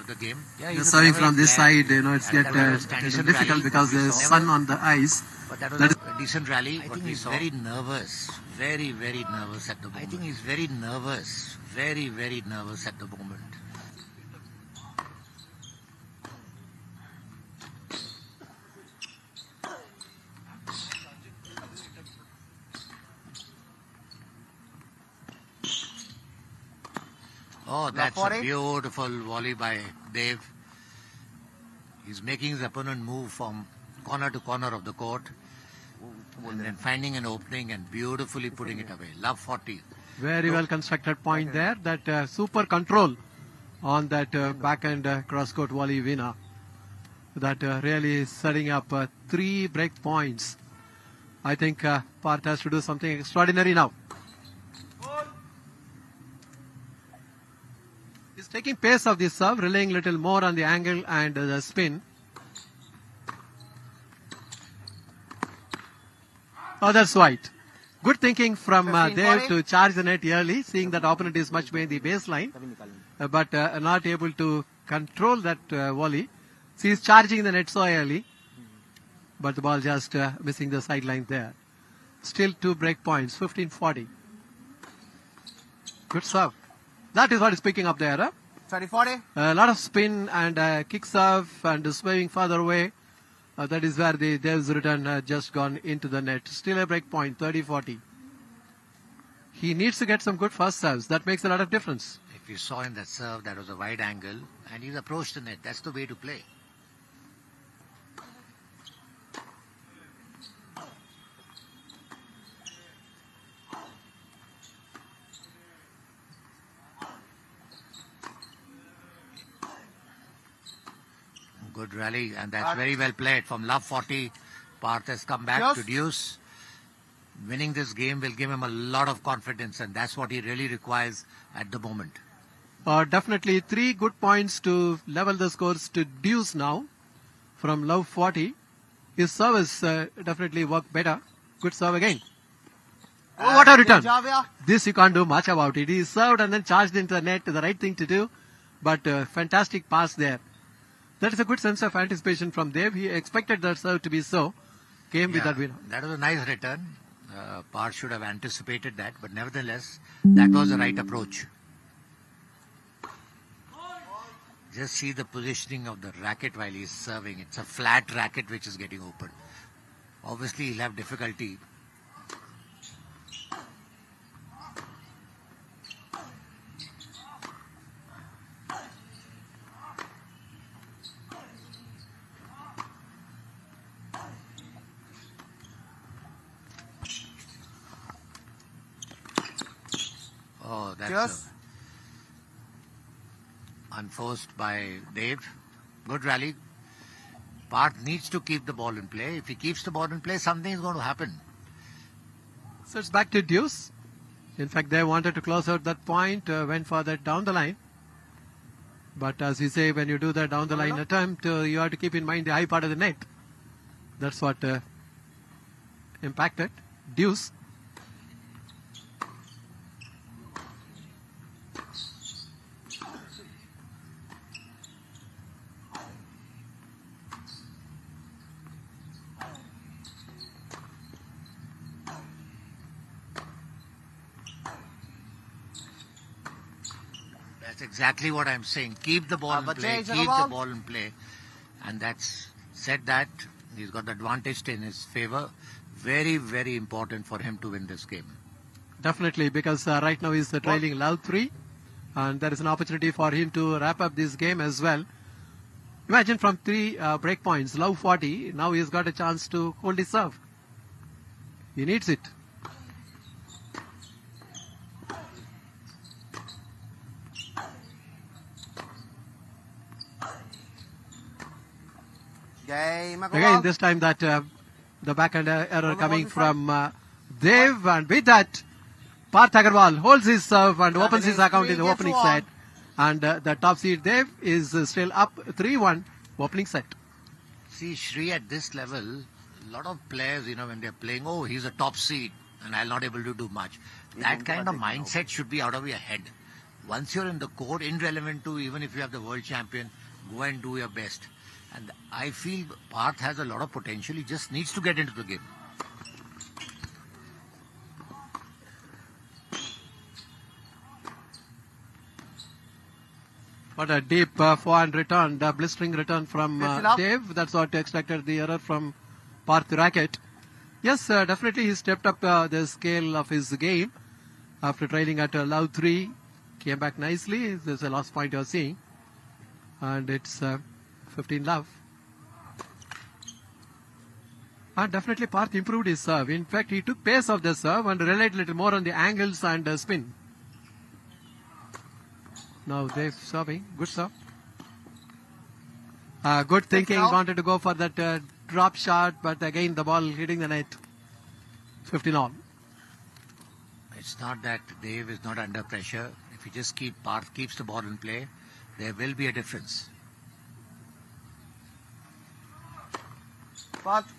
of the game. Yeah, the serving from this side, it's difficult because there's sun on the ice. But that was a decent rally. But he's very nervous. Very, very nervous at the moment. I think he's very nervous. Very, very nervous at the moment. Oh, that's a beautiful volley by Dev. He's making his opponent move from corner to corner of the court and then finding an opening and beautifully putting it away. Love 40. Very well constructed point there. That super control on that backhand cross-court volley winner. That really is setting up 3 break points. I think Parth has to do something extraordinary now. He's taking pace of the serve, relying a little more on the angle and the spin. Oh, that's white. Good thinking from Dev to charge the net early, seeing that opponent is much way in the baseline, but not able to control that volley. So he's charging the net so early, but the ball just missing the sideline there. Still 2 break points, 15-40. Good serve. That is what is picking up there. 30-40. A lot of spin and kick serve and swaying further away. That is where the Dev's return just gone into the net. Still a break point, 30-40. He needs to get some good first serves. That makes a lot of difference. If you saw in that serve, that was a wide angle and he's approached the net. That's the way to play. Good rally, and that's very well played from Love 40. Parth has come back to deuce. Winning this game will give him a lot of confidence, and that's what he really requires at the moment. Definitely 3 good points to level the scores to deuce now from Love 40. His service definitely worked better. Good serve again. Oh, what a return. This you can't do much about it. He served and then charged into the net, the right thing to do, but fantastic pass there. That is a good sense of anticipation from Dev. He expected that serve to be so. Came with that winner. That was a nice return. Parth should have anticipated that, but nevertheless, that was the right approach. Just see the positioning of the racket while he's serving. It's a flat racket which is getting open. Obviously, he'll have difficulty. Oh, that's unforced by Dev. Good rally. Parth needs to keep the ball in play. If he keeps the ball in play, something is going to happen. So it's back to deuce. In fact, they wanted to close out that point, went for that down the line. But as we say, when you do that down the line attempt, you have to keep in mind the high part of the net. That's what impacted. Deuce. That's exactly what I'm saying. Keep the ball in play. Keep the ball in play. And that's said that he's got the advantage in his favor. Very, very important for him to win this game. Definitely, because right now he's trailing Love 3. And there is an opportunity for him to wrap up this game as well. Imagine from 3 break points, Love 40. Now he's got a chance to hold his serve. He needs it. Again, this time that the backhand error coming from Dev, and with that, Parth Agarwal holds his serve and opens his account in the opening set. And the top seed Dev is still up 3-1 opening set. See, Shri, at this level, a lot of players, when they're playing, oh, he's a top seed and I'm not able to do much. That kind of mindset should be out of your head. once you're in the court, irrelevant to even if you have the world champion, go and do your best. And I feel Parth has a lot of potential. He just needs to get into the game. What a deep forehand return, the blistering return from Dave. That's what expected, the error from Parth racket. Yes, definitely he stepped up the scale of his game after trailing at love 3. Came back nicely. This is the last point you're seeing. And it's 15 love. And definitely Parth improved his serve. In fact, he took pace of the serve and relied a little more on the angles and spin. Now Dave serving. Good serve. Good thinking. Wanted to go for that drop shot, but again the ball hitting the net. 15 all. It's not that Dave is not under pressure. If you just Parth keeps the ball in play, there will be a difference. Parth.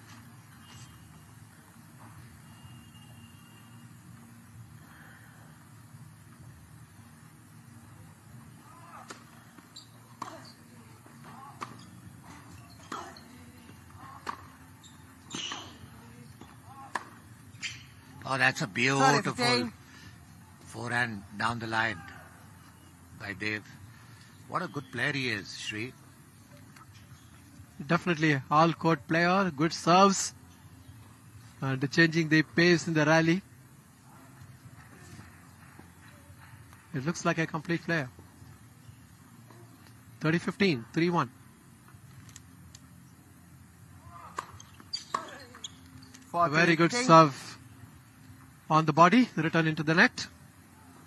Oh, that's a beautiful forehand down the line by Dave. What a good player he is, Sri. Definitely all-court player, good serves, and changing the pace in the rally. It looks like a complete player. 30-15, 3-1. Very good serve on the body, return into the net.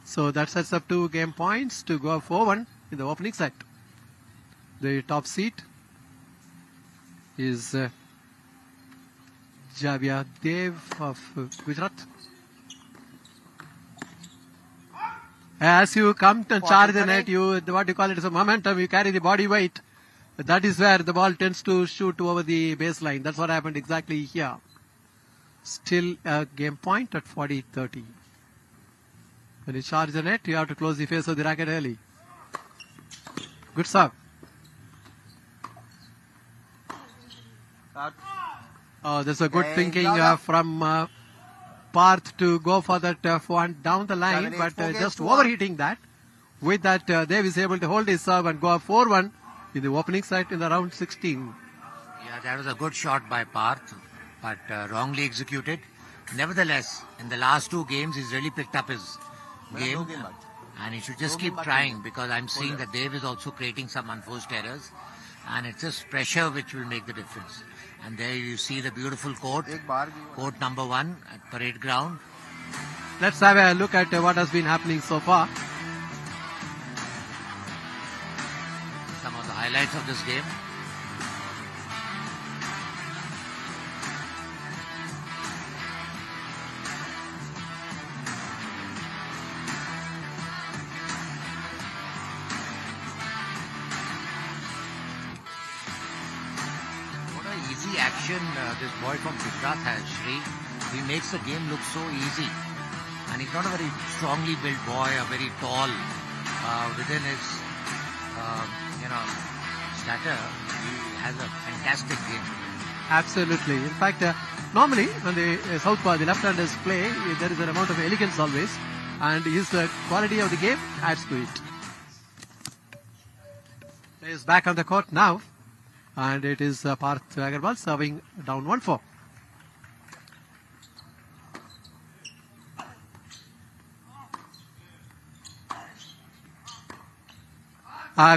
So that sets up 2 game points to go 4-1 in the opening set. The top seed is Javia Dev of Gujarat. As you come to charge the net, what you call it is a momentum, you carry the body weight. That is where the ball tends to shoot over the baseline. That's what happened exactly here. Still a game point at 40-30. When you charge the net, you have to close the face of the racket early. Good serve. There's a good thinking from Parth to go for that forehand down the line, but just overheating that. With that, Dev is able to hold his serve and go 4-1 in the opening set in the round 16. Yeah, that was a good shot by Parth, but wrongly executed. Nevertheless, in the last 2 games, he's really picked up his game, and he should just keep trying, because I'm seeing that Dave is also creating some unforced errors, and it's just pressure which will make the difference. And there you see the beautiful court number 1 at Parade Ground. Let's have a look at what has been happening so far. Some of the highlights of this game. Action this boy from Gujarat has, Shri. He makes the game look so easy, and he's not a very strongly built boy, a very tall. Within his stature, he has a fantastic game. Absolutely. In fact, normally when the southpaw, the left-handers play, there is an amount of elegance always, and his quality of the game adds to it. He is back on the court now. And it is Parth Agarwal serving down 1-4.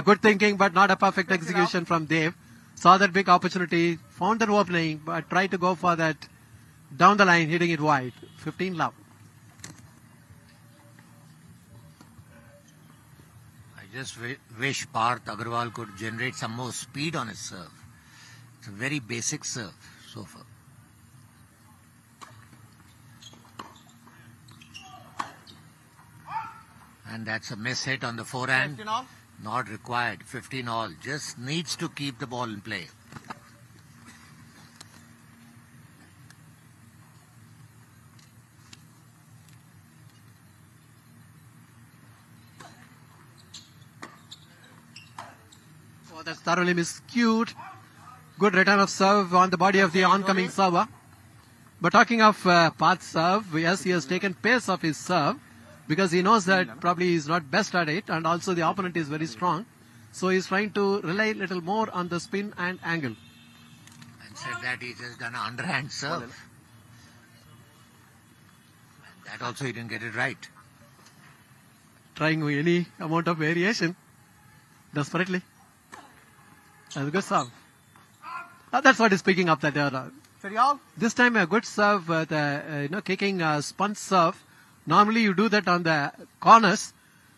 Good thinking, but not a perfect execution from Dev. Saw that big opportunity, found an opening, but tried to go for that down the line, hitting it wide. 15 love. I just wish Parth Agarwal could generate some more speed on his serve. It's a very basic serve so far. And that's a miss hit on the forehand. Not required. 15 all. Just needs to keep the ball in play. That's thoroughly miscued. Good return of serve on the body of the oncoming server. But talking of Parth's serve, yes, he has taken pace of his serve because he knows that probably he's not best at it, and also the opponent is very strong. So he's trying to rely a little more on the spin and angle. And said that he just done an underhand serve. And that also he didn't get it right. Trying any amount of variation desperately. That's a good serve. That's what is picking up that this time a good serve, kicking spun serve. Normally you do that on the corners.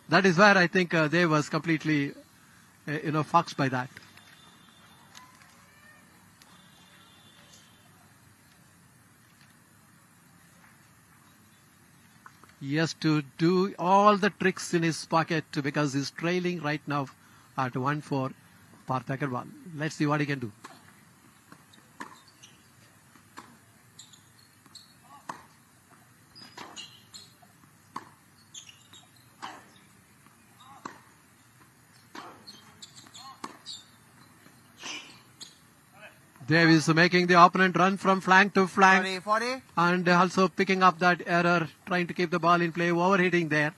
That is where I think they was completely, foxed by that. He has to do all the tricks in his pocket because he's trailing right now at 1-4 Parth Agarwal. Let's see what he can do. Dev is making the opponent run from flank to flank 40. And also picking up that error, trying to keep the ball in play, overhitting there.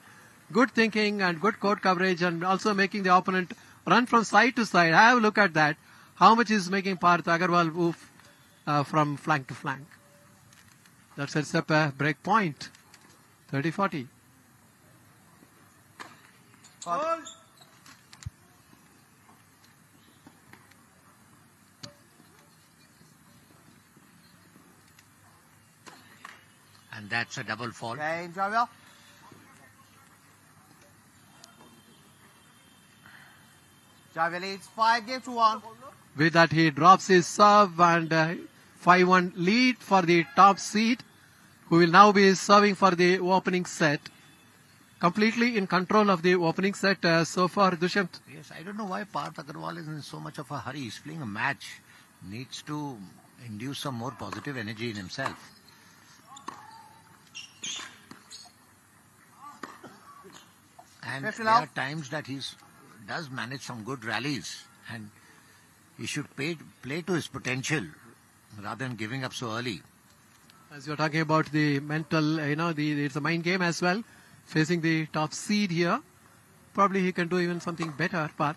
Good thinking and good court coverage, and also making the opponent run from side to side. Have a look at that. How much is making Parth Agarwal move from flank to flank. That sets up a break point. 30-40. And that's a double fault. Okay, Javier. Javier leads 5-1. With that, he drops his serve, and 5-1 lead for the top seed, who will now be serving for the opening set. Completely in control of the opening set so far, Dushyant. Yes, I don't know why Parth Agarwal is in so much of a hurry. He's playing a match. Needs to induce some more positive energy in himself. And there are times that he does manage some good rallies, and he should play to his potential rather than giving up so early. As you're talking about the mental, it's a mind game as well. Facing the top seed here, probably he can do even something better, Parth.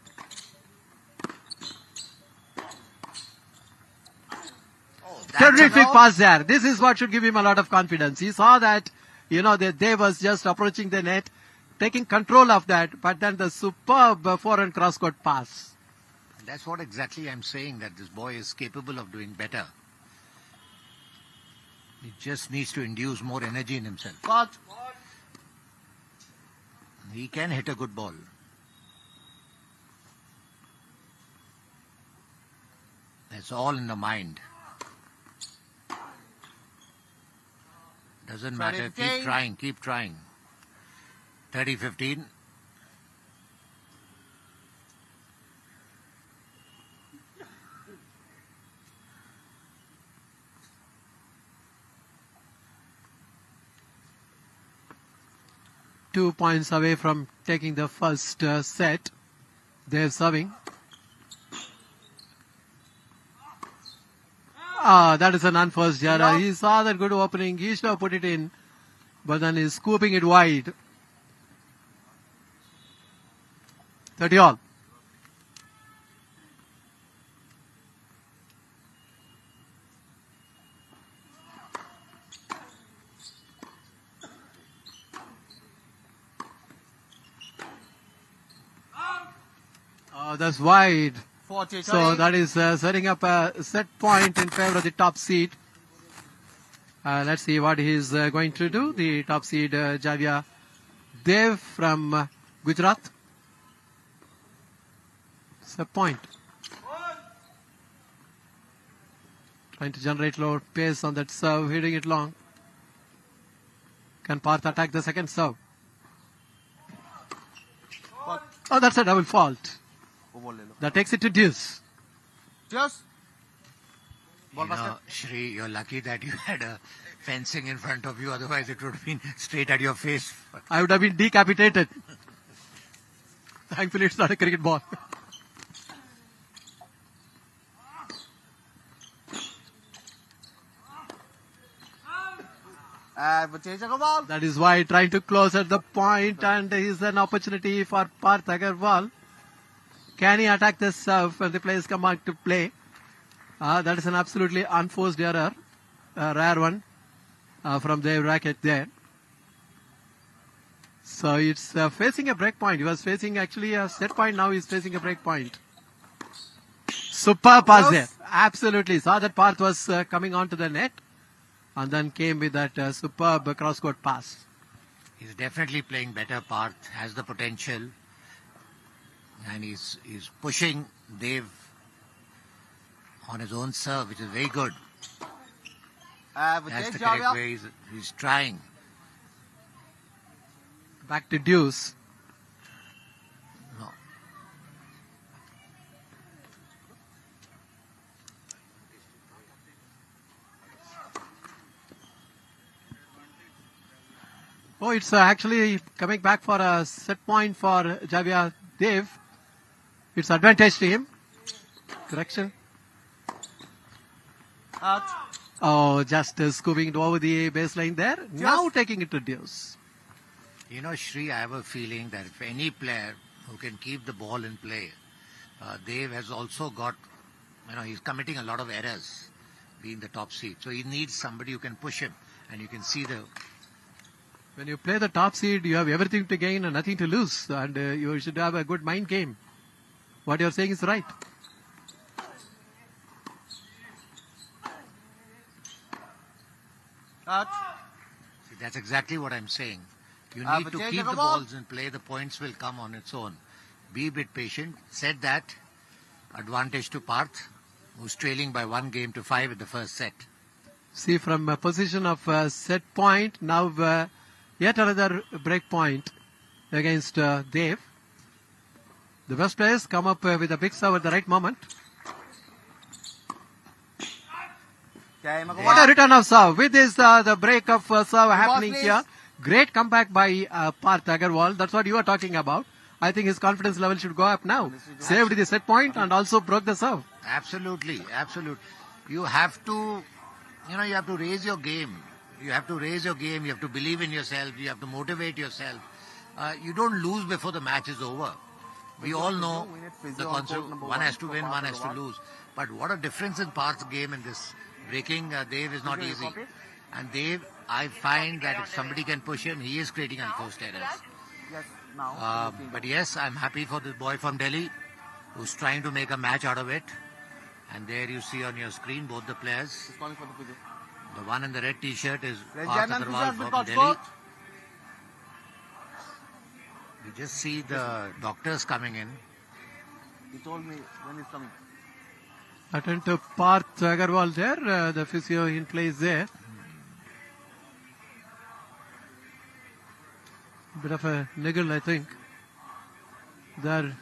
Terrific pass there. This is what should give him a lot of confidence. He saw that, that they was just approaching the net, taking control of that, but then the superb forehand cross-court pass. That's what exactly I'm saying, that this boy is capable of doing better. He just needs to induce more energy in himself. But he can hit a good ball. It's all in the mind. Doesn't matter. Keep trying. 30-15. Two points away from taking the first set. They're serving. That is an unforced error. He saw that good opening. He should have put it in, but then he's scooping it wide. 30 all. That's wide. 40. So that is setting up a set point in favor of the top seed. Let's see what he's going to do. The top seed, Javia Dev from Gujarat. Set point. Trying to generate lower pace on that serve, hitting it long. Can Parth attack the second serve? Oh, that's a double fault. That takes it to deuce. Just. Shri, you're lucky that you had a fencing in front of you. Otherwise, it would have been straight at your face. I would have been decapitated. Thankfully, it's not a cricket ball. Advantage Agarwal. That is why trying to close at the point, and is an opportunity for Parth Agarwal. Can he attack the serve when the players come out to play? That is an absolutely unforced error. A rare one from their racket there. So it's facing a break point. He was facing actually a set point. Now he's facing a break point. Superb pass there. Absolutely. Saw that Parth was coming onto the net and then came with that superb cross-court pass. He's definitely playing better. Parth has the potential. And he's pushing Dev on his own serve, which is very good. That's Advantage the correct Javia. way he's trying. Back to deuce. No. Oh, it's actually coming back for a set point for Javia Dev. It's advantage to him. Correction. Out. Oh, just scooping it over the baseline there. Now taking it to deuce. You know, Shri, I have a feeling that if any player who can keep the ball in play, Dev has also got, he's committing a lot of errors being the top seed. So he needs somebody who can push him. And you can see When you play the top seed, you have everything to gain and nothing to lose. And you should have a good mind game. What you're saying is right. Out. See, that's exactly what I'm saying. You but need to take keep the the ball. balls in play. The points will come on its own. Be a bit patient. Said that, advantage to Parth, who's trailing by 1-5 in the first set. See, from a position of set point, now yet another break point against Dev. The best players come up with a big serve at the right moment. Time What a Agarwal. return of serve. With this, the break of serve happening please. here. Great comeback by Parth Agarwal. That's what you are talking about. I think his confidence level should go up now. Saved the set point and also broke the serve. Absolutely, absolutely. You have to, you have to raise your game. You have to raise your game. You have to believe in yourself. You have to motivate yourself. You don't lose before the match is over. We all know the concept. One has to win, one has to lose. But what a difference in Parth's game in this. Breaking Dev is not easy. And Dev, I find that if somebody can push him, he is creating unforced errors. Yes, now. But yes, I'm happy for this boy from Delhi who's trying to make a match out of it. And there you see on your screen both the players. He's calling for the physio. The one in the red t-shirt is Red Parth Jaiman Agarwal physio has been from called Delhi. for. You just see the doctors coming in. He told me when he's coming. Attend to Parth Agarwal there. The physio in place there. Bit of a niggle, I think. There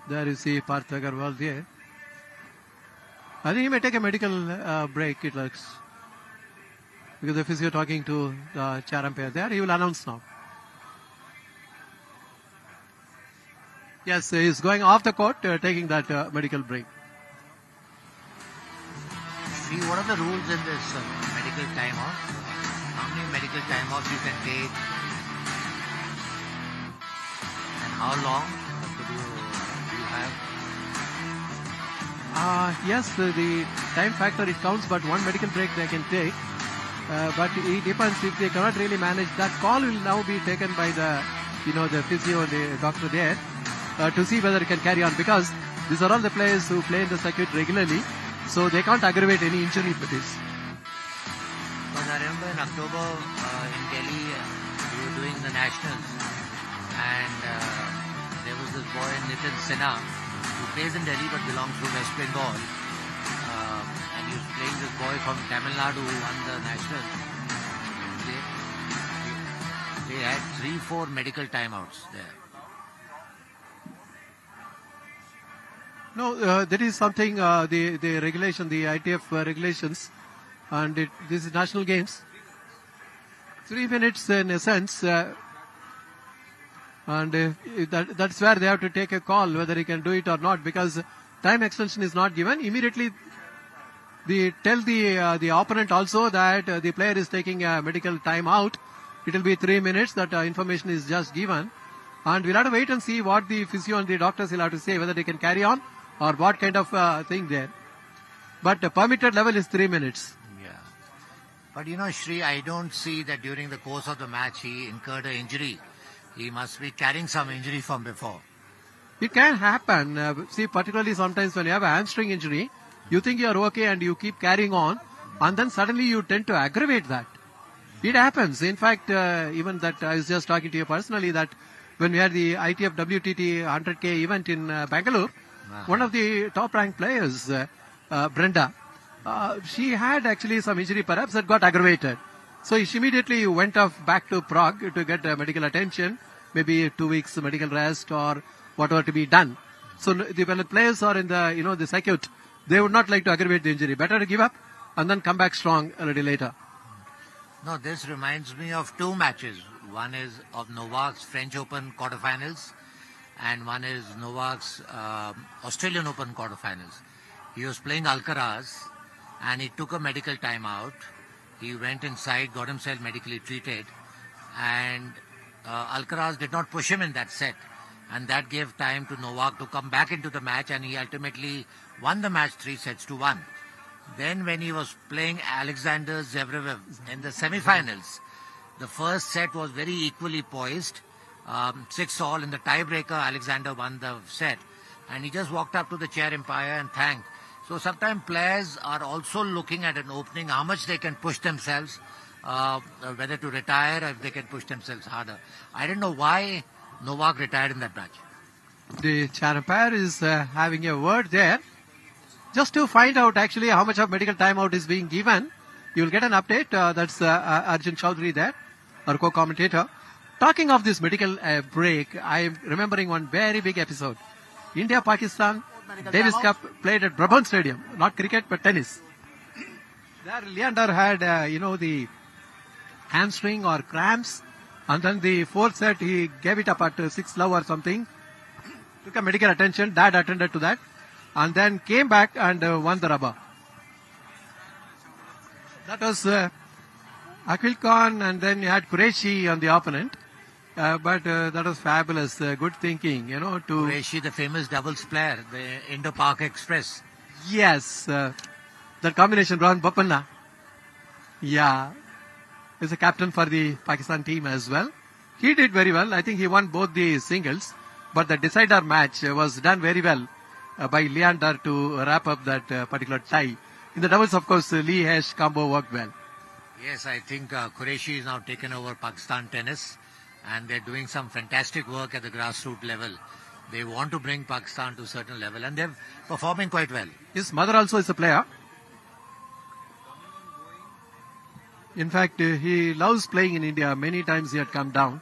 you see Parth Agarwal there. I think he may take a medical break, it looks. Because the physio talking to the chair umpire there. He will announce now. Yes, he is going off the court, taking that medical break. See, what are the rules in this medical timeout? How many medical timeouts you can take? And how long do you have? Yes, the time factor it counts, but one medical break they can take. But it depends if they cannot really manage. That call will now be taken by the physio and the doctor there to see whether it can carry on, because these are all the players who play in the circuit regularly, so they can't aggravate any injury with this. Because I remember in October in Delhi, we were doing the nationals, and there was this boy Nitin Sinha who plays in Delhi but belongs to West Bengal, and he was playing this boy from Tamil Nadu who won the nationals. They had 3-4 medical timeouts there. No, there is something, the regulation, the ITF regulations, and this is national games. 3 minutes in a sense, and that's where they have to take a call whether he can do it or not, because time extension is not given. Immediately tell the opponent also that the player is taking a medical timeout. It will be 3 minutes. That information is just given. And we'll have to wait and see what the physio and the doctors will have to say, whether they can carry on or what kind of thing there. But the permitted level is 3 minutes. Yeah. But Shri, I don't see that during the course of the match he incurred an injury. He must be carrying some injury from before. It can happen. See, particularly sometimes when you have a hamstring injury, you think you are okay and you keep carrying on, and then suddenly you tend to aggravate that. It happens. In fact, even that I was just talking to you personally that when we had the ITF WTT 100K event in Bangalore, one of the top-ranked players, Brenda, she had actually some injury perhaps that got aggravated. So she immediately went off back to Prague to get medical attention, maybe 2 weeks medical rest or whatever to be done. So when the players are in the circuit, they would not like to aggravate the injury. Better to give up and then come back strong a little later. No, this reminds me of two matches. One is of Novak's French Open quarterfinals and one is Novak's Australian Open quarterfinals. He was playing Alcaraz and he took a medical timeout. He went inside, got himself medically treated, and Alcaraz did not push him in that set. And that gave time to Novak to come back into the match, and he ultimately won the match 3-1. Then when he was playing Alexander Zverev in the semi-finals, the first set was very equally poised. 6-all in the tiebreaker, Alexander won the set. And he just walked up to the chair umpire and thanked. So sometimes players are also looking at an opening, how much they can push themselves, whether to retire or if they can push themselves harder. I don't know why Novak retired in that match. The chair umpire is having a word there. Just to find out actually how much of medical timeout is being given, you will get an update. That's Arjun Chaudhary there, our co-commentator. Talking of this medical break, I am remembering one very big episode. India-Pakistan Davis Cup played at Brabant Stadium, not cricket but tennis. There Leander had, the hamstring or cramps, and then the fourth set he gave it up at 6 love or something. Took a medical attention, dad attended to that, and then came back and won the rubber. That was Akhil Khan, and then you had Qureshi on the opponent. But that was fabulous. Good thinking, to... Qureshi, the famous doubles player, the Indo-Pak Express. Yes. That combination, Ron Bopanna. Yeah. He's a captain for the Pakistan team as well. He did very well. I think he won both the singles. But the decider match was done very well by Leander to wrap up that particular tie. In the doubles, of course, Lee-Hesh combo worked well. Yes, I think Qureshi is now taken over Pakistan tennis. And they're doing some fantastic work at the grassroots level. They want to bring Pakistan to a certain level, and they're performing quite well. His mother also is a player. In fact, he loves playing in India. Many times he had come down.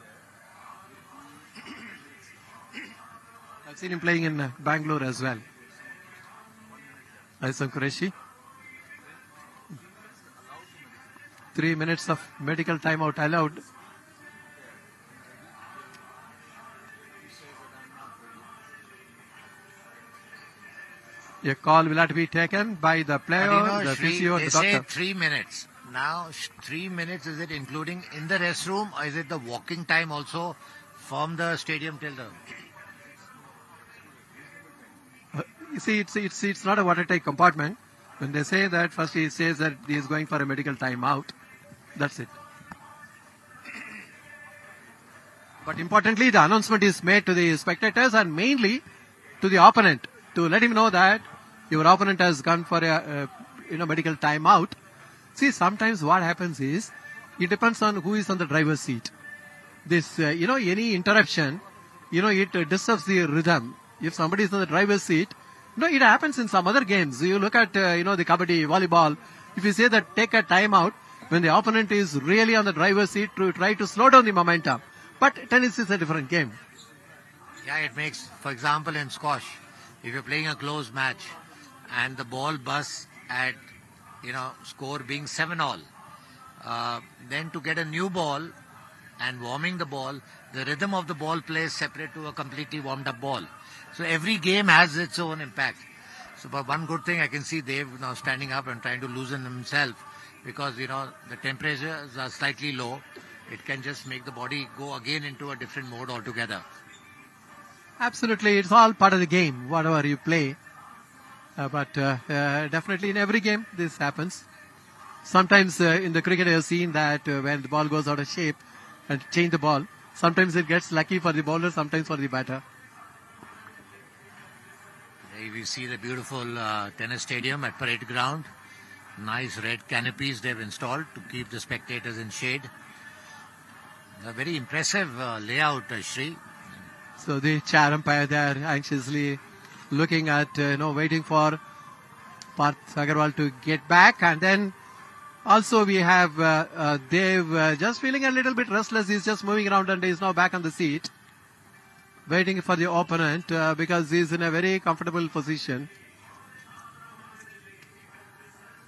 I've seen him playing in Bangalore as well. Aisan Qureshi. 3 minutes of medical timeout allowed. A call will have to be taken by the player, the physio, and the doctor. They say 3 minutes. Now, 3 minutes, is it including in the restroom or is it the walking time also from the stadium till the... You see, it's not a watertight compartment. When they say that, first he says that he is going for a medical timeout. That's it. But importantly, the announcement is made to the spectators and mainly to the opponent to let him know that your opponent has gone for a medical timeout. See, sometimes what happens is it depends on who is on the driver's seat. This, any interruption, it disturbs the rhythm. If somebody is on the driver's seat, it happens in some other games. You look at, the kabaddi, volleyball. If you say that take a timeout when the opponent is really on the driver's seat to try to slow down the momentum. But tennis is a different game. Yeah, it makes, for example, in squash, if you're playing a close match and the ball busts at, score being 7-all, then to get a new ball and warming the ball, the rhythm of the ball plays separate to a completely warmed up ball. So every game has its own impact. So, but one good thing I can see Dev now standing up and trying to loosen himself, because the temperatures are slightly low. It can just make the body go again into a different mode altogether. Absolutely, it's all part of the game, whatever you play. But definitely in every game this happens. Sometimes in the cricket you've seen that when the ball goes out of shape and change the ball, sometimes it gets lucky for the bowler, sometimes for the batter. Here we see the beautiful tennis stadium at Parade Ground. Nice red canopies they've installed to keep the spectators in shade. A very impressive layout, Shri. So the chair umpire there anxiously looking at, waiting for Parth Agarwal to get back. And then also we have Dev just feeling a little bit restless. He's just moving around and he's now back on the seat, waiting for the opponent because he's in a very comfortable position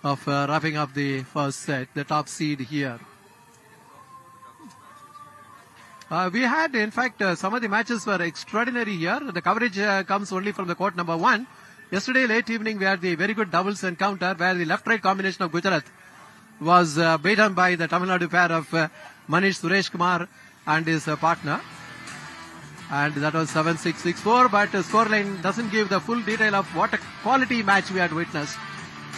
of wrapping up the first set, the top seed here. We had, in fact, some of the matches were extraordinary here. The coverage comes only from the court number 1. Yesterday, late evening, we had the very good doubles encounter where the left-right combination of Gujarat was beaten by the Tamil Nadu pair of Manish Suresh Kumar and his partner. And that was 7-6, 6-4. But scoreline doesn't give the full detail of what a quality match we had witnessed.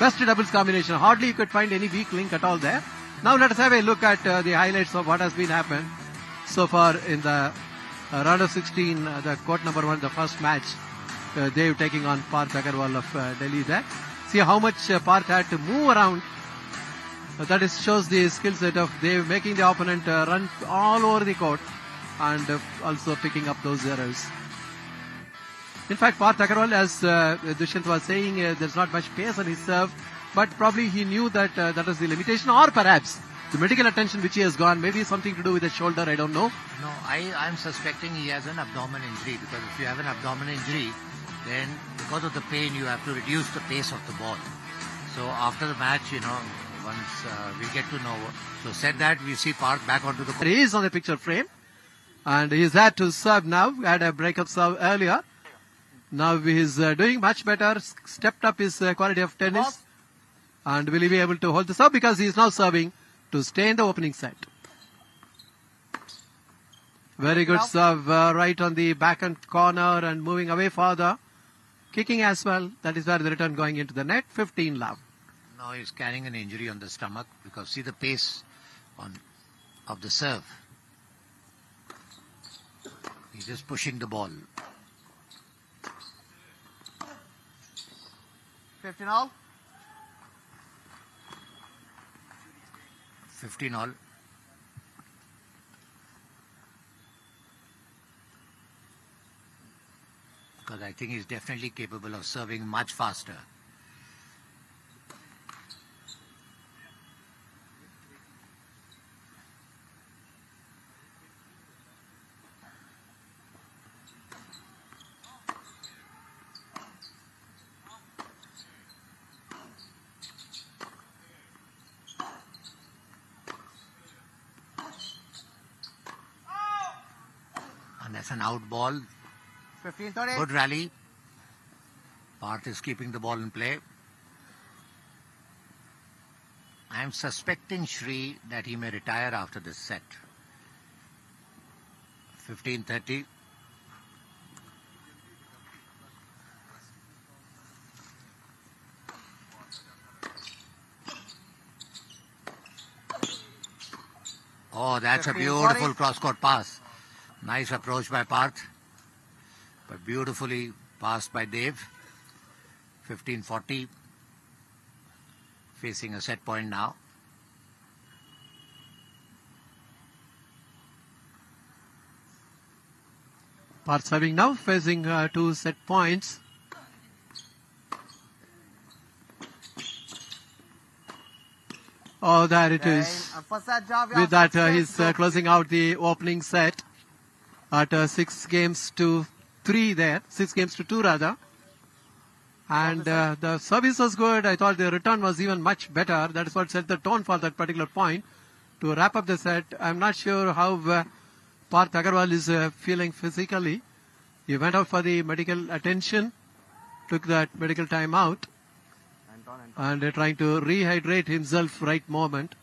Best doubles combination. Hardly you could find any weak link at all there. Now let us have a look at the highlights of what has been happened so far in the round of 16, the court number 1, the first match. Dev taking on Parth Agarwal of Delhi there. See how much Parth had to move around. That shows the skill set of Dev, making the opponent run all over the court and also picking up those errors. In fact, Parth Agarwal, as Dushyant was saying, there's not much pace on his serve, but probably he knew that that was the limitation, or perhaps the medical attention which he has gone, maybe something to do with the shoulder, I don't know. No, I'm suspecting he has an abdomen injury, because if you have an abdomen injury, then because of the pain you have to reduce the pace of the ball. So after the match, once we get to know. So said that, we see Parth back onto the court. He is on the picture frame and he's had to serve now. Had a breakup serve earlier. Now he's doing much better, stepped up his quality of tennis. And will he be able to hold the serve, because he is now serving to stay in the opening set. Very good serve right on the backhand corner and moving away further. Kicking as well. That is where the return going into the net. 15 love. Now he's carrying an injury on the stomach, because see the pace of the serve. He's just pushing the ball. 15 all. 15 all. Because I think he's definitely capable of serving much faster. And that's an out ball. 15-30. Good rally. Parth is keeping the ball in play. I am suspecting Shri that he may retire after this set. 15-30. Oh, that's a beautiful cross-court pass. Nice approach by Parth, but beautifully passed by Dev. 15-40. Facing a set point now. Parth serving now, facing 2 set points. Oh, there it is. With that, he's closing out the opening set at 6 games to 3 there. 6 games to 2 rather. And the service was good. I thought the return was even much better. That is what set the tone for that particular point. To wrap up the set, I'm not sure how Parth Agarwal is feeling physically. He went out for the medical attention. took that medical timeout and trying to rehydrate himself right moment.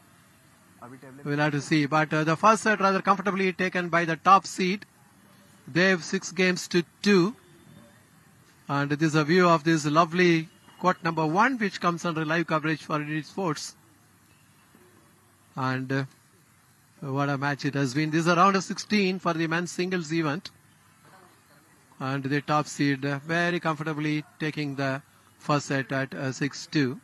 We'll have to see. But the first set rather comfortably taken by the top seed. They have 6 games to 2. And this is a view of this lovely court number 1, which comes under live coverage for Indian Sports. And what a match it has been. This is a round of 16 for the men's singles event. And the top seed very comfortably taking the first set at 6-2.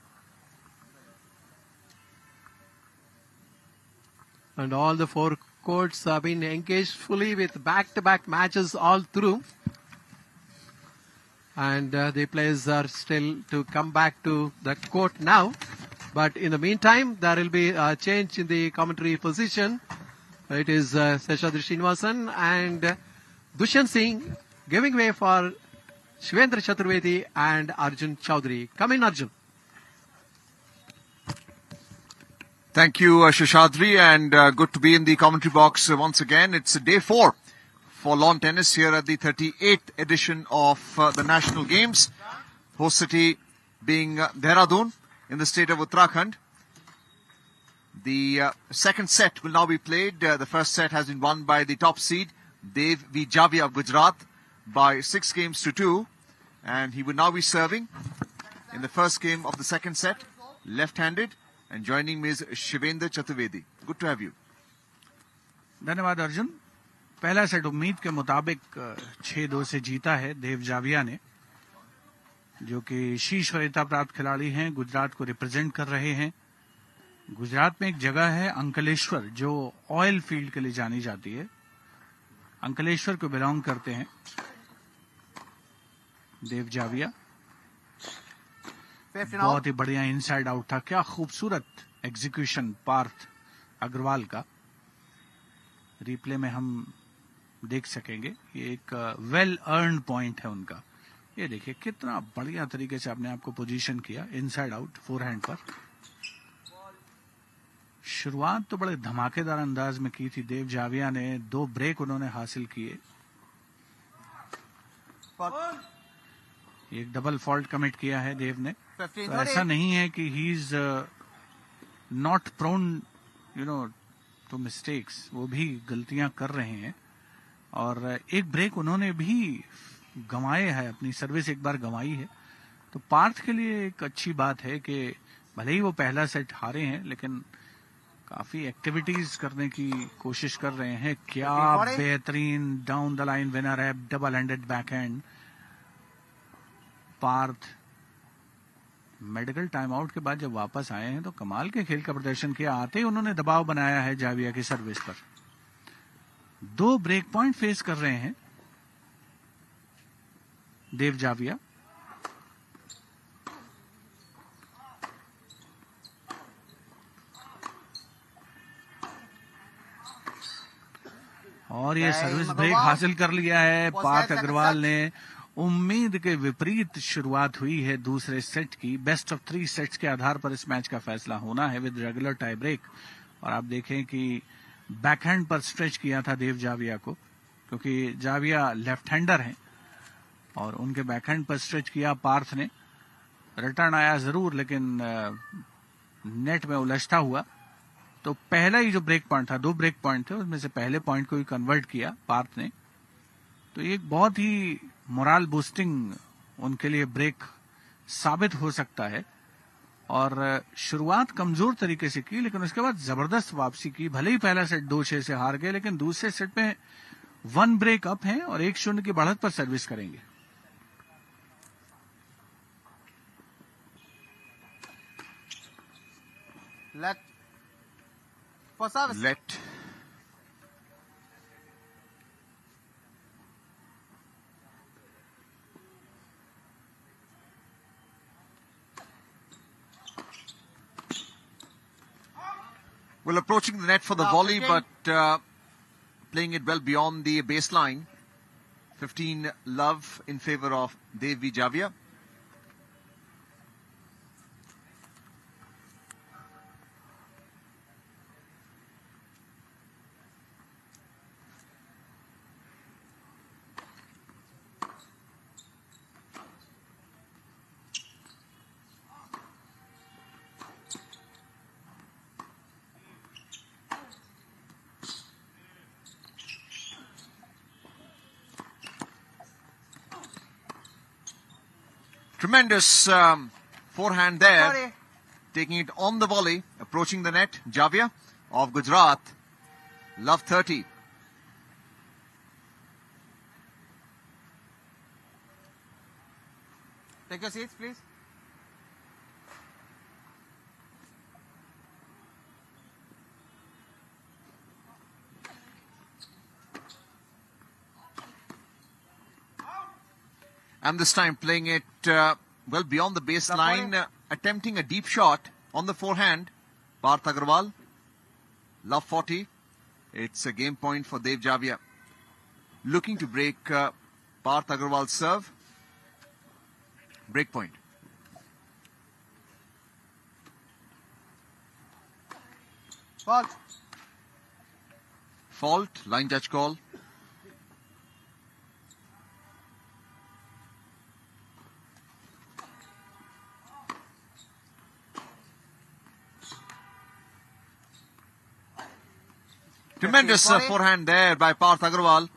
And all the 4 courts have been engaged fully with back-to-back matches all through. And the players are still to come back to the court now. But in the meantime, there will be a change in the commentary position. It is Seshadri Srinivasan and Dushyant Singh giving way for Shivendra Chaturvedi and Arjun Chaudhary. Come in, Arjun. Thank you, Shashadri, and good to be in the commentary box once again. It's day 4 for lawn tennis here at the 38th edition of the National Games. Host city being Dehradun in the state of Uttarakhand. The second set will now be played. The first set has been won by the top seed, Dev V. Javia of Gujarat, by 6 games to 2. And he will now be serving in the first game of the second set, left-handed. And joining me is Shivendra Chaturvedi. Good to have you. धन्यवाद अर्जुन. पहला set उम्मीद के मुताबिक 6-2 से जीता है देव जाविया ने, जो कि शीर्ष वरीयता प्राप्त खिलाड़ी हैं, गुजरात को रिप्रेजेंट कर रहे हैं. गुजरात में एक जगह है अंकलेश्वर, जो ऑयल फील्ड के लिए जानी जाती है. अंकलेश्वर को बिलोंग करते हैं देव जाविया. बहुत ही बढ़िया इनसाइड आउट था. क्या खूबसूरत एग्जीक्यूशन पार्थ अग्रवाल का. रिप्ले में हम देख सकेंगे. ये एक वेल अर्न्ड पॉइंट है उनका. ये देखिए कितना बढ़िया तरीके से आपने आपको पोजीशन किया इनसाइड आउट फोरहैंड पर. शुरुआत तो बड़े धमाकेदार अंदाज में की थी देव जाविया ने. 2 ब्रेक उन्होंने हासिल किए. एक डबल फॉल्ट कमिट किया है देव ने. तो ऐसा नहीं है कि he is not prone to mistakes. वो भी गलतियां कर रहे हैं. और एक ब्रेक उन्होंने भी गंवाए है. अपनी सर्विस एक बार गंवाई है. तो पार्थ के लिए एक अच्छी बात है कि भले ही वो पहला सेट हारे हैं, लेकिन काफी एक्टिविटीज करने की कोशिश कर रहे हैं. क्या बेहतरीन डाउन द लाइन विनर है, double handed backhand. Parth medical time out के बाद जब वापस आए हैं तो कमाल के खेल का प्रदर्शन किया. आते ही उन्होंने दबाव बनाया है जाविया की सर्विस पर. 2 ब्रेक पॉइंट फेस कर रहे हैं देव जाविया. और ये सर्विस ब्रेक हासिल कर लिया है पार्थ अग्रवाल ने. उम्मीद के विपरीत शुरुआत हुई है दूसरे सेट की. बेस्ट ऑफ 3 सेट्स के आधार पर इस मैच का फैसला होना है विद रेगुलर टाई ब्रेक. और आप देखें कि बैकहैंड पर स्ट्रेच किया था देव जाविया को, क्योंकि जाविया लेफ्ट हैंडर हैं और उनके बैकहैंड पर स्ट्रेच किया पार्थ ने. रिटर्न आया जरूर, लेकिन नेट में उलझता हुआ. तो पहला ही जो ब्रेक पॉइंट था, 2 ब्रेक पॉइंट थे, उसमें से पहले पॉइंट को ही कन्वर्ट किया पार्थ ने. तो एक बहुत ही मोरल बूस्टिंग उनके लिए ब्रेक साबित हो सकता है. और शुरुआत कमजोर तरीके से की, लेकिन उसके बाद जबरदस्त वापसी की. भले ही पहला सेट 2-6 से हार गए, लेकिन दूसरे सेट में 1 ब्रेक अप है और 1-0 की बढ़त पर सर्विस करेंगे. Let. Well, approaching the net for the volley, but playing it well beyond the baseline. 15 love in favor of Dev V. Javia. Tremendous forehand there. Sorry. Taking it on the volley, approaching the net. Javia of Gujarat. Love 30. Take your seats, please. And this time playing it well beyond the baseline, attempting a deep shot on the forehand. Parth Agarwal, love 40. It's a game point for Dev Javia. Looking to break Parth Agarwal's serve. Break point. Fault. Fault, line touch call. Tremendous forehand there by Parth Agarwal.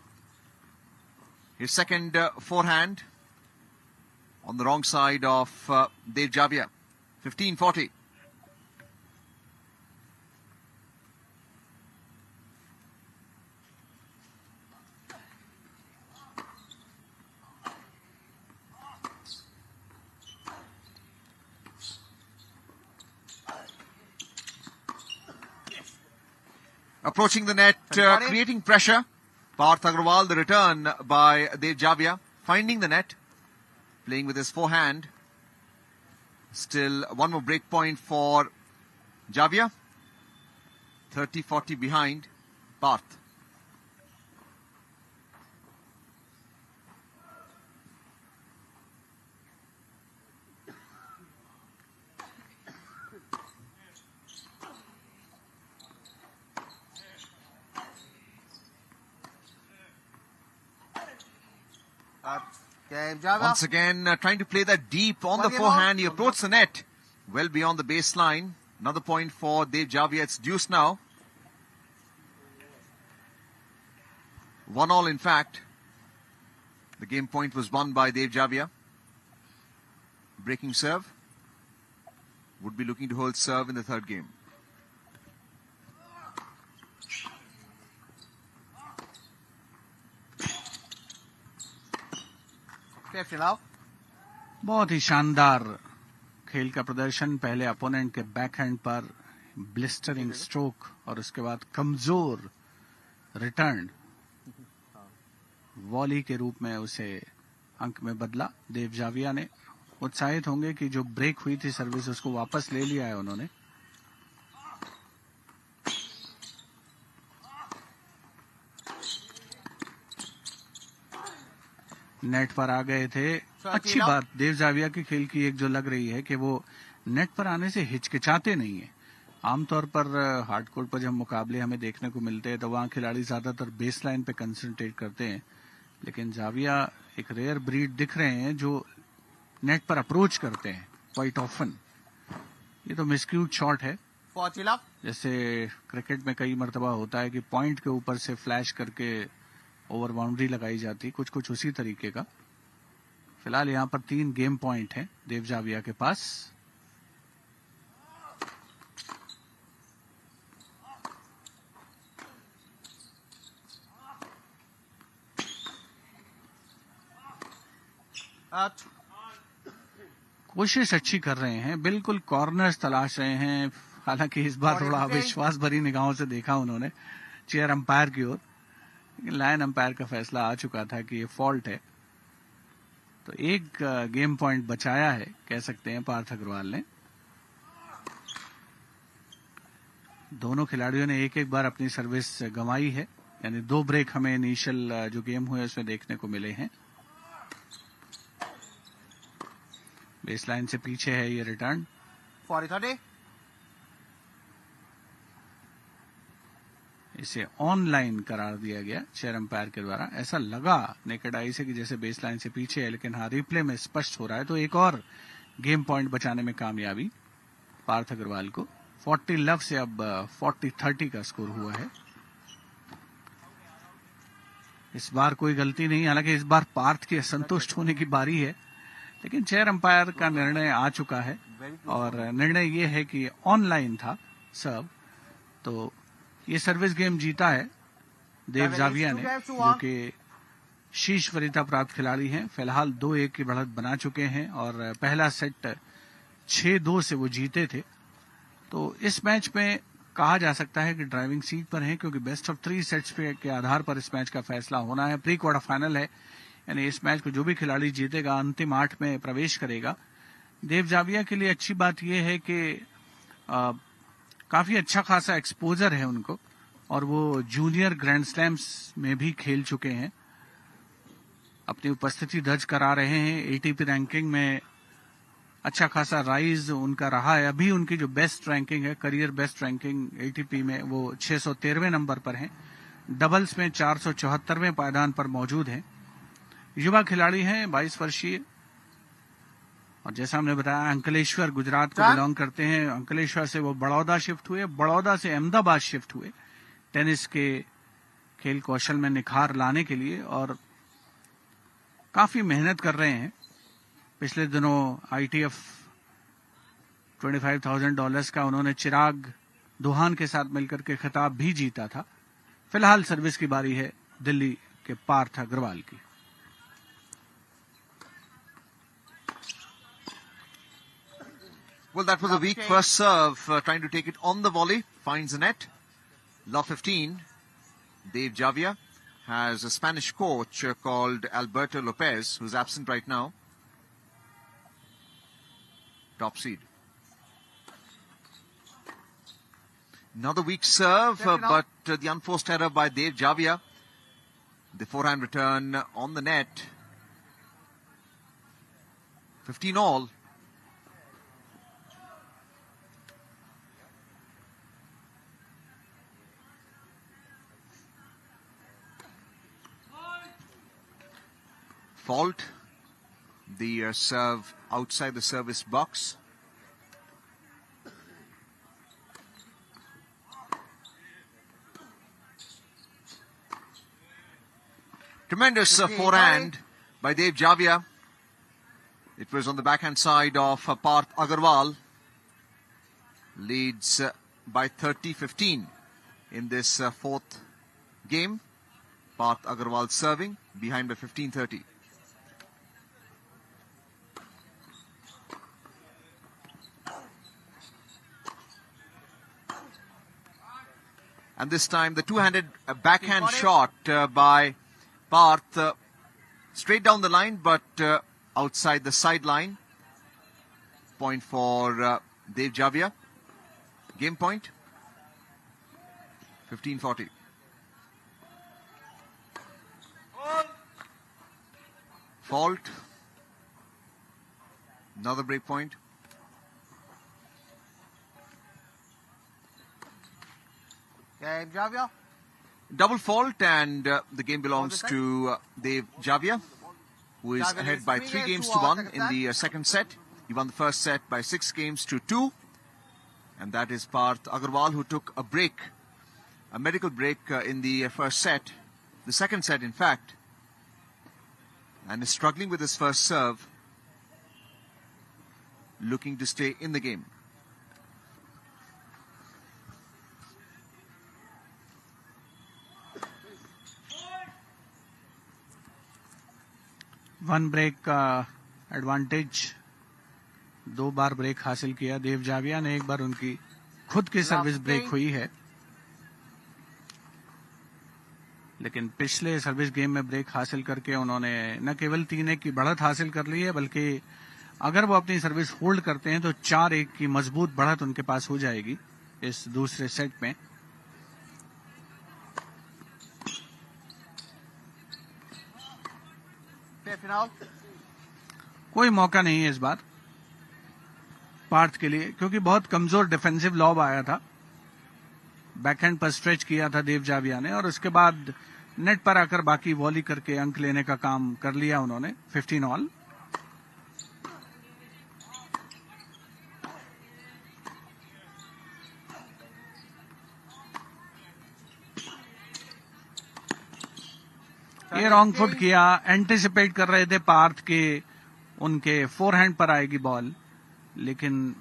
His second forehand on the wrong side of Dev Javia. 15-40. Approaching the net, creating pressure. Parth Agarwal, the return by Dev Javia. Finding the net. Playing with his forehand. Still one more break point for Javia. 30-40 behind Parth. Game, Java. Once again, trying to play that deep on the forehand. He approached the net well beyond the baseline. Another point for Dev Javia. It's deuce now. 1-1 in fact. The game point was won by Dev Javia. Breaking serve. Would be looking to hold serve in the third game. बहुत ही शानदार खेल का प्रदर्शन. पहले opponent के backhand पर blistering stroke और उसके बाद कमजोर रिटर्न वॉली के रूप में उसे अंक में बदला. देव जाविया ने उत्साहित होंगे कि जो ब्रेक हुई थी सर्विस उसको वापस ले लिया है उन्होंने. नेट पर आ गए थे. अच्छी बात देव जाविया के खेल की एक जो लग रही है कि वो नेट पर आने से हिचकिचाते नहीं है. आमतौर पर हार्ड कोर्ट पर जब मुकाबले हमें देखने को मिलते हैं तो वहां खिलाड़ी ज्यादातर बेस लाइन पे कंसंट्रेट करते हैं, लेकिन जाविया एक रेयर ब्रीड दिख रहे हैं जो नेट पर अप्रोच करते हैं क्वाइट ऑफन. ये तो मिसक्यूट शॉट है. जैसे क्रिकेट में कई मर्तबा होता है कि पॉइंट के ऊपर से फ्लैश करके ओवर बाउंड्री लगाई जाती, कुछ कुछ उसी तरीके का. फिलहाल यहां पर 3 गेम पॉइंट हैं देव जाविया के पास. कोशिश अच्छी कर रहे हैं, बिल्कुल कॉर्नर्स तलाश रहे हैं. हालांकि इस बार थोड़ा अविश्वास भरी निगाहों से देखा उन्होंने चेयर अंपायर की ओर. लाइन अंपायर का फैसला आ चुका था कि ये फॉल्ट है. तो एक गेम पॉइंट बचाया है कह सकते हैं पार्थ अग्रवाल ने. दोनों खिलाड़ियों ने एक एक बार अपनी सर्विस गंवाई है, यानी 2 ब्रेक हमें इनिशियल जो गेम हुए उसमें देखने को मिले हैं. बेसलाइन से पीछे है ये रिटर्न. 40-30. इसे ऑनलाइन करार दिया गया चेयर अंपायर के द्वारा. ऐसा लगा नेकेड आई से कि जैसे बेसलाइन से पीछे है, लेकिन हाँ रिप्ले में स्पष्ट हो रहा है. तो एक और गेम पॉइंट बचाने में कामयाबी पार्थ अग्रवाल को. 40 लव से अब 40-30 का स्कोर हुआ है. इस बार कोई गलती नहीं, हालांकि इस बार पार्थ के असंतुष्ट होने की बारी है, लेकिन चेयर अंपायर का निर्णय आ चुका है और निर्णय ये है कि ऑनलाइन था सर्व। तो ये सर्विस गेम जीता है देव जाविया ने, जो कि शीर्ष वरीयता प्राप्त खिलाड़ी हैं। फिलहाल 2-1 की बढ़त बना चुके हैं और पहला सेट 6-2 से वो जीते थे। तो इस मैच में कहा जा सकता है कि ड्राइविंग सीट पर हैं, क्योंकि बेस्ट ऑफ 3 सेट्स के आधार पर इस मैच का फैसला होना है। प्री क्वार्टर फाइनल है, यानी इस मैच को जो भी खिलाड़ी जीतेगा अंतिम 8 में प्रवेश करेगा। देव जाविया के लिए अच्छी बात यह है कि काफी अच्छा खासा एक्सपोजर है उनको, और वो जूनियर ग्रैंड स्लैम्स में भी खेल चुके हैं, अपनी उपस्थिति दर्ज करा रहे हैं। एटीपी रैंकिंग में अच्छा खासा राइज उनका रहा है। अभी उनकी जो बेस्ट रैंकिंग है, करियर बेस्ट रैंकिंग एटीपी में, वो 613वें नंबर पर है। डबल्स में 474वें पायदान पर मौजूद है। युवा खिलाड़ी हैं, 22 वर्षीय, और जैसा हमने बताया अंकलेश्वर गुजरात को बिलोंग करते हैं। अंकलेश्वर से वो बड़ौदा शिफ्ट हुए, बड़ौदा से अहमदाबाद शिफ्ट हुए टेनिस के खेल कौशल में निखार लाने के लिए, और काफी मेहनत कर रहे हैं। पिछले दिनों ITF $25,000 का उन्होंने चिराग दोहान के साथ मिलकर के खिताब भी जीता था। फिलहाल सर्विस की बारी है दिल्ली के पार्थ अग्रवाल की। Well, that was a weak first serve, trying to take it on the volley, finds the net. Love 15, Dave Javier has a Spanish coach called Alberto Lopez, who's absent right now. Top seed. Another weak serve, but the unforced error by Dave Javier. The forehand return on the net. 15 all. Fault, the serve outside the service box. Tremendous forehand by Dave Javier. It was on the backhand side of Parth Agarwal. Leads by 30-15 in this fourth game. Parth Agarwal serving, behind by 15-30. And this time the two-handed backhand shot by Parth, straight down the line, but outside the sideline. Point for Dave Javier. Game point, 15-40. Fault. Another break point. Game Javier. Double fault, and the game belongs to Dave Javier, who is ahead by 3 games to 1 in the second set. He won the first set by 6 games to 2. And that is Parth Agarwal, who took a break, a medical break in the first set, the second set in fact, and is struggling with his first serve, looking to stay in the game. One break का advantage, 2 बार break हासिल किया देव जाविया ने। एक बार उनकी खुद की service break हुई है, लेकिन पिछले सर्विस गेम में ब्रेक हासिल करके उन्होंने न केवल 3-1 की बढ़त हासिल कर ली है, बल्कि अगर वो अपनी सर्विस होल्ड करते हैं तो 4-1 की मजबूत बढ़त उनके पास हो जाएगी इस दूसरे सेट में। कोई मौका नहीं है इस बार पार्थ के लिए, क्योंकि बहुत कमजोर डिफेंसिव लॉब आया था। बैकहैंड पर स्ट्रेच किया था देव जाविया ने, और उसके बाद नेट पर आकर बाकी वॉली करके अंक लेने का काम कर लिया उन्होंने। 15 ऑल। ये रॉन्ग फुट किया, एंटिसिपेट कर रहे थे पार्थ के उनके फोरहैंड पर आएगी बॉल, लेकिन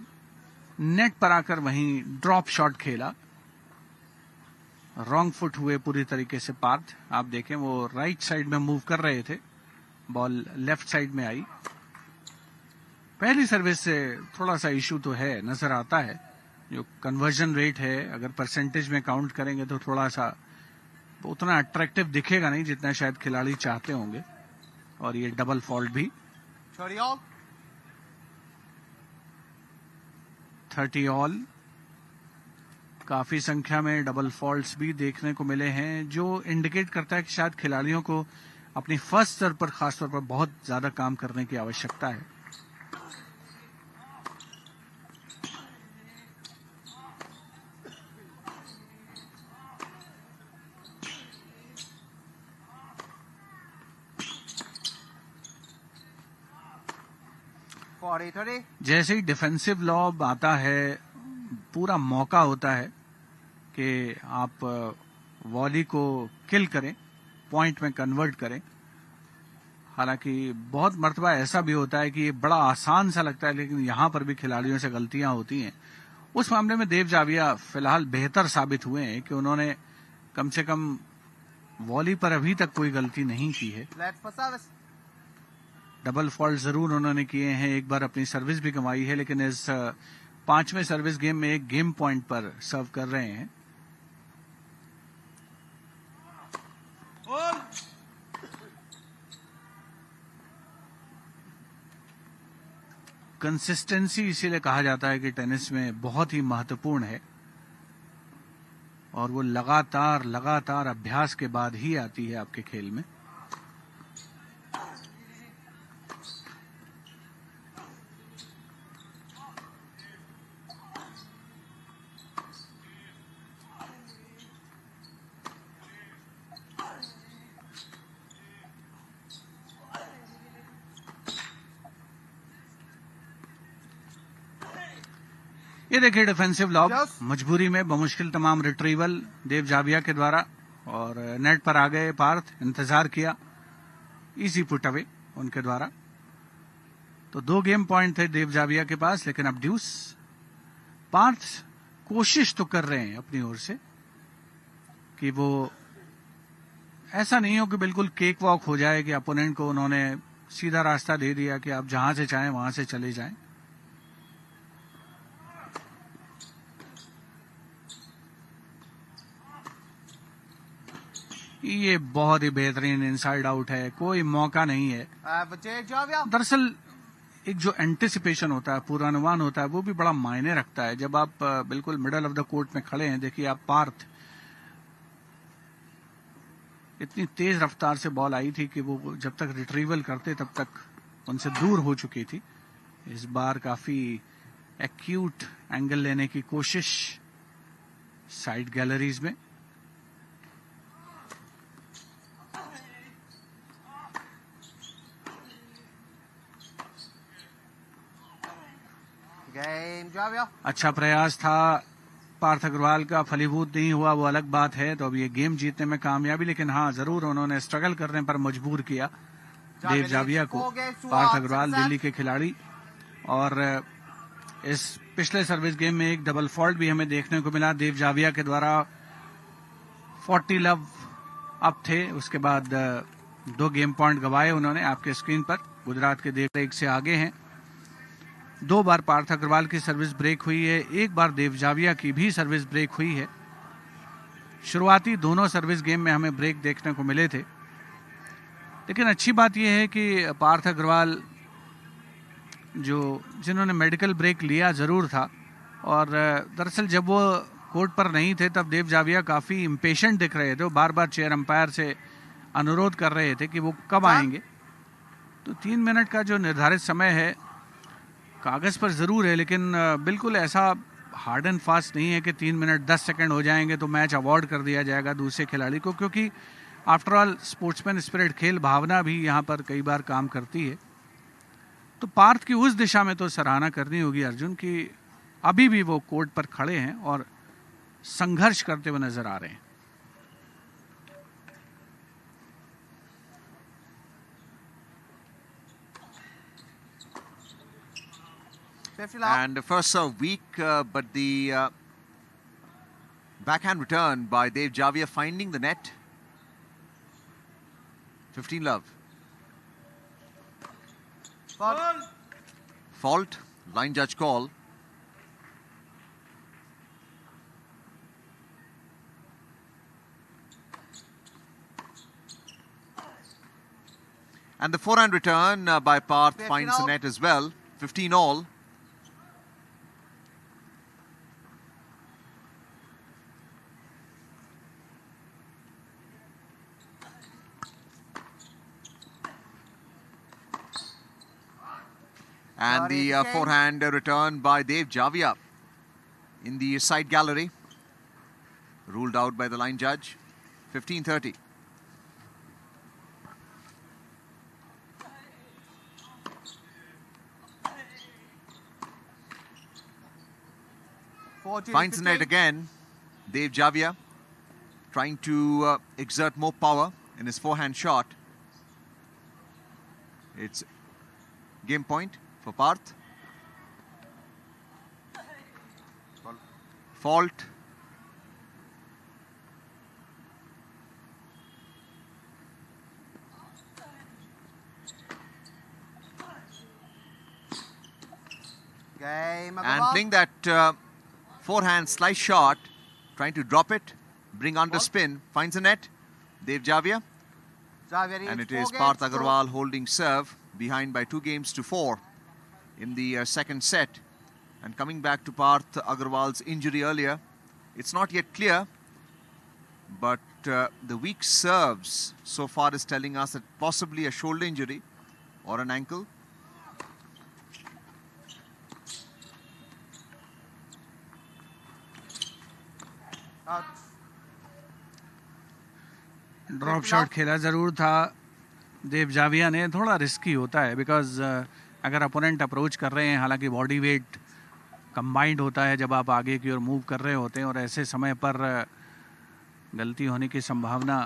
नेट पर आकर वहीं ड्रॉप शॉट खेला। रॉन्ग फुट हुए पूरी तरीके से पार्थ। आप देखें वो राइट साइड में मूव कर रहे थे, बॉल लेफ्ट साइड में आई। पहली सर्विस से थोड़ा सा इशू तो है, नजर आता है। जो कन्वर्जन रेट है अगर परसेंटेज में काउंट करेंगे तो थोड़ा सा उतना अट्रैक्टिव दिखेगा नहीं जितना शायद खिलाड़ी चाहते होंगे। और ये डबल फॉल्ट भी। 30 ऑल। काफी संख्या में डबल फॉल्ट्स भी देखने को मिले हैं, जो इंडिकेट करता है कि शायद खिलाड़ियों को अपनी फर्स्ट स्तर पर खासतौर पर बहुत ज्यादा काम करने की आवश्यकता है। जैसे ही डिफेंसिव लॉब आता है पूरा मौका होता है कि आप वॉली को किल करें, पॉइंट में कन्वर्ट करें। हालांकि बहुत मर्तबा ऐसा भी होता है कि ये बड़ा आसान सा लगता है, लेकिन यहां पर भी खिलाड़ियों से गलतियां होती हैं। उस मामले में देव जाविया फिलहाल बेहतर साबित हुए हैं कि उन्होंने कम से कम वॉली पर अभी तक कोई गलती नहीं की है। डबल फॉल्ट जरूर उन्होंने किए हैं, एक बार अपनी सर्विस भी गंवाई है, लेकिन इस पांचवें सर्विस गेम में एक गेम पॉइंट पर सर्व कर रहे हैं। कंसिस्टेंसी इसीलिए कहा जाता है कि टेनिस में बहुत ही महत्वपूर्ण है, और वो लगातार अभ्यास के बाद ही आती है आपके खेल में। ये देखिए डिफेंसिव लॉब, मजबूरी में बमुश्किल तमाम रिट्रीवल देव जाविया के द्वारा, और नेट पर आ गए पार्थ। इंतजार किया, इजी पुट अवे उनके द्वारा। तो 2 गेम पॉइंट थे देव जाविया के पास, लेकिन अब ड्यूस। पार्थ कोशिश तो कर रहे हैं अपनी ओर से कि वो ऐसा नहीं हो कि बिल्कुल केक वॉक हो जाए कि अपोनेंट को उन्होंने सीधा रास्ता दे दिया कि आप जहां से चाहें वहां से चले जाएं। ये बहुत ही बेहतरीन इनसाइड आउट है, कोई मौका नहीं है। दरअसल एक जो एंटिसिपेशन होता है, पूर्वानुमान होता है, वो भी बड़ा मायने रखता है। जब आप बिल्कुल मिडल ऑफ द कोर्ट में खड़े हैं, देखिए आप पार्थ, इतनी तेज रफ्तार से बॉल आई थी कि वो जब तक रिट्रीवल करते तब तक उनसे दूर हो चुकी थी। इस बार काफी एक्यूट एंगल लेने की कोशिश साइड गैलरीज में। अच्छा प्रयास था पार्थ अग्रवाल का, फलीभूत नहीं हुआ वो अलग बात है। तो अब ये गेम जीतने में कामयाबी, लेकिन हाँ जरूर उन्होंने स्ट्रगल करने पर मजबूर किया देव जाविया को। पार्थ अग्रवाल दिल्ली के खिलाड़ी, और इस पिछले सर्विस गेम में एक डबल फॉल्ट भी हमें देखने को मिला देव जाविया के द्वारा। 40 लव अप थे, उसके बाद 2 गेम पॉइंट गंवाए उन्होंने आपके स्क्रीन पर। गुजरात के देव एक से आगे हैं। 2 बार पार्थ अग्रवाल की सर्विस ब्रेक हुई है, 1 बार देव जाविया की भी सर्विस ब्रेक हुई है। शुरुआती दोनों सर्विस गेम में हमें ब्रेक देखने को मिले थे, लेकिन अच्छी बात यह है कि पार्थ अग्रवाल जिन्होंने मेडिकल ब्रेक लिया जरूर था, और दरअसल जब वो कोर्ट पर नहीं थे तब देव जाविया काफी इम्पेशेंट दिख रहे थे। वो बार बार चेयर अंपायर से अनुरोध कर रहे थे कि वो कब आएंगे। तो 3 मिनट का जो निर्धारित समय है कागज पर जरूर है, लेकिन बिल्कुल ऐसा हार्ड एंड फास्ट नहीं है कि 3 मिनट 10 सेकंड हो जाएंगे तो मैच अवॉर्ड कर दिया जाएगा दूसरे खिलाड़ी को, क्योंकि आफ्टर ऑल स्पोर्ट्समैन स्पिरिट, खेल भावना भी यहाँ पर कई बार काम करती है। तो पार्थ की उस दिशा में तो सराहना करनी होगी अर्जुन की अभी भी वो कोर्ट पर खड़े हैं और संघर्ष करते हुए नजर आ रहे हैं। 50 love. And the first serve weak, but the backhand return by Dev Javia finding the net. 15 love. Fault. Line judge call. And the forehand return by Parth finds the net as well. 15 all. And the forehand return by Dev Javia in the side gallery. Ruled out by the line judge. 15-30. Finds the net again. Dev Javia trying to exert more power in his forehand shot. It's game point for Parth. Fault. Game And playing that forehand slice shot, trying to drop it, bring under spin, finds the net. Dev Javia. And it is Parth Agarwal holding serve, behind by 2-4 in the second set. And coming back to Parth Agarwal's injury earlier, it's not yet clear, but the weak serves so far is telling us that possibly a shoulder injury or an ankle. Drop shot खेला ज़रूर था देव जाविया ने. थोड़ा risky होता है because अगर opponent approach कर रहे हैं, हालांकि बॉडी वेट कंबाइंड होता है जब आप आगे की ओर मूव कर रहे होते हैं, और ऐसे समय पर गलती होने की संभावना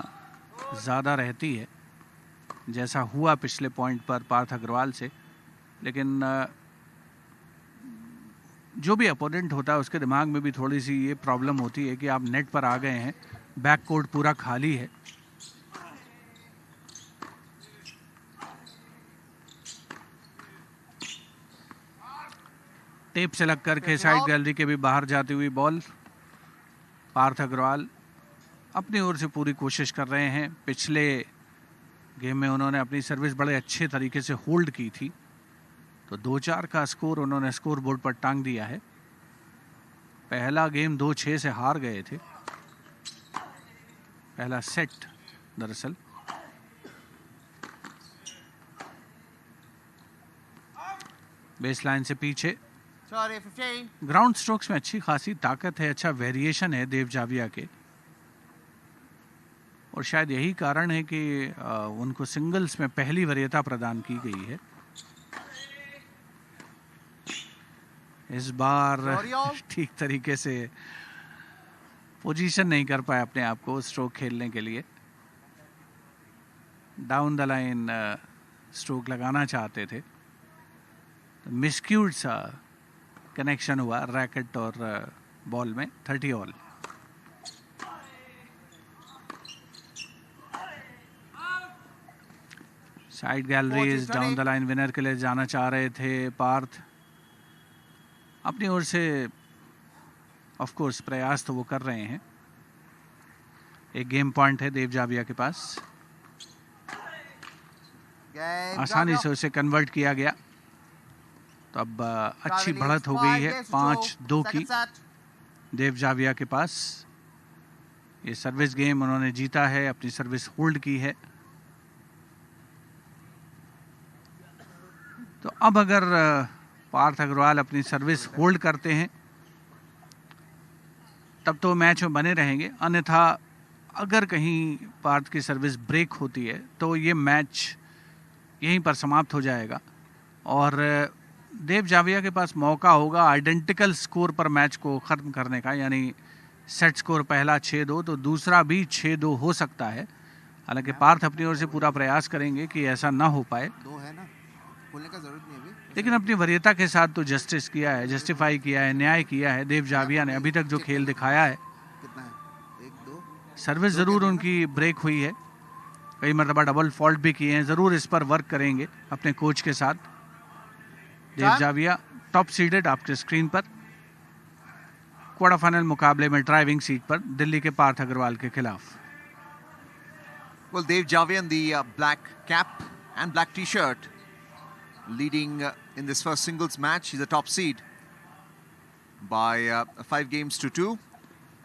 ज़्यादा रहती है, जैसा हुआ पिछले पॉइंट पर पार्थ अग्रवाल से. लेकिन जो भी अपोनेंट होता है उसके दिमाग में भी थोड़ी सी ये प्रॉब्लम होती है कि आप नेट पर आ गए हैं, बैक कोर्ट पूरा खाली है. टेप से लग करके साइड गैलरी के भी बाहर जाती हुई बॉल. पार्थ अग्रवाल अपनी ओर से पूरी कोशिश कर रहे हैं. पिछले गेम में उन्होंने अपनी सर्विस बड़े अच्छे तरीके से होल्ड की थी, तो 2-4 का स्कोर उन्होंने स्कोर बोर्ड पर टांग दिया है. पहला गेम 2-6 से हार गए थे, पहला सेट दरअसल. बेस लाइन से पीछे. ग्राउंड स्ट्रोक्स में अच्छी खासी ताकत है, अच्छा वेरिएशन है देव जाविया के, और शायद यही कारण है कि उनको सिंगल्स में पहली वरीयता प्रदान की गई है. इस बार ठीक तरीके से पोजीशन नहीं कर पाए अपने आप को स्ट्रोक खेलने के लिए. डाउन द लाइन स्ट्रोक लगाना चाहते थे, तो मिसक्यूड सा कनेक्शन हुआ रैकेट और बॉल में. 30 all. Side galleries down the line winner के लिए जाना चाह रहे थे पार्थ. अपनी ओर से ऑफ कोर्स प्रयास तो वो कर रहे हैं. एक गेम पॉइंट है देव जाविया के पास. आसानी से उसे कन्वर्ट किया गया, तो अब अच्छी बढ़त हो गई है 5-2 की देव जाविया के पास. ये सर्विस गेम उन्होंने जीता है, अपनी सर्विस होल्ड की है. तो अब अगर पार्थ अग्रवाल अपनी सर्विस होल्ड करते हैं तब तो मैच में बने रहेंगे, अन्यथा अगर कहीं पार्थ की सर्विस ब्रेक होती है तो ये मैच यहीं पर समाप्त हो जाएगा, और देव जाविया के पास मौका होगा आइडेंटिकल स्कोर पर मैच को ख़त्म करने का. यानी सेट स्कोर पहला 6-2 तो दूसरा भी 6-2 हो सकता है. हालांकि पार्थ अपनी ओर से पूरा प्रयास करेंगे कि ऐसा ना हो पाए. 2 है ना, खोलने का जरूरत नहीं है अभी. लेकिन अपनी वरीयता के साथ तो जस्टिस किया है, जस्टिफाई किया है, न्याय किया है देव जाविया ने अभी तक जो खेल दिखाया है। कितना है? 1 2 सर्विस जरूर उनकी ब्रेक हुई है, कई मरतबा डबल फॉल्ट भी किए हैं, जरूर इस पर वर्क करेंगे अपने कोच के साथ। देव जाविया टॉप सीडेड आपके स्क्रीन पर, क्वार्टर फाइनल मुकाबले में ड्राइविंग सीट पर दिल्ली के पार्थ अग्रवाल के खिलाफ। Well, Dev Javia in the black cap and black t-shirt leading in this first singles match. He's a top seed by 5 games to 2.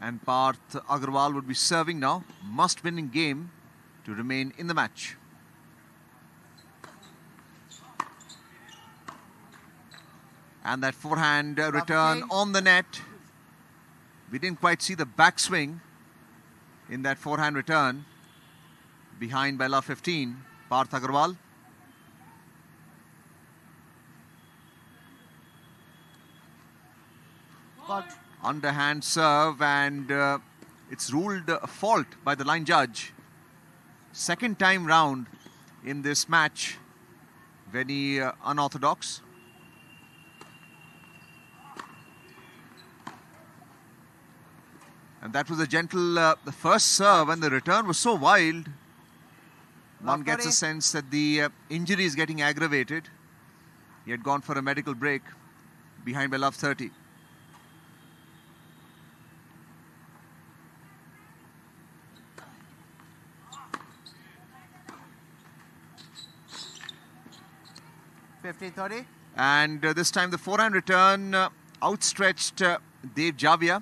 And Parth Agarwal would be serving now. Must win in game to remain in the match. And that forehand return on the net. We didn't quite see the backswing in that forehand return. Behind by love 15, Parth Agarwal. Underhand serve and it's ruled a fault by the line judge. Second time round in this match. Very unorthodox. And that was a gentle, the first serve and the return was so wild. One gets a sense that the injury is getting aggravated. He had gone for a medical break behind by love 30. And this time the forehand return outstretched Dev Javia.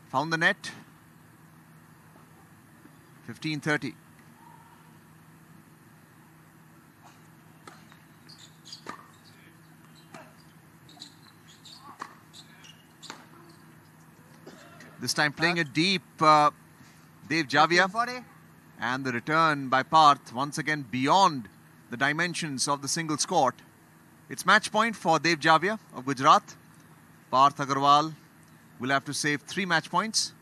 Found the net. 15-30. This time playing it deep, Dev Javia. And the return by Parth once again beyond the dimensions of the singles court. It's match point for Dev Javia of Gujarat. Parth Agarwal will have to save 3 match points.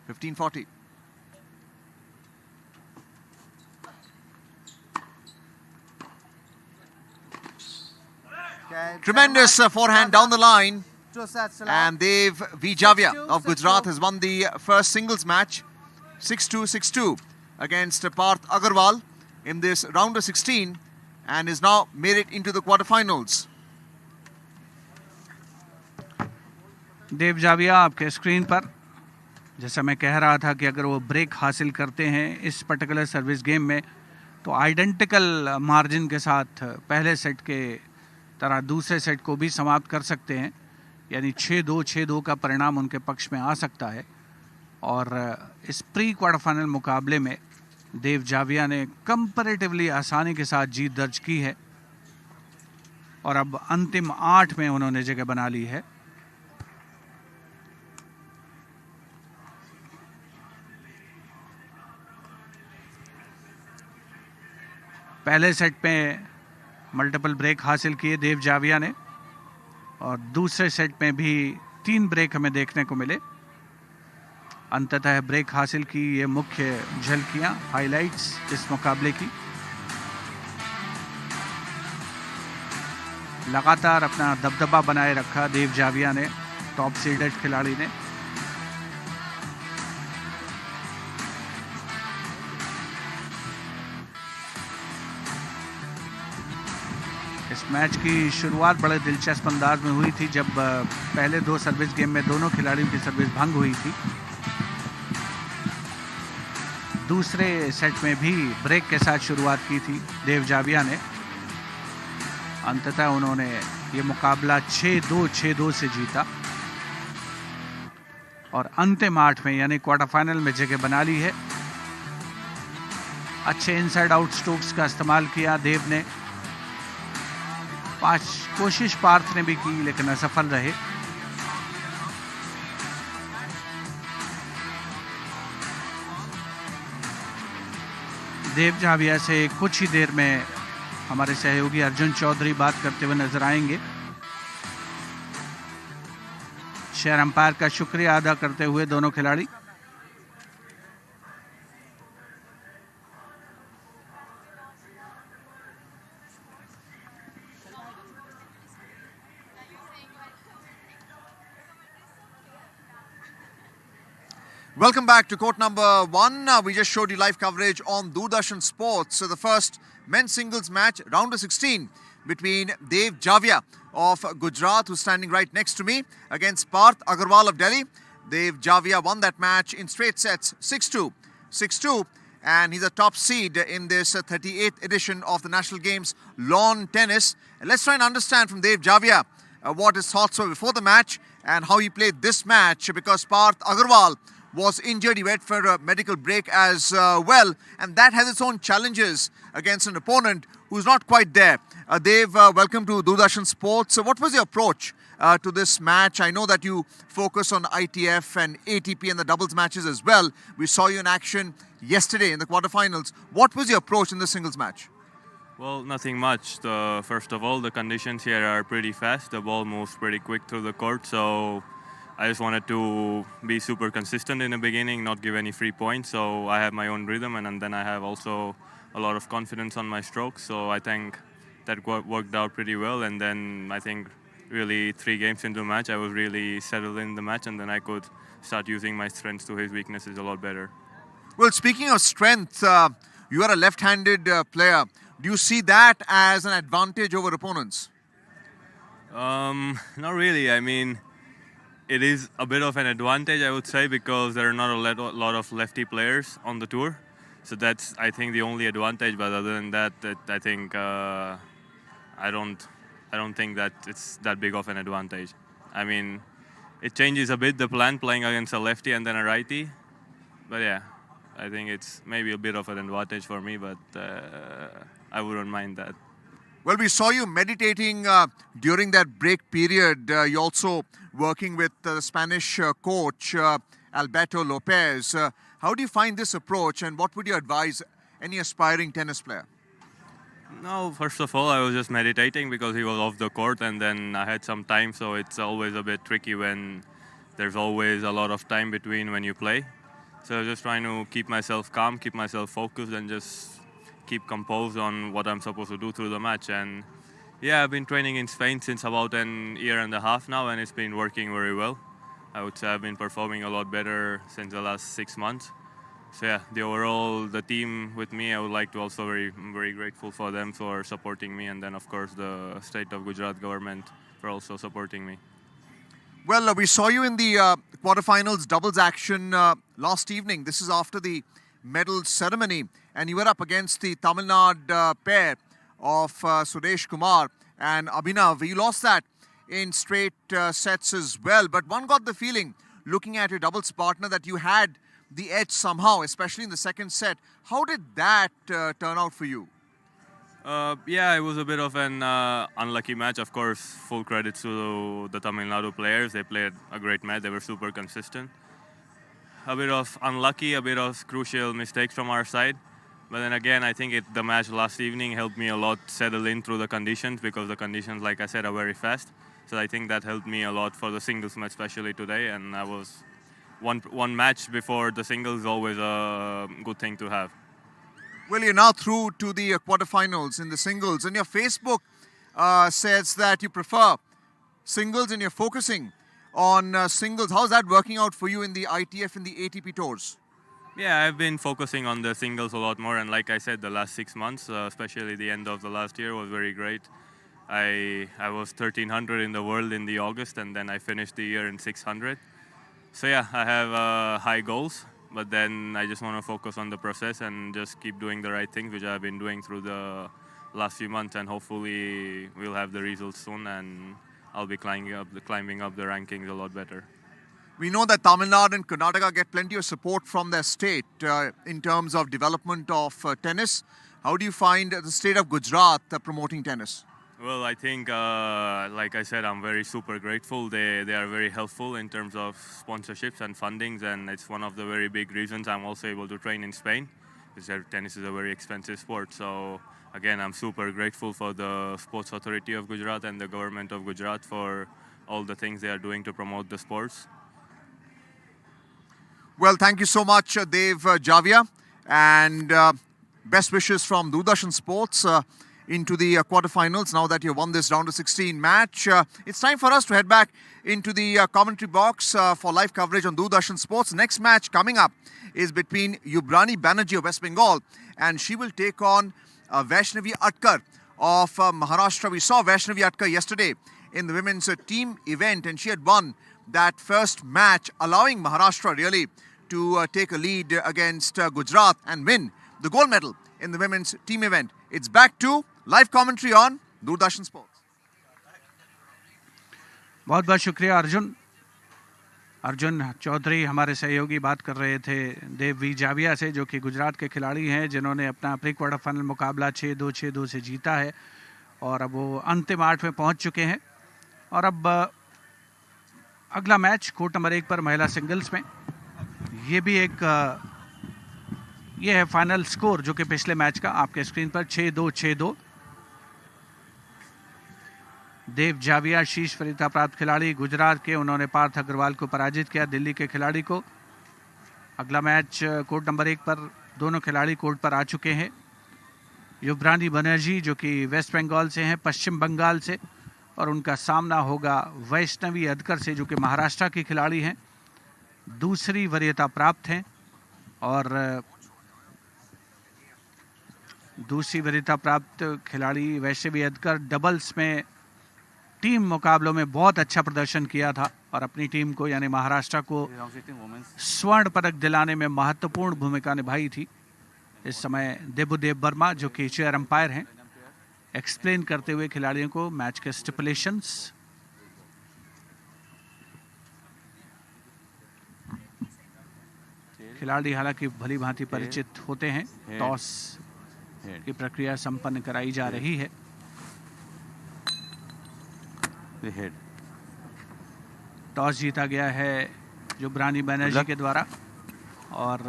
15-40. Tremendous forehand down the line. And Dev Javia of Gujarat has won the first singles match 6-2, 6-2 against Parth Agarwal in this round of 16 and is now made it into the quarterfinals. देव जाविया आपके screen पर, जैसा मैं कह रहा था कि अगर वो ब्रेक हासिल करते हैं इस पर्टिकुलर सर्विस गेम में तो आइडेंटिकल मार्जिन के साथ पहले सेट के तरह दूसरे सेट को भी समाप्त कर सकते हैं, यानी 6-2, 6-2 का परिणाम उनके पक्ष में आ सकता है। और इस प्री क्वार्टर फाइनल मुकाबले में देव जाविया ने कंपैरेटिवली आसानी के साथ जीत दर्ज की है और अब अंतिम 8 में उन्होंने जगह बना ली है। पहले सेट में मल्टीपल ब्रेक हासिल किए देव जाविया ने और दूसरे सेट में भी 3 ब्रेक हमें देखने को मिले। अंततः ब्रेक हासिल की ये मुख्य झलकियां, हाइलाइट्स इस मुकाबले की। लगातार अपना दबदबा बनाए रखा देव जाविया ने, टॉप सीडेड खिलाड़ी ने। इस मैच की शुरुआत बड़े दिलचस्प अंदाज में हुई थी जब पहले 2 सर्विस गेम में दोनों खिलाड़ियों की सर्विस भंग हुई थी। दूसरे सेट में भी ब्रेक के साथ शुरुआत की थी देव जाविया ने। अंततः उन्होंने ये मुकाबला 6-2, 6-2 से जीता और अंतिम 8 में यानी क्वार्टर फाइनल में जगह बना ली है। अच्छे इनसाइड आउट स्ट्रोक्स का इस्तेमाल किया देव ने। 5 कोशिश पार्थ ने भी की लेकिन असफल रहे। देव जाविया से कुछ ही देर में हमारे सहयोगी अर्जुन चौधरी बात करते हुए नजर आएंगे। शेयर अंपायर का शुक्रिया अदा करते हुए दोनों खिलाड़ी। Welcome back to court number 1. We just showed you live coverage on Doordarshan Sports. So the first men's singles match, round of 16, between Dev Javia of Gujarat, who's standing right next to me, against Parth Agarwal of Delhi. Dev Javia won that match in straight sets, 6-2, 6-2. And he's a top seed in this 38th edition of the National Games lawn tennis. And let's try and understand from Dev Javia what his thoughts were before the match and how he played this match, because Parth Agarwal was injured. He went for a medical break as well, and that has its own challenges against an opponent who's not quite there. Dev, welcome to Doordarshan Sports. What was your approach to this match? I know that you focus on ITF and ATP and the doubles matches as well. We saw you in action yesterday in the quarterfinals. What was your approach in the singles match? Well, nothing much. First of all, the conditions here are pretty fast. The ball moves pretty quick through the court, so I just wanted to be super consistent in the beginning, not give any free points. So I have my own rhythm, and then I have also a lot of confidence on my strokes. So I think that worked out pretty well. And then I think really 3 games into the match, I was really settled in the match, and then I could start using my strengths to his weaknesses a lot better. Well, speaking of strength, you are a left-handed player. Do you see that as an advantage over opponents? Not really. I mean, it is a bit of an advantage, I would say, because there are not a lot of lefty players on the tour. So that's, I think, the only advantage. But other than that, I think I don't think that it's that big of an advantage. I mean, it changes a bit the plan playing against a lefty and then a righty. But yeah, I think it's maybe a bit of an advantage for me, but I wouldn't mind that. Well, we saw you meditating during that break period. You're also working with the Spanish coach, Alberto Lopez. How do you find this approach, and what would you advise any aspiring tennis player? No, first of all, I was just meditating because he was off the court, and then I had some time, so it's always a bit tricky when there's always a lot of time between when you play. So I was just trying to keep myself calm, keep myself focused, and just keep composed on what I'm supposed to do through the match. And yeah, I've been training in Spain since about an year and a half now, and it's been working very well. I would say I've been performing a lot better since the last 6 months. So yeah, the team with me, I would like to also very grateful for them for supporting me, and then of course the state of Gujarat government for also supporting me. Well, we saw you in the quarterfinals doubles action last evening. This is after the medal ceremony, and you were up against the Tamil Nadu pair of Suresh Kumar and Abhinav. You lost that in straight sets as well, but one got the feeling, looking at your doubles partner, that you had the edge somehow, especially in the second set. How did that turn out for you? Yeah, it was a bit of an unlucky match. Of course, full credit to the Tamil Nadu players. They played a great match. They were super consistent. A bit of unlucky, a bit of crucial mistakes from our side. But then again, I think the match last evening helped me a lot settle in through the conditions, because the conditions, like I said, are very fast. So I think that helped me a lot for the singles match, especially today. And I was one match before the singles is always a good thing to have. Well, you're now through to the quarterfinals in the singles, and your Facebook says that you prefer singles and you're focusing on singles. How's that working out for you in the ITF and the ATP tours? Yeah, I've been focusing on the singles a lot more, and like I said, the last 6 months, especially the end of the last year, was very great. I was 1300 in the world in the August, and then I finished the year in 600. So yeah, I have high goals, but then I just want to focus on the process and just keep doing the right things, which I've been doing through the last few months, and hopefully we'll have the results soon, and I'll be climbing up the rankings a lot better. We know that Tamil Nadu and Karnataka get plenty of support from their state in terms of development of tennis. How do you find the state of Gujarat promoting tennis? Well, I think, like I said, I'm very super grateful. They are very helpful in terms of sponsorships and fundings, and it's one of the very big reasons I'm also able to train in Spain, because tennis is a very expensive sport. So again, I'm super grateful for the Sports Authority of Gujarat and the government of Gujarat for all the things they are doing to promote the sports. Well, thank you so much, Dev Javia, and best wishes from Doordarshan Sports. into the quarterfinals now that you've won this round of 16 match. It's time for us to head back into the commentary box for live coverage on Doordarshan Sports. Next match coming up is between Banerji of West Bengal, and she will take on Vaishnavi Atkar of Maharashtra. We saw Vaishnavi Atkar yesterday in the women's team event, and she had won that first match, allowing Maharashtra really to take a lead against Gujarat and win the gold medal in the women's team event. It's back to live commentary on Doordarshan Sports. बहुत बहुत शुक्रिया अर्जुन चौधरी हमारे सहयोगी बात कर रहे थे देव we जाविया से, जो कि गुजरात के खिलाड़ी हैं जिन्होंने अपना प्री क्वार्टर फाइनल मुकाबला 6-2 6-2 से जीता है और अब वो अंतिम 8 में पहुंच चुके हैं। और अब अगला मैच कोर्ट नंबर 1 पर महिला सिंगल्स में, ये भी एक ये है फाइनल स्कोर जो कि पिछले मैच का आपके स्क्रीन पर 6-2 6-2। देव जाविया शीर्ष वरीयता प्राप्त खिलाड़ी गुजरात के, उन्होंने पार्थ अग्रवाल को पराजित किया, दिल्ली के खिलाड़ी को। अगला मैच कोर्ट नंबर 1 पर दोनों खिलाड़ी कोर्ट पर आ चुके हैं। युवरानी बनर्जी जो कि वेस्ट बंगाल से हैं, पश्चिम बंगाल से, और उनका सामना होगा वैष्णवी अदकर से जो कि महाराष्ट्र की खिलाड़ी हैं, दूसरी वरीयता प्राप्त हैं। और दूसरी वरीयता प्राप्त खिलाड़ी वैष्णवी अदकर डबल्स में टीम मुकाबलों में बहुत अच्छा प्रदर्शन किया था और अपनी टीम को यानी महाराष्ट्र को स्वर्ण पदक दिलाने में महत्वपूर्ण भूमिका निभाई थी। इस समय देबुदेव वर्मा जो कि चेयर अंपायर हैं एक्सप्लेन करते हुए खिलाड़ियों को मैच के स्टिपुलेशंस। खिलाड़ी हालांकि भली भांति परिचित होते हैं। टॉस की प्रक्रिया संपन्न कराई जा रही है। टॉस जीता गया है युवरानी बनर्जी के द्वारा और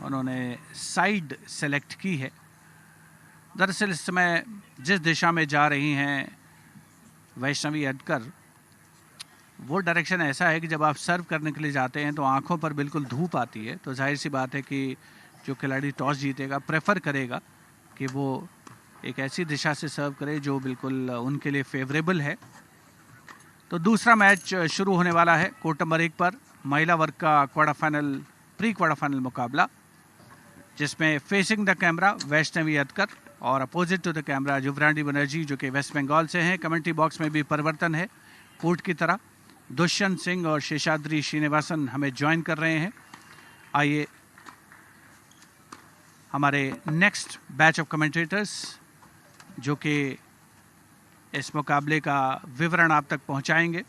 उन्होंने साइड सेलेक्ट की है। दरअसल इस समय जिस दिशा में जा रही हैं वैष्णवी अडकर, वो डायरेक्शन ऐसा है कि जब आप सर्व करने के लिए जाते हैं तो आंखों पर बिल्कुल धूप आती है, तो जाहिर सी बात है कि जो खिलाड़ी टॉस जीतेगा प्रेफर करेगा कि वो एक ऐसी दिशा से सर्व करे जो बिल्कुल उनके लिए फेवरेबल है। तो दूसरा मैच शुरू होने वाला है कोर्ट नंबर 1 पर, महिला वर्ग का quarter final pre quarter final मुकाबला, जिसमें facing the camera Vaishnavi Adkar और opposite to the camera Yuvrani Banerjee जो कि वेस्ट बंगाल से हैं। कमेंट्री बॉक्स में भी परिवर्तन है कोर्ट की तरह। दुष्यंत सिंह और शेषाद्री श्रीनिवासन हमें ज्वाइन कर रहे हैं। आइए हमारे नेक्स्ट बैच ऑफ कमेंटेटर्स जो कि इस मुकाबले का विवरण आप तक पहुंचाएंगे।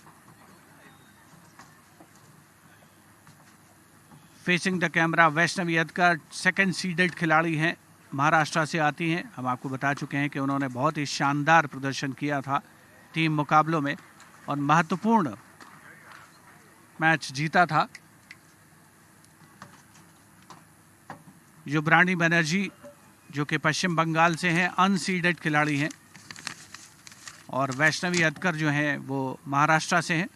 Facing the camera Vaishnavi Adkar second seeded खिलाड़ी हैं, महाराष्ट्र से आती हैं। हम आपको बता चुके हैं कि उन्होंने बहुत ही शानदार प्रदर्शन किया था टीम मुकाबलों में और महत्वपूर्ण मैच जीता था। युवरानी बनर्जी जो कि पश्चिम बंगाल से हैं, अनसीडेड खिलाड़ी हैं, और वैष्णवी अदकर जो हैं वो महाराष्ट्र से हैं।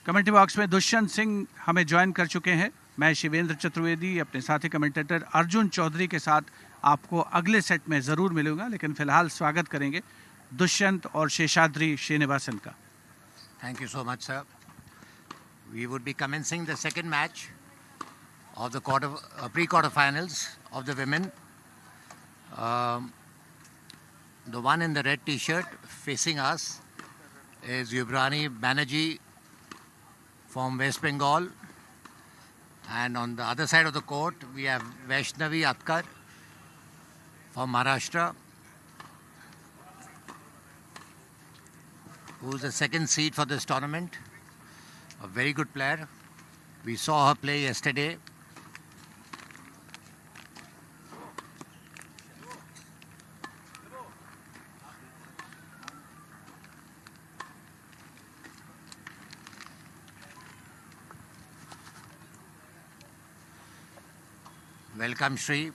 कमेंट्री बॉक्स में दुष्यंत सिंह हमें ज्वाइन कर चुके हैं। मैं शिवेंद्र चतुर्वेदी अपने साथी कमेंटेटर अर्जुन चौधरी के साथ आपको अगले सेट में ज़रूर मिलूंगा, लेकिन फिलहाल स्वागत करेंगे दुष्यंत और शेषाद्री श्रीनिवासन का। Thank you so much, sir. We would be commencing the second match of the pre-quarterfinals of the women. The one in the red T-shirt facing us is Yuvrani Banerji from West Bengal, and on the other side of the court we have Vaishnavi Atkar from Maharashtra, who is the second seed for this tournament. A very good player. We saw her play yesterday. Welcome, Shri,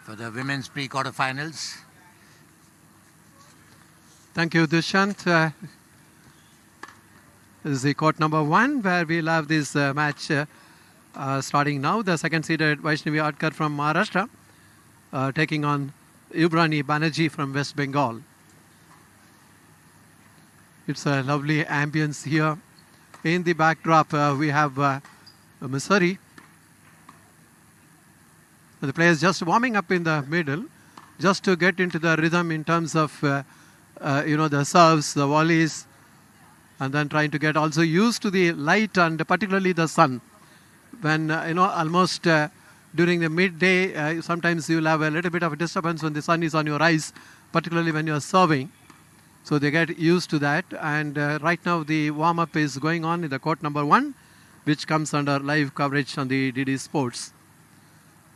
for the women's pre-quarterfinals. Thank you, Dushant. This is the court number 1 where we'll have this match starting now. The second seeded Vaishnavi Atkar from Maharashtra taking on Ubrani Banerji from West Bengal. It's a lovely ambience here. In the backdrop, we have Missouri. The players just warming up in the middle, just to get into the rhythm in terms of, the serves, the volleys, and then trying to get also used to the light and particularly the sun. When, almost during the midday, sometimes you'll have a little bit of a disturbance when the sun is on your eyes, particularly when you're serving. So they get used to that. And right now the warm-up is going on in the court number 1, which comes under live coverage on the DD Sports.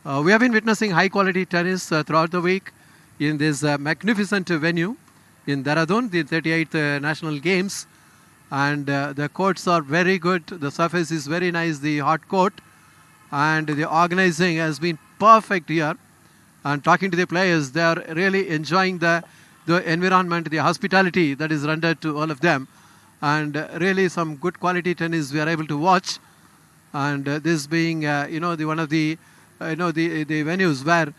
We have been witnessing high-quality tennis throughout the week in this magnificent venue in Dehradun, the 38th National Games. And the courts are very good. The surface is very nice, the hard court. And the organizing has been perfect here. And talking to the players, they are really enjoying the environment, the hospitality that is rendered to all of them. And really some good quality tennis we are able to watch. And this being, one of the venues where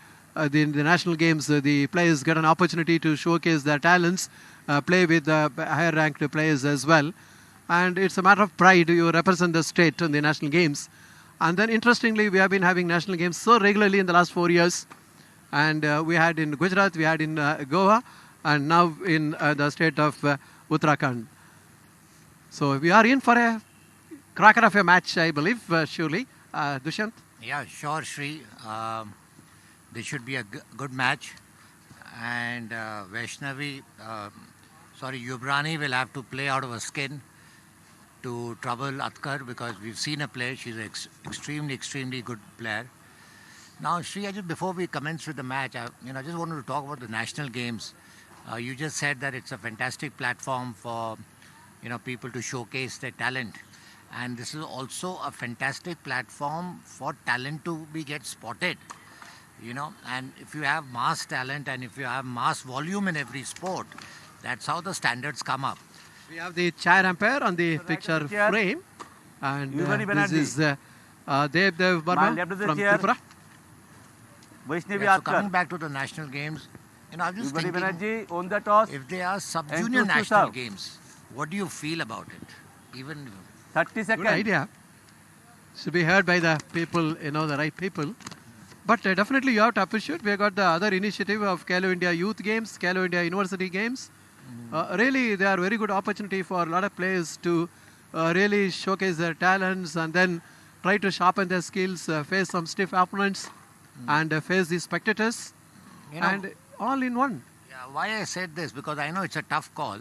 the national games, the players get an opportunity to showcase their talents, play with the higher ranked players as well. And it's a matter of pride. You represent the state in the national games. And then interestingly, we have been having national games so regularly in the last 4 years. And we had in Gujarat, we had in Goa, and now in the state of Uttarakhand. So we are in for a cracker of a match, I believe, surely. Dushyant? Yeah, sure, Sri. This should be a good match. And Ubrani will have to play out of her skin to trouble Atkar, because we've seen her play. She's an extremely good player. Now, Sri, before we commence with the match, I just wanted to talk about the national games. You just said that it's a fantastic platform for people to showcase their talent, and this is also a fantastic platform for talent to get spotted. And if you have mass talent and if you have mass volume in every sport, that's how the standards come up. We have the chair umpire on the picture frame, and this is Dev Barma from Tripura. So coming back to the national games, I'm just thinking, on the toss. If they are sub-junior national games, what do you feel about it? Even 30 seconds. Good idea. Should be heard by the people, the right people. But definitely you have to appreciate, we have got the other initiative of Khelo India Youth Games, Khelo India University Games. Really, they are very good opportunity for a lot of players to really showcase their talents and then try to sharpen their skills, face some stiff opponents, and face the spectators, and all in one. Yeah, why I said this, because I know it's a tough call,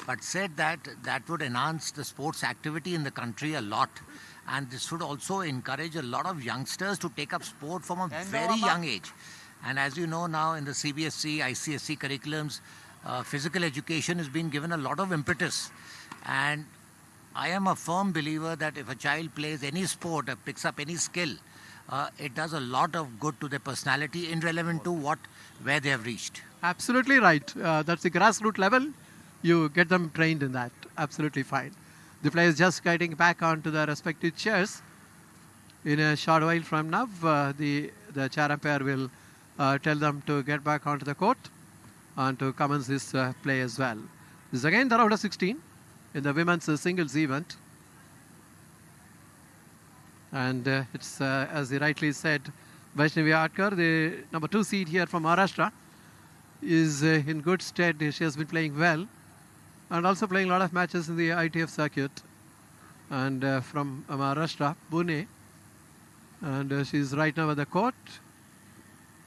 but said that would enhance the sports activity in the country a lot. And this would also encourage a lot of youngsters to take up sport from a very young age. And as you know now, in the CBSE, ICSE curriculums, physical education has been given a lot of impetus. And I am a firm believer that if a child plays any sport or picks up any skill, it does a lot of good to their personality, irrelevant to where they have reached. Absolutely right. That's the grassroots level. You get them trained in that. Absolutely fine. The players just getting back onto their respective chairs. In a short while from now, the chair umpire will tell them to get back onto the court and to commence this play as well. This is again the round of 16 in the women's singles event. And it's, as he rightly said, Vaishnavi Atkar, the number 2 seed here from Maharashtra, is in good stead. She has been playing well and also playing a lot of matches in the ITF circuit. And from Maharashtra, Pune. And she's right now at the court,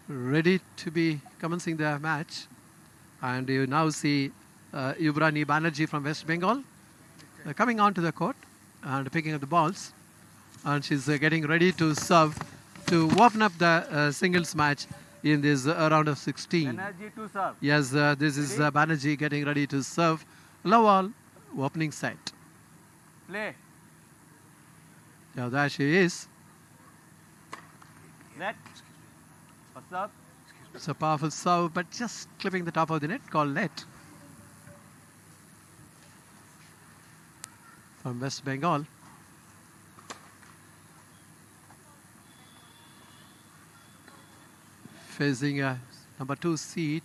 ready to be commencing the match. And you now see Ubrani Banerji from West Bengal coming onto the court and picking up the balls. And she's getting ready to serve to open up the singles match in this round of 16. Banerji to serve. Yes, this is Banerji getting ready to serve. Love all, opening set. Play. Now there she is. Net. What's up? It's a powerful serve, but just clipping the top of the net, called net. From West Bengal. Facing number 2 seed.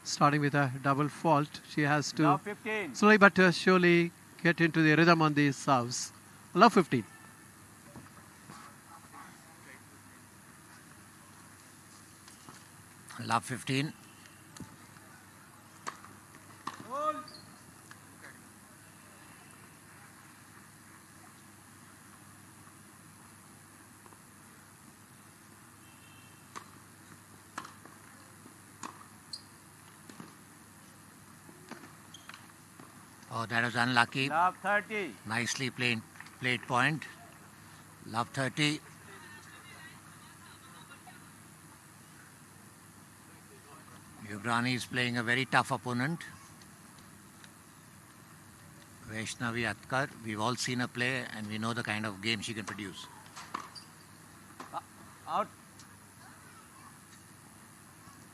Starting with a double fault, she has to Love 15. slowly but surely get into the rhythm on the serves. Love 15. Love 15. Oh, that was unlucky. Love 30. Nicely played point. Love 30. Yuvrani is playing a very tough opponent. Vaishnavi Atkar. We've all seen her play and we know the kind of game she can produce. Out.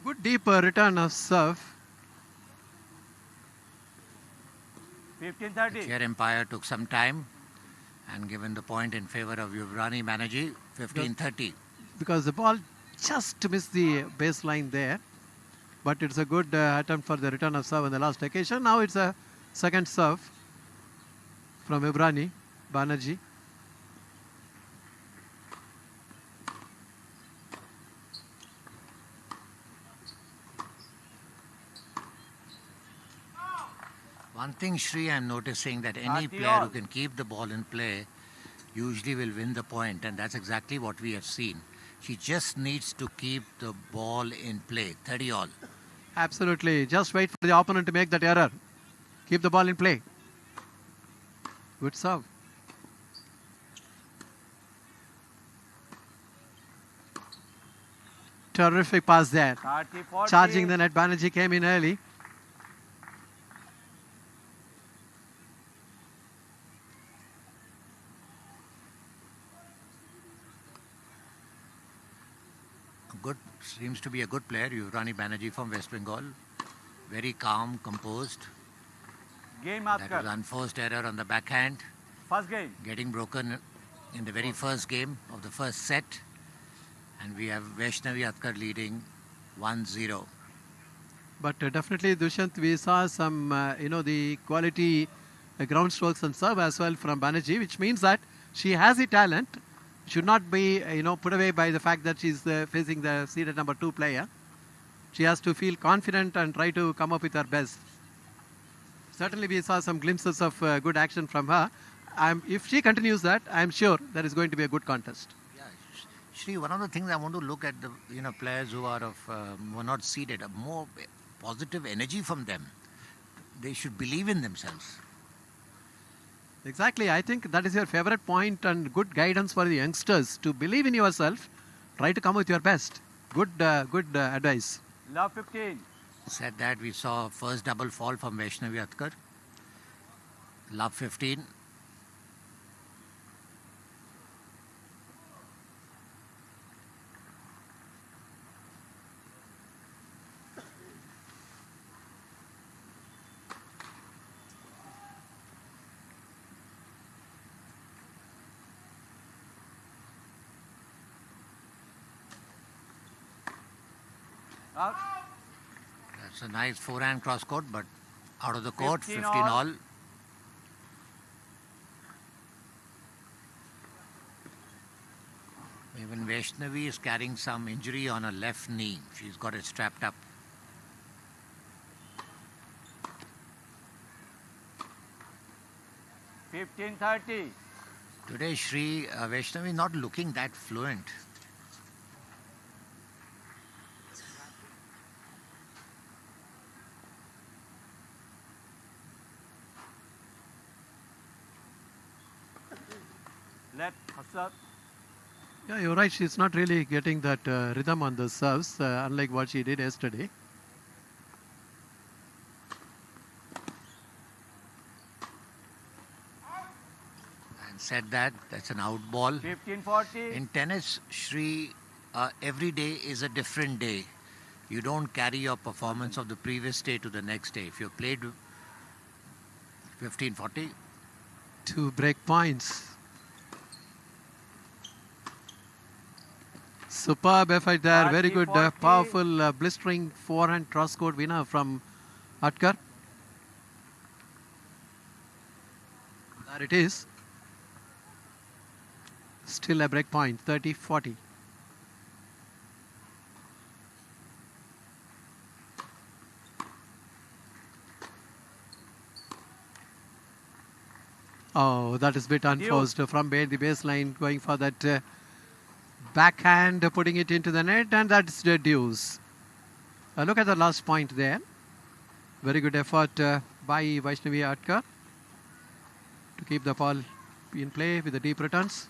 Good deep return of serve. 15-30. Here Empire took some time and given the point in favor of Yuvrani Banerji. 15-30. Because the ball just missed the baseline there. But it's a good attempt for the return of serve on the last occasion. Now it's a second serve from Yuvrani Banerji. One thing, Shri, I'm noticing that any Parth player all. who can keep the ball in play usually will win the point, and that's exactly what we have seen. She just needs to keep the ball in play. 30 all. Absolutely. Just wait for the opponent to make that error. Keep the ball in play. Good serve. Terrific pass there. 30-40. Charging the net, Banerji came in early. Good, seems to be a good player, Yuvrani Banerji from West Bengal. Very calm, composed. Game That was Atkar. unforced error on the backhand, First game. getting broken in the very first game of the first set. And we have Vaishnavi Atkar leading 1-0. But definitely, Dushyant, we saw some, the quality ground strokes and serve as well from Banerji, which means that she has the talent. Should not be, put away by the fact that she's facing the seeded number 2 player. She has to feel confident and try to come up with her best. Certainly, we saw some glimpses of good action from her. If she continues that, I'm sure there is going to be a good contest. Yeah, Shri, one of the things I want to look at the players who are who are not seeded, a more positive energy from them. They should believe in themselves. Exactly. I think that is your favorite point and good guidance for the youngsters to believe in yourself. Try to come with your best. Good advice. Love 15. Said that, we saw first double fall from Vaishnavi Atkar. Love 15. Out. That's a nice forehand cross court, but out of the court, 15 15 all. Even Vaishnavi is carrying some injury on her left knee. She's got it strapped up. Fifteen 30. Today, Shri, Vaishnavi not looking that fluent. Let Hassan. Yeah, you're right. She's not really getting that rhythm on the serves, unlike what she did yesterday. And said that, that's an out ball. 15-40. In tennis, Shri, every day is a different day. You don't carry your performance of the previous day to the next day. If you played 15-40, 2 break points. Superb effort there. Very good, 40. powerful, blistering forehand cross-court winner from Atkar. There it is. Still a break point, 30-40. Oh, that is a bit unforced from behind the baseline, going for that backhand, putting it into the net, and that's the deuce. Look at the last point there. Very good effort by Vaishnavi Atkar to keep the ball in play with the deep returns.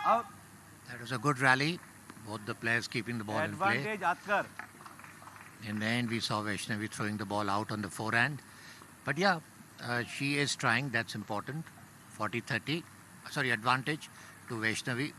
Out. That was a good rally. Both the players keeping the ball in play. Advantage Atkar. In the end, we saw Vaishnavi throwing the ball out on the forehand. But yeah, she is trying. That's important. 40-30. Sorry, advantage to Vaishnavi.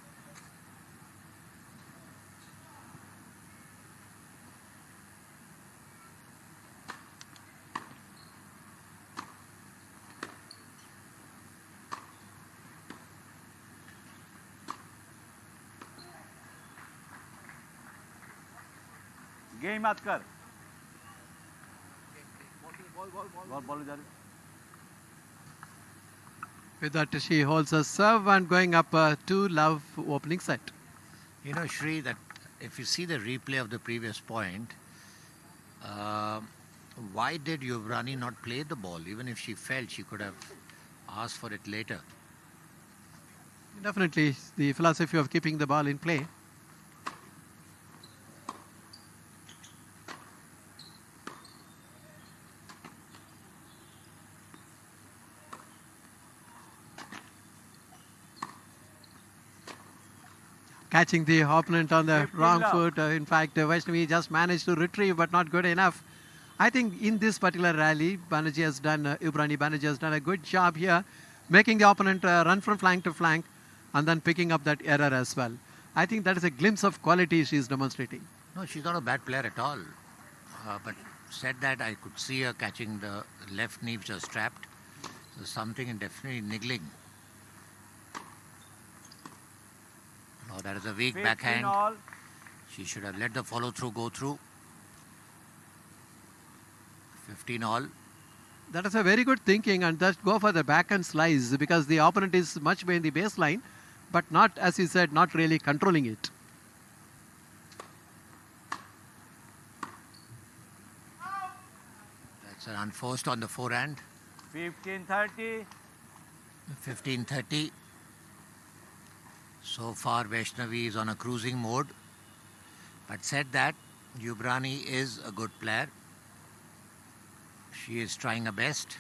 Game Atkar. Ball is there. With that, she holds a serve and going up to love opening set. You know, Shri, that if you see the replay of the previous point, why did Yuvrani not play the ball? Even if she felt, she could have asked for it later. Definitely the philosophy of keeping the ball in play. Catching the opponent on the wrong foot. In fact, Vaishnavi just managed to retrieve, but not good enough. I think in this particular rally, Banerji has done, Ubrani Banerji has done a good job here, making the opponent run from flank to flank and then picking up that error as well. I think that is a glimpse of quality she is demonstrating. No, she's not a bad player at all. But said that, I could see her catching the left knee which was strapped. So something definitely niggling. Oh, that is a weak 15 backhand. all. She should have let the follow through go through. 15 all. That is a very good thinking, and just go for the backhand slice because the opponent is much behind the baseline, but not, as you said, not really controlling it. That's an unforced on the forehand. 15-30. 15-30. So far, Vaishnavi is on a cruising mode. But said that, Yubrani is a good player. She is trying her best.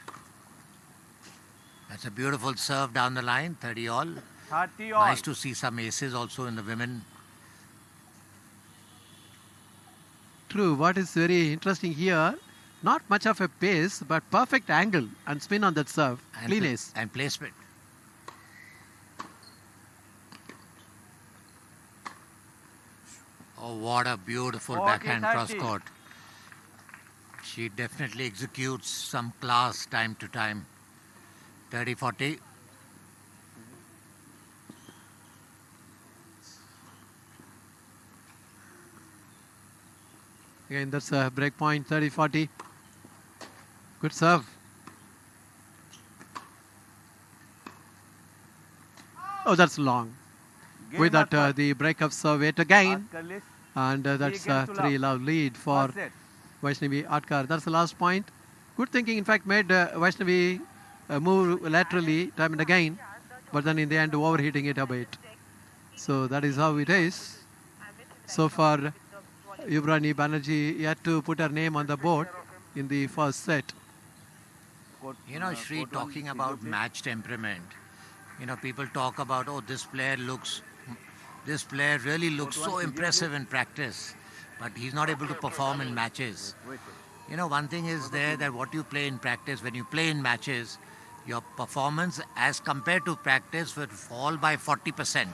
That's a beautiful serve down the line, 30 all. 30 all. Nice to see some aces also in the women. True, what is very interesting here, not much of a pace, but perfect angle and spin on that serve. Clean ace. And placement. Oh, what a beautiful 40, backhand 30. cross-court. She definitely executes some class time to time. 30-40. Again, that's a break point, 30-40. Good serve. Oh, that's long. Game With that, Atkar. the break-up serve yet again. Atkar list. And that's Three a against 3-love lead for First set. Vaishnavi Atkar. That's the last point. Good thinking, in fact, made Vaishnavi move laterally time and again, but then in the end overheating it a bit. So that is how it is. So far, Ubrani Banerji yet to put her name on the board in the first set. You know, Shri, talking about match temperament, you know, people talk about, oh, this player really looks so impressive in practice, but he's not able to perform in matches. You know, one thing is there that what you play in practice, when you play in matches, your performance as compared to practice will fall by 40%.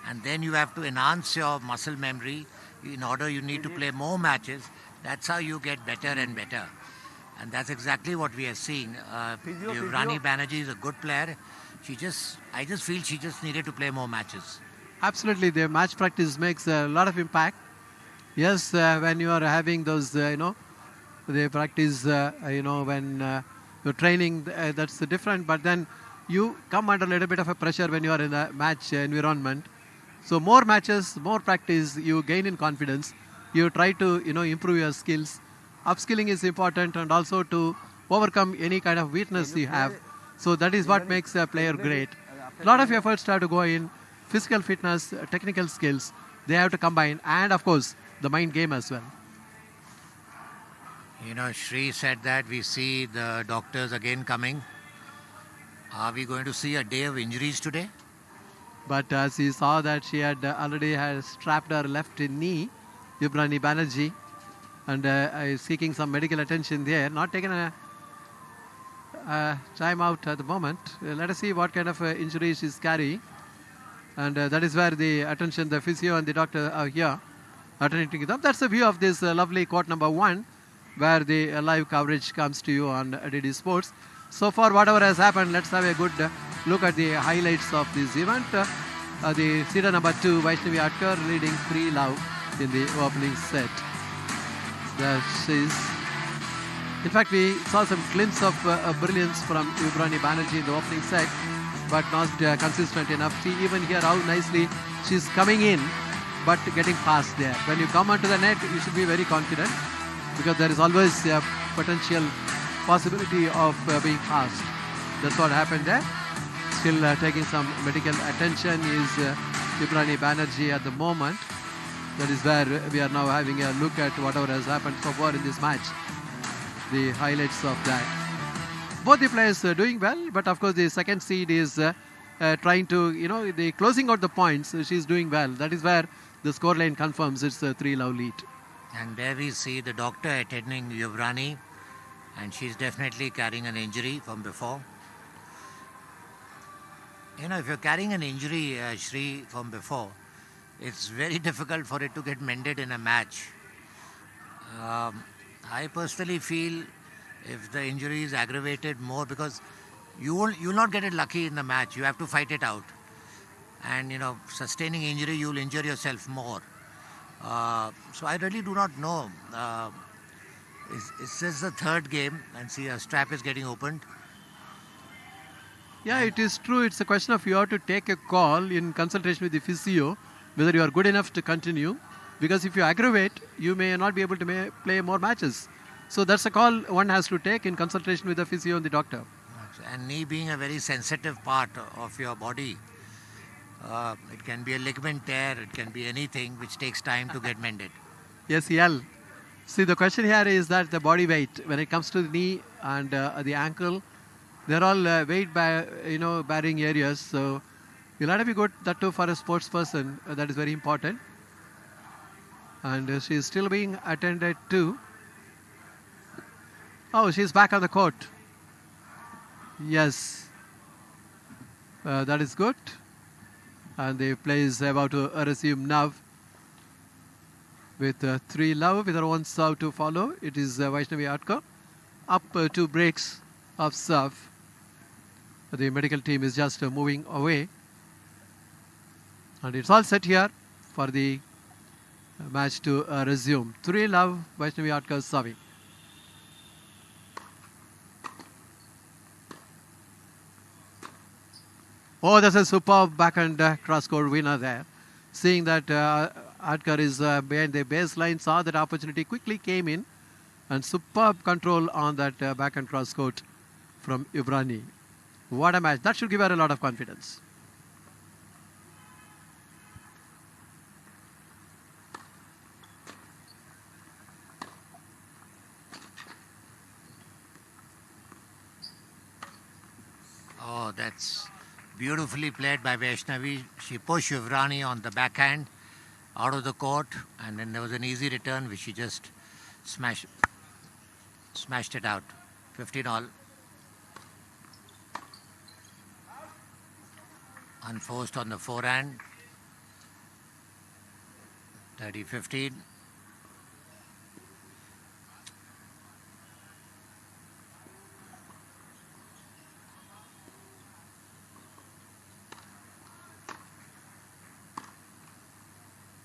And then you have to enhance your muscle memory. In order, you need to play more matches. That's how you get better and better. And that's exactly what we are seeing. Yuvrani Banerji is a good player. I just feel she just needed to play more matches. Absolutely, the match practice makes a lot of impact. Yes, when you are having those, the practice, when you're training, that's different. But then you come under a little bit of a pressure when you are in a match environment. So more matches, more practice, you gain in confidence. You try to, improve your skills. Upskilling is important, and also to overcome any kind of weakness you have. So that is what makes a player great. A lot of efforts have to go in. Physical fitness, technical skills, they have to combine. And of course, the mind game as well. Shri said that we see the doctors again coming. Are we going to see a day of injuries today? But as he saw that she had already has strapped her left knee, Yuvrani Banerji, and is seeking some medical attention there. Not taking a timeout at the moment. Let us see what kind of injury she's carrying. And that is where the attention, the physio and the doctor are here attending to them. That's the view of this lovely court number 1, where the live coverage comes to you on DD Sports. So far, whatever has happened, let's have a good look at the highlights of this event. The seeder number 2, Vaishnavi Atkar, leading 3-love in the opening set. There she is. In fact, we saw some glimpse of brilliance from Yuvrani Banerji in the opening set, but not consistent enough. See even here how nicely she's coming in, but getting past there. When you come onto the net, you should be very confident, because there is always a potential possibility of being passed. That's what happened there. Still taking some medical attention is Yuvrani Banerji at the moment. That is where we are now having a look at whatever has happened so far in this match. The highlights of that. Both the players are doing well, but of course the second seed is trying to, the closing out the points. She's doing well. That is where the scoreline confirms it's a 3-love lead. And there we see the doctor attending Yuvrani, and she's definitely carrying an injury from before. If you're carrying an injury, Shri, from before, it's very difficult for it to get mended in a match. I personally feel if the injury is aggravated more, because you'll not get it lucky in the match. You have to fight it out. And, sustaining injury, you'll injure yourself more. So I really do not know. Is this the third game? And see, a strap is getting opened. Yeah, it is true. It's a question of you have to take a call in consultation with the physio, whether you are good enough to continue. Because if you aggravate, you may not be able to play more matches. So that's a call one has to take in consultation with the physio and the doctor. And knee being a very sensitive part of your body, it can be a ligament tear, it can be anything which takes time to get mended. Yes, EL. See, the question here is that the body weight, when it comes to the knee and the ankle, they're all weight bearing areas. So you'll have to be good, that too for a sports person. That is very important. And she is still being attended to. Oh, she's back on the court. Yes. That is good. And the play is about to resume now with 3-love with her own serve to follow. It is Vaishnavi Atkar. Up 2 breaks of serve. The medical team is just moving away. And it's all set here for the match to resume. 3-love, Vaishnavi Atkar serving. Oh, that's a superb backhand cross-court winner there. Seeing that Atkar is behind the baseline, saw that opportunity, quickly came in, and superb control on that backhand cross-court from Yuvrani. What a match. That should give her a lot of confidence. Oh, that's beautifully played by Vaishnavi. She pushed Yuvrani on the backhand out of the court, and then there was an easy return which she just smashed it out. 15 all. Unforced on the forehand. 30-15.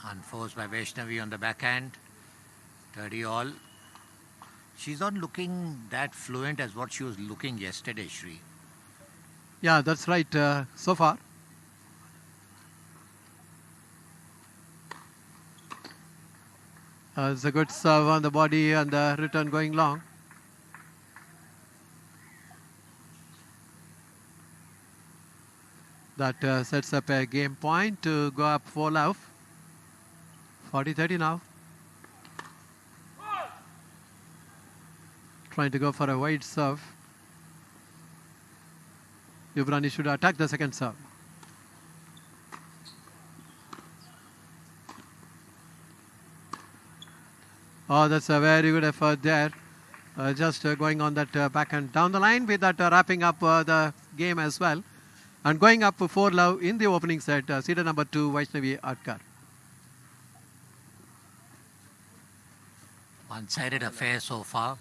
Unforced by Vaishnavi on the backhand. 30 all. She's not looking that fluent as what she was looking yesterday, Shri. Yeah, that's right so far. It's a good serve on the body and the return going long. That sets up a game point to go up 4 love. 40-30 now. Trying to go for a wide serve. Yuvrani should attack the second serve. Oh, that's a very good effort there. Just going on that backhand down the line with that wrapping up the game as well. And going up 4 love in the opening set, seeder number 2, Vaishnavi Atkar. One-sided affair so far.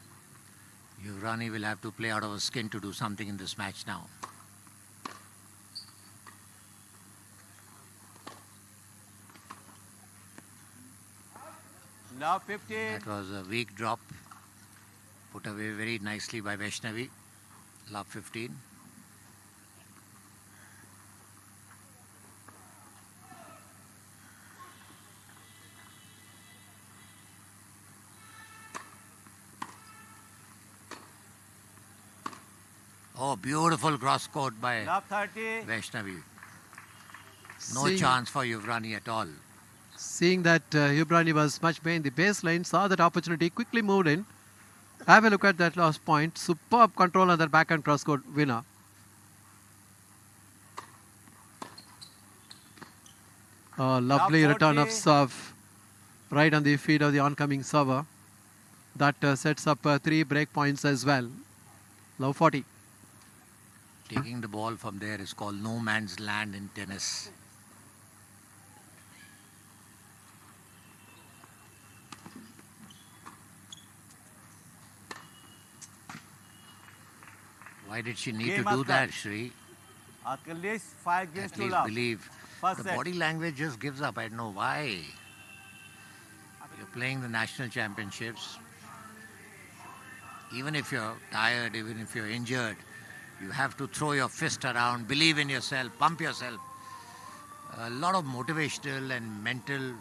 Yuvrani will have to play out of her skin to do something in this match now. Love 15. That was a weak drop. Put away very nicely by Vaishnavi. Love 15. Oh, beautiful cross court by Love 30. Vaishnavi. No Seeing- chance for Yuvrani at all. Seeing that Yuvrani was much behind the baseline, saw that opportunity, quickly moved in. Have a look at that last point. Superb control on that backhand cross court winner. Oh, lovely Love return of 40. serve right on the feet of the oncoming server. That sets up 3 break points as well. Love 40. Taking the ball from there is called no man's land in tennis. Why did she need Game to do Atkar. that, Shri? At least 5 games At to least love. believe. First The set. body language just gives up. I don't know why. You're playing the national championships. Even if you're tired, even if you're injured, you have to throw your fist around, believe in yourself, pump yourself. A lot of motivational and mental,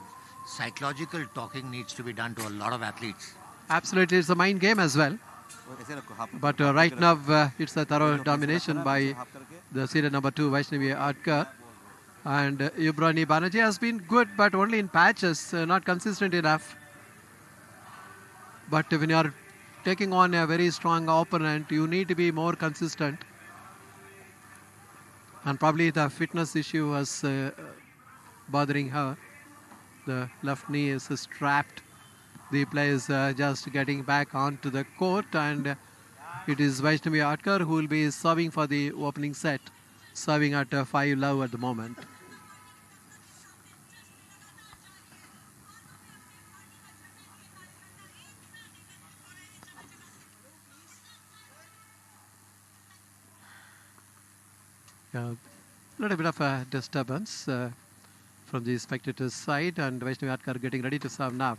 psychological talking needs to be done to a lot of athletes. Absolutely, it's a mind game as well. But right now, it's a thorough domination by the seeder number 2, Vaishnavi Atkar. And Yuvrani Banerji has been good, but only in patches, not consistent enough. But when you are taking on a very strong opponent, you need to be more consistent. And probably the fitness issue was bothering her. The left knee is strapped. The player is just getting back onto the court, and it is Vaishnavi Atkar who will be serving for the opening set, serving at 5 love at the moment. A little bit of a disturbance from the spectators' side, and Vaishnavi Atkar getting ready to serve now.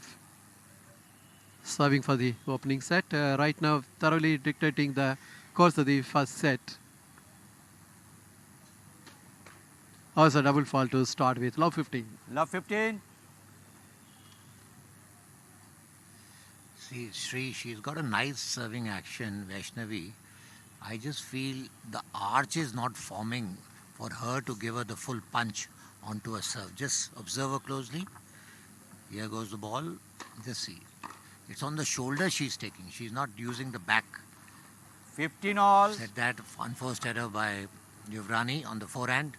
Serving for the opening set. Right now, thoroughly dictating the course of the first set. Also, double fall to start with. Love 15. Love 15. See, Shri, she's got a nice serving action, Vaishnavi. I just feel the arch is not forming for her to give her the full punch onto a serve. Just observe her closely. Here goes the ball. Just see. It's on the shoulder she's taking. She's not using the back. 15 all. Said that unforced error by Yuvrani on the forehand.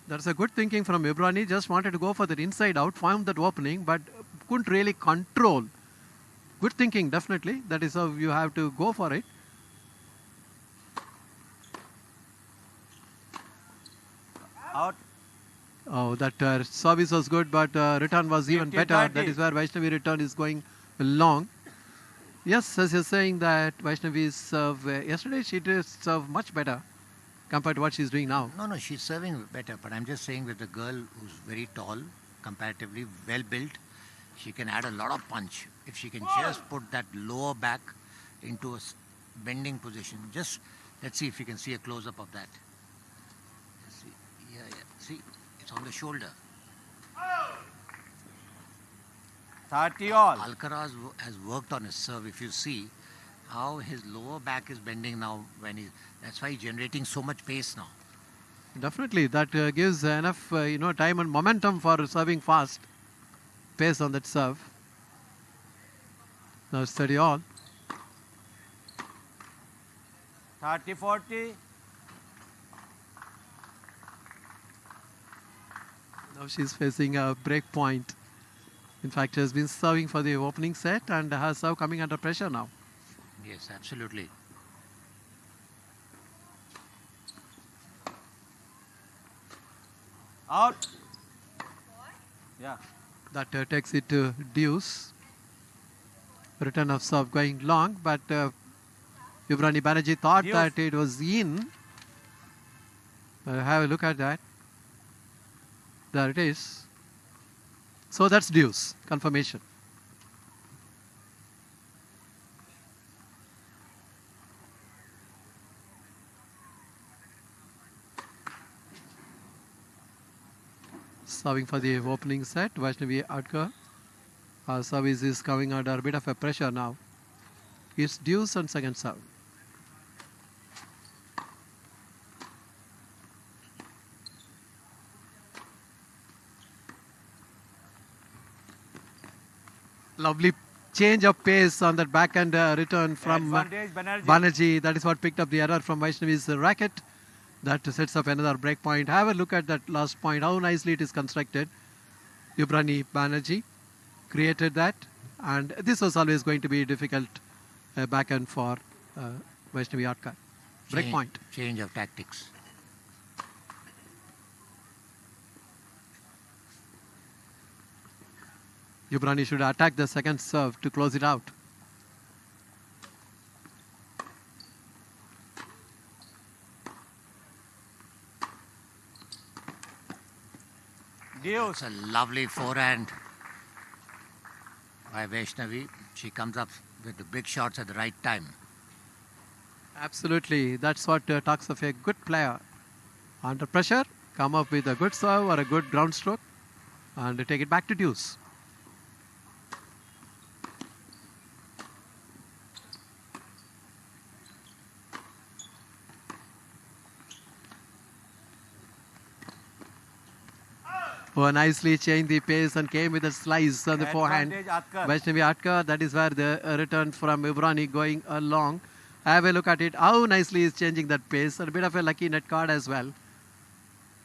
That's a good thinking from Yuvrani. Just wanted to go for that inside out, found that opening, but couldn't really control. Good thinking, definitely. That is how you have to go for it. Oh, that service was good, but return was even 50, better. 30. That is where Vaishnavi return is going long. Yes, as you're saying that Vaishnavi's serve, yesterday she did serve much better compared to what she's doing now. No, she's serving better, but I'm just saying with the girl who's very tall, comparatively well built, she can add a lot of punch. If she can just put that lower back into a bending position. Just let's see if you can see a close-up of that. Let's see. Yeah. See, it's on the shoulder. 30 all. Alcaraz has worked on his serve. If you see how his lower back is bending now, that's why he's generating so much pace now. Definitely, that gives enough time and momentum for serving fast. Pace on that serve. Now it's 30 all. 30, 40. Now she's facing a break point. In fact, she has been serving for the opening set and her serve coming under pressure now. Yes, absolutely. Out. Yeah. That takes it to deuce. Return of serve going long, but Yuvrani Banerji thought Deuce. that it was in. Have a look at that. There it is. So that's deuce. Confirmation. Serving for the opening set, Vaishnavi Atkar. Our service is coming under a bit of a pressure now. It's deuce on second serve. Lovely change of pace on that backhand return from Advantage, Banerji. Banerji. That is what picked up the error from Vaishnavi's racket. That sets up another break point. Have a look at that last point, how nicely it is constructed. Yuvrani Banerji created that, and this was always going to be difficult backhand for Vaishnavi Atkar. Break point. Change of tactics. Yuvrani should attack the second serve to close it out. Deuce. It's a lovely forehand by Vaishnavi. She comes up with the big shots at the right time. Absolutely. That's what talks of a good player. Under pressure, come up with a good serve or a good ground stroke and take it back to deuce. Oh, nicely changed the pace and came with a slice on the forehand. Advantage, Atkar. Vaishnavi Atkar, that is where the return from Yuvrani going along. Have a look at it. How nicely is changing that pace. And a bit of a lucky net card as well.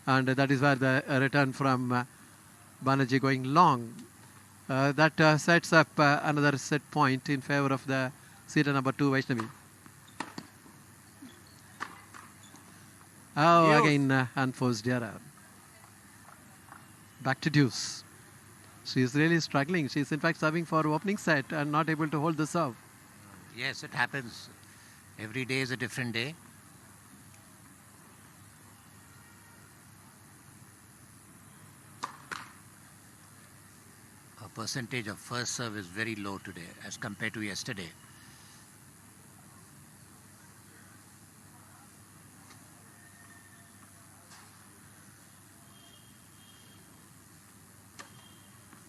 And that is where the return from Banerji going long. That sets up another set point in favor of the seater number 2, Vaishnavi. Oh, Deuce. again unforced error. Back to deuce. She is really struggling. She is in fact serving for opening set and not able to hold the serve. Yes, it happens. Every day is a different day. Her percentage of first serve is very low today as compared to yesterday.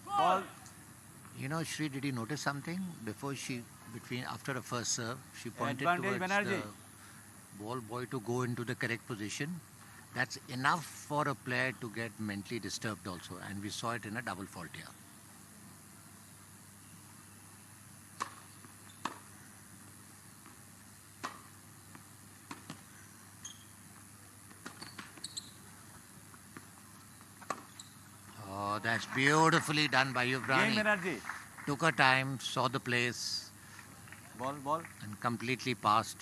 Ball. You know, Shri, did you notice something? After the first serve, she pointed Advantage, towards Banerji. the ball boy to go into the correct position. That's enough for a player to get mentally disturbed also. And we saw it in a double fault here. Oh, that's beautifully done by Game Yuvrani. Banerji. Took her time, saw the place, Ball. and completely passed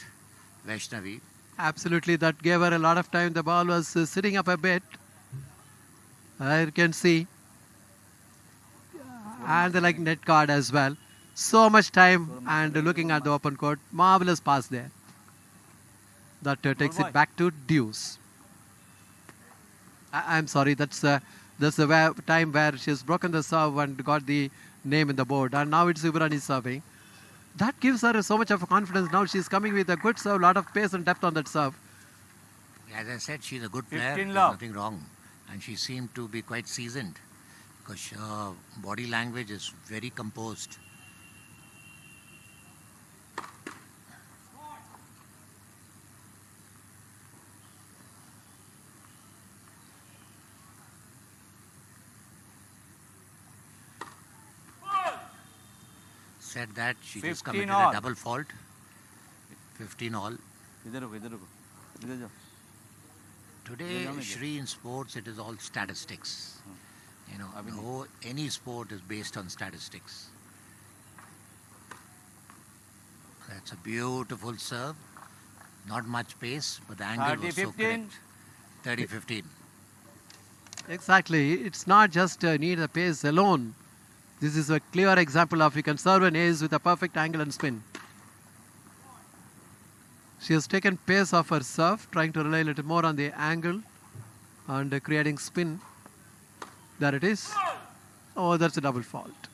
Vaishnavi. Absolutely, that gave her a lot of time. The ball was sitting up a bit. You can see. And the like net card as well. So much time and looking at the open court. Marvelous pass there. That takes it back to deuce. I'm sorry, that's the time where she's broken the serve and got the name in the board. And now it's Ibrani serving. That gives her so much of confidence. Now she's coming with a good serve, lot of pace and depth on that serve. As I said, she's a good player. 15 There's love. nothing wrong. And she seemed to be quite seasoned because her body language is very composed. Said that she just 15 committed all. a double fault. 15 all. इधर रुको इधर रुको इधर जाओ Today, Shri, in sports, it is all statistics. You know, any sport is based on statistics. That's a beautiful serve. Not much pace, but the angle was so 30-15. correct. 30-15. Exactly. It's not just need the pace alone. This is a clear example of you can serve an ace with a perfect angle and spin. She has taken pace off her serve, trying to rely a little more on the angle and creating spin. There it is. Oh, that's a double fault.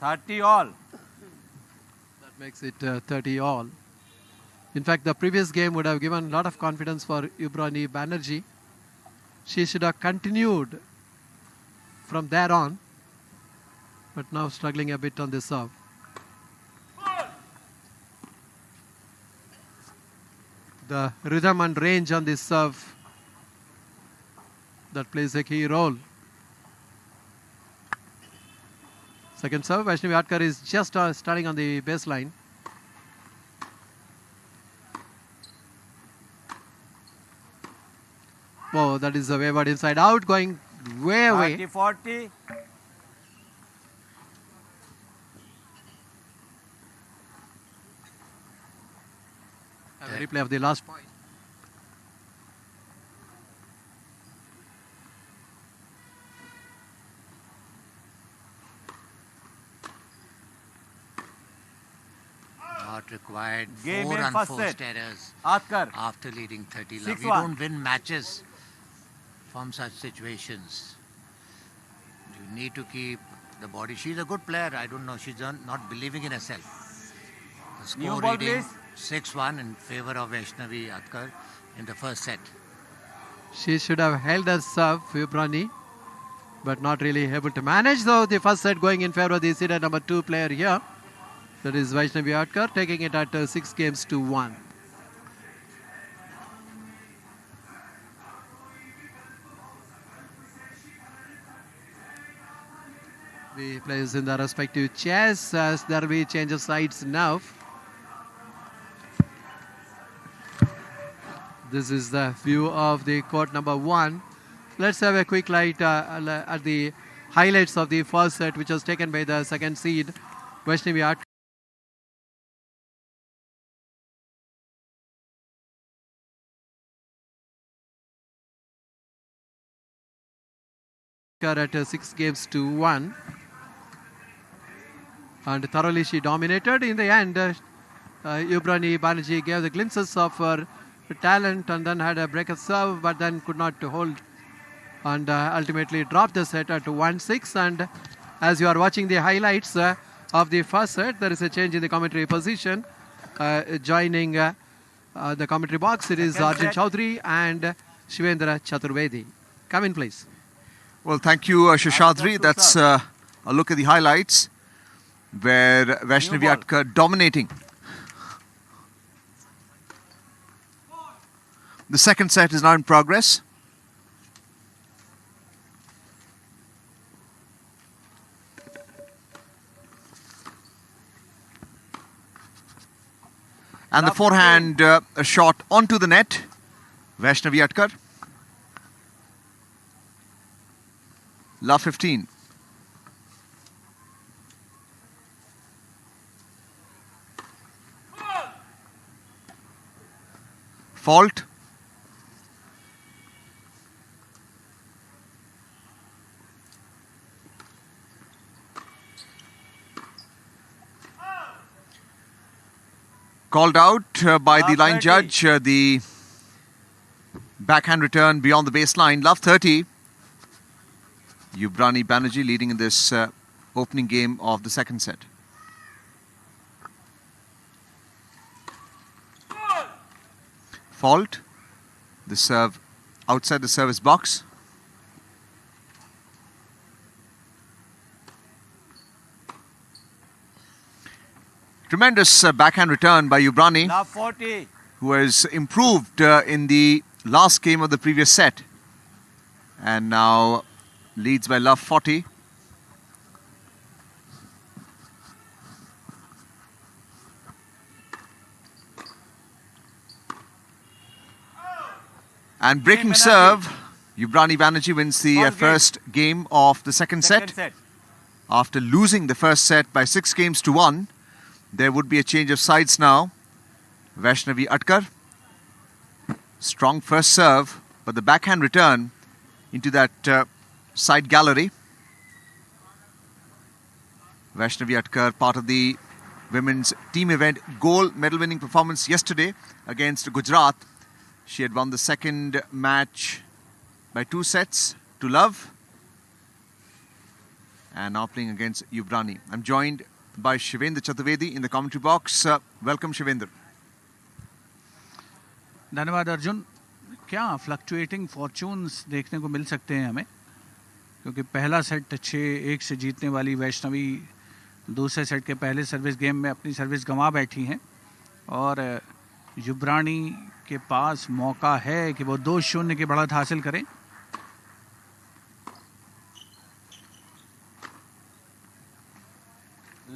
30 all. That makes it 30 all. In fact, the previous game would have given a lot of confidence for Ibrani Banerji. She should have continued from there on, but now struggling a bit on the serve. The rhythm and range on this serve, that plays a key role. Second serve, Vaishnavi Atkar is just starting on the baseline. Oh, that is a wayward inside out, going way away. 30-40. A replay of the last point. Not required. Game 4 in first unforced set. errors Atkar. after leading 30 love. 6-1. You don't win matches from such situations. You need to keep the body. She's a good player. I don't know. She's not believing in herself. The New score ball, reading please. 6-1 in favor of Vaishnavi Atkar in the first set. She should have held her serve, Ibrani, but not really able to manage, though. The first set going in favor of the seeded number 2 player here. That is Vaishnavi Atkar, taking it at 6-1. The players in their respective chairs, as there will be change of sides now. This is the view of the court number 1. Let's have a quick light at the highlights of the first set, which was taken by the second seed, Vaishnavi Atkar. At 6-1, and thoroughly she dominated. In the end, Ibrani Banerji gave the glimpses of her talent and then had a break serve, but then could not hold and ultimately dropped the set at 1-6. And as you are watching the highlights of the first set, there is a change in the commentary position. Joining the commentary box, it is Arjun Chaudhary and Shivendra Chaturvedi. Come in, please. Well, thank you, Shashadri. That's a look at the highlights where Vaishnavi Atkar dominating. The second set is now in progress. And the forehand a shot onto the net. Vaishnavi Atkar. Love 15. Fault. Called out by the line 30. judge. The backhand return beyond the baseline. Love 30. Yubrani Banerji leading in this opening game of the second set. Fault. The serve outside the service box. Tremendous backhand return by Yubrani, Love 40. who has improved in the last game of the previous set. And now leads by love 40. And breaking serve, Yubrani Banerji wins the First game. first game of the second set. Second set. After losing the first set by 6 games to 1, there would be a change of sides now. Vaishnavi Atkar. Strong first serve, but the backhand return into that side gallery. Vaishnavi Atkar, part of the women's team event gold medal winning performance yesterday against Gujarat. She had won the second match by 2 sets to love. And now playing against Yubrani. I'm joined by Shivendra Chaturvedi in the commentary box. Welcome, Shivendra. धन्यवाद अर्जुन. क्या fluctuating fortunes देखने को मिल सकते हैं हमें, क्योंकि पहला set 6-1 से जीतने वाली वैष्णवी दूसरे सेट के पहले सर्विस गेम में अपनी सर्विस गंवा बैठी हैं और युब्रानी के पास मौका है कि वो 2-0 की बढ़त हासिल करें.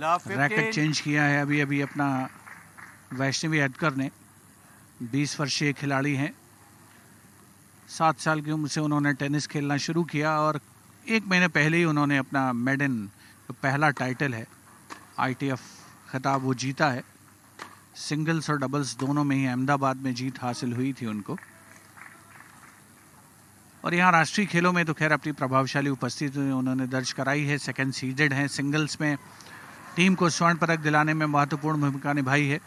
Love 15. रैकेट चेंज किया है अभी अभी अपना वैष्णवी अटकर ने. 20 वर्षीय खिलाड़ी हैं. 7 साल की उम्र से उन्होंने टेनिस खेलना शुरू किया और 1 महीने पहले ही उन्होंने अपना मेडन जो पहला टाइटल है ITF खिताब वो जीता है. सिंगल्स और डबल्स दोनों में ही अहमदाबाद में जीत हासिल हुई थी उनको. और यहाँ राष्ट्रीय खेलों में तो खैर अपनी प्रभावशाली उपस्थिति उन्होंने दर्ज कराई है. सेकंड सीडेड हैं. सिंगल्स में टीम को स्वर्ण पदक दिलाने में महत्वपूर्ण भूमिका निभाई है.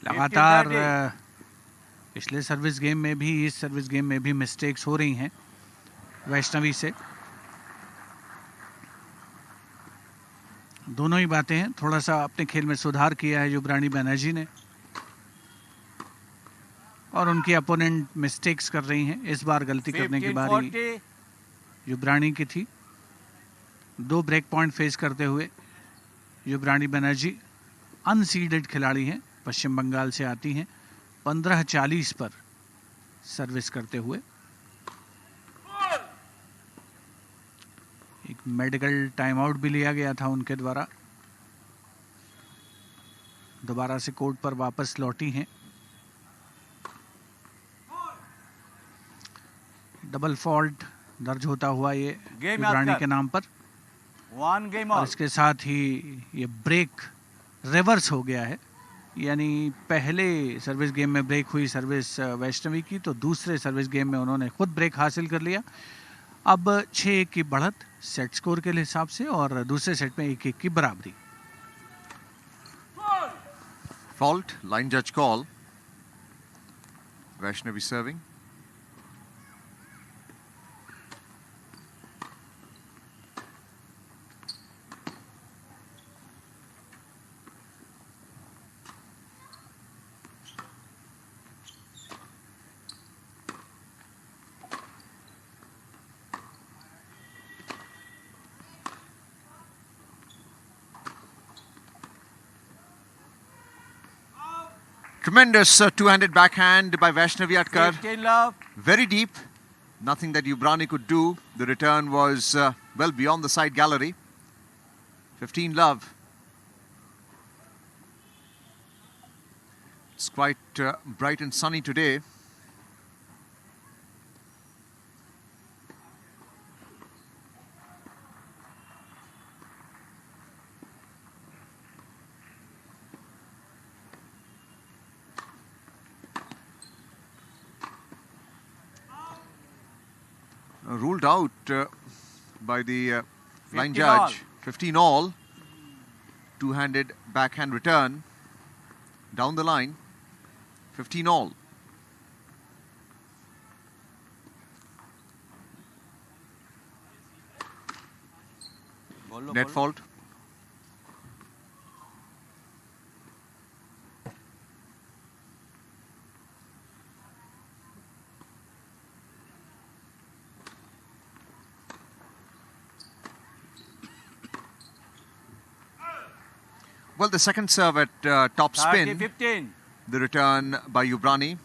लगातार पिछले सर्विस गेम में भी इस सर्विस गेम में भी मिस्टेक्स हो रही हैं वैष्णवी से. दोनों ही बातें हैं. थोड़ा सा अपने खेल में सुधार किया है युब्रानी बनर्जी ने और उनकी अपोनेंट मिस्टेक्स कर रही हैं. इस बार गलती करने की बारी 15-40. युब्रानी की थी. 2 ब्रेक पॉइंट फेस करते हुए युब्रानी बनर्जी अनसीडेड खिलाड़ी हैं. पश्चिम बंगाल से आती हैं. 15:40 पर सर्विस करते हुए. एक मेडिकल टाइम आउट भी लिया गया था उनके द्वारा. दोबारा से कोर्ट पर वापस लौटी हैं. डबल फॉल्ट दर्ज होता हुआ ये Game युब्रानी Atkar. के नाम पर. 1 game और all. इसके साथ ही ये ब्रेक रिवर्स हो गया है. यानी पहले सर्विस गेम में ब्रेक हुई सर्विस वैष्णवी की, तो दूसरे सर्विस गेम में उन्होंने खुद ब्रेक हासिल कर लिया. अब 6-1 की बढ़त सेट स्कोर के हिसाब से और दूसरे सेट में 1-1 की बराबरी. Fault, line judge call. Vaishnavi serving. Tremendous two-handed backhand by Vaishnavi Atkar. 15 love. Very deep. Nothing that Yubrani could do. The return was well beyond the side gallery. 15 love. It's quite bright and sunny today. ruled out by the line 15 judge. 15 all. Two-handed backhand return down the line. 15 all. Net fault. Well, the second serve at top spin. 30-15. The return by Yubrani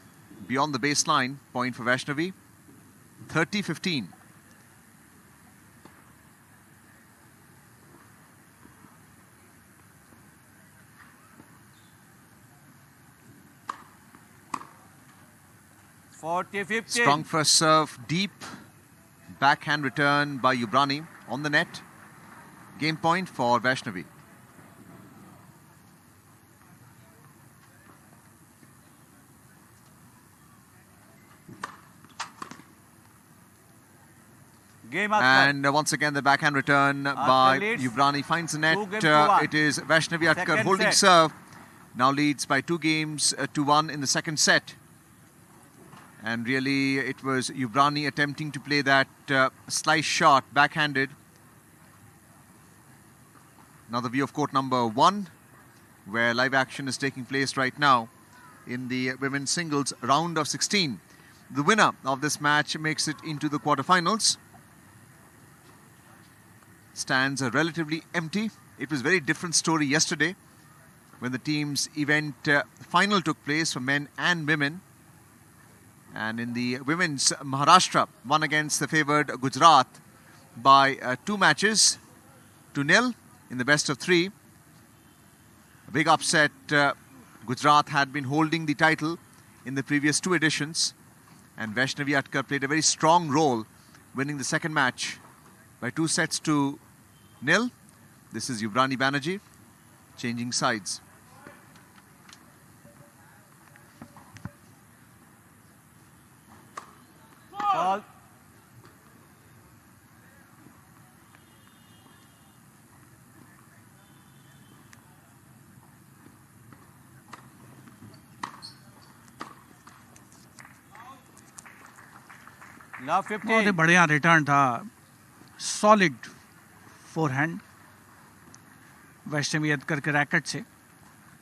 beyond the baseline. Point for Vaishnavi. 30-15. Strong first serve, deep backhand return by Yubrani on the net. Game point for Vaishnavi. Game Atkar. And once again the backhand return by leads. Yubrani finds the net. 2-1. It is Vaishnavi Atkar Second holding set. serve. Now leads by 2-1 in the second set. And really it was Yubrani attempting to play that slice shot backhanded. Now the view of court number 1, where live action is taking place right now in the women's singles round of 16. The winner of this match makes it into the quarterfinals. Stands are relatively empty. It was a very different story yesterday when the team's event final took place for men and women. And in the women's, Maharashtra won against the favoured Gujarat by 2 matches to 0 in the best of 3. A big upset. Gujarat had been holding the title in the previous 2 editions. And Vaishnavi Atkar played a very strong role, winning the second match by 2 sets to 0. This is Yubrani Banerji changing sides. Ball. Love 15. बहुत ही बढ़िया return था. Solid forehand Vaishnavi अतकर के racket से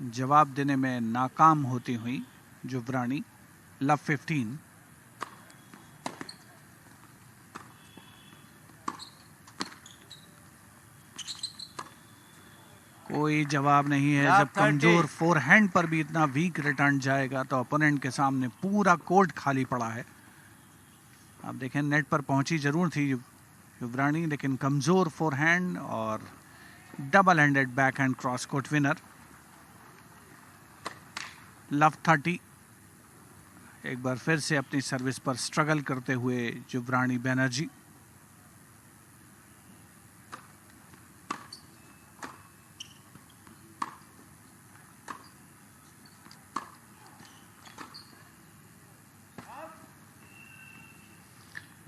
जवाब देने में नाकाम होती हुई युवरानी. लव 15. कोई जवाब नहीं है. जब कमजोर फोरहैंड पर भी इतना वीक रिटर्न जाएगा तो ओपोनेंट के सामने पूरा कोर्ट खाली पड़ा है. आप देखें नेट पर पहुंची जरूर थी युवरानी, लेकिन कमजोर फोरहैंड और double handed backhand cross court winner. Love 30. एक बार फिर से अपनी सर्विस पर स्ट्रगल करते हुए युवरानी बैनर्जी.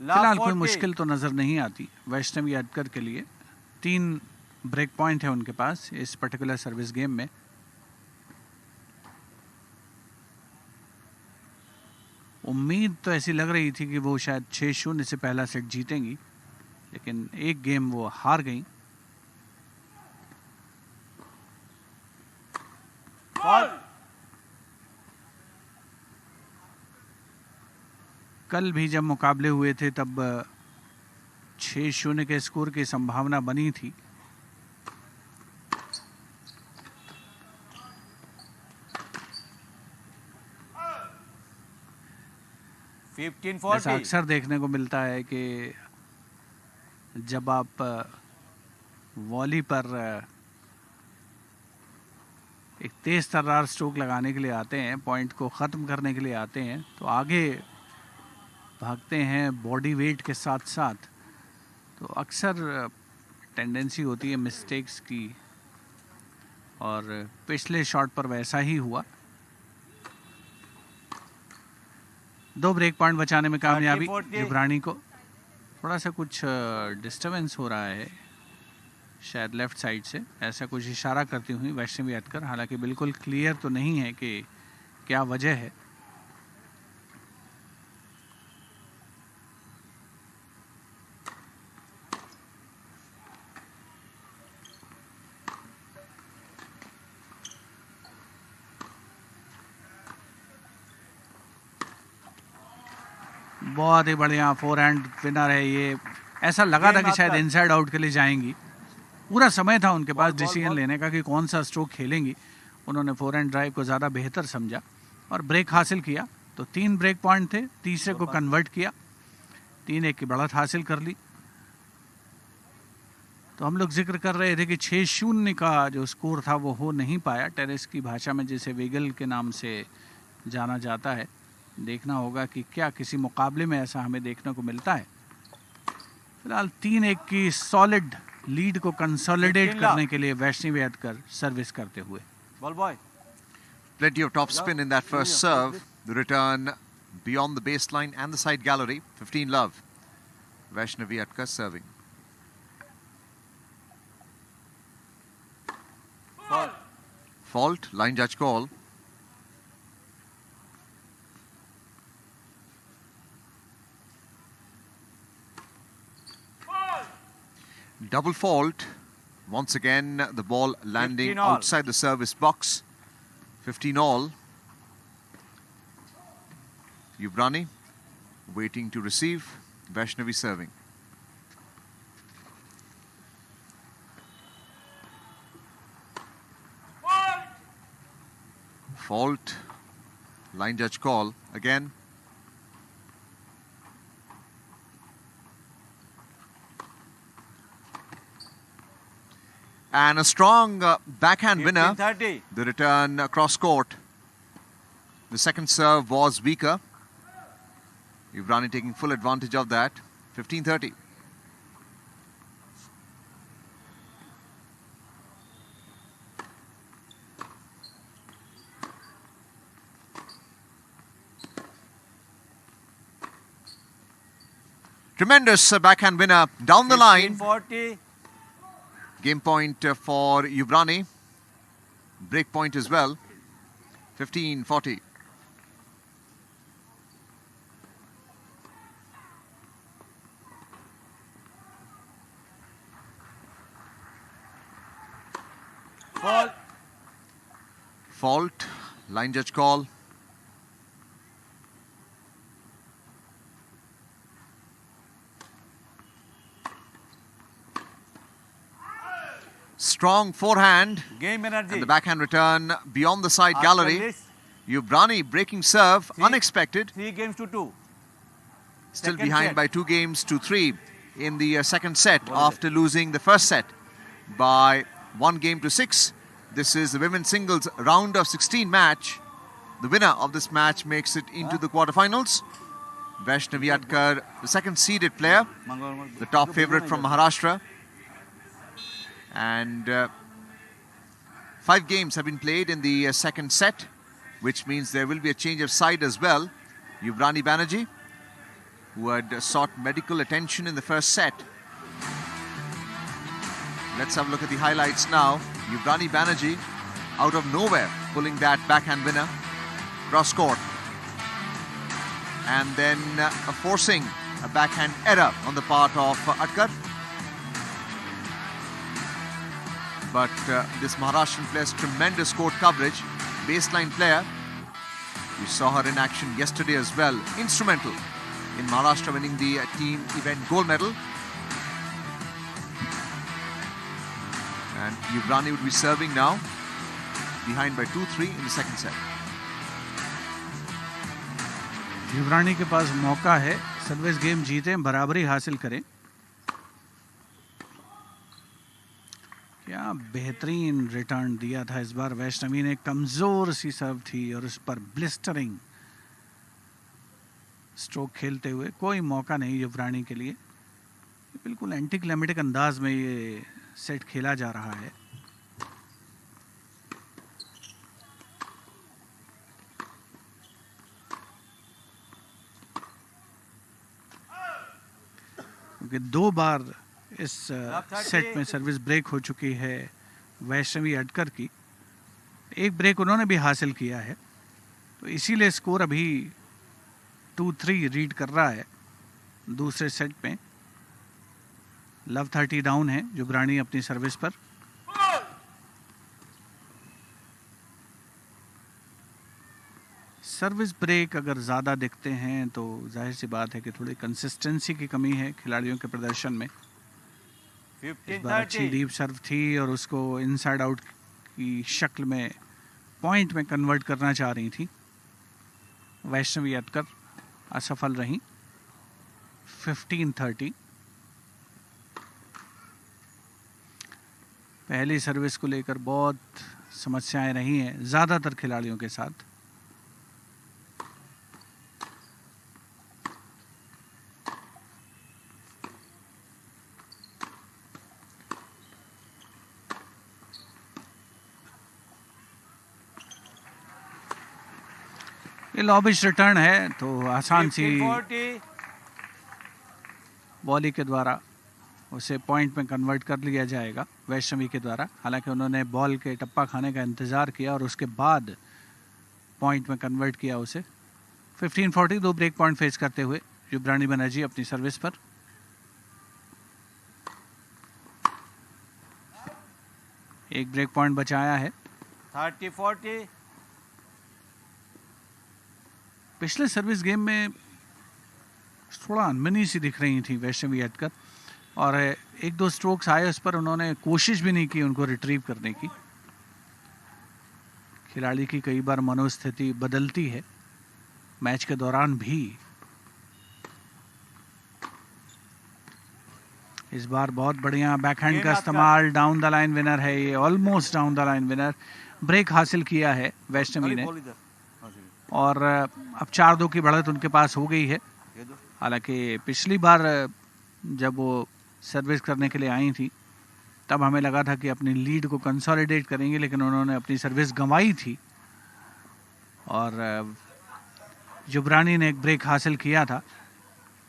फिलहाल कोई मुश्किल तो नजर नहीं आती वैष्णवी अटकर के लिए. 3 ब्रेक पॉइंट है उनके पास इस पर्टिकुलर सर्विस गेम में. उम्मीद तो ऐसी लग रही थी कि वो शायद 6-0 से पहला सेट जीतेंगी, लेकिन एक गेम वो हार गई. कल भी जब मुकाबले हुए थे तब 6-0 के स्कोर की संभावना बनी थी. ऐसा अक्सर देखने को मिलता है कि जब आप वॉली पर एक तेज तर्रार स्ट्रोक लगाने के लिए आते हैं, पॉइंट को ख़त्म करने के लिए आते हैं, तो आगे भागते हैं बॉडी वेट के साथ साथ, तो अक्सर टेंडेंसी होती है मिस्टेक्स की. और पिछले शॉट पर वैसा ही हुआ. 2 ब्रेक पॉइंट बचाने में कामयाबी युवरानी को. थोड़ा सा कुछ डिस्टर्बेंस हो रहा है शायद लेफ्ट साइड से, ऐसा कुछ इशारा करती हुई वैष्णवी अटकर। हालांकि बिल्कुल क्लियर तो नहीं है कि क्या वजह है। बहुत ही बढ़िया फोरहैंड विनर है ये। ऐसा लगा था कि शायद इनसाइड आउट के लिए जाएंगी, पूरा समय था उनके पास डिसीजन लेने का कि कौन सा स्ट्रोक खेलेंगी। उन्होंने फोरहैंड ड्राइव को ज़्यादा बेहतर समझा और ब्रेक हासिल किया। तो 3 ब्रेक पॉइंट थे, तीसरे को कन्वर्ट किया, 3-1 की बढ़त हासिल कर ली। तो हम लोग जिक्र कर रहे थे कि 6-0 का जो स्कोर था वो हो नहीं पाया, टेनिस की भाषा में जिसे वेगल के नाम से जाना जाता है। देखना होगा कि क्या किसी मुकाबले में ऐसा हमें देखने को मिलता है। फिलहाल 3-1 की सॉलिड लीड को कंसोलिडेट करने के लिए वैष्णवी अटकर सर्विस करते हुए। Ball boy. Plenty of top spin in that first serve. The return beyond the baseline and the side gallery. 15 love. Vaishnavi Atkar serving. Fault. Line judge call. Double fault. Once again, the ball landing 15 all. outside the service box. 15 all. Yubrani waiting to receive. Vaishnavi serving. Fault. Line judge call again. And a strong backhand winner. 15-30. The return across court. The second serve was weaker. Yubrani taking full advantage of that. 15-30. Tremendous backhand winner down the line. 15-40. Game point for Yubrani. Break point as well. 15-40. Fault. Fault. Line judge call. Strong forehand. Game energy. And the backhand return beyond the side After gallery. this, Yubrani breaking serve. Unexpected. 3 games to 2. Still Second behind set. by 2 games to 3 in the second set after losing the first set by 1 game to 6. This is the women's singles round of 16 match. The winner of this match makes it into the quarterfinals. Vaishnavi Atkar, the second seeded player, the top favorite from Maharashtra. And 5 games have been played in the second set, which means there will be a change of side as well. Yubrani Banerji, who had sought medical attention in the first set. Let's have a look at the highlights now. Yubrani Banerji, out of nowhere, pulling that backhand winner cross court. And then forcing a backhand error on the part of Atkar. But this Maharashtrian player's tremendous court coverage, baseline player. We saw her in action yesterday as well. Instrumental in Maharashtra winning the team event gold medal. And Yubrani would be serving now, behind by 2-3 in the second set. युवरानी के पास मौका है service game जीतें, बराबरी हासिल करें। क्या बेहतरीन return दिया था इस बार वैष्णवी ने। कमजोर सी सर्व थी और उस पर ब्लिस्टरिंग स्ट्रोक खेलते हुए कोई मौका नहीं युवरानी के लिए। बिल्कुल एंटी क्लाइमेटिक अंदाज में ये सेट खेला जा रहा है। क्योंकि 2 बार इस सेट में सर्विस ब्रेक हो चुकी है वैष्णवी अटकर की। एक ब्रेक उन्होंने भी हासिल किया है, तो इसीलिए स्कोर अभी 2-3 रीड कर रहा है दूसरे सेट में। लव 30 डाउन है जुबरानी अपनी सर्विस पर। सर्विस ब्रेक अगर ज़्यादा दिखते हैं तो जाहिर सी बात है कि थोड़ी कंसिस्टेंसी की कमी है खिलाड़ियों के प्रदर्शन में। इस बार अच्छी डीप सर्व थी और उसको इनसाइड आउट की शक्ल में पॉइंट में कन्वर्ट करना चाह रही थी वैष्णवी अटकर, असफल रही। 15-30। पहली सर्विस को लेकर बहुत समस्याएं रही हैं ज़्यादातर खिलाड़ियों के साथ। ये लॉबिश रिटर्न है तो आसान सी 15-40. वॉली के द्वारा उसे पॉइंट में कन्वर्ट कर लिया जाएगा वैष्णवी के द्वारा। हालांकि उन्होंने बॉल के टप्पा खाने का इंतज़ार किया और उसके बाद पॉइंट में कन्वर्ट किया उसे। 15-40 2 ब्रेक पॉइंट फेस करते हुए जुबरानी बनर्जी अपनी सर्विस पर। एक ब्रेक पॉइंट बचाया है। 30-40. पिछले सर्विस गेम में थोड़ा अनमनी सी दिख रही थी वैष्णवी अटकर और 1-2 स्ट्रोक्स आए उस पर उन्होंने कोशिश भी नहीं की उनको रिट्रीव करने की। खिलाड़ी की कई बार मनोस्थिति बदलती है मैच के दौरान भी। इस बार बहुत बढ़िया बैकहैंड का इस्तेमाल, डाउन द लाइन विनर है ये, almost down the line winner. Break हासिल किया है वैष्णवी ने और अब 4-2 की बढ़त उनके पास हो गई है। हालांकि पिछली बार जब वो सर्विस करने के लिए आई थी तब हमें लगा था कि अपनी लीड को कंसोलिडेट करेंगे, लेकिन उन्होंने अपनी सर्विस गंवाई थी और जुबरानी ने एक ब्रेक हासिल किया था।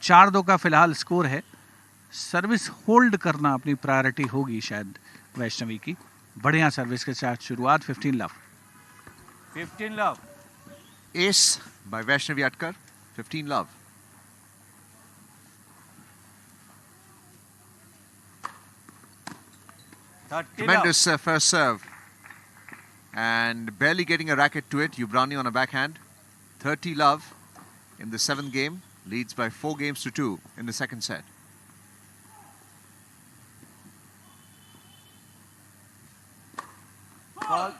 4-2 का फिलहाल स्कोर है। सर्विस होल्ड करना अपनी प्रायोरिटी होगी शायद वैष्णवी की। बढ़िया सर्विस के साथ शुरुआत। 15 love. 15 love. Ace by Vaishnavi Atkar, 15 love. Tremendous first serve. And barely getting a racket to it. Ubrani on a backhand. 30 love in the 7th game. Leads by 4 games to 2 in the second set. Fault.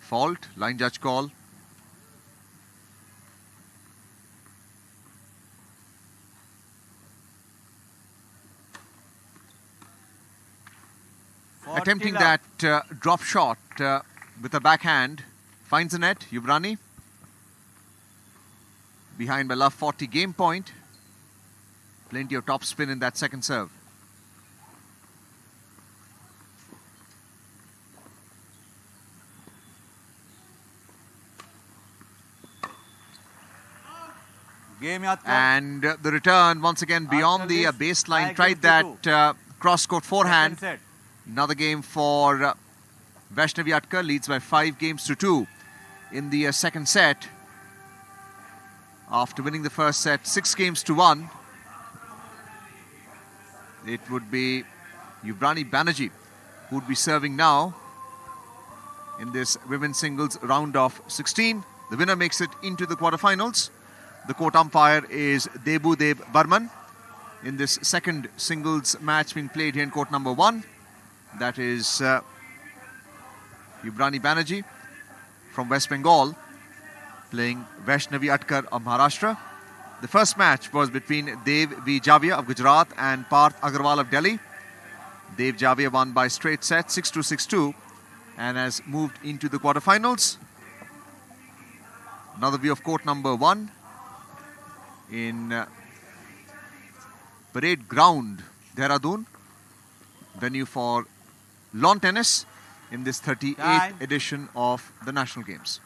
Fault. Line judge call. Attempting that drop shot with a backhand. Finds the net. Ubrani. Behind by love 40. Game point. Plenty of top spin in that second serve. Game Atkar. And the return once again beyond the baseline. Tried that cross-court forehand. Second set. Another game for Vaishnavi Atkar. Leads by 5 games to 2 in the second set. After winning the first set 6 games to 1. It would be Ubrani Banerji who would be serving now in this women's singles round of 16. The winner makes it into the quarterfinals. The court umpire is Debu Dev Barman in this second singles match being played here in court number 1. That is Ubrani Banerji from West Bengal playing Vaishnavi Atkar of Maharashtra. The first match was between Dev V. Javia of Gujarat and Parth Agarwal of Delhi. Dev Javia won by straight set 6-2, 6-2 and has moved into the quarterfinals. Another view of court number 1 in Parade Ground, Dehradun, venue for lawn tennis in this 38th edition of the National Games.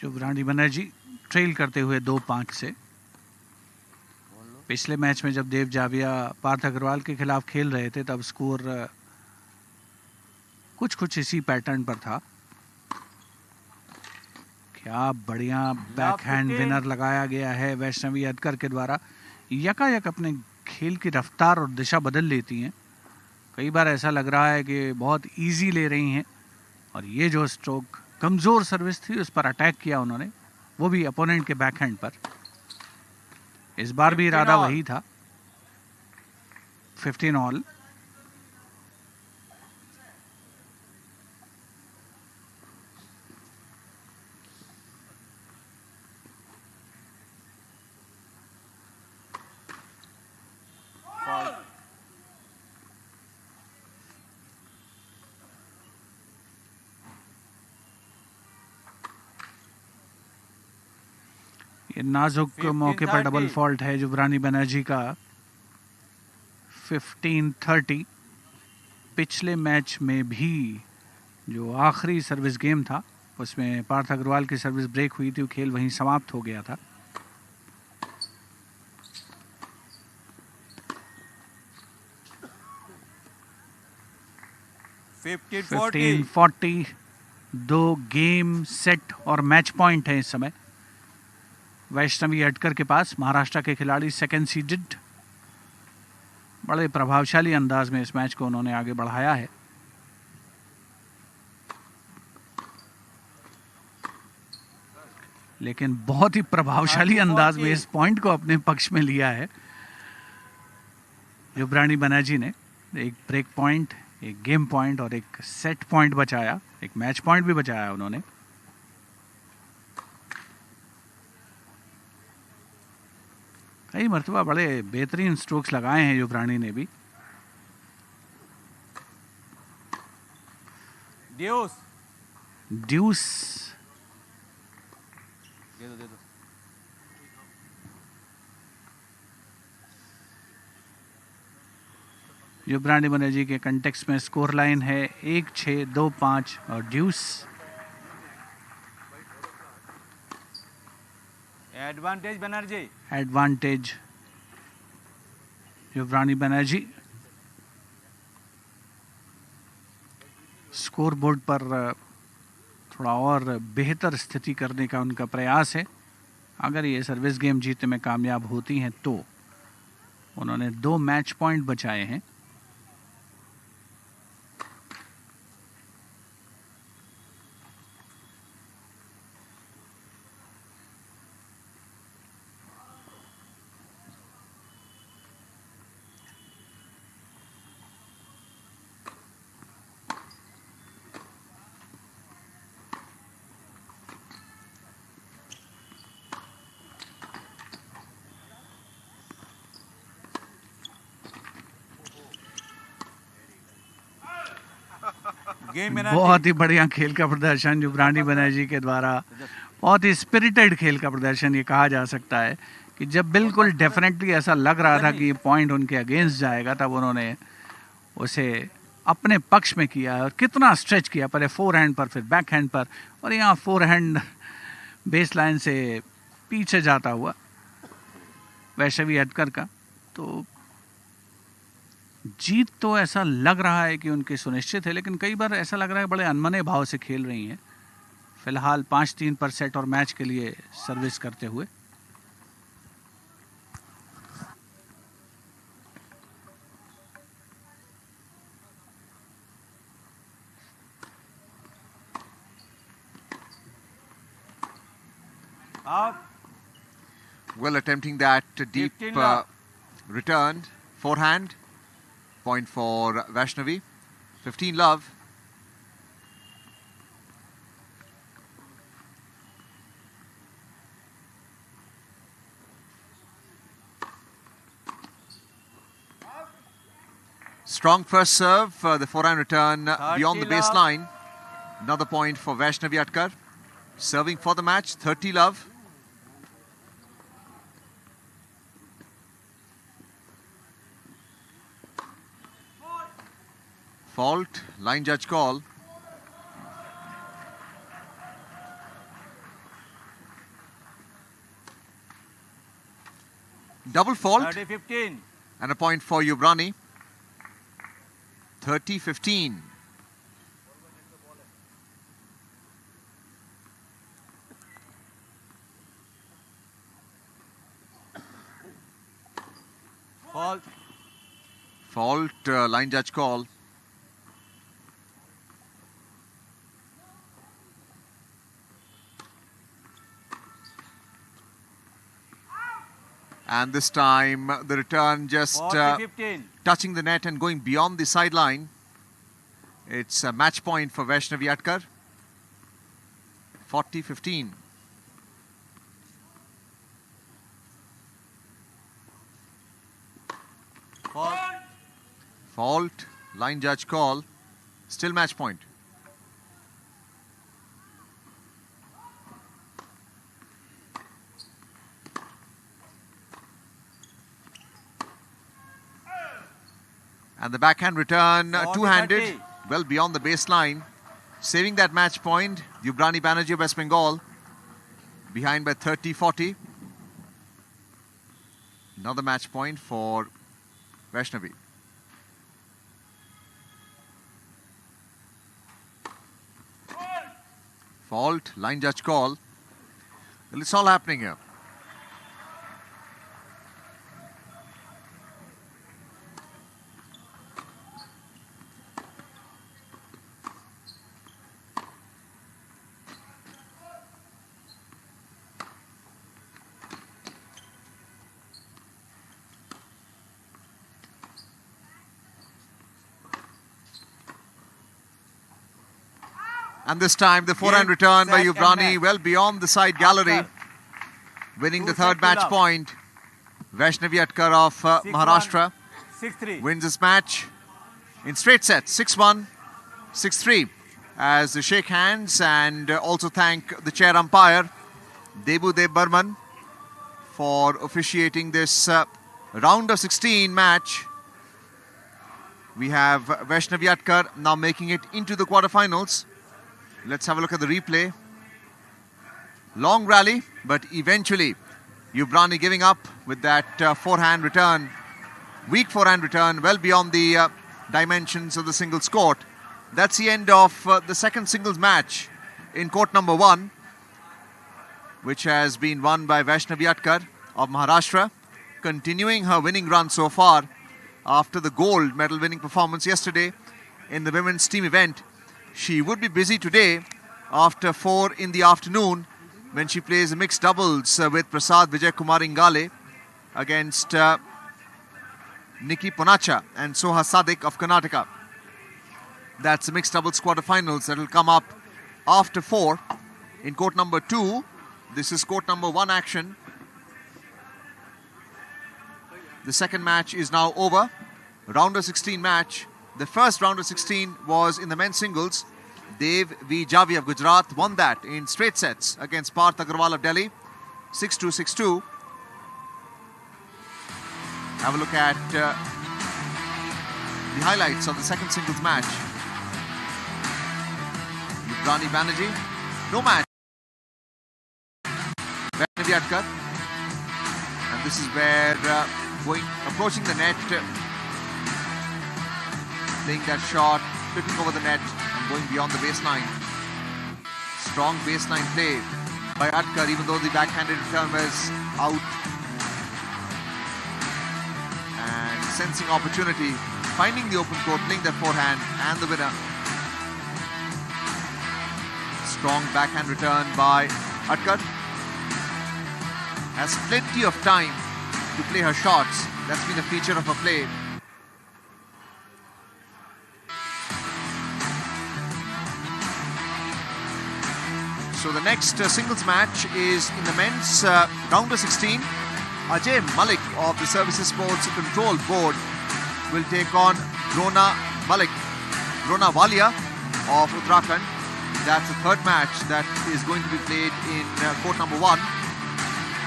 Shubhrani Banerjee trail करते हुए 2-5 से। पिछले match में जब देव जाविया पार्थ अग्रवाल के खिलाफ खेल रहे थे तब स्कोर कुछ इसी पैटर्न पर था। क्या बढ़िया बैकहैंड विनर लगाया गया है वैष्णवी अटकर के द्वारा। यकायक अपने खेल की रफ्तार और दिशा बदल लेती हैं। कई बार ऐसा लग रहा है कि बहुत इजी ले रही हैं और ये जो स्ट्रोक कमजोर सर्विस थी उस पर अटैक किया उन्होंने, वो भी अपोनेंट के बैकहैंड पर। इस बार भी इरादा वही था। 15 ऑल। ये नाजुक मौके पर डबल फॉल्ट है जुबरानी बनर्जी का। 15-30। पिछले मैच में भी जो आखिरी सर्विस गेम था उसमें पार्थ अग्रवाल की सर्विस ब्रेक हुई थी, खेल वहीं समाप्त हो गया था। $15-40। 15-40। 2 गेम सेट और मैच पॉइंट है इस समय वैष्णवी अटकर के पास। महाराष्ट्र के खिलाड़ी सेकंड सीडेड। बड़े प्रभावशाली अंदाज में इस मैच को उन्होंने आगे बढ़ाया है। लेकिन बहुत ही प्रभावशाली अंदाज में इस पॉइंट को अपने पक्ष में लिया है जुबरानी बनर्जी ने। एक ब्रेक पॉइंट, एक गेम पॉइंट और एक सेट पॉइंट बचाया, एक मैच पॉइंट भी बचाया उन्होंने। कई मरतबा बड़े बेहतरीन स्ट्रोक्स लगाए हैं जुबरानी ने भी। ड्यूस। ड्यूस। दे दो। जुबरानी बनर्जी के कंटेक्स्ट में स्कोर लाइन है 1-6, 2-5 और deuce. Advantage Banerjee. Advantage Jubrani Banerjee. Score board पर थोड़ा और बेहतर स्थिति करने का उनका प्रयास है। अगर ये सर्विस गेम जीतने में कामयाब होती हैं तो उन्होंने 2 मैच पॉइंट बचाए हैं। बहुत ही बढ़िया खेल का प्रदर्शन जुबरानी बनर्जी के द्वारा। बहुत ही स्पिरिटेड खेल का प्रदर्शन ये कहा जा सकता है कि जब बिल्कुल डेफिनेटली ऐसा लग रहा था कि ये पॉइंट उनके अगेंस्ट जाएगा तब उन्होंने उसे अपने पक्ष में किया और कितना स्ट्रेच किया। पहले फोर हैंड पर, फिर बैक हैंड पर, और यहाँ फोर हैंड बेस लाइन से पीछे जाता हुआ वैष्णवी अटकर का। तो जीत तो ऐसा लग रहा है कि उनकी सुनिश्चित है, लेकिन कई बार ऐसा लग रहा है बड़े अनमने भाव से खेल रही हैं। फिलहाल 5-3 पर सेट और मैच के लिए सर्विस करते हुए। Well, attempting that deep return forehand. Point for Vaishnavi. 15 love. Strong first serve. The forehand return beyond the baseline. Another point for Vaishnavi Atkar. Serving for the match. 30 love. Fault, line judge call. double fault 30-15. and a point for Yubrani. 30-15. Fault. Fault, line judge call. And this time the return just 40-15. touching the net and going beyond the sideline. It's a match point for Vaishnavi Atkar. 40-15. Fault. Fault, line judge call. Still match point. And the backhand return, 40-30. two-handed, well beyond the baseline. Saving that match point, Yubrani Banerji of West Bengal. Behind by 30-40. Another match point for Vaishnavi. Fault, line judge call. Well, it's all happening here. And this time the forehand Game, return by set, and Yubrani, match. well beyond the side gallery. Atkar. Winning the Two third set match pull-up. point. Vaishnavi Atkar of 6-1, Maharashtra 6-3. wins this match in straight sets, 6-1, 6-3. As they shake hands and also thank the chair umpire, Debu Dev Burman, for officiating this round of 16 match. We have Vaishnavi Atkar now making it into the quarterfinals. Let's have a look at the replay. Long rally, but eventually Yubrani giving up with that forehand return. Weak forehand return, well beyond the dimensions of the singles court. That's the end of the second singles match in court number 1, which has been won by Vaishnavi Atkar of Maharashtra, continuing her winning run so far after the gold medal winning performance yesterday in the women's team event. She would be busy today after 4 in the afternoon when she plays a mixed doubles with Prasad Vijay Kumar Ingale against Nikki Ponacha and Soha Sadik of Karnataka. That's the mixed doubles quarterfinals that will come up after 4 in court number 2. This is court number 1 action. The second match is now over. Round of 16 match. The first round of 16 was in the men's singles. Dev V. Javi of Gujarat won that in straight sets against Parth Agarwal of Delhi. 6-2, 6-2. Have a look at the highlights of the second singles match. Yubrani Banerji, no match. Vaishnavi Atkar. And this is where approaching the net, playing that shot, flipping over the net and going beyond the baseline. Strong baseline play by Atkar, even though the backhanded return was out. And sensing opportunity, finding the open court, playing that forehand and the winner. Strong backhand return by Atkar. Has plenty of time to play her shots. That's been a feature of her play. So the next singles match is in the men's round of 16. Ajay Malik of the Services Sports Control Board will take on Drona Walia of Uttarakhand. That's the third match that is going to be played in court number 1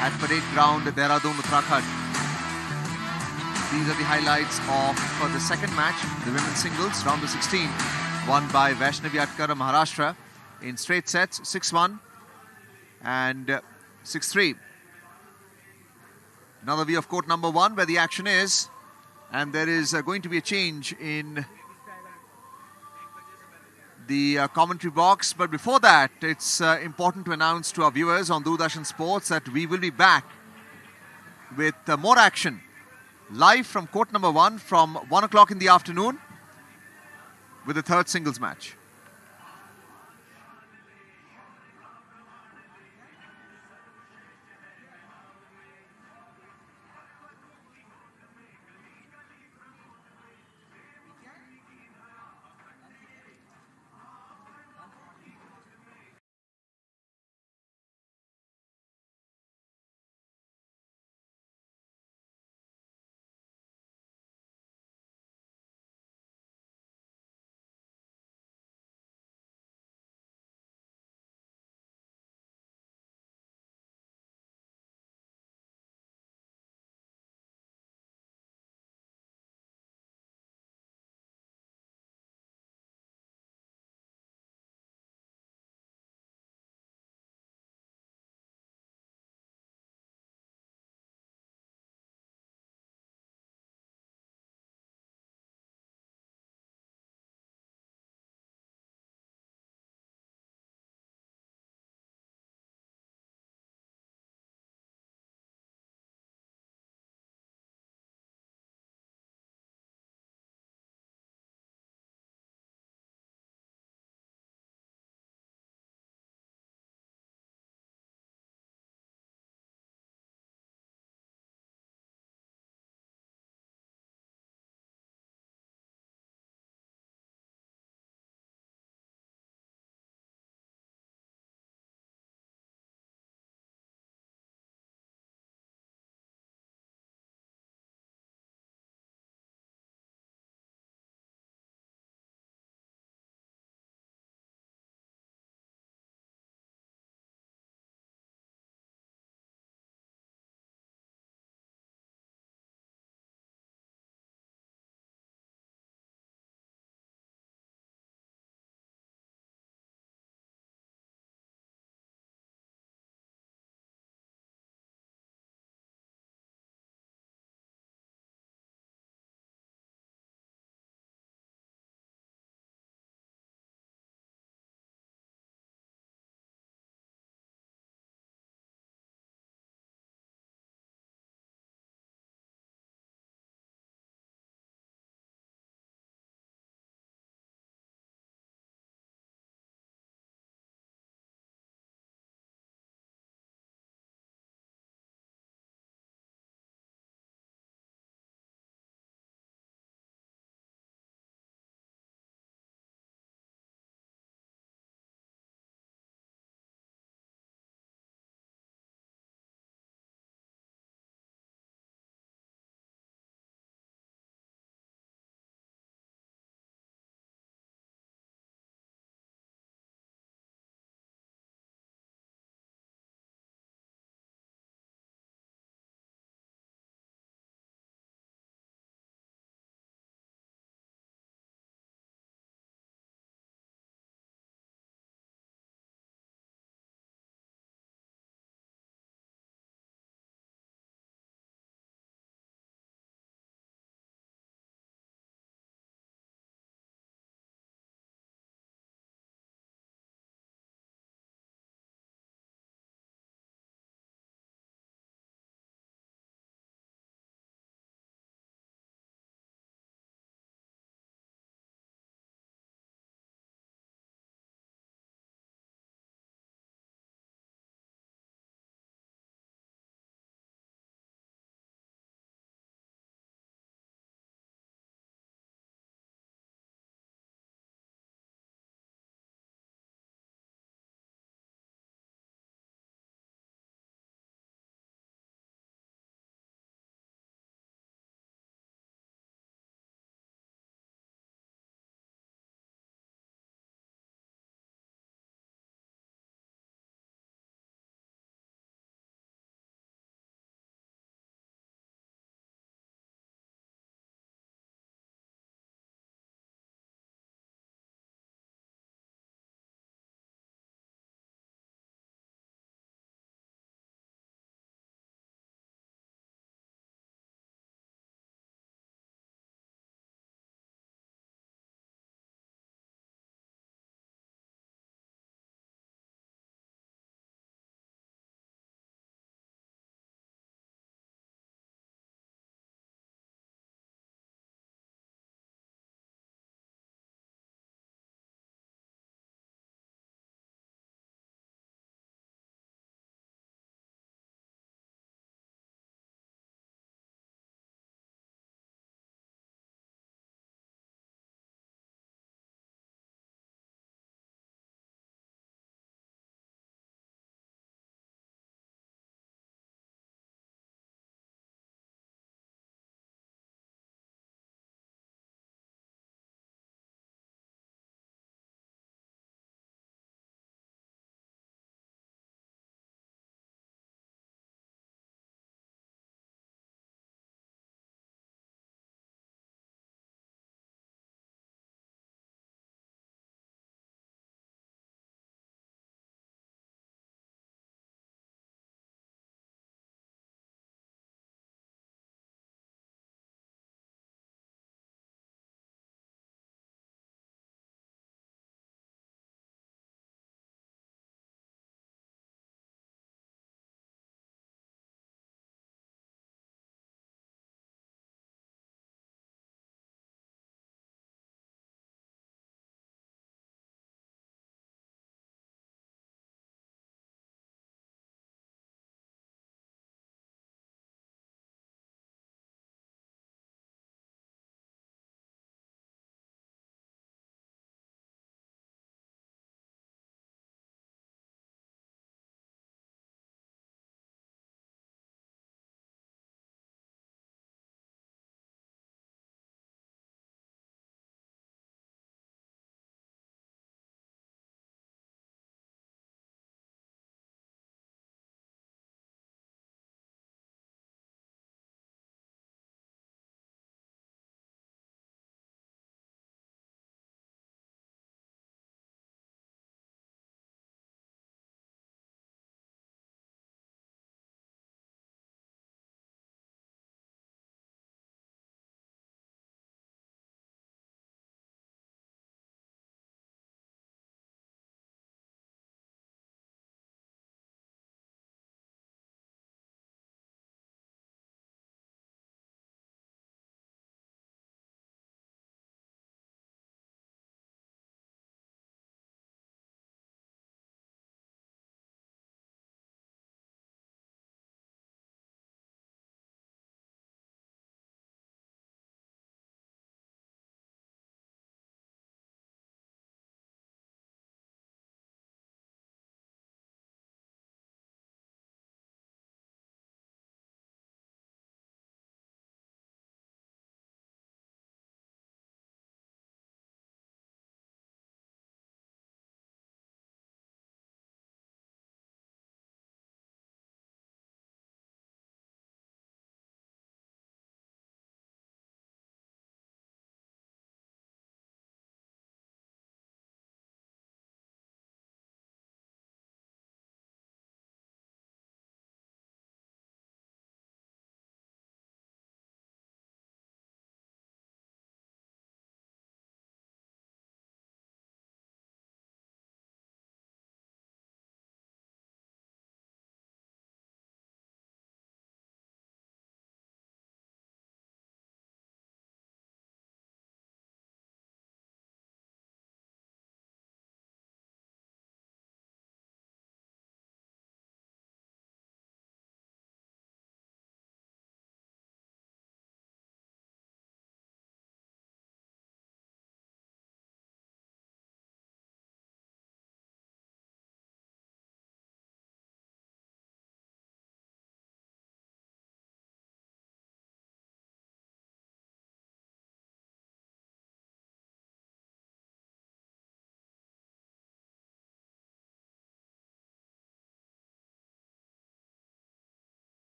at Parade Ground, Dehradun, Uttarakhand. These are the highlights of the second match, the women's singles, round of 16, won by Vaishnavi Atkar of Maharashtra in straight sets, 6-1 and 6-3. Another view of court number 1 where the action is. And there is going to be a change in the commentary box. But before that, it's important to announce to our viewers on Doordarshan Sports that we will be back with more action live from court number 1 from 1 o'clock in the afternoon with the third singles match.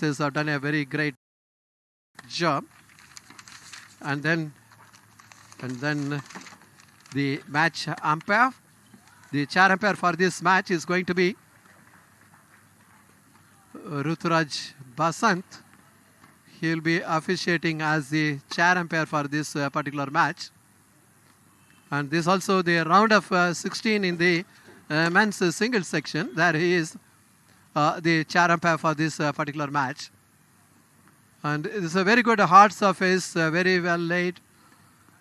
have done a very great job. And then the match umpire, the chair umpire for this match is going to be Ruturaj Basant. He will be officiating as the chair umpire for this particular match. And this also the round of 16 in the men's singles section. There he is, the chair umpire for this particular match. And it is a very good hard surface, very well laid.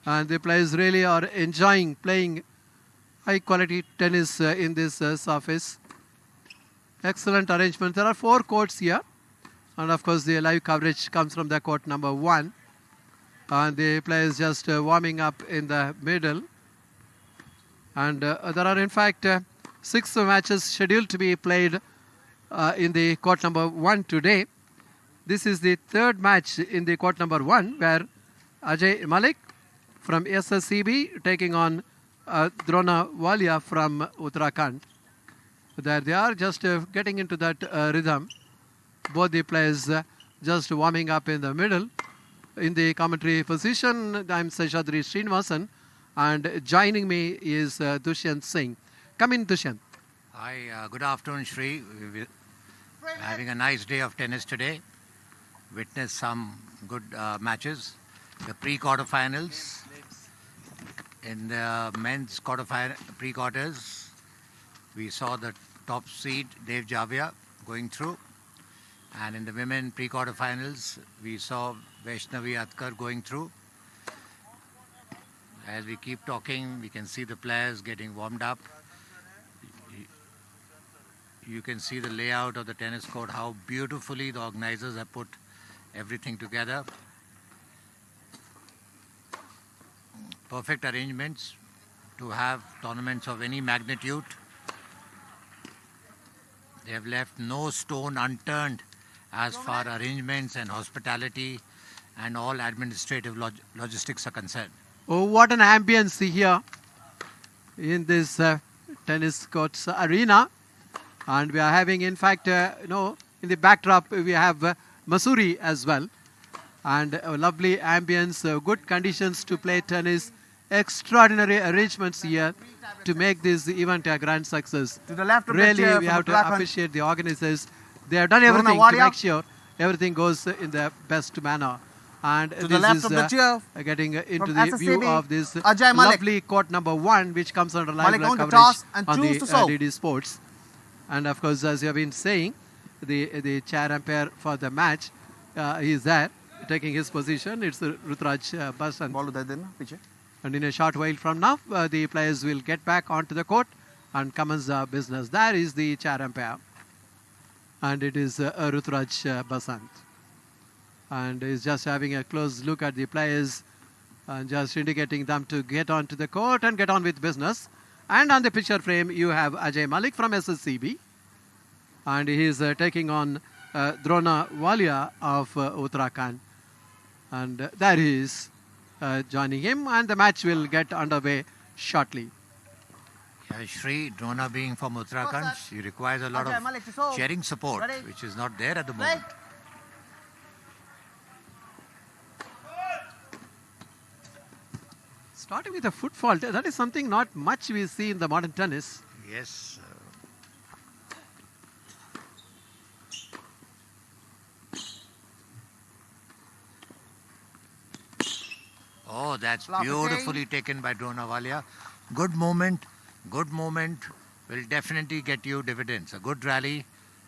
And the players really are enjoying playing high quality tennis in this surface. Excellent arrangement. There are 4 courts here. And of course the live coverage comes from the court number 1. And the players just warming up in the middle. And there are in fact 6 matches scheduled to be played in the court number 1 today. This is the 3rd match in the court number 1 where Ajay Malik from SSCB taking on Drona Walia from Uttarakhand. There they are just getting into that rhythm. Both the players just warming up in the middle. In the commentary position, I'm Seshadri Srinivasan, and joining me is Dushyant Singh. Come in, Dushyant. Hi, good afternoon, Shri. We're having a nice day of tennis today. Witnessed some good matches. The pre-quarterfinals. In the men's pre-quarters, we saw the top seed, Dev Javia, going through. And in the women pre-quarterfinals, we saw Vaishnavi Atkar going through. As we keep talking, we can see the players getting warmed up. You can see the layout of the tennis court, how beautifully the organizers have put everything together. Perfect arrangements to have tournaments of any magnitude. They have left no stone unturned as far arrangements and hospitality and all administrative logistics are concerned. Oh, what an ambience here in this tennis courts arena. And we are having, in fact, in the backdrop, we have Masuri as well. And a lovely ambience, good conditions to play tennis, extraordinary arrangements here to make this event a grand success. To the left of the really, chair we from have to Uttarakhand. appreciate the organizers. They have done everything to Walia. make sure everything goes in the best manner. And To the this left is of the chair getting into from the view SSCB, of this Ajay Malik. lovely court number 1, which comes under live Malik on the coverage toss and on choose the to serve. DD Sports. And of course, as you have been saying, the chair umpire for the match is there, taking his position. It's Ruturaj Basant. Ball udhar dena, piche. And in a short while from now, the players will get back onto the court and commence business. There is the chair umpire. And it is Ruturaj Basant. And he's just having a close look at the players and just indicating them to get onto the court and get on with business. And on the picture frame, you have Ajay Malik from SSCB. And he is taking on Drona Walia of Uttarakhand. And there he is joining him. And the match will get underway shortly. Yeah, Shri, Drona being from Uttarakhand, she requires a lot of cheering support, which is not there at the moment. Starting with a foot fault, that is something not much we see in the modern tennis. Yes. Oh, that's beautifully taken by Drona Walia. Good moment, will definitely get you dividends. A good rally,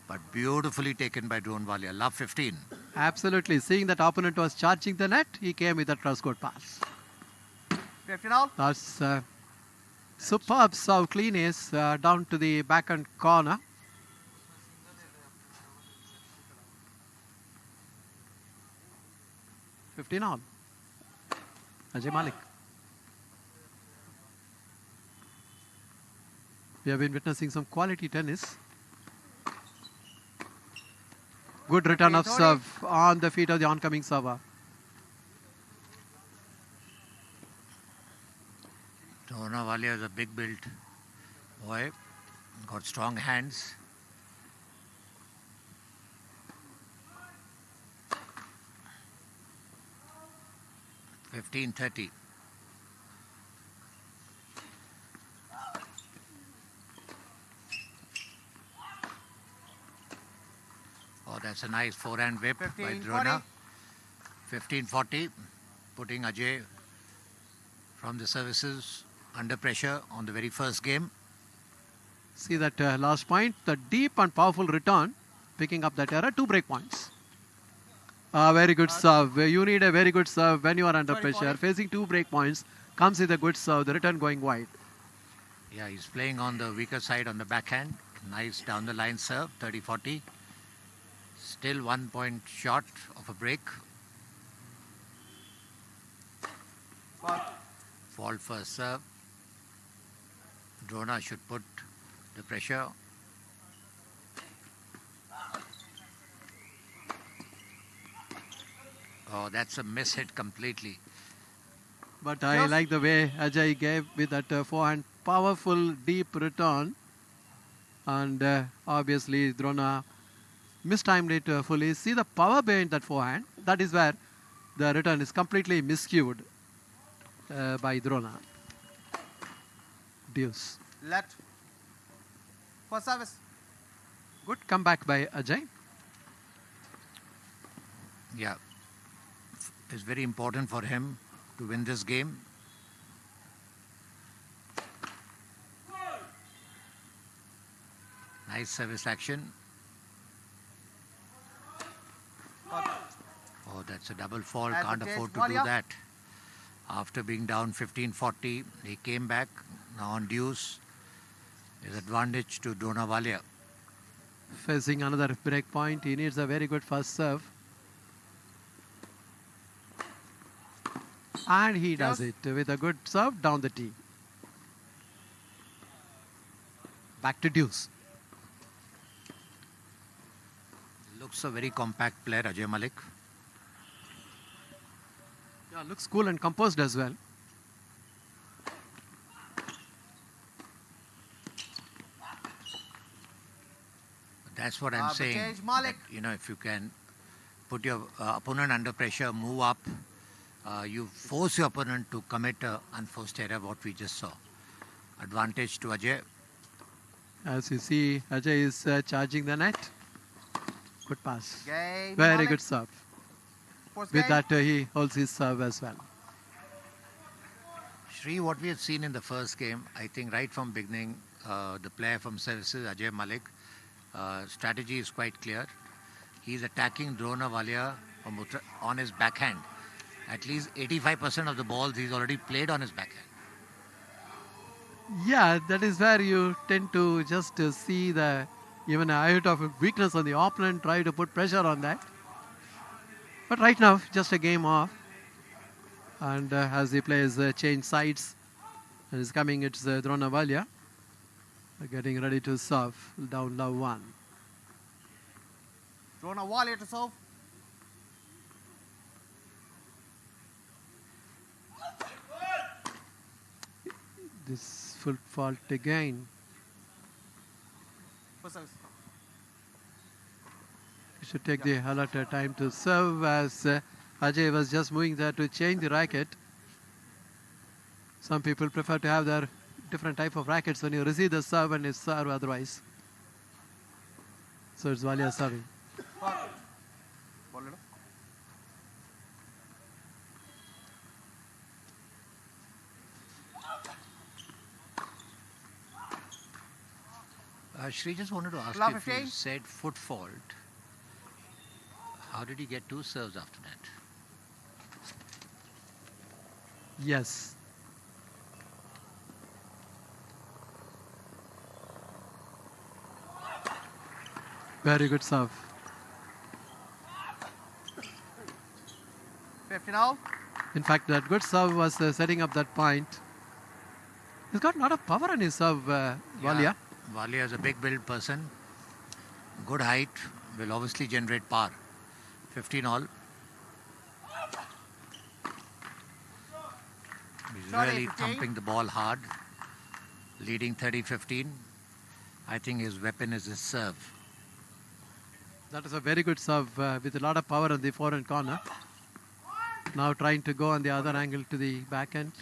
but beautifully taken by Drona Walia. Love 15. Absolutely. Seeing that opponent was charging the net, he came with a cross-court pass. That's superb serve cleanness down to the backhand corner. $15 all. Ajay Malik. We have been witnessing some quality tennis. Good return of serve on the feet of the oncoming server. Drona Walia is a big built boy, got strong hands. 15-30. Oh, that's a nice forehand whip by 15-40. Drona. 15-40, putting Ajay from the services under pressure on the very first game. See that last point, the deep and powerful return, picking up that error, 2 break points. Very good serve. You need a very good serve when you are under pressure. Facing 2 break points comes with a good serve, the return going wide. Yeah, he's playing on the weaker side on the backhand. Nice down the line serve, 30-40. Still 1 point short of a break. Fault first serve. Drona should put the pressure. Oh, that's a miss hit completely. But I like the way Ajay gave with that forehand, powerful deep return. And obviously Drona mistimed it fully. See the power behind that forehand. That is where the return is completely miscued by Drona. Deuce. Left. For service. Good comeback by Ajay. Yeah. It's very important for him to win this game. Nice service action. Oh, that's a double fall. Can't afford to do Walia. that. After being down 15-40, he came back. Now on deuce. His advantage to Drona Walia. Facing another break point. He needs a very good first serve. And he does it with a good serve down the tee. Back to deuce. Looks a very compact player, Ajay Malik. Yeah, looks cool and composed as well. That's what I'm saying. change, Malik. That, you know, if you can put your opponent under pressure, move up, you force your opponent to commit an unforced error, what we just saw. Advantage to Ajay. As you see, Ajay is charging the net. Good pass. Game. Very Malik. good serve. First With game. that, he holds his serve as well. Shri, what we have seen in the first game, I think right from beginning, the player from services, Ajay Malik, strategy is quite clear. He's attacking Drona Walia on his backhand. At least 85% of the balls he's already played on his backhand. Yeah, that is where you tend to just see the even a iota of weakness on the opponent, try to put pressure on that. But right now, just a game off. And as the players change sides, and is coming, it's Drona Walia. Getting ready to serve, down love 1. Drona Walia to serve. This full fault again. For service. You should take the allotted time to serve as Ajay was just moving there to change the racket. Some people prefer to have their different type of rackets when you receive the serve and you serve otherwise. So it's Walia serving. Ball it up. Shri, just wanted to ask Love you, if you 15. said foot fault, how did he get 2 serves after that? Yes. Very good serve. 15 all. In fact, that good serve was setting up that point. He's got a lot of power on his serve, Walia. Walia is a big build person. Good height, will obviously generate power. 15 all. He's Sorry, really 15. thumping the ball hard. Leading 30-15. I think his weapon is his serve. That is a very good serve with a lot of power on the forehand corner. Now trying to go on the other angle to the back end.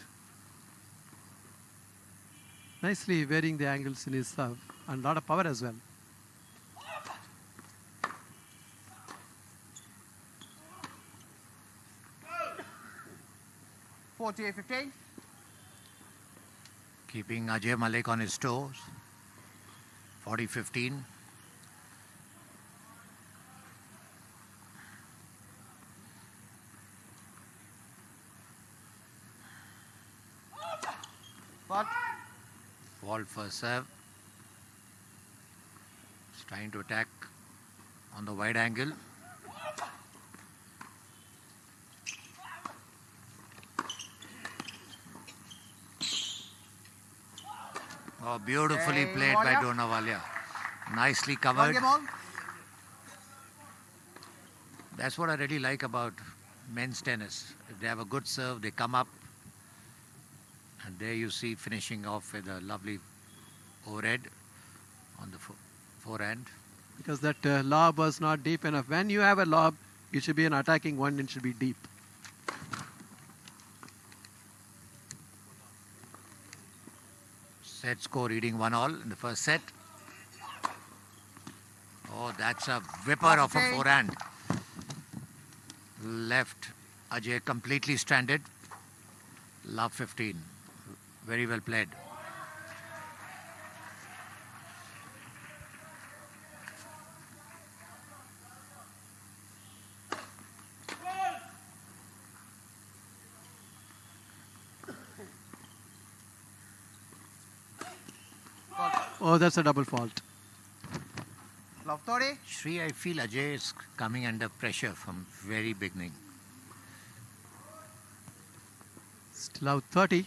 Nicely varying the angles in his serve and a lot of power as well. (48-15). Keeping Ajay Malik on his toes. 40-15. Fault. Fault for serve. He's trying to attack on the wide angle. Oh, beautifully Hey, played by Walia. Walia. Nicely One covered. game all. That's what I really like about men's tennis. If they have a good serve, they come up. And there you see finishing off with a lovely overhead on the forehand. Because that lob was not deep enough. When you have a lob, it should be an attacking one, it should be deep. Set score reading 1-all in the first set. Oh, that's a whipper of a Okay. forehand. Left Ajay completely stranded. Love 15. Very well played. Oh, that's a double fault. Love 30. Shri, I feel Ajay is coming under pressure from very beginning. Still out 30.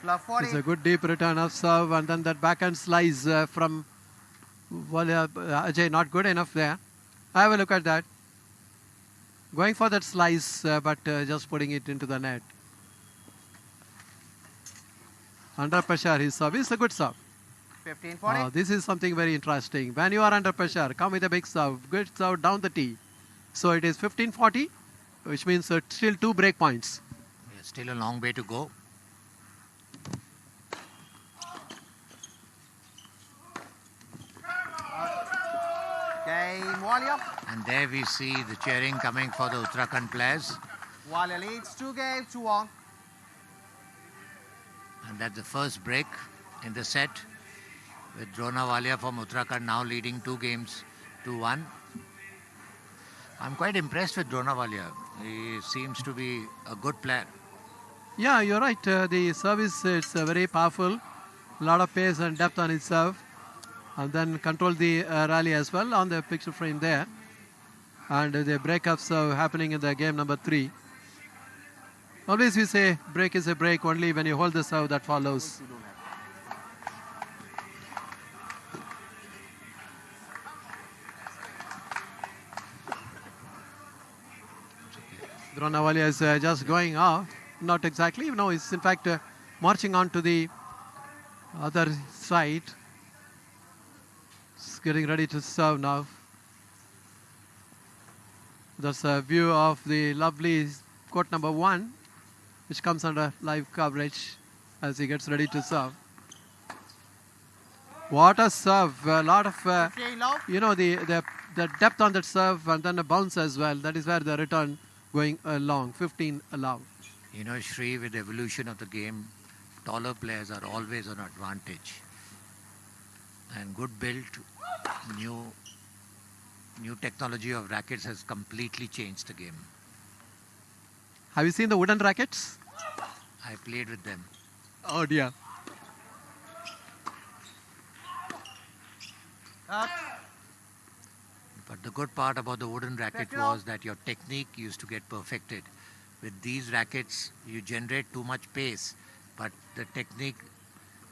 Love 40. It's a good deep return of serve and then that backhand slice from Walia. Ajay, not good enough there. Have a look at that. Going for that slice, but just putting it into the net. Under pressure, his serve is a good serve. 15-40. This is something very interesting. When you are under pressure, come with a big serve. Good serve down the tee. So it is 15-40, which means still 2 break points. There's still a long way to go. Game Walia. And there we see the cheering coming for the Uttarakhand players. Walia leads 2 games, 2-1. And that's the first break in the set, with Walia from Uttarakhand now leading 2 games, 2-1. I'm quite impressed with Walia. He seems to be a good player. Yeah, you're right. The service is very powerful. A lot of pace and depth on his serve. And then control the rally as well on the picture frame there. And the breakups happening in the game number 3. Always we say break is a break only when you hold the serve that follows. Walia is just going off. Not exactly. No, he's in fact marching on to the other side. He's getting ready to serve now. That's a view of the lovely court number 1, which comes under live coverage as he gets ready to serve. What a serve! A lot of, 15 love. you know, the depth on that serve and then a bounce as well. That is where the return going long. 15 allowed. You know, Shri, with the evolution of the game, taller players are always an advantage. And good build, new technology of rackets has completely changed the game. Have you seen the wooden rackets? I played with them. Oh dear. But the good part about the wooden racket was that your technique used to get perfected. With these rackets, you generate too much pace, but the technique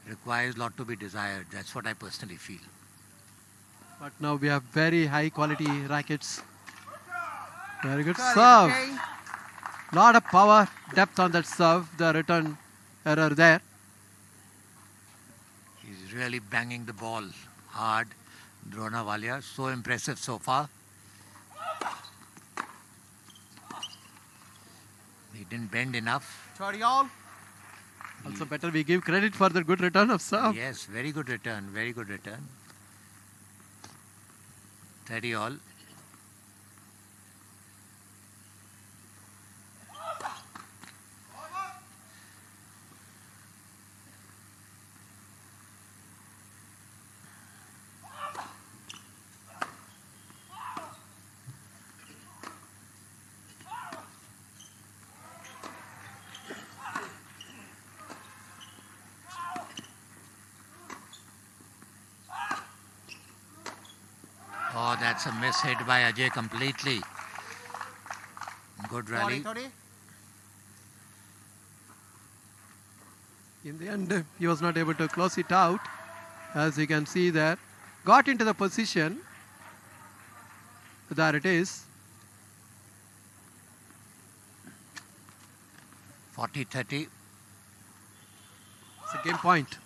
requires a lot to be desired. That's what I personally feel. But now we have very high quality rackets. Very good 30 serve. game. Lot of power, depth on that serve. The return error there. He's really banging the ball hard. Drona Walia, so impressive so far. He didn't bend enough. 30 all. Also better we give credit for the good return of serve. Yes, very good return, very good return. 30 all. Oh, that's a miss hit by Ajay completely. Good rally. 40, 30. In the end, he was not able to close it out. As you can see there, got into the position. There it is. 40-30. It's a game point.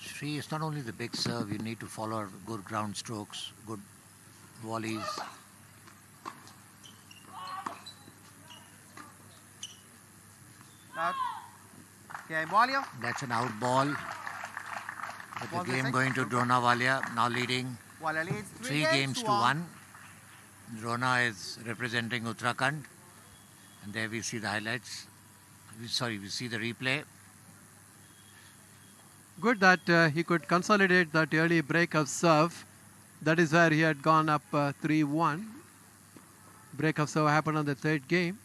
Sri, it's not only the big serve, you need to follow good ground strokes, good volleys. Out. Game Walia. That's an out ball. But the Ball game missing. going to Drona Walia, now leading Walia leads 3 games to 1. Drona is representing Uttarakhand. And there we see the highlights. We see the replay. Good that he could consolidate that early break of serve. That is where he had gone up 3-1. Break of serve happened on the third game.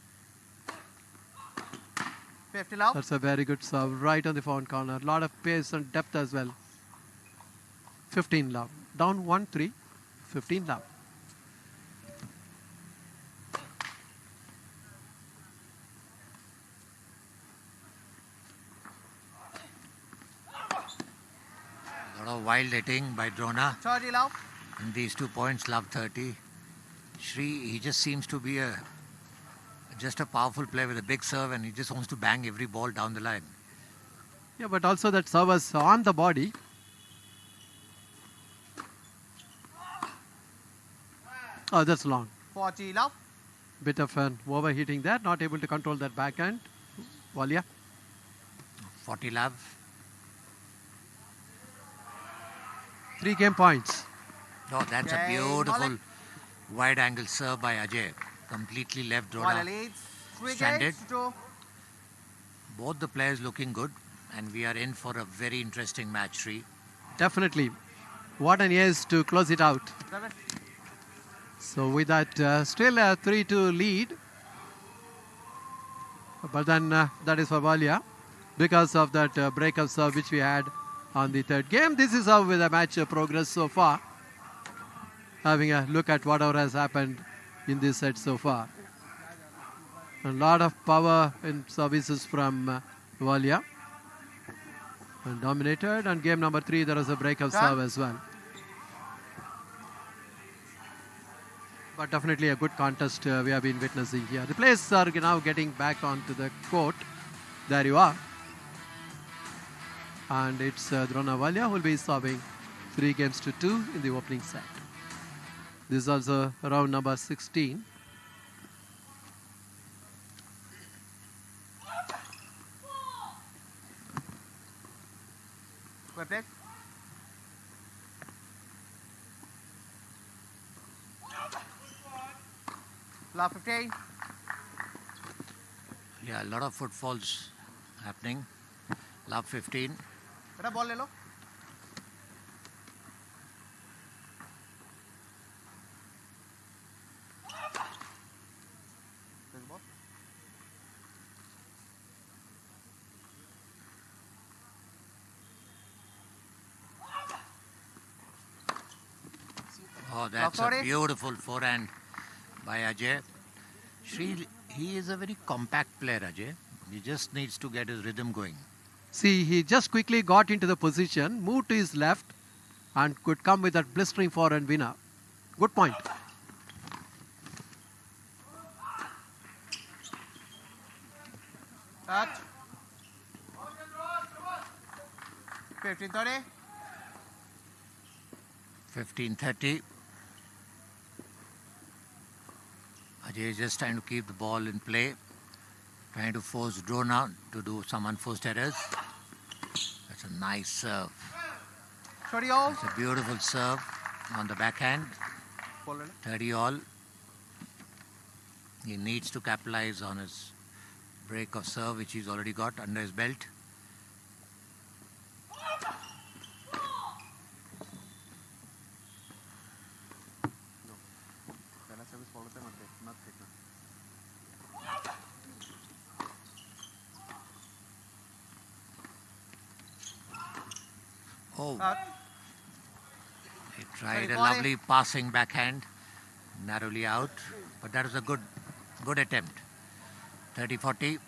50 love. That's a very good serve right on the front corner. A lot of pace and depth as well. 15 love. Down 1-3. 15 love. A lot of wild hitting by Drona. 30 love. And these 2 points, love 30. Shri, he just seems to be just a powerful player with a big serve, and he just wants to bang every ball down the line. Yeah, but also that serve was on the body. Oh, that's long. 40 love. Bit of an overheating there. Not able to control that backhand. Walia. 40 love. 3 game points. Oh, that's a Okay, beautiful Malik. wide angle serve by Ajay. Completely left Walia Drona leads 3 stranded. games to 2. Both the players looking good, and we are in for a very interesting match, Sri. Definitely. What an ace to close it out. 7. So with that, still a 3-2 lead. But then that is for Walia because of that break of serve which we had on the third game. This is how the match progress so far. Having a look at whatever has happened in this set so far. A lot of power in services from Walia. And dominated. And game number 3, there was a break of serve as well. But definitely a good contest we have been witnessing here. The players are now getting back onto the court. There you are. And it's Drona Walia who will be serving 3 games to 2 in the opening set. This is also round number 16. Quick break. Love 15. Yeah, a lot of footfalls happening. Love 15. बेटा ball ले लो. This ball. Oh, that's a beautiful forehand by Ajay. Shri, he is a very compact player, Ajay. He just needs to get his rhythm going. See, he just quickly got into the position, moved to his left, and could come with that blistering forehand winner. Good point. Touch. 15-30. 15-30. Ajay is just trying to keep the ball in play, trying to force Drona to do some unforced errors. That's a nice serve. 30 all. It's a beautiful serve on the backhand. 30 all. He needs to capitalize on his break of serve, which he's already got under his belt. Oh, he tried a lovely passing backhand, narrowly out, but that was a good attempt. 30-40.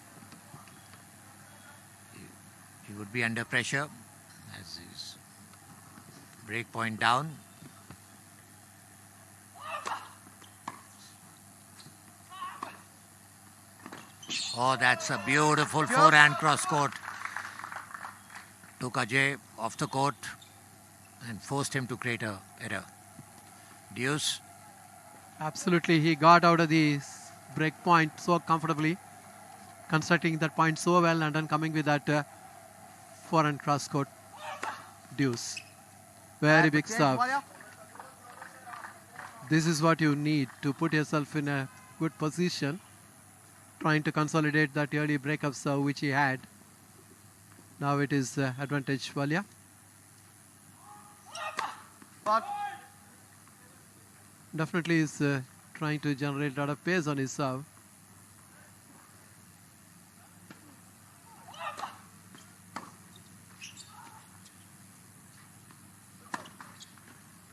He would be under pressure as his break point down. Oh, that's a beautiful forehand cross court. Took Ajay off the court and forced him to create a error. Deuce. Absolutely, he got out of the break point so comfortably, constructing that point so well, and then coming with that forehand cross court deuce. Very big serve. This is what you need to put yourself in a good position, trying to consolidate that early break of serve which he had. Now it is advantage Walia. Definitely is trying to generate a lot of pace on his serve.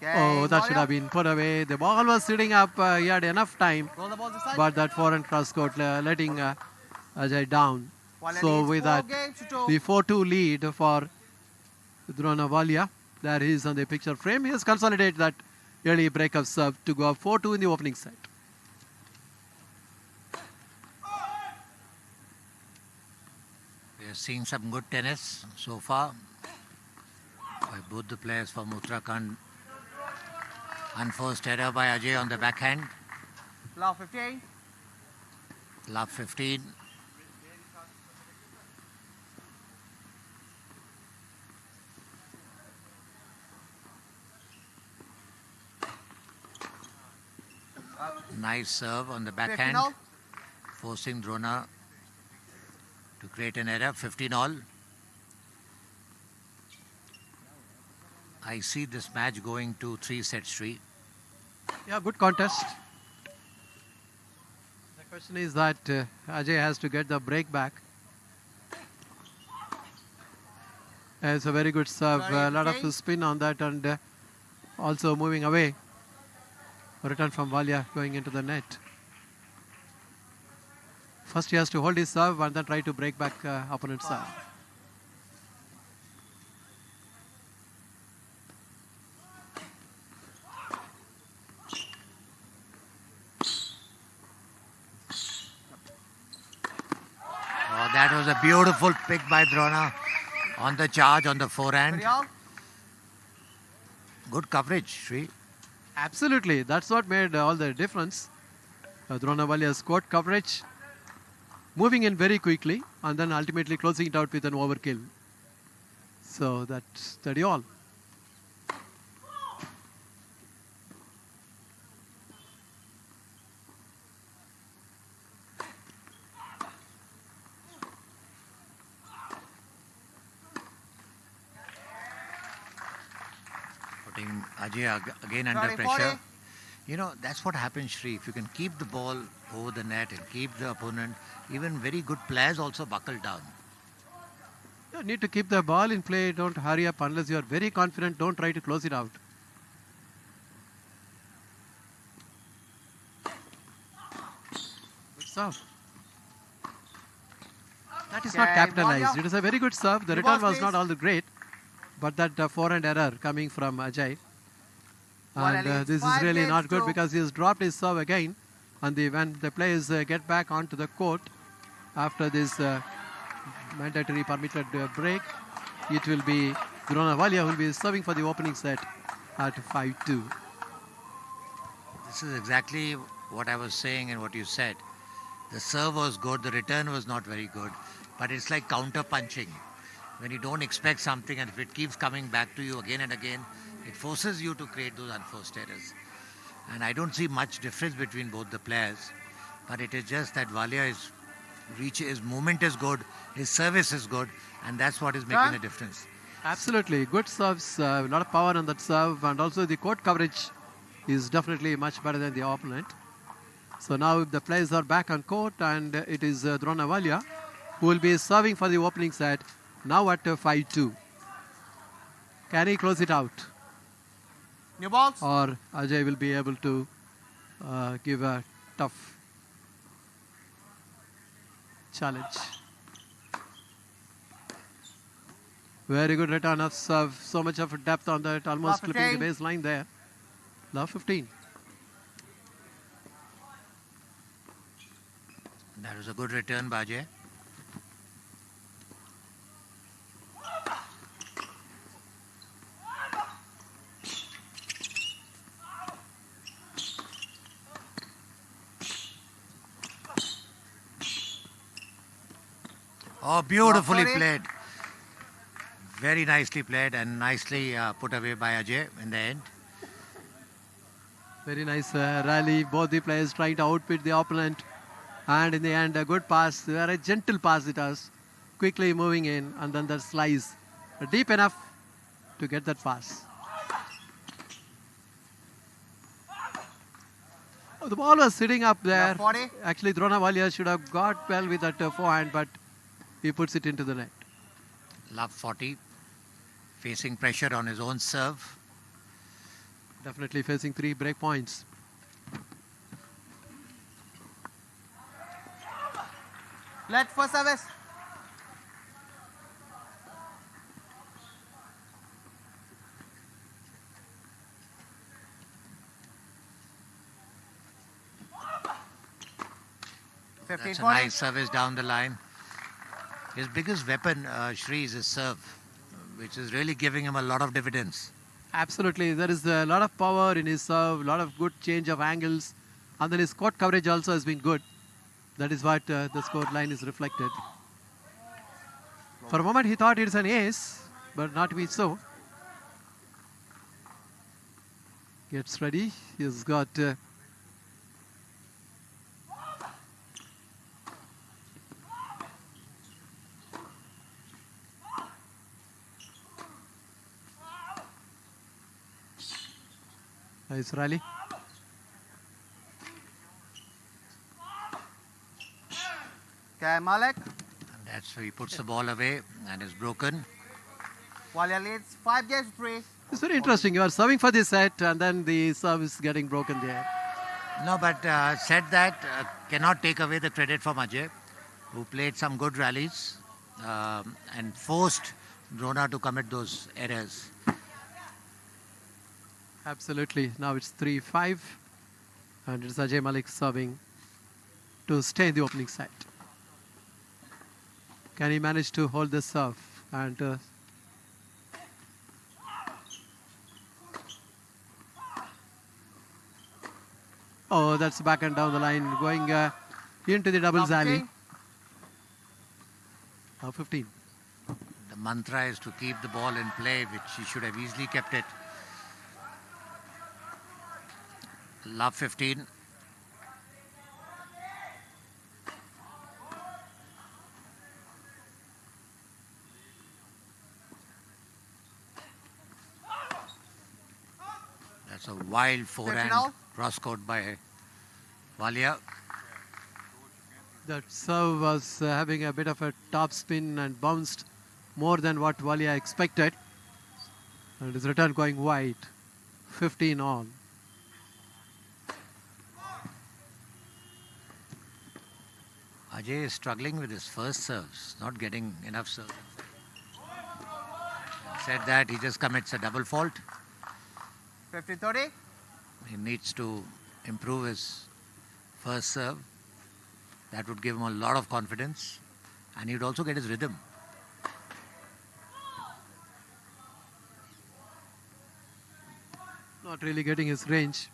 Oh, that should have been put away. The ball was sitting up. He had enough time, but that forehand cross court letting Ajay down. So with that, the 4-2 lead for Drona Walia. There he is on the picture frame. He has consolidated that early break of serve to go up 4-2 in the opening set. We are seeing some good tennis so far by both the players from Uttarakhand. Unforced error by Ajay on the backhand. Love 15. Love 15. Nice serve on the backhand, forcing Drona to create an error. 15 all. I see this match going to 3-3. Yeah, good contest. The question is that Ajay has to get the break back. It's a very good serve. A lot of spin on that, and also moving away. A return from Walia going into the net. First he has to hold his serve and then try to break back opponent's serve. Oh, that was a beautiful pick by Drona on the charge on the forehand. Good coverage, Sri. Absolutely, that's what made all the difference. Drona Walia's court coverage, moving in very quickly, and then ultimately closing it out with an overkill. So that's 30 all. Putting Ajay again under pressure. You know, that's what happens, Sri. If you can keep the ball over the net and keep the opponent, even very good players also buckle down. You need to keep the ball in play. Don't hurry up unless you are very confident. Don't try to close it out. Good serve. That is not capitalized. It is a very good serve. The return was not all that great, but that forehand error coming from Ajay. And this is really not good because he has dropped his serve again. And when the players get back onto the court after this mandatory permitted break, it will be Walia will be serving for the opening set at 5-2. This is exactly what I was saying and what you said. The serve was good, the return was not very good, but it's like counter punching. When you don't expect something and if it keeps coming back to you again and again, it forces you to create those unforced errors. And I don't see much difference between both the players, but it is just that Walia is his movement is good, his service is good, and that's what is making the difference. Absolutely. Good serves, a lot of power on that serve, and also the court coverage is definitely much better than the opponent. So now the players are back on court, and it is Walia who will be serving for the opening set, now at 5-2. Can he close it out? New balls. Or Ajay will be able to give a tough challenge. Very good return of serve. So much of depth on that, almost clipping the baseline there. Love 15. That was a good return by Ajay. Oh, beautifully played. Very nicely played and nicely put away by Ajay in the end. Very nice rally. Both the players trying to outpit the opponent. And in the end, a good pass. Very gentle pass it was. Quickly moving in, and then the slice. Deep enough to get that pass. Oh, the ball was sitting up there. 40. Actually, Walia should have got well with that forehand, but he puts it into the net. Love 40. Facing pressure on his own serve. Definitely facing 3 break points. Let for service. That's a nice service down the line. His biggest weapon, Shri, is his serve, which is really giving him a lot of dividends. Absolutely. There is a lot of power in his serve, a lot of good change of angles. And then his court coverage also has been good. That is what the score line is reflected. For a moment he thought it's an ace, but not to be so. Gets ready. He's got nice rally. Okay, Malik. And that's where he puts the ball away and is broken. Walia leads 5 games to 3. It's very interesting. You are serving for the set and then the serve is getting broken there. No, but said that, cannot take away the credit from Ajay, who played some good rallies and forced Drona to commit those errors. Absolutely. Now it's 3-5. And it's Ajay Malik serving to stay in the opening set. Can he manage to hold the serve? And oh, that's back and down the line, going into the doubles alley. Now 15. The mantra is to keep the ball in play, which he should have easily kept it. Love 15. That's a wild forehand cross-court by Walia. That serve was having a bit of a top spin and bounced more than what Walia expected. And his return going wide. 15 on. Ajay is struggling with his first serves, not getting enough serve. Said that, he just commits a double fault. 50-30. He needs to improve his first serve. That would give him a lot of confidence. And he would also get his rhythm. Not really getting his range.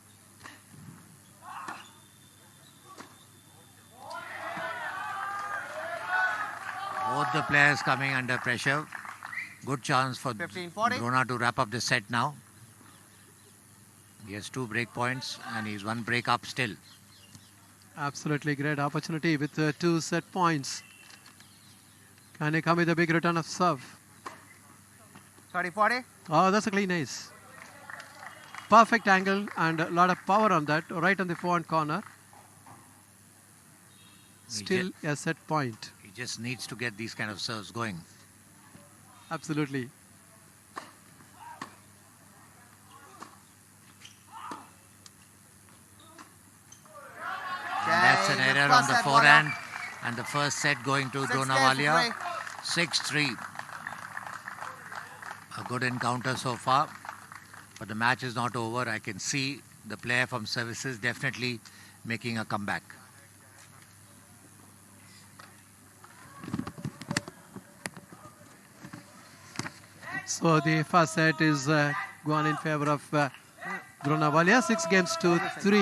Both the players coming under pressure. Good chance for 15-40. Drona to wrap up the set now. He has 2 break points and he's 1 break up still. Absolutely great opportunity with 2 set points. Can he come with a big return of serve? 30-40. Oh, that's a clean ace. Perfect angle and a lot of power on that, right on the forehand corner. Still a set point. He just needs to get these kind of serves going. Absolutely. That's an error on the forehand. And the first set going to Drona Walia. 6-3. A good encounter so far. But the match is not over. I can see the player from services definitely making a comeback. So the first set is gone in favor of Drona Walia. 6 games to 3.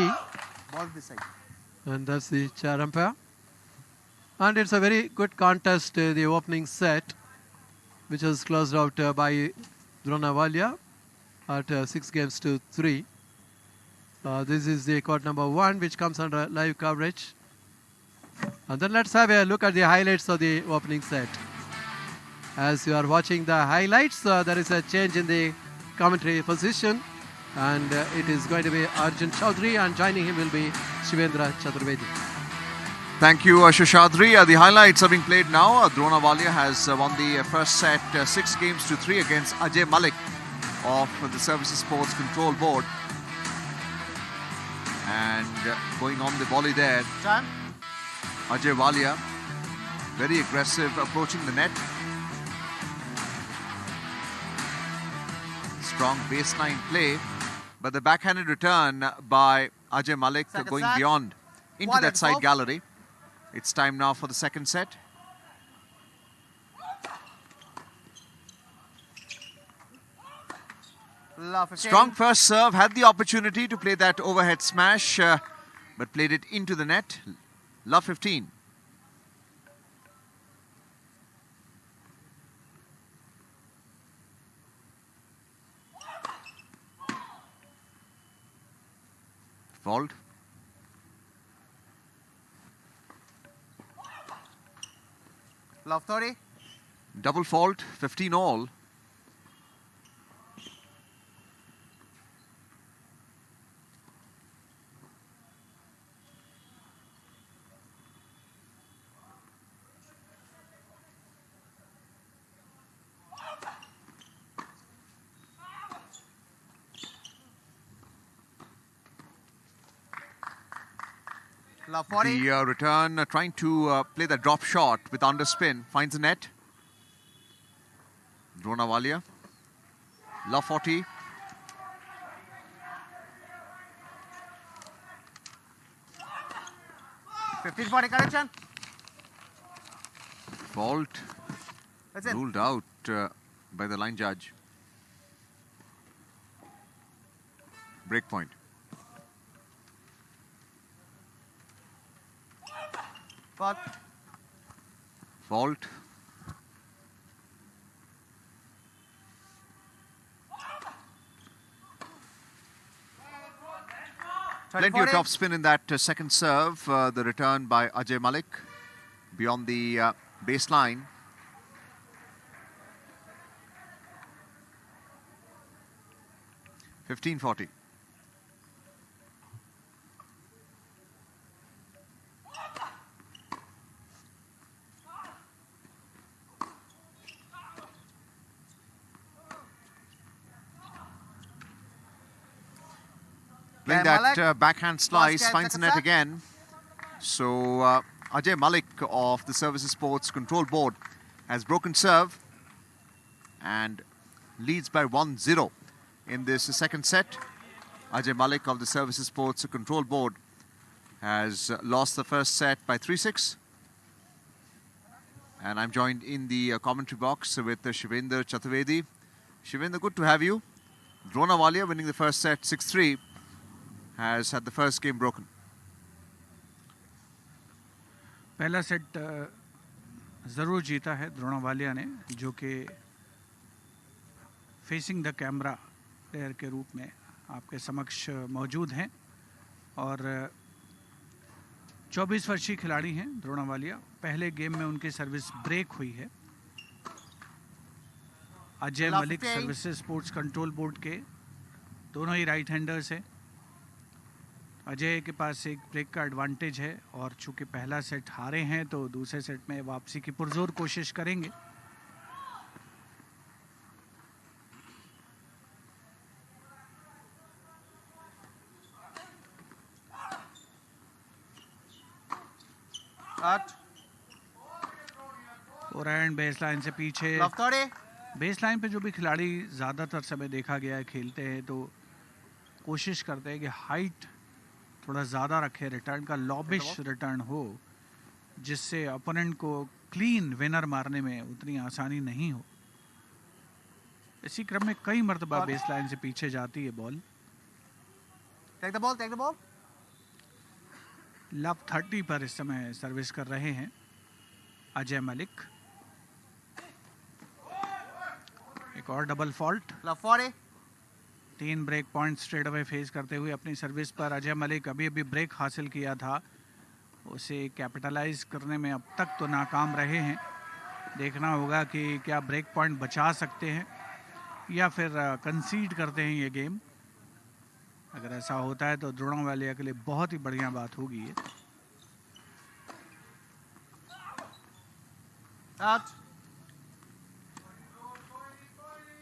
Ball this side. And that's the chair umpire. And it's a very good contest, the opening set, which was closed out by Drona Walia at 6 games to 3. This is the court number 1, which comes under live coverage. And then let's have a look at the highlights of the opening set. As you are watching the highlights, there is a change in the commentary position. And it is going to be Arjun Chaudhary, and joining him will be Shivendra Chaturvedi. Thank you, Shashadri. The highlights are being played now. Drona Walia has won the first set 6 games to 3 against Ajay Malik of the Services Sports Control Board. And going on the volley there, Time. Ajay Walia, very aggressive, approaching the net. Strong baseline play, but the backhanded return by Ajay Malik Second going set. beyond into Walia that to side serve. gallery. It's time now for the second set. Love 15. Strong first serve, had the opportunity to play that overhead smash, but played it into the net. Love 15. Fault. Love 30. Double fault, 15 all. Love 40. The return, trying to play the drop shot with underspin, finds the net. Drona Walia. Love 40. Fifteen 40 correction. Fault That's it. ruled out by the line judge. Break point. Fault. Fault. Plenty of top spin in that second serve. The return by Ajay Malik beyond the baseline. $15-40. Playing that backhand slice, finds the net again. So Ajay Malik of the Services Sports Control Board has broken serve and leads by 1-0 in this second set. Ajay Malik of the Services Sports Control Board has lost the first set by 3-6. And I'm joined in the commentary box with Shivendra Chaturvedi. Shivendra, good to have you. Drona Walia, winning the first set 6-3, has had the first game broken. पहला set जरूर जीता है द्रोणा वालिया ने, जो कि facing the camera player के रूप में आपके समक्ष मौजूद हैं और 24 वर्षीय खिलाड़ी हैं द्रोणा वालिया। पहले गेम में उनकी सर्विस ब्रेक हुई है। Ajay Malik services sports control board के दोनों ही राइट हैंडर्स हैं। अजय के पास एक ब्रेक का एडवांटेज है और चूंकि पहला सेट हारे हैं तो दूसरे सेट में वापसी की पुरजोर कोशिश करेंगे। फोरहैंड बेसलाइन से पीछे। बेसलाइन पे जो भी खिलाड़ी ज़्यादातर समय देखा गया है खेलते हैं तो कोशिश करते हैं कि हाइट थोड़ा ज़्यादा रखे, रिटर्न का लॉबिश रिटर्न हो, जिससे अपोनेंट को क्लीन विनर मारने में उतनी आसानी नहीं हो। इसी क्रम में कई मरतबा बेसलाइन से पीछे जाती है ball. Take the ball. Love 30 पर इस समय सर्विस कर रहे हैं अजय मलिक। एक और double fault. Love 40। 3 break point straight away face करते हुए अपनी सर्विस पर अजय मलिक अभी ब्रेक हासिल किया था, उसे कैपिटलाइज करने में अब तक तो नाकाम रहे हैं। देखना होगा कि क्या ब्रेक पॉइंट बचा सकते हैं या फिर कंसीड करते हैं ये गेम। अगर ऐसा होता है तो द्रोणा वालिया के लिए बहुत ही बढ़िया बात होगी ये। आउट।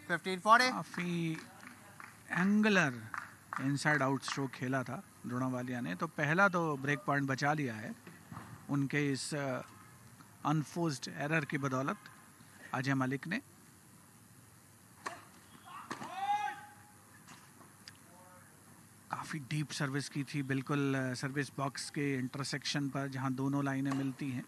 15-40। काफी एंगुलर इनसाइड आउट स्ट्रोक खेला था द्रोणा वालिया ने, तो पहला तो ब्रेक पॉइंट बचा लिया है उनके इस अनफोर्स्ड एरर की बदौलत अजय मलिक ने। काफी डीप सर्विस की थी, बिल्कुल सर्विस बॉक्स के इंटरसेक्शन पर जहां दोनों लाइनें मिलती हैं।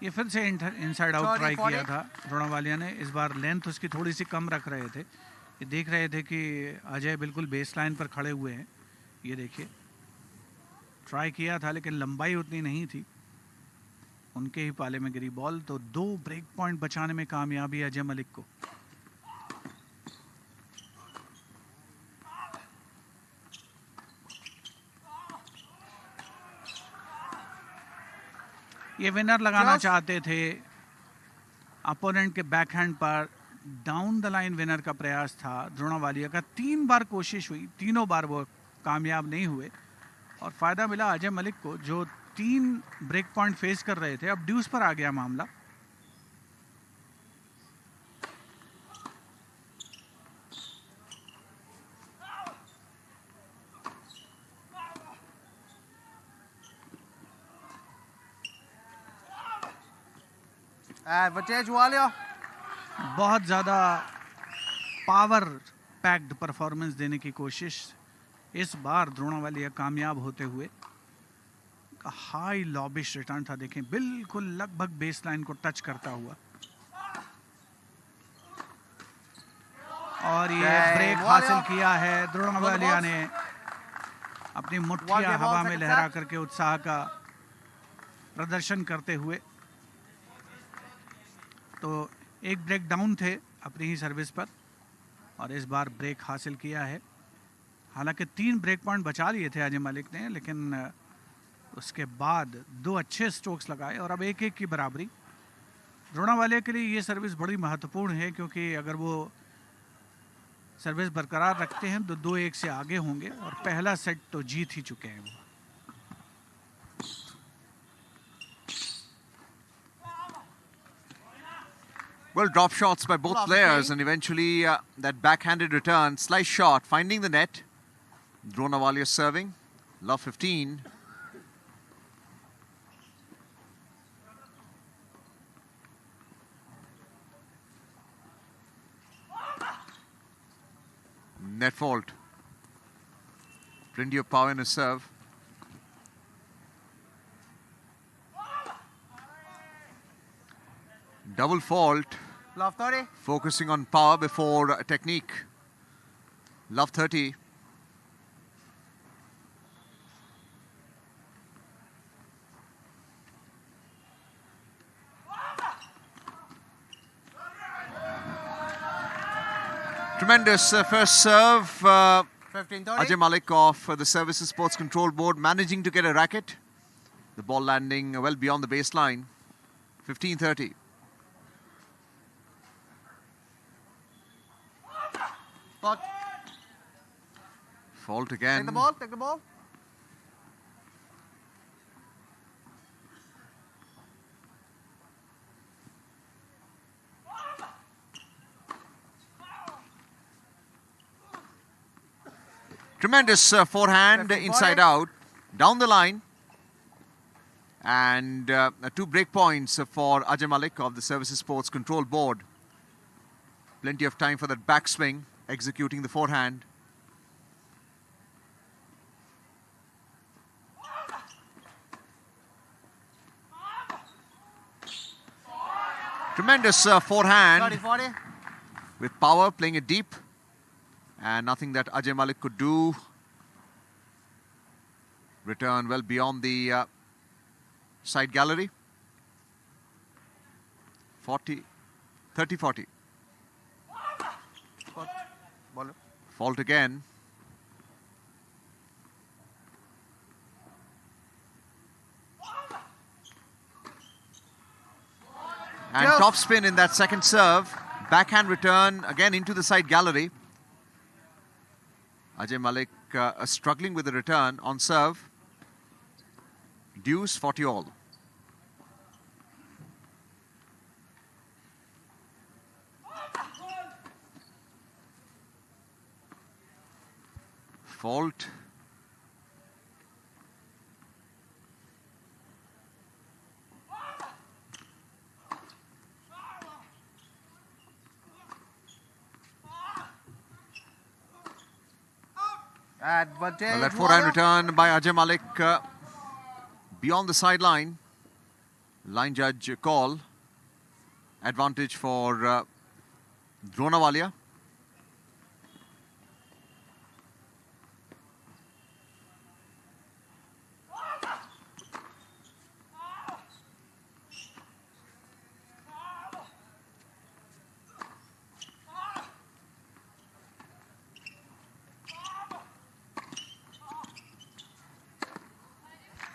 ये फिर से इनसाइड आउट ट्राई किया था द्रोणा वालिया ने। इस बार लेंथ उसकी थोड़ी सी कम रख रहे थे। ये देख रहे थे कि अजय बिल्कुल बेस लाइन पर खड़े हुए हैं। ये देखिए, ट्राई किया था लेकिन लंबाई उतनी नहीं थी, उनके ही पाले में गिरी बॉल। तो 2 ब्रेक पॉइंट बचाने में कामयाबी अजय मलिक को। ये विनर लगाना चाहते थे अपोनेंट के बैकहैंड पर। डाउन द लाइन विनर का प्रयास था द्रोणा वालिया का। 3 बार कोशिश हुई, तीनों बार वो कामयाब नहीं हुए और फायदा मिला अजय मलिक को, जो 3 ब्रेक पॉइंट फेस कर रहे थे। अब ड्यूस पर आ गया मामला। एडवांटेज वालिया। बहुत ज़्यादा पावर पैक्ड परफॉर्मेंस देने की कोशिश इस बार द्रोणा वालिया कामयाब होते हुए। हाई लॉबिश रिटर्न था, देखें बिल्कुल लगभग बेस लाइन को टच करता हुआ। और ये ब्रेक हासिल किया है द्रोणा वालिया ने, अपनी मुट्ठियां हवा में लहरा करके उत्साह का प्रदर्शन करते हुए। तो एक ब्रेक डाउन थे अपनी ही सर्विस पर और इस बार ब्रेक हासिल किया है। हालांकि 3 ब्रेक पॉइंट बचा लिए थे अजय मलिक ने, लेकिन उसके बाद 2 अच्छे स्ट्रोक्स लगाए और अब 1-1 की बराबरी। द्रोणा वालिया के लिए ये सर्विस बड़ी महत्वपूर्ण है, क्योंकि अगर वो सर्विस बरकरार रखते हैं तो 2-1 से आगे होंगे और पहला सेट तो जीत ही चुके हैं वो। Well, drop shots by both players, and eventually that backhanded return, slice shot, finding the net. Drona Walia serving, love 15. Net fault. Plenty of power in his serve. Double fault. Love 30. Focusing on power before technique. Love 30. Tremendous first serve. 15-30. Ajay Malik of the Services Sports Control Board managing to get a racket. The ball landing well beyond the baseline. 15-30. Fault. Fault again. Take the ball. Take the ball. Tremendous forehand 15-40. inside out, down the line. And 2 break points for Ajay Malik of the Services Sports Control Board. Plenty of time for that backswing, executing the forehand. Tremendous forehand 30-40. with power, playing it deep. And nothing that Ajay Malik could do. Return well beyond the side gallery. 30-40. Ball. Fault again. And Yeah. top spin in that second serve. Backhand return again into the side gallery. Ajay Malik struggling with the return on serve. Deuce 40 all. Fault. Advantage. Well, that forehand return by Ajay Malik beyond the sideline. Line judge call. Advantage for Walia.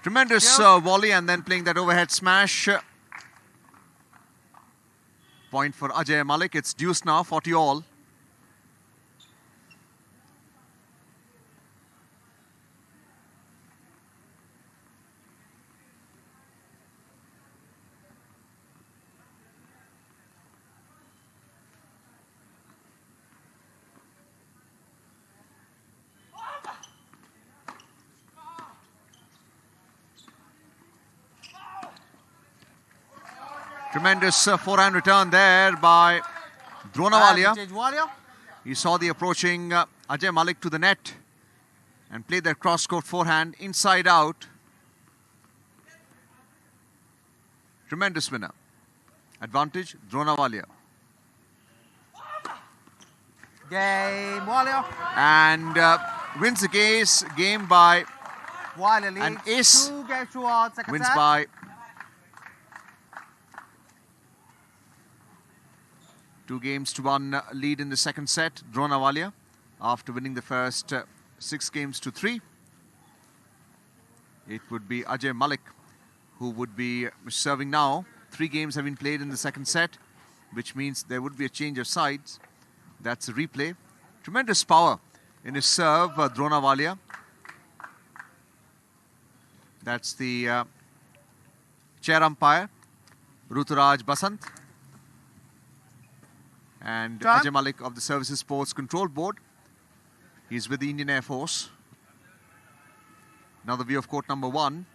Tremendous volley and then playing that overhead smash. Point for Ajay Malik. It's deuce now, 40 all. Tremendous forehand return there by Walia. Advantage Walia. He saw the approaching Ajay Malik to the net and played that cross-court forehand inside out. Tremendous winner. Advantage Walia. Game Walia. And wins the game by Walia leads. an ace. 2 games to all. Second Wins set. by 2-1 lead in the second set. Walia after winning the first 6 games to 3. It would be Ajay Malik who would be serving now. 3 games have been played in the second set, which means there would be a change of sides. That's a replay. Tremendous power in his serve, Walia. That's the chair umpire, Ruturaj Basant. And Time. Ajay Malik of the Services Sports Control Board. He's with the Indian Air Force. Now the view of court number 1,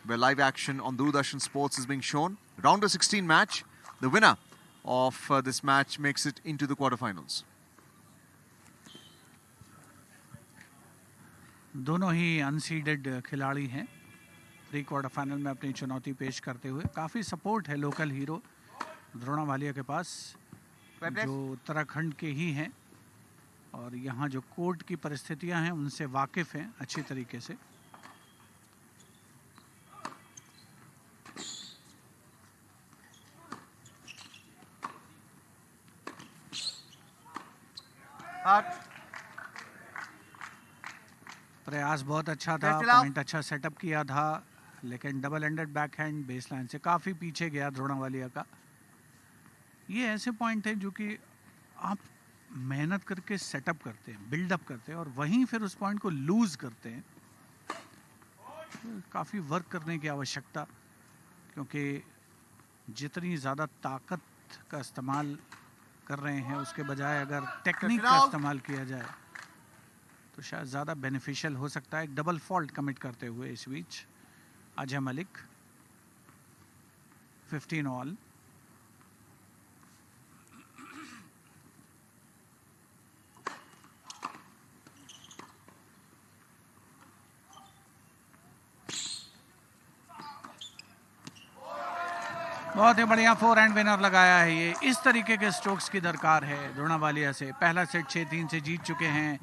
where live action on Doordarshan Sports is being shown. Round of 16 match. The winner of this match makes it into the quarterfinals. दोनों ही unseeded खिलाड़ी हैं pre quarter final में अपनी चुनौती पेश करते हुए. काफ़ी सपोर्ट है लोकल हीरो वालिया के पास. जो उत्तराखंड के ही हैं और यहाँ जो कोर्ट की परिस्थितियां हैं उनसे वाकिफ हैं अच्छी तरीके से। प्रयास बहुत अच्छा था, पॉइंट अच्छा सेटअप किया था, लेकिन डबल एंडेड बैकहैंड बेसलाइन से काफ़ी पीछे गया द्रोणावालिया का। ये ऐसे पॉइंट हैं जो कि आप मेहनत करके सेटअप करते हैं, बिल्डअप करते हैं और वहीं फिर उस पॉइंट को लूज करते हैं। काफ़ी वर्क करने की आवश्यकता, क्योंकि जितनी ज़्यादा ताकत का इस्तेमाल कर रहे हैं उसके बजाय अगर टेक्निक का इस्तेमाल किया जाए तो शायद ज़्यादा बेनिफिशियल हो सकता है। एक डबल फॉल्ट कमिट करते हुए इस बीच अजय मलिक 15 ऑल। बहुत ही बढ़िया 4 हैंड विनर लगाया है ये। इस तरीके के स्ट्रोक्स की दरकार है द्रोणावालिया से। पहला सेट 6-3 से जीत चुके हैं,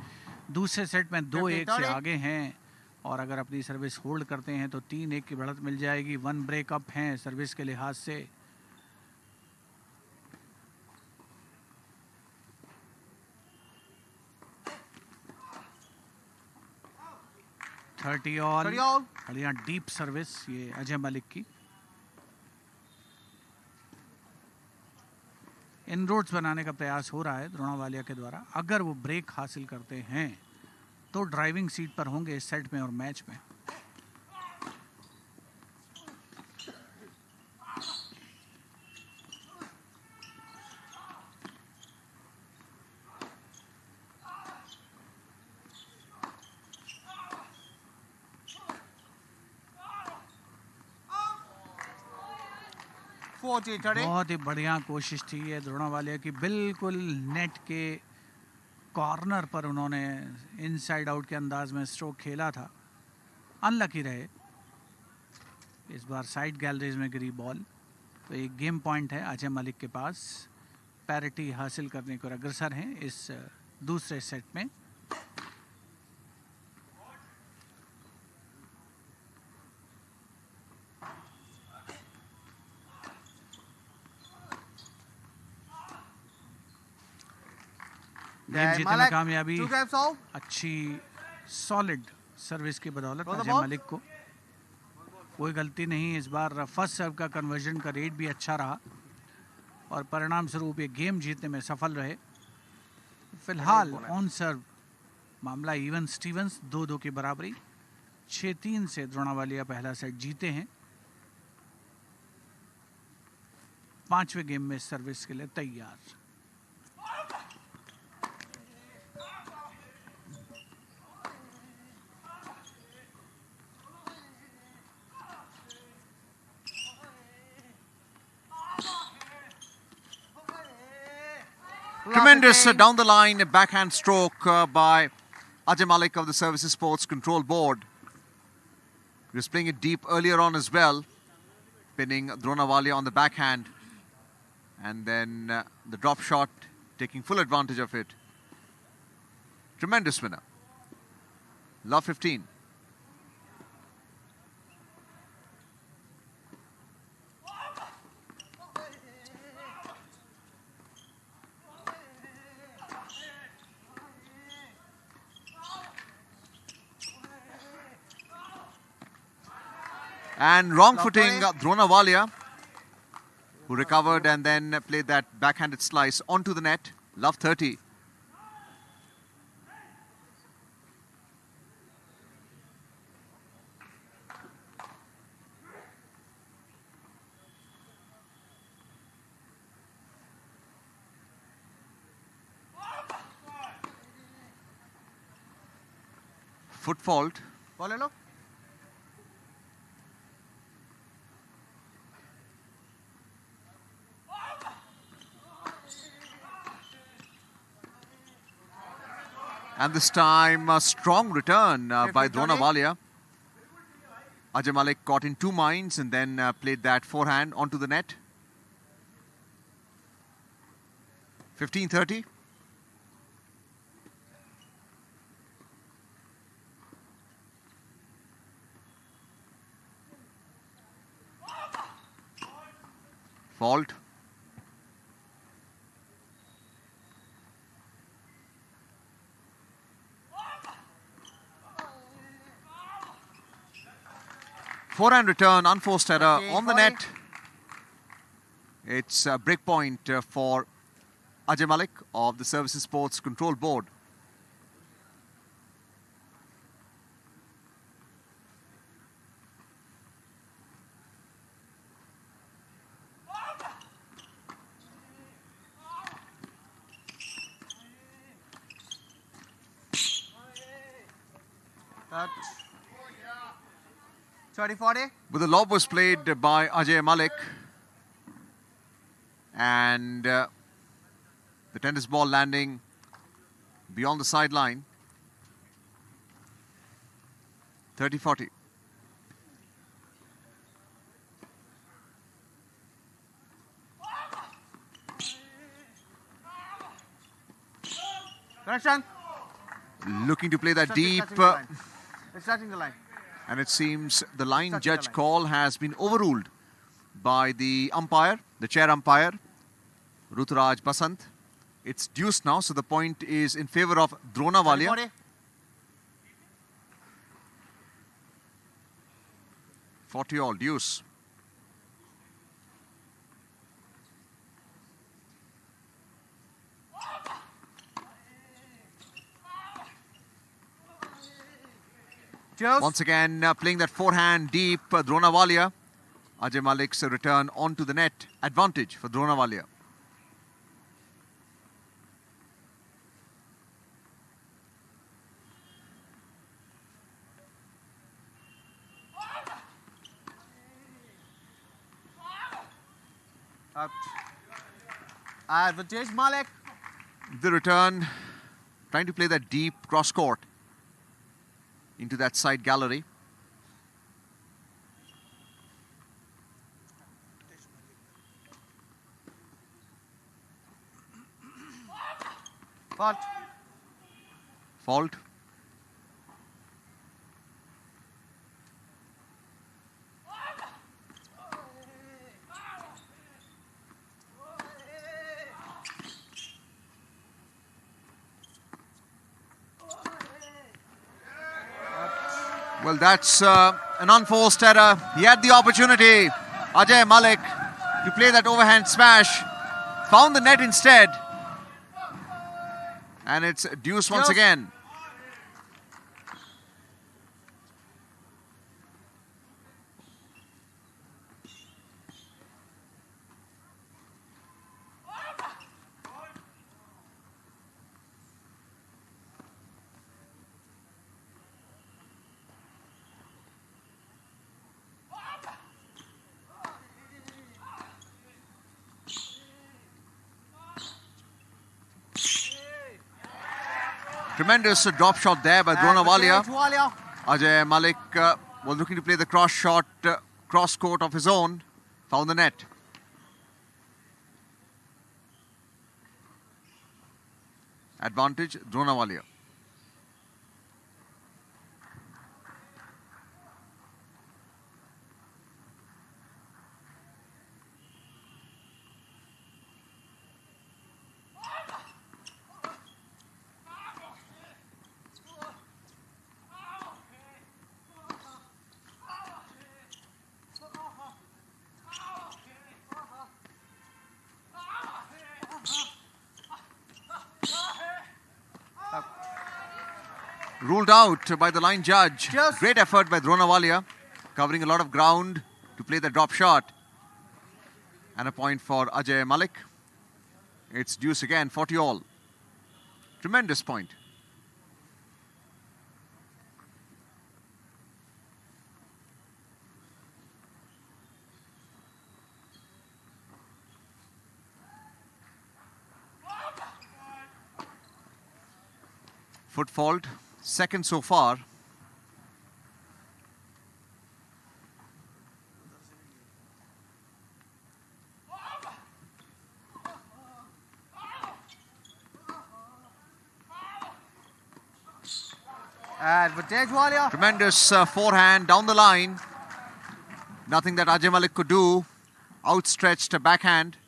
दूसरे सेट में 2-1 से आगे हैं और अगर अपनी सर्विस होल्ड करते हैं तो 3-1 की बढ़त मिल जाएगी। 1 ब्रेकअप हैं सर्विस के लिहाज से। Thirty all. बढ़िया डीप सर्विस ये अजय मलिक की। इनरोड्स बनाने का प्रयास हो रहा है द्रोणावालिया के द्वारा। अगर वो ब्रेक हासिल करते हैं तो ड्राइविंग सीट पर होंगे इस सेट में और मैच में। बहुत ही बढ़िया कोशिश थी ये द्रोणावालिया की। बिल्कुल नेट के कॉर्नर पर उन्होंने इनसाइड आउट के अंदाज में स्ट्रोक खेला था। अनलकी रहे, इस बार साइड गैलरीज में गिरी बॉल। तो एक गेम पॉइंट है अजय मलिक के पास। पैरिटी हासिल करने को अग्रसर हैं इस दूसरे सेट में। गेम जीतने में कामयाबी अच्छी सॉलिड सर्विस की बदौलत अजय मलिक को। कोई गलती नहीं इस बार। फर्स्ट सर्व का कन्वर्जन का रेट भी अच्छा रहा और परिणाम स्वरूप ये गेम जीतने में सफल रहे। फिलहाल ऑन सर्व मामला इवन स्टीवंस 2-2 की बराबरी। 6-3 से द्रोणावालिया पहला सेट जीते हैं। 5वें गेम में सर्विस के लिए तैयार। Tremendous down the line backhand stroke by Ajay Malik of the Services Sports Control Board. He was playing it deep earlier on as well, pinning Dronawalia on the backhand, and then the drop shot, taking full advantage of it. Tremendous winner. Love 15. And wrong footing Dronawalia, who recovered and then played that backhanded slice onto the net. Love 30. Foot fault. And this time, a strong return by Dronawalia. Ajay Malik caught in two minds and then played that forehand onto the net. 15-30. Fault. Forehand return, unforced error on the net. It's a break point for Ajay Malik of the Services Sports Control Board. Touch. 30-40. But the lob was played by Ajay Malik. And the tennis ball landing beyond the sideline. 30-40. Correction. Looking to play that It's deep. touching the line. It's touching the line. And it seems the line Touching the judge line. call has been overruled by the umpire, the chair umpire, Ruturaj Basant. It's deuce now, so the point is in favor of Drona Walia. 30-40. 40 all, deuce. Deuce. Once again, playing that forehand deep, Drona Walia. Ajay Malik's return onto the net. Advantage for Drona Walia. Out. Advantage Malik. The return, trying to play that deep cross court into that side gallery. Fault. Fault. Well, that's an unforced error. He had the opportunity, Ajay Malik, to play that overhand smash. Found the net instead. And it's deuce once Deuce. again. Tremendous drop shot there by Drona Walia. Advantage Walia. Ajay Malik was looking to play the cross shot, cross court of his own. Found the net. Advantage, Drona Walia. Ruled out by the line judge. Just- Great effort by Drona Walia, covering a lot of ground to play the drop shot. And a point for Ajay Malik. It's deuce again, 40 all. Tremendous point. Foot fault, second so far. Advantage, Walia. Tremendous forehand down the line. Nothing that Ajay Malik could do. Outstretched backhand.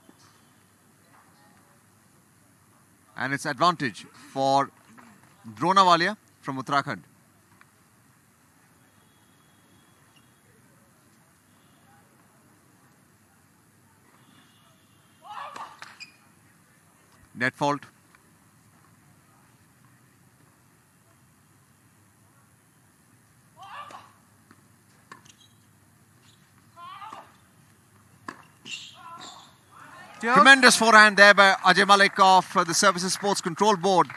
And it's advantage for Walia from Uttarakhand. Net fault. Tremendous forehand there by Ajay Malik of the Services Sports Control Board.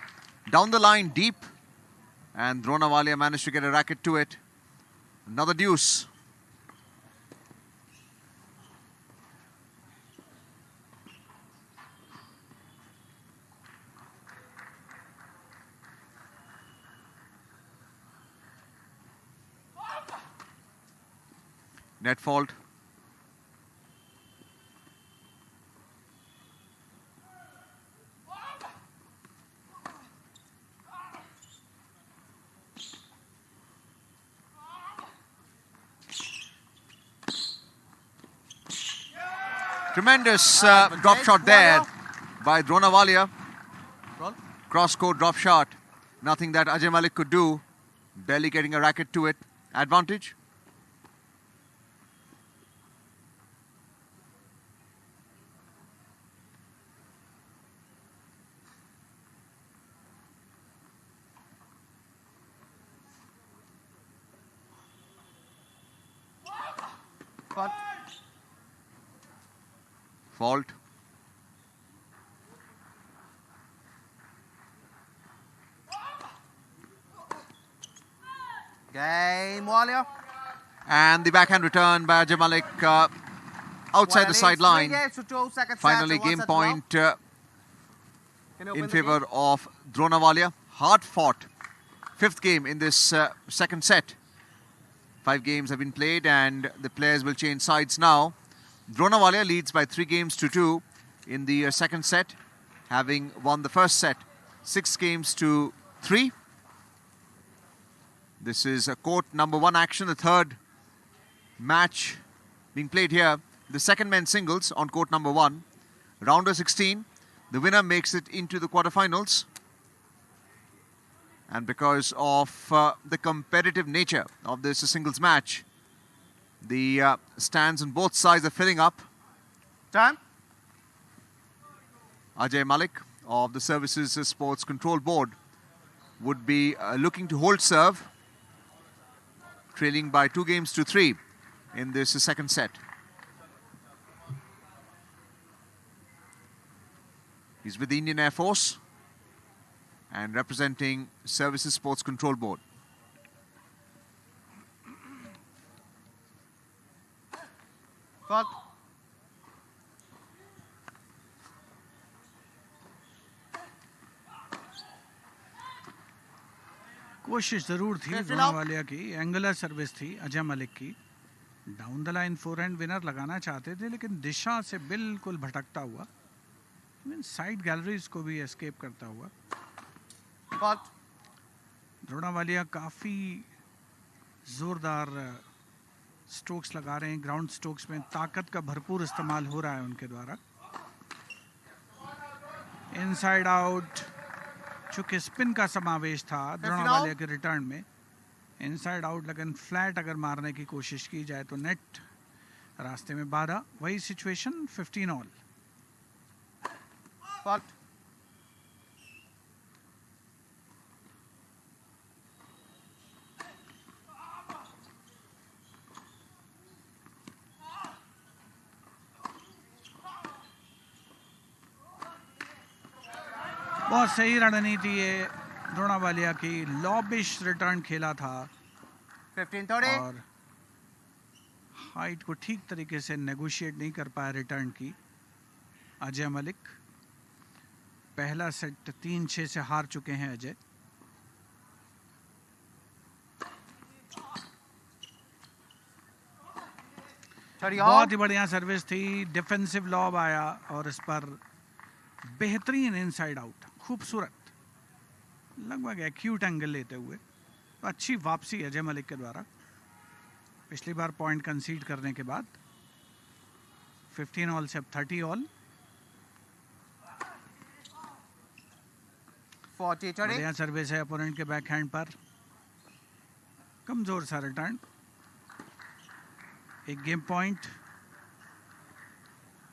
Down the line, deep. And Walia managed to get a racket to it. Another deuce. Net fault. Tremendous drop shot there by Walia. Cross-court drop shot. Nothing that Ajay Malik could do. Barely getting a racket to it. Advantage. Fault. Game, Walia. And the backhand return by Ajay Malik outside the sideline. Finally, game point in favor of Walia. Hard fought. Fifth game in this second set. 5 games have been played and the players will change sides now. Walia leads by 3 games to 2 in the second set, having won the first set 6 games to 3. This is a court number 1 action, the third match being played here. The second men's singles on court number 1. Rounder 16. The winner makes it into the quarterfinals. And because of the competitive nature of this singles match, the stands on both sides are filling up. Time. Ajay Malik of the Services Sports Control Board would be looking to hold serve, trailing by 2 games to 3 in this second set. He's with the Indian Air Force and representing Services Sports Control Board. Fault. कोशिश जरूर थी वालिया की, angular service थी अजय मलिक की, down the line forehand winner लगाना चाहते थे लेकिन दिशा से बिल्कुल भटकता हुआ, साइड गैलरीज को भी एस्केप करता हुआ। वालिया काफी जोरदार स्ट्रोक्स लगा रहे हैं, ग्राउंड स्ट्रोक्स में ताकत का भरपूर इस्तेमाल हो रहा है उनके द्वारा। इनसाइड आउट, चूंकि स्पिन का समावेश था वालिया के रिटर्न में, इनसाइड आउट लेकिन फ्लैट अगर मारने की कोशिश की जाए तो नेट रास्ते में बाधा। वही सिचुएशन 15 ऑल। बहुत सही रणनीति है वालिया की, लॉबिश रिटर्न खेला था 15-30 और हाइट को ठीक तरीके से नेगोशिएट नहीं कर पाया रिटर्न की अजय मलिक। पहला सेट 3-6 से हार चुके हैं अजय। बहुत ही बढ़िया सर्विस थी, डिफेंसिव लॉब आया और इस पर बेहतरीन इनसाइड आउट, खूबसूरत, लगभग एक्यूट एंगल लेते हुए अच्छी वापसी अजय मलिक के द्वारा पिछली बार पॉइंट कंसीड करने के बाद। 15 ऑल से अब 30 ऑल। 40-30. बढ़िया सर्विस है अपोनेंट के बैकहैंड पर। कमजोर सा रिटर्न। एक गेम पॉइंट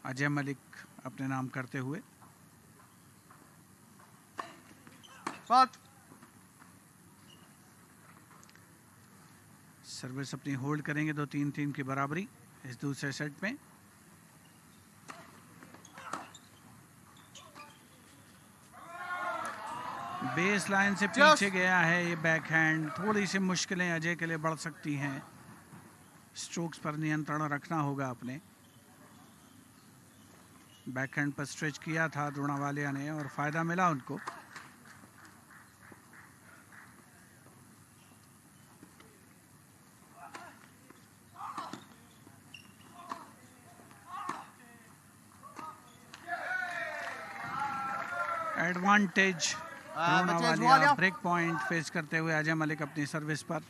अजय मलिक अपने नाम करते हुए। Fault. सर्विस अपनी होल्ड करेंगे 2-3 की बराबरी इस दूसरे सेट में। बेस लाइन से पीछे गया है ये बैकहैंड। थोड़ी सी मुश्किलें अजय के लिए बढ़ सकती हैं। स्ट्रोक्स पर नियंत्रण रखना होगा अपने। बैकहैंड पर स्ट्रेच किया था द्रोणावालिया ने और फायदा मिला उनको। एडवांटेज द्रोणावालिया। ब्रेक पॉइंट फेस करते हुए अजय मलिक अपनी सर्विस पर।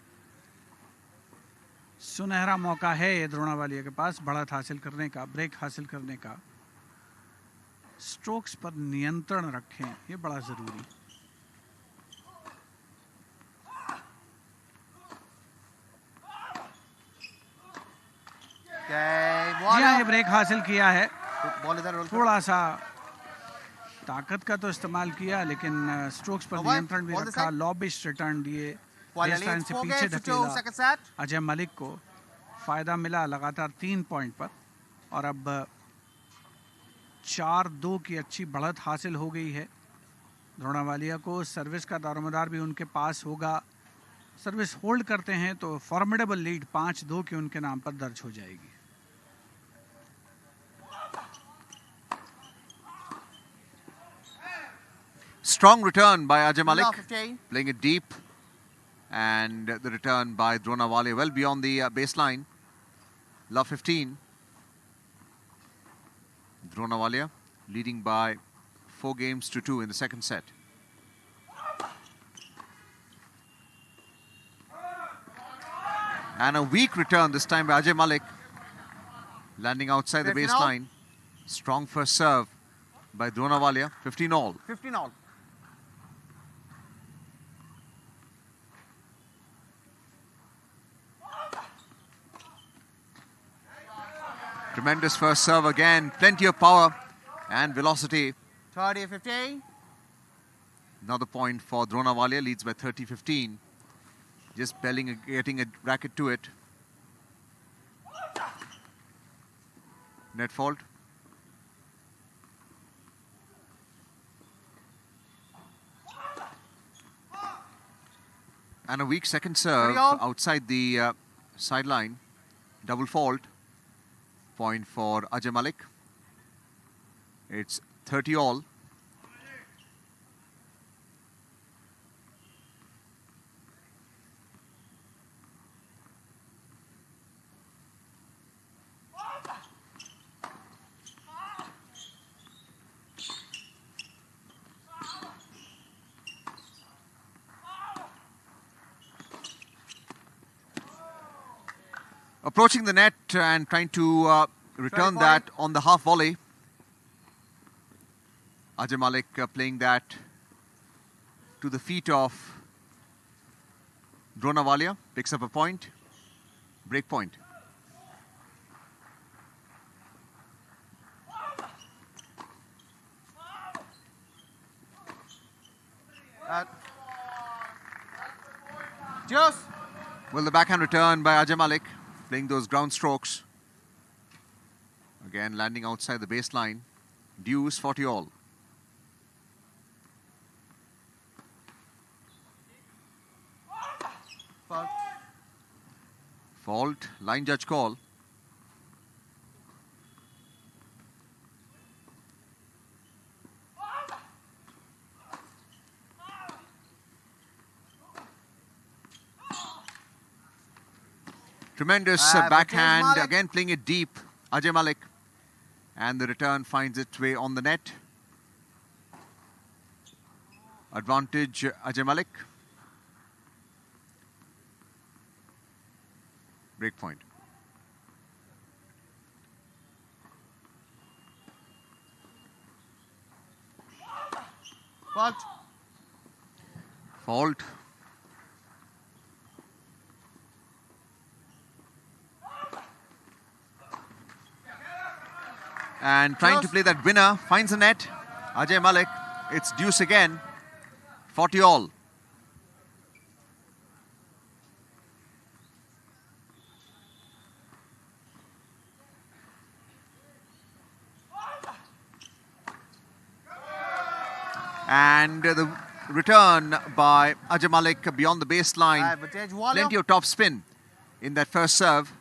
सुनहरा मौका है ये द्रोणावालिया के पास बढ़त हासिल करने का, ब्रेक हासिल करने का। स्ट्रोक्स पर नियंत्रण रखें, ये बड़ा जरूरी। ये ब्रेक हासिल किया है। थोड़ा सा ताकत का तो इस्तेमाल किया लेकिन स्ट्रोक्स पर नियंत्रण भी रखा। लॉबिश रिटर्न दिए, बेसलाइन से पीछे धकेला अजय मलिक को। फायदा मिला लगातार 3 पॉइंट पर और अब 4-2 की अच्छी बढ़त हासिल हो गई है द्रोणावालिया को। सर्विस का दारोमदार भी उनके पास होगा। सर्विस होल्ड करते हैं तो फॉर्मिडेबल लीड 5-2 की उनके नाम पर दर्ज हो जाएगी। Strong return by Ajay Malik, playing it deep, and the return by Dronavalia well beyond the baseline. Love 15. Dronavalia leading by 4-2 in the second set. And a weak return this time by Ajay Malik, landing outside the baseline. Strong first serve by Dronavalia. 15 all. 15 all. Tremendous first serve again. Plenty of power and velocity. 30-15. Another point for Dronavalia. Leads by 30-15. Just belling, getting a racket to it. Net fault. And a weak second serve outside the sideline. Double fault. Point for Ajay Malik. It's 30 all. Approaching the net and trying to return that on the half volley. Ajay Malik playing that to the feet of Dronavalia. Picks up a point. Break point. Just. Well, the backhand return by Ajay Malik. Playing those ground strokes. Again, landing outside the baseline. Deuce 40 all. Fault. Fault. Line judge call. Tremendous backhand. Again, playing it deep. Ajay Malik. And the return finds its way on the net. Advantage Ajay Malik. break point. Fault. Fault. And trying to play that winner, finds the net. Ajay Malik, it's deuce again. 40 all. And the return by Ajay Malik beyond the baseline. Advantage Walia. Plenty of top spin in that first serve.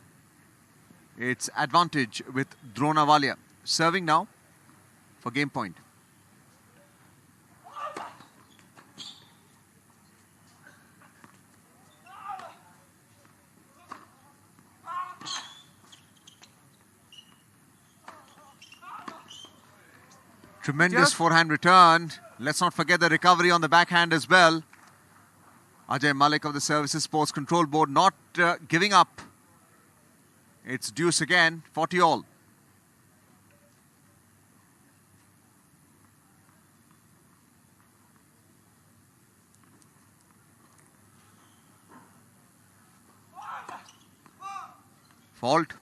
It's advantage with Drona Walia. Serving now for game point. Tremendous forehand return. Let's not forget the recovery on the backhand as well. Ajay Malik of the Services Sports Control Board not giving up. It's deuce again, 40 all. Fault.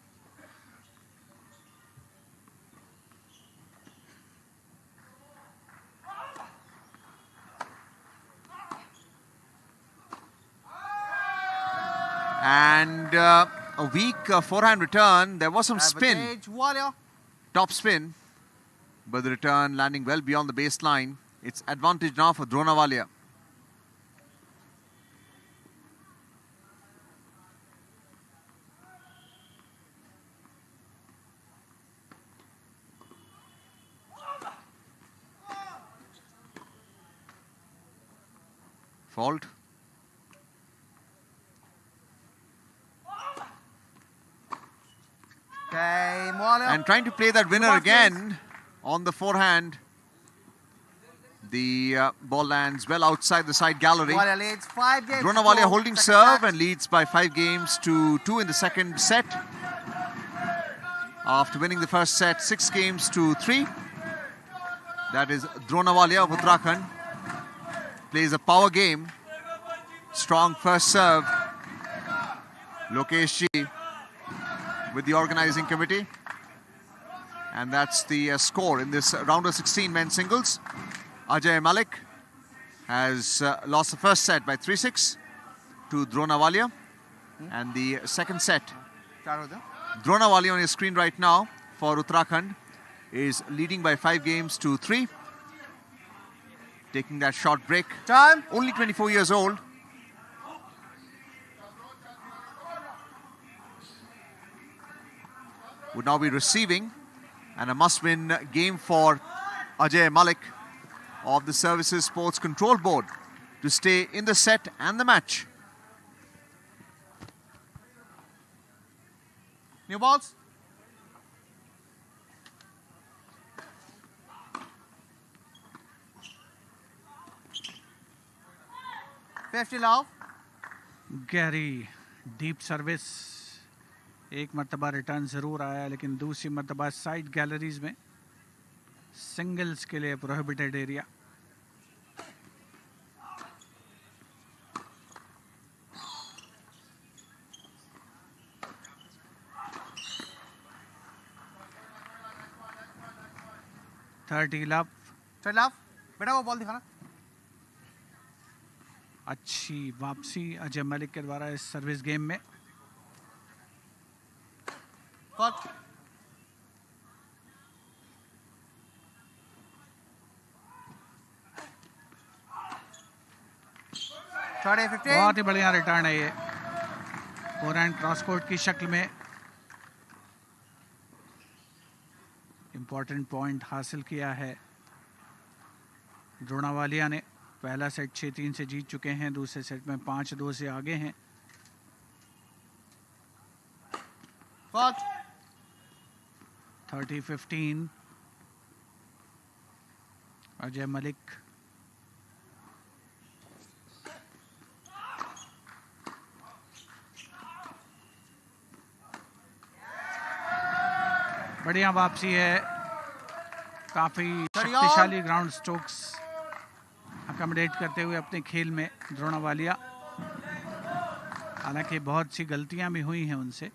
And a weak forehand return. There was some spin, Advantage Walia. top spin, but the return landing well beyond the baseline. It's advantage now for Drona Walia. Fault. Game Walia. And trying to play that winner again on the forehand. The ball lands well outside the side gallery. Walia leads 5 games. Drona to Walia 4. holding Second serve match. and leads by 5 games to 2 in the second set. After winning the first set, 6 games to 3. That is Drona Walia of Uttarakhand. Plays a power game. Strong first serve. Lokesh Ji with the organizing committee. And that's the score in this round of 16 men's singles. Ajay Malik has lost the first set by 3-6 to Drona Walia. And the second set, Drona Walia on your screen right now for Uttarakhand is leading by 5 games to 3. Taking that short break. Time. Only 24 years old. Would now be receiving, and a must-win game for Ajay Malik of the Services Sports Control Board to stay in the set and the match. New balls. $50 love. गहरी deep service, एक मरतबा return ज़रूर आया, लेकिन दूसरी मरतबा side galleries में singles के लिए प्रोहिबिटेड एरिया. Thirty love. चल लव बेटा वो बॉल दिखाना. अच्छी वापसी अजय मलिक के द्वारा इस सर्विस गेम में. कॉट. बहुत ही बढ़िया रिटर्न है ये, फोरहैंड क्रॉस कोर्ट की शक्ल में. इंपॉर्टेंट पॉइंट हासिल किया है ड्रोना वालिया ने. पहला सेट 6-3 से जीत चुके हैं, दूसरे सेट में 5-2 से आगे हैं. 30-15 अजय मलिक. बढ़िया वापसी है, काफी शक्तिशाली ग्राउंड स्ट्रोक्स अकोमोडेट करते हुए अपने खेल में द्रोणावालिया। हालांकि बहुत सी गलतियां भी हुई हैं उनसे,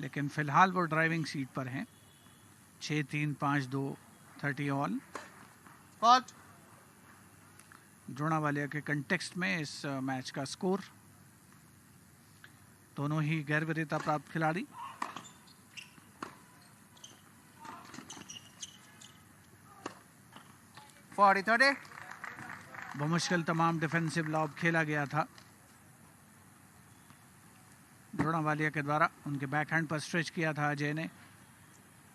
लेकिन फिलहाल वो ड्राइविंग सीट पर हैं। 6-3, 5-2, 30 ऑल। Fault. द्रोणावालिया के कंटेक्स्ट में इस मैच का स्कोर, दोनों ही गैर वरीयता प्राप्त खिलाड़ी। बमुश्किल तमाम डिफेंसिव लॉब खेला गया था द्रोणावालिया के द्वारा। उनके बैकहैंड पर स्ट्रेच किया था अजय ने।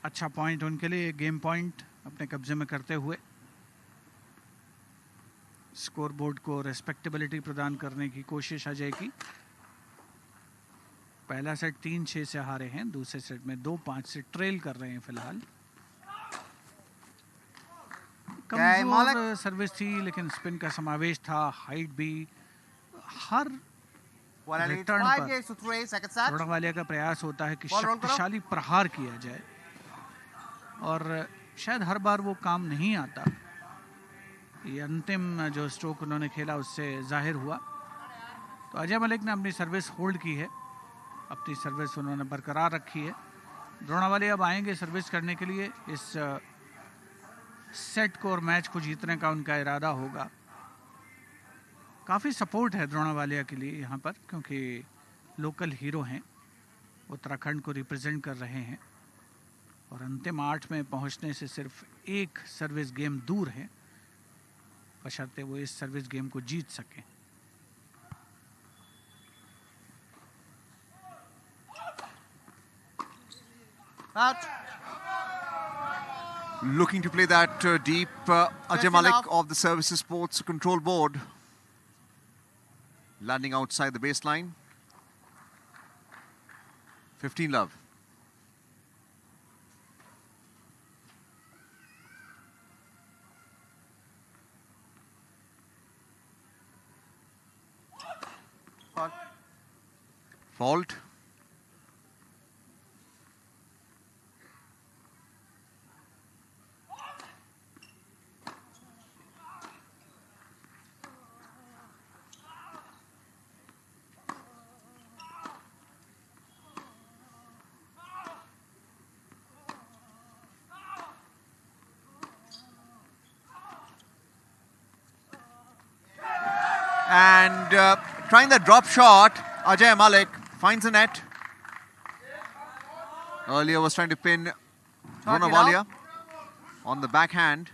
अच्छा पॉइंट उनके लिए, गेम पॉइंट अपने कब्जे में करते हुए स्कोर बोर्ड को रेस्पेक्टेबिलिटी प्रदान करने की कोशिश अजय की। पहला सेट 3-6 से हारे हैं, दूसरे सेट में 2-5 से ट्रेल कर रहे हैं फिलहाल। कमजोर सर्विस थी, लेकिन स्पिन का समावेश था, हाइट भी। हर रिटर्न पर द्रोणावालिया का प्रयास होता है कि शक्तिशाली प्रहार किया जाए, और शायद हर बार वो काम नहीं आता। ये अंतिम जो स्ट्रोक उन्होंने खेला उससे जाहिर हुआ। तो अजय मलिक ने अपनी सर्विस होल्ड की है, अपनी सर्विस उन्होंने बरकरार रखी है। द्रोणावालिया अब आएंगे सर्विस करने के लिए। इस सेट को और मैच को जीतने का उनका इरादा होगा। काफ़ी सपोर्ट है द्रोणावालिया के लिए यहाँ पर, क्योंकि लोकल हीरो हैं, उत्तराखंड को रिप्रेजेंट कर रहे हैं, और अंतिम 8 में पहुँचने से सिर्फ एक सर्विस गेम दूर है, बशर्ते वो इस सर्विस गेम को जीत सकें। Out. Looking to play that deep, Ajay Malik of the Services Sports Control Board. Landing outside the baseline. 15 love. Fault. And trying the drop shot, Ajay Malik finds the net. Earlier was trying to pin Walia on the backhand.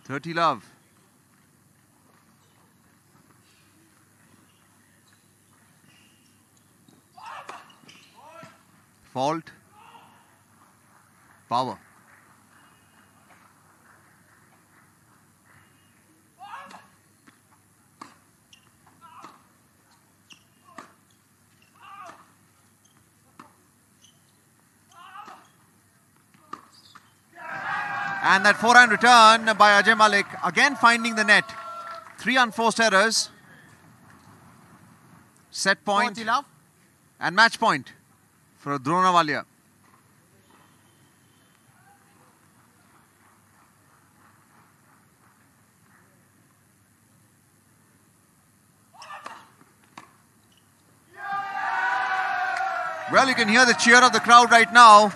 30 love. Fault. Power. And that forehand return by Ajay Malik, again finding the net. 3 unforced errors. Set point and match point for Walia. Well, you can hear the cheer of the crowd right now.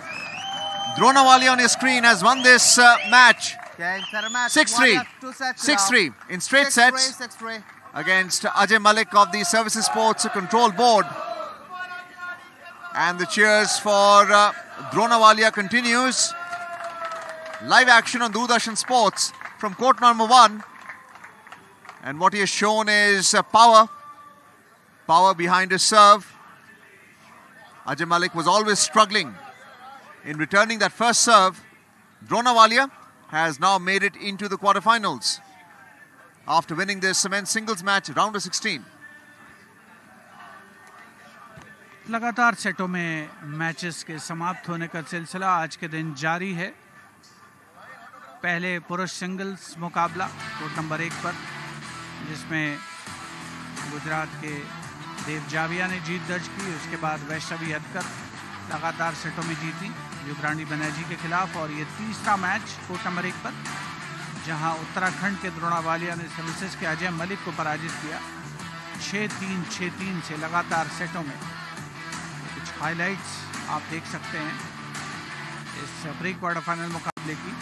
Walia on your screen has won this match 6-3. 6-3 in straight sets against Ajay Malik of the Services Sports Control Board. And the cheers for Walia continues. Live action on Doordarshan Sports from court number 1. And what he has shown is power. Power behind his serve. Ajay Malik was always struggling in returning that first serve. Walia has now made it into the quarterfinals after winning this men's singles match round of 16. लगातार सेटों में matches के समाप्त होने का सिलसिला आज के दिन जारी है। पहले पुरुष सिंगल्स मुकाबला कोर्ट नंबर 1 पर, जिसमें गुजरात के देव जाविया ने जीत दर्ज की। उसके बाद वैष्णवी अतकर लगातार सेटों में जीती। युवरानी बनर्जी के खिलाफ। और ये तीसरा मैच कोर्ट नंबर 1 पर, जहां उत्तराखंड के द्रोणा वालिया ने सर्विसेज के अजय मलिक को पराजित किया 6-3, 6-3 से लगातार सेटों में। कुछ हाइलाइट्स आप देख सकते हैं इस प्री क्वार्टर फाइनल मुकाबले की।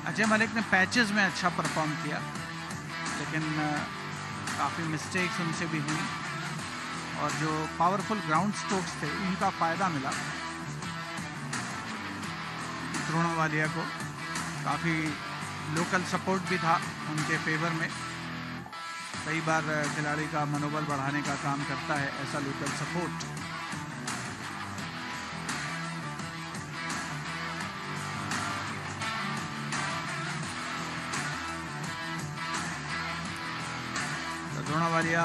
अजय मलिक ने पैचेस में अच्छा परफॉर्म किया, लेकिन काफ़ी मिस्टेक्स उनसे भी हुई और जो पावरफुल ग्राउंड स्ट्रोक्स थे उनका फ़ायदा मिला द्रोणा वालिया को। काफ़ी लोकल सपोर्ट भी था उनके फेवर में। कई बार खिलाड़ी का मनोबल बढ़ाने का काम करता है ऐसा local support. Drona Walia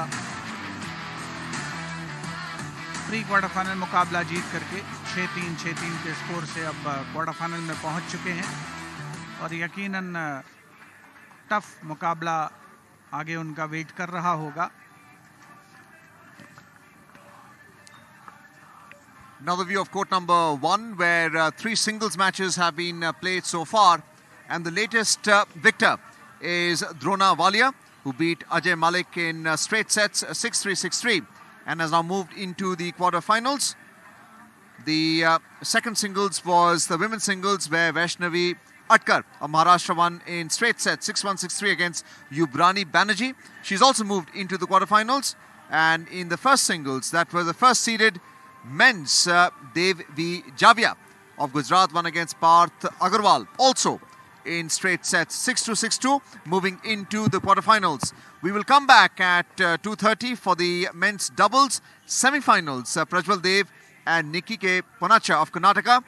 pre quarter final मुकाबला जीत करके 6-3, 6-3 के स्कोर से अब क्वार्टर फाइनल में पहुंच चुके हैं और यकीनन टफ मुकाबला आगे उनका वेट कर रहा होगा। Now the view of court number 1, where 3 singles matches have been played so far, and the latest victor is Drona Walia, who beat Ajay Malik in straight sets 6-3, 6-3, and has now moved into the quarterfinals. The second singles was the women's singles, where Vaishnavi Atkar of Maharashtra won in straight sets 6-1, 6-3 against Uttarakhand Banerji. She's also moved into the quarterfinals. And in the first singles, that was the first seeded men's Dev V. Javia of Gujarat won against Parth Agarwal, also in straight sets 6-2, 6-2, moving into the quarterfinals. We will come back at 2:30 for the men's doubles semi-finals. Prajwal Dev and Nikki K. Ponacha of Karnataka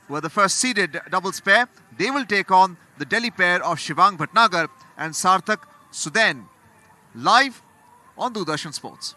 were the first seeded doubles pair. They will take on the Delhi pair of Shivang Bhatnagar and Sarthak Sudain, live on Doordarshan Sports.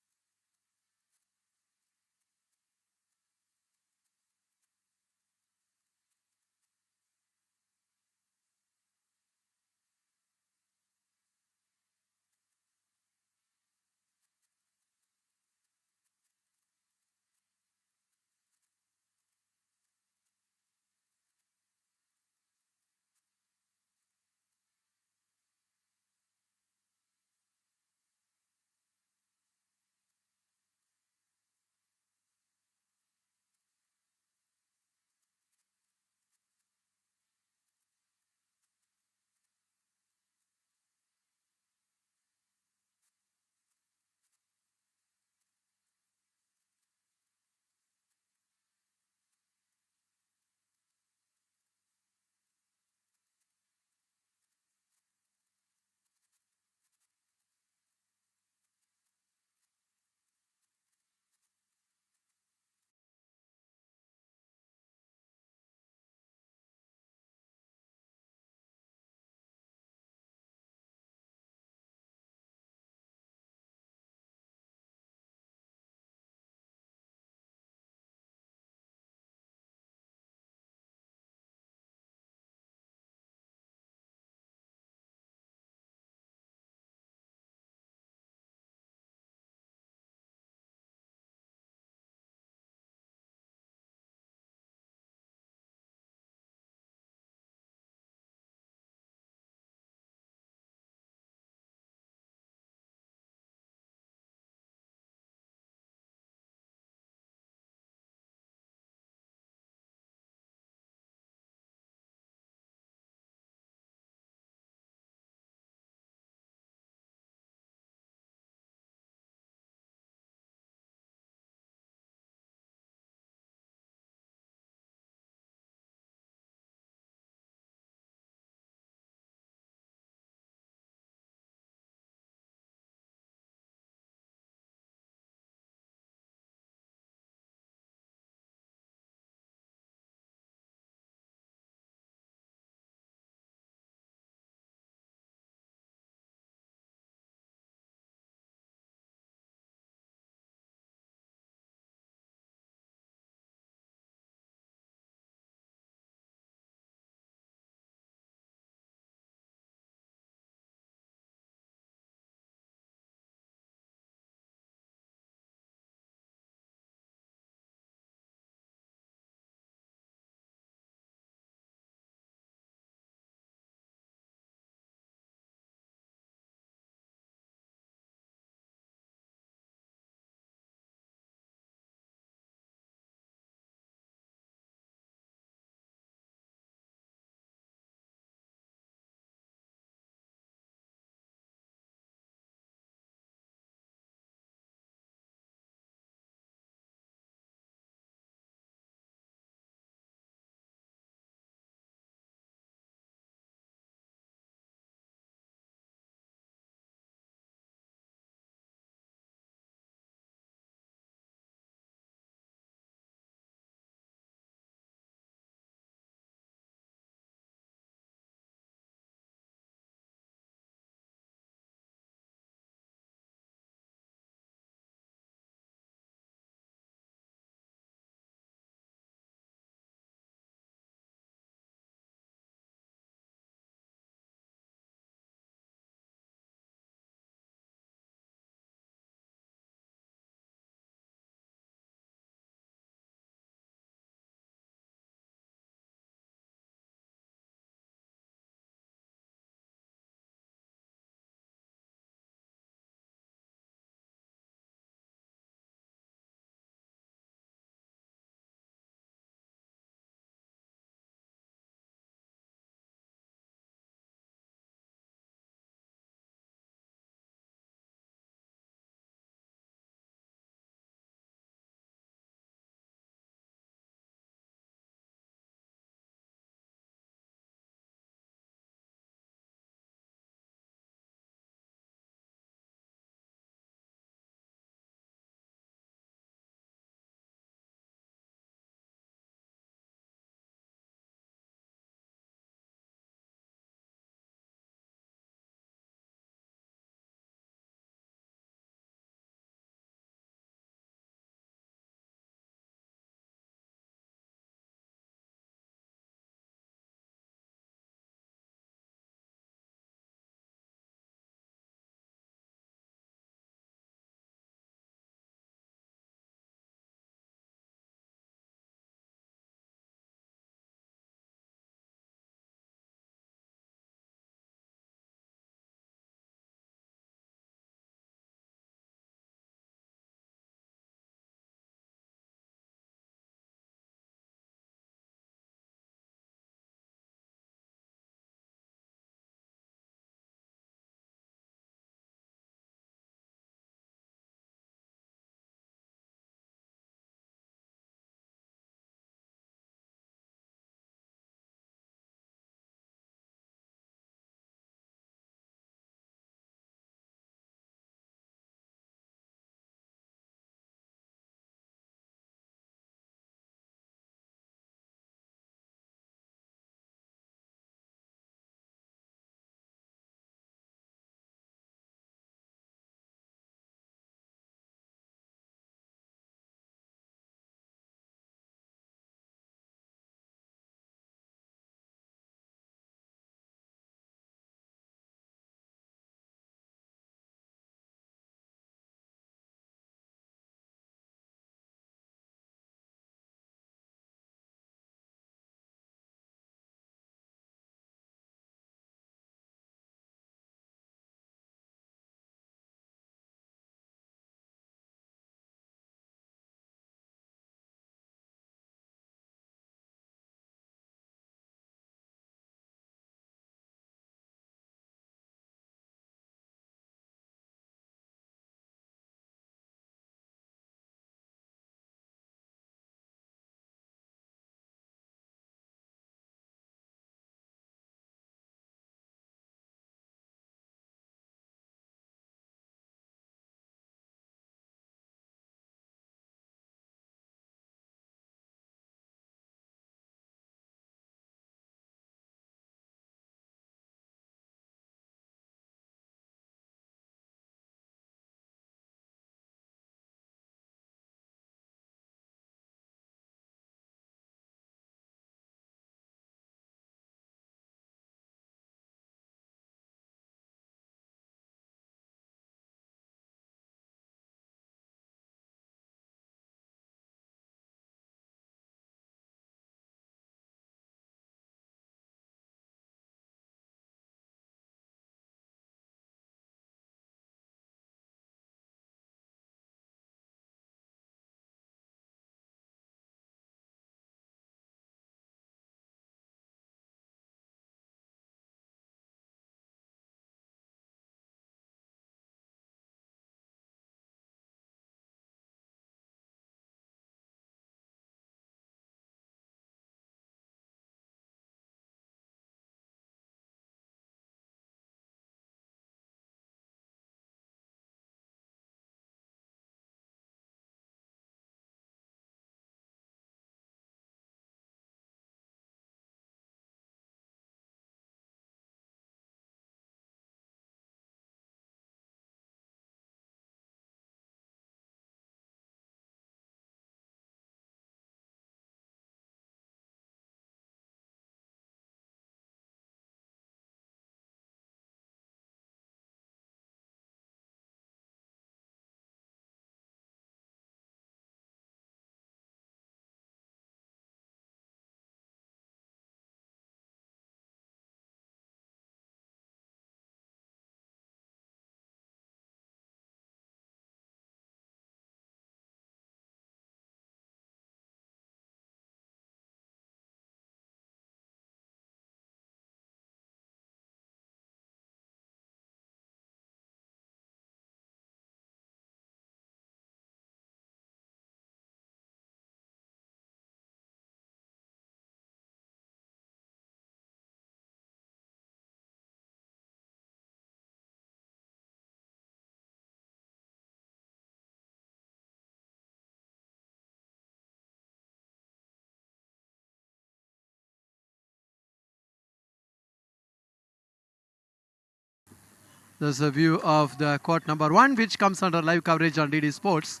There's a view of the court number 1, which comes under live coverage on DD Sports.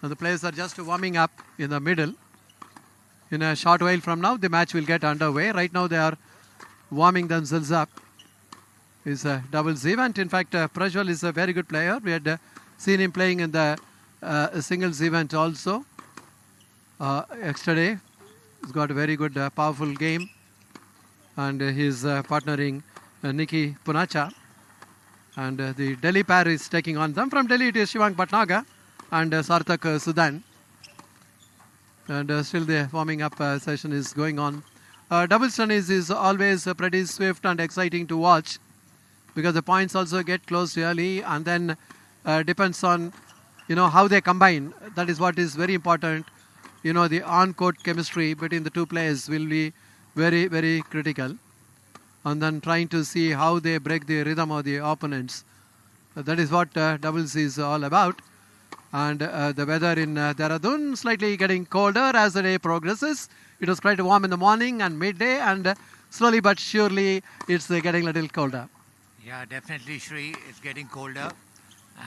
And the players are just warming up in the middle. In a short while from now, the match will get underway. Right now, they are warming themselves up. It's a doubles event. In fact, Prajwal is a very good player. We had seen him playing in the singles event also yesterday. He's got a very good, powerful game. And he's partnering Nikki Punacha. And the Delhi pair is taking on them. From Delhi, it is Shivang Patnaga and Sarthak Sudan. And still the warming up session is going on. Doubles tennis is always pretty swift and exciting to watch, because the points also get closed early, and then depends on, how they combine. That is what is very important. The on-court chemistry between the two players will be very, very critical. And then trying to see how they break the rhythm of the opponents. That is what doubles is all about. And the weather in Dehradun slightly getting colder as the day progresses. It was quite warm in the morning and midday, and slowly but surely it's getting a little colder. Yeah, definitely, Shri. It's getting colder.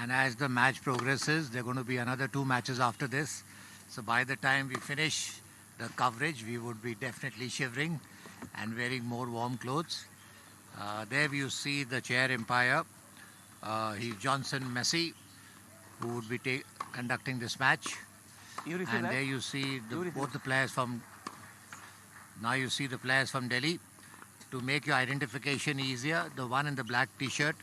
And as the match progresses, there are going to be another 2 matches after this. So by the time we finish the coverage, we would be definitely shivering and wearing more warm clothes. There you see the chair umpire. He's Johnson Messi, who would be conducting this match. And there you see both the players from... Now you see the players from Delhi. To make your identification easier, the one in the black t-shirt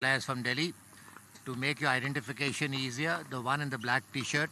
players from Delhi. To make your identification easier, the one in the black t-shirt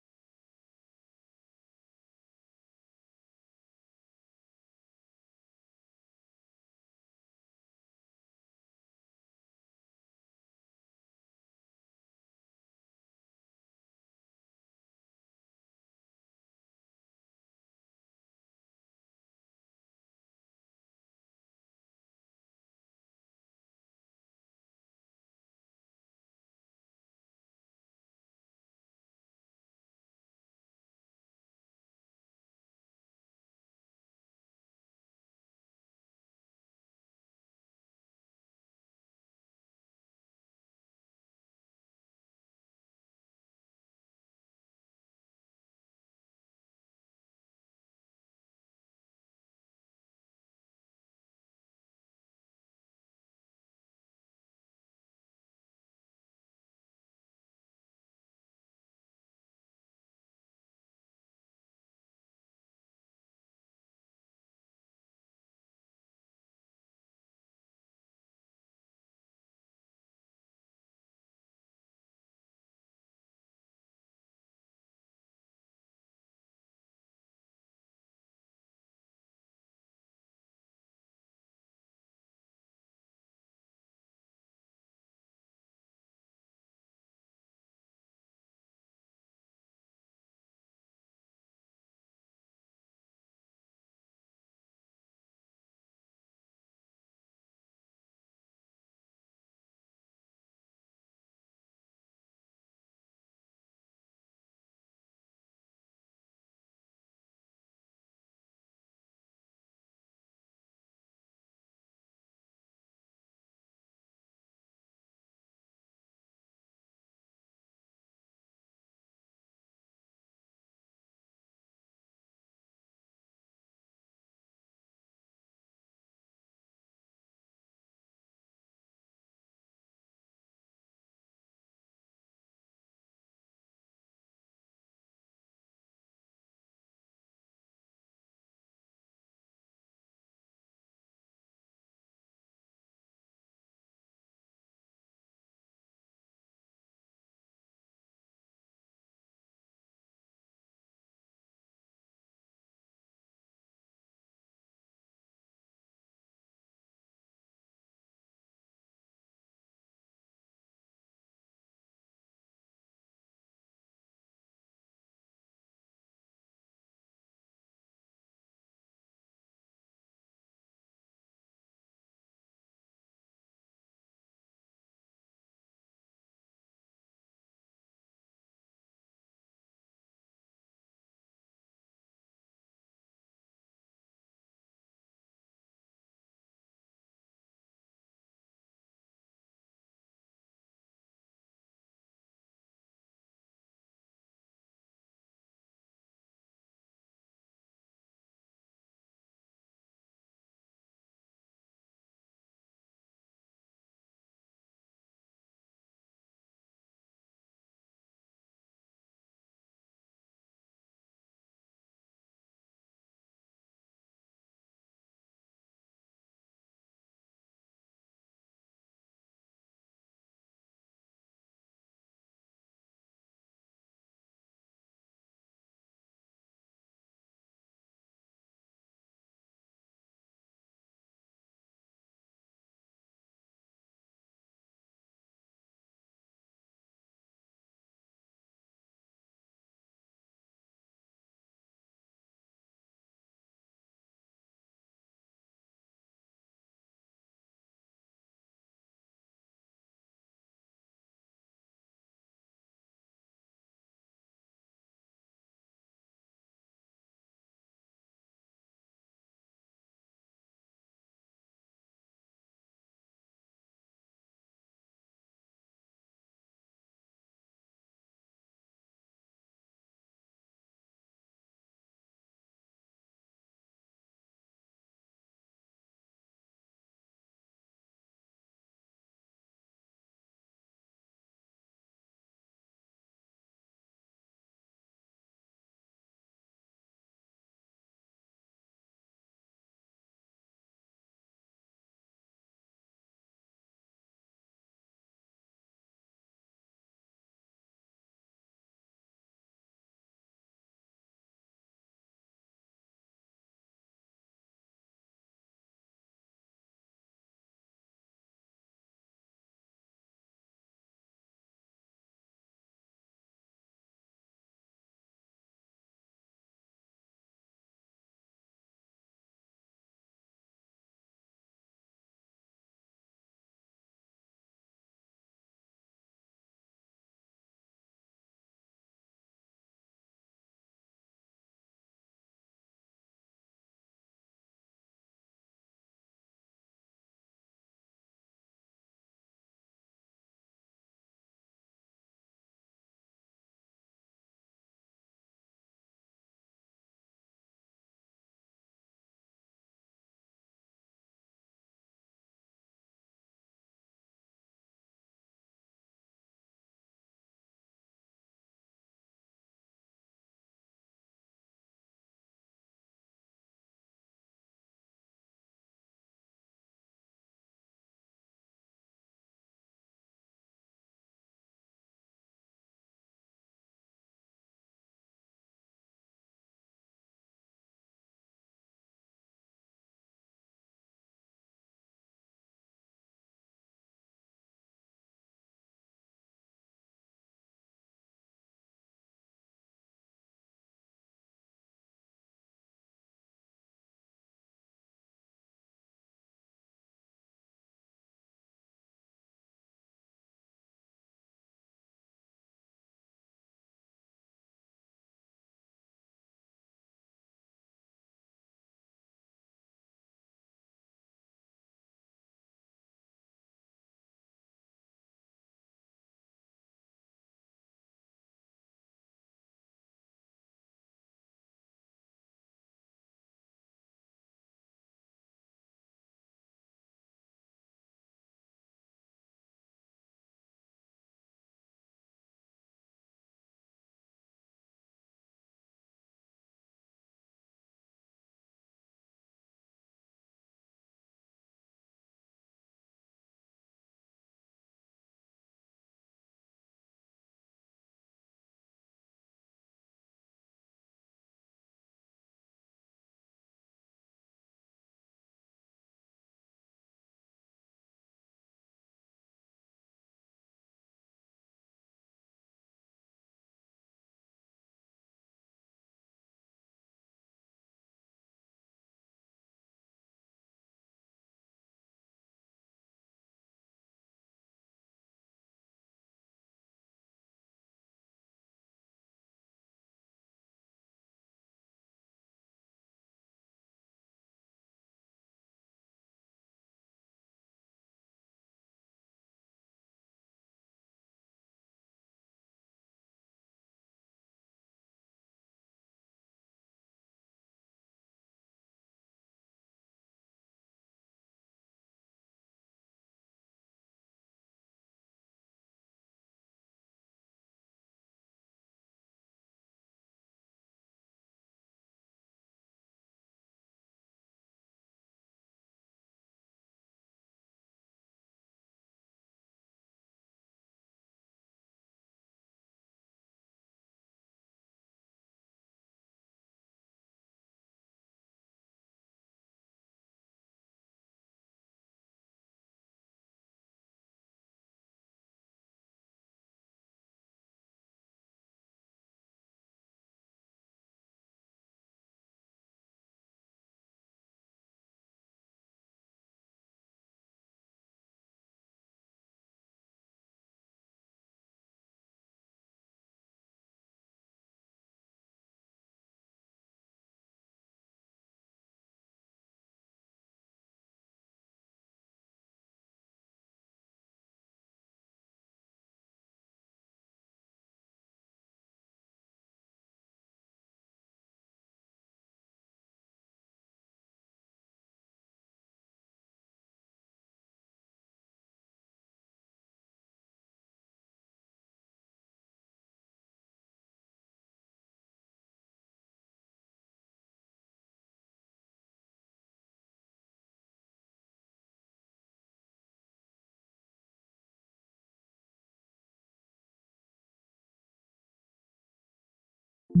Is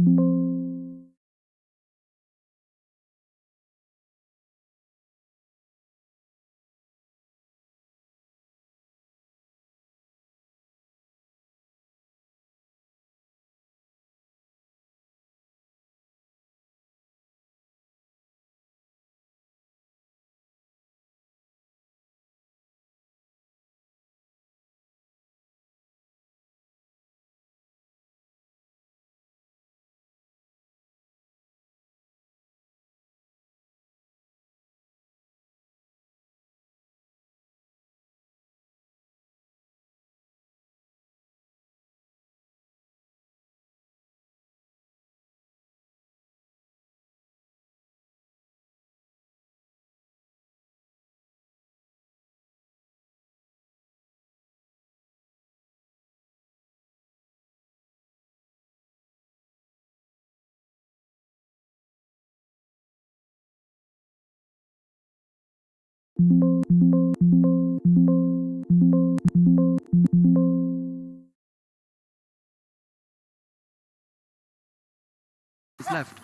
left.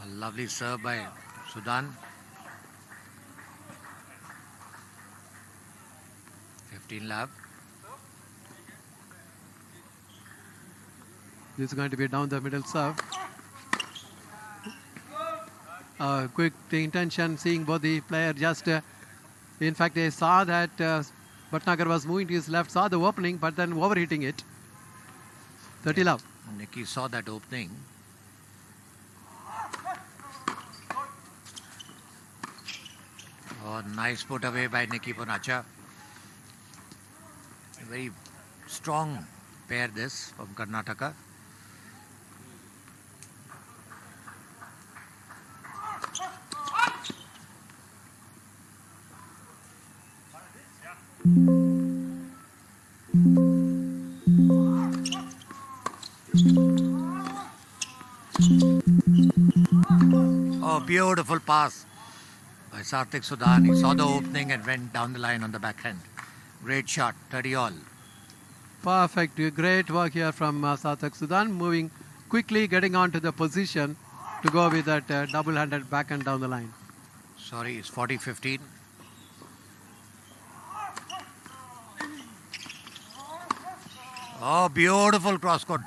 A lovely serve by Sudan. 15 love. This is going to be down the middle serve. Quick intention, seeing both the player just, in fact, they saw that Bhatnagar was moving to his left, saw the opening, but then overhitting it. 30 love. Nicky saw that opening. Oh, nice put away by Nicky Ponacha. A very strong pair this from Karnataka. Oh, beautiful pass by Sarthik Sudan. He saw the opening and went down the line on the backhand. Great shot, 30 all. Perfect. Great work here from Sarthik Sudan, moving quickly, getting onto the position to go with that double-handed backhand down the line. Sorry, it's 40-15. Oh, beautiful cross-court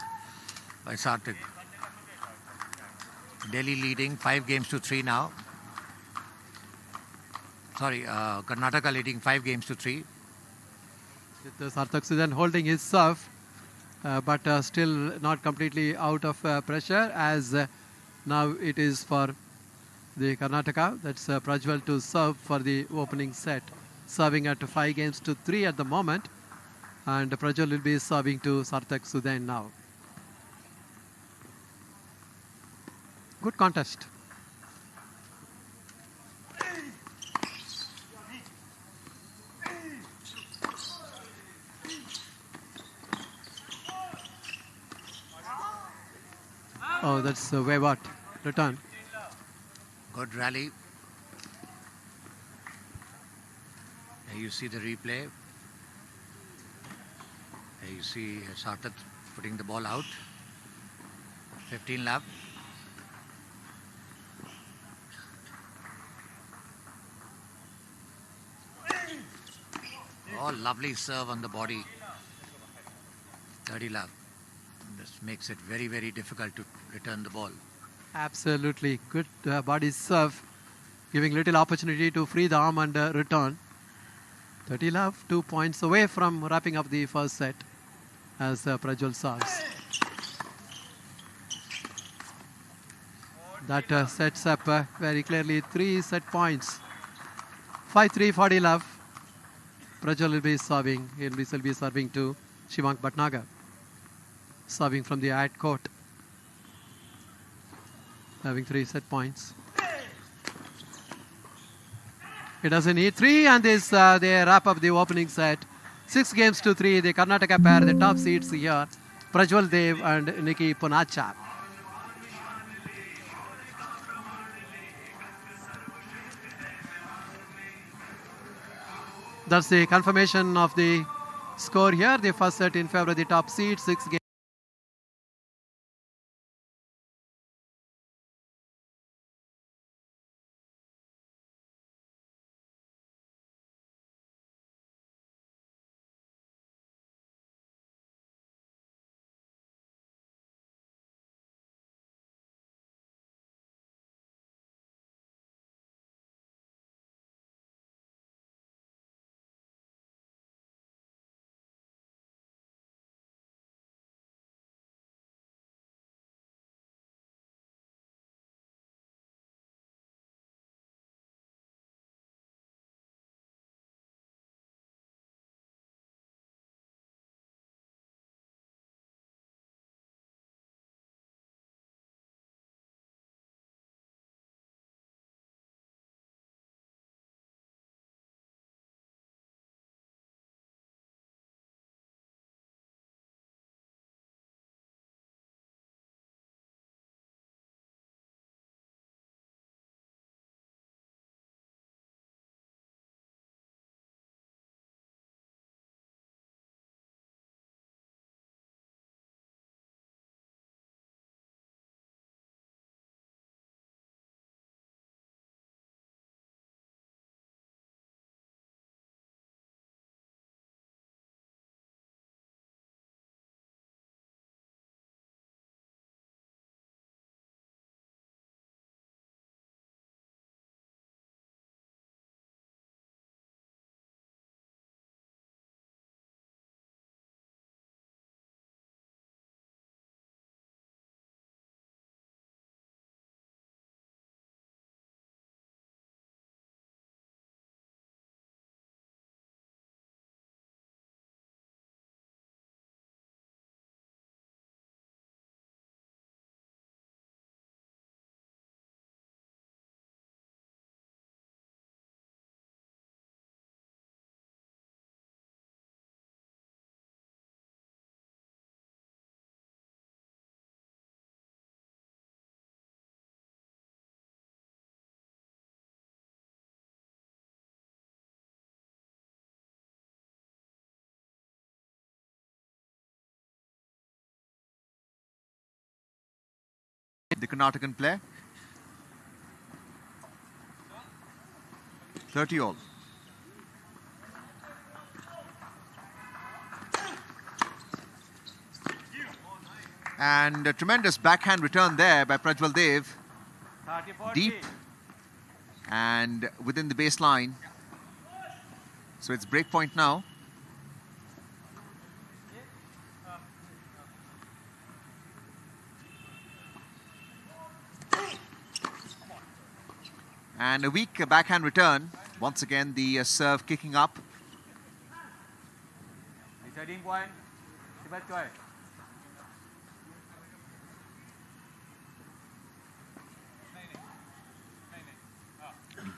by Sarthik. Delhi leading 5-3 now. Sorry, Karnataka leading 5-3. With Sarthak Sudan holding his serve, but still not completely out of pressure, as now it is for the Karnataka. That's Prajwal to serve for the opening set, serving at 5-3 at the moment, and Prajwal will be serving to Sarthak Sudan now. Good contest. Oh, that's Wayward return. Good rally. There you see the replay. There you see Sarthak putting the ball out. 15 love. Oh, lovely serve on the body. 30 love. This makes it very, very difficult to return the ball. Absolutely. Good body serve, giving little opportunity to free the arm and return. 30 love, 2 points away from wrapping up the first set as Prajwal serves. That sets up very clearly 3 set points. 5-3, 40 love. Prajwal will be serving. He will be serving to Shivank Bhatnagar. Serving from the ad court. Having 3 set points. He doesn't need 3, and this they wrap up the opening set. 6-3. The Karnataka pair, the top seeds here. Prajwal Dev and Nicky Ponacha. That's the confirmation of the score here. The first set in favor of the top seed, 6 games. the Karnatakan player. 30 all. And a tremendous backhand return there by Prajwal Dev. 30-40. Deep and within the baseline. So it's break point now. And a weak backhand return. Once again, the serve kicking up. Deciding point. 11 point.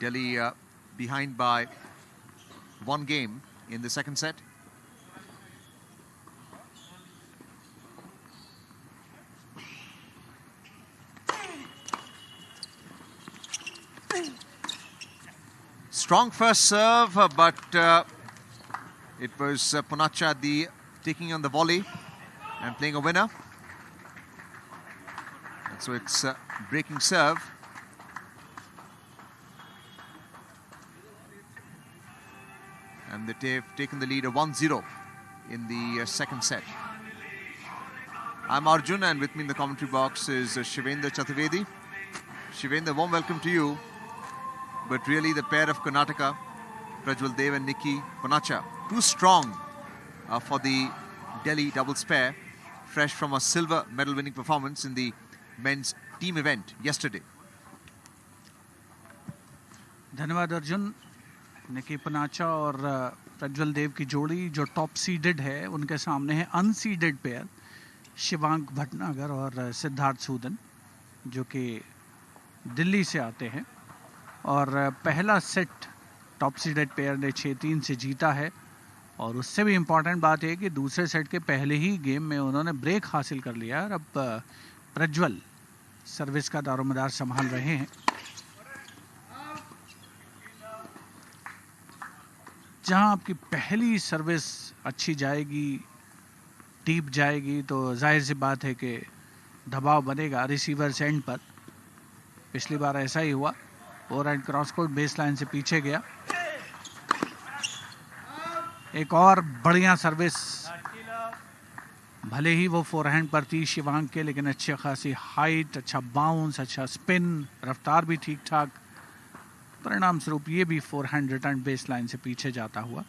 Delhi behind by 1 game in the second set. Strong first serve, but it was Punacha taking on the volley and playing a winner. And so it's breaking serve. And they've taken the lead of 1-0 in the second set. I'm Arjun, and with me in the commentary box is Shivendra Chaturvedi. Shivendra, warm welcome to you. But really the pair of Karnataka, Prajwal Dev and Nikki Punacha, too strong for the Delhi doubles pair, fresh from a silver medal winning performance in the men's team event yesterday. धन्यवाद अर्जुन। निकी पुनाचा और प्रज्वल देव की जोड़ी जो top seeded है, उनके सामने है unseeded pair Shivank Bhatnagar और सिद्धार्थ सूदन, जो कि दिल्ली से आते हैं। और पहला सेट टॉप सीडेड पेयर ने 6-3 से जीता है। और उससे भी इम्पॉर्टेंट बात है कि दूसरे सेट के पहले ही गेम में उन्होंने ब्रेक हासिल कर लिया और अब प्रज्वल सर्विस का दारोमदार संभाल रहे हैं। जहां आपकी पहली सर्विस अच्छी जाएगी, डीप जाएगी, तो जाहिर सी बात है कि दबाव बनेगा रिसीवर्स एंड पर। पिछली बार ऐसा ही हुआ। Four and cross court base line से पीछे गया। एक और बढ़िया सर्विस, भले ही वो फोरहैंड पर थी शिवांक के, लेकिन अच्छी खासी हाइट, अच्छा बाउंस, अच्छा स्पिन, रफ्तार भी ठीक ठाक। परिणाम स्वरूप ये भी फोरहैंड रिटर्न बेस लाइन से पीछे जाता हुआ।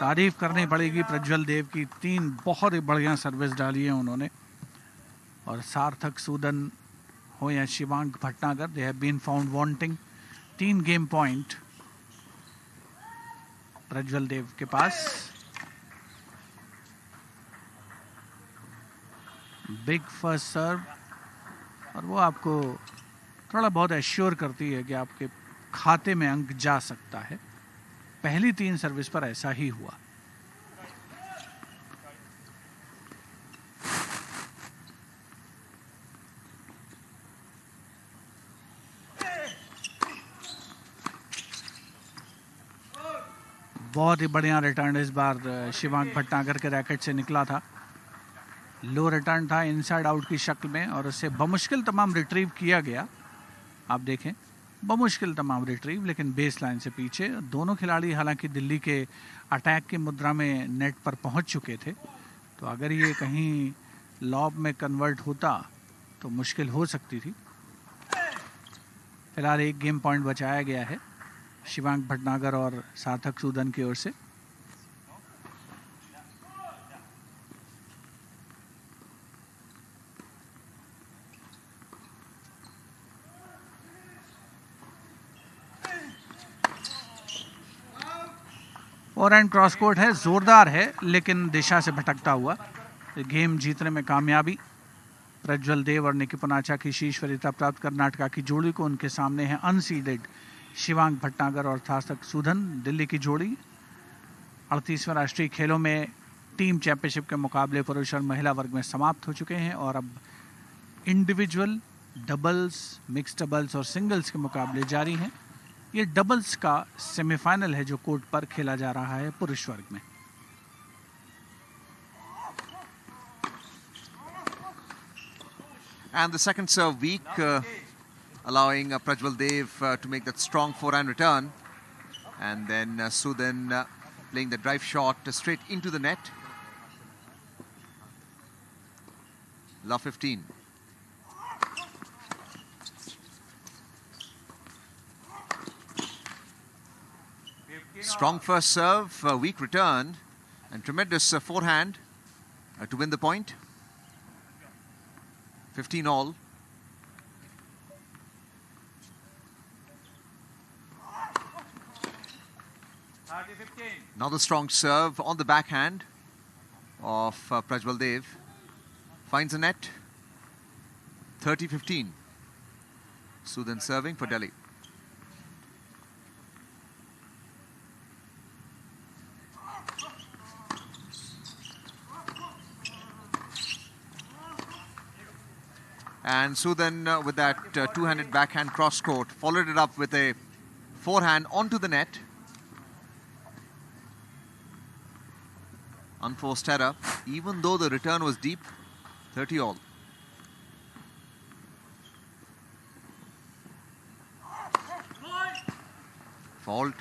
तारीफ करनी पड़ेगी प्रज्वल देव की, 3 बहुत ही बढ़िया सर्विस डाली है उन्होंने। और सार्थक सूदन हो या Shivank Bhatnagar, they have been found wanting. 3 game point Prajwal Dev के पास। बिग फर्स्ट सर्व, और वो आपको थोड़ा बहुत एश्योर करती है कि आपके खाते में अंक जा सकता है। पहली 3 सर्विस पर ऐसा ही हुआ। बहुत ही बढ़िया रिटर्न इस बार शिवांक भटनागर के रैकेट से निकला था। लो रिटर्न था इनसाइड आउट की शक्ल में, और उसे बमुश्किल तमाम रिट्रीव किया गया। आप देखें, बमुश्किल तमाम रिट्रीव, लेकिन बेस लाइन से पीछे। दोनों खिलाड़ी हालांकि दिल्ली के अटैक की मुद्रा में नेट पर पहुंच चुके थे, तो अगर ये कहीं लॉब में कन्वर्ट होता तो मुश्किल हो सकती थी। फिलहाल 1 गेम पॉइंट बचाया गया है शिवांक भटनागर और सार्थक सूदन की ओर से। और एंड क्रॉस कोर्ट है, जोरदार है, लेकिन दिशा से भटकता हुआ। गेम जीतने में कामयाबी प्रज्वल देव और निकी पुनाचा की शीर्ष वरीयता प्राप्त कर्नाटका की जोड़ी को। उनके सामने है अनसीडेड शिवांक भटनागर और सार्थक सूदन, दिल्ली की जोड़ी। 38वें राष्ट्रीय खेलों में टीम चैंपियनशिप के मुकाबले पुरुष और महिला वर्ग में समाप्त हो चुके हैं, और अब इंडिविजुअल, डबल्स, मिक्स डबल्स और सिंगल्स के मुकाबले जारी हैं। ये डबल्स का सेमीफाइनल है जो कोर्ट पर खेला जा रहा है पुरुष वर्ग में। And the second serve weak, allowing Prajwal Dev to make that strong forehand return. And then Sudan playing the drive shot straight into the net. Love 15. Strong first serve, weak return, and tremendous forehand to win the point. 15 all. Another strong serve on the backhand of Prajwal Dev. Finds the net. 30-15. Sudan serving for Delhi. And Sudan with that two-handed backhand cross-court followed it up with a forehand onto the net. Unforced error, even though the return was deep. 30 all. Fault.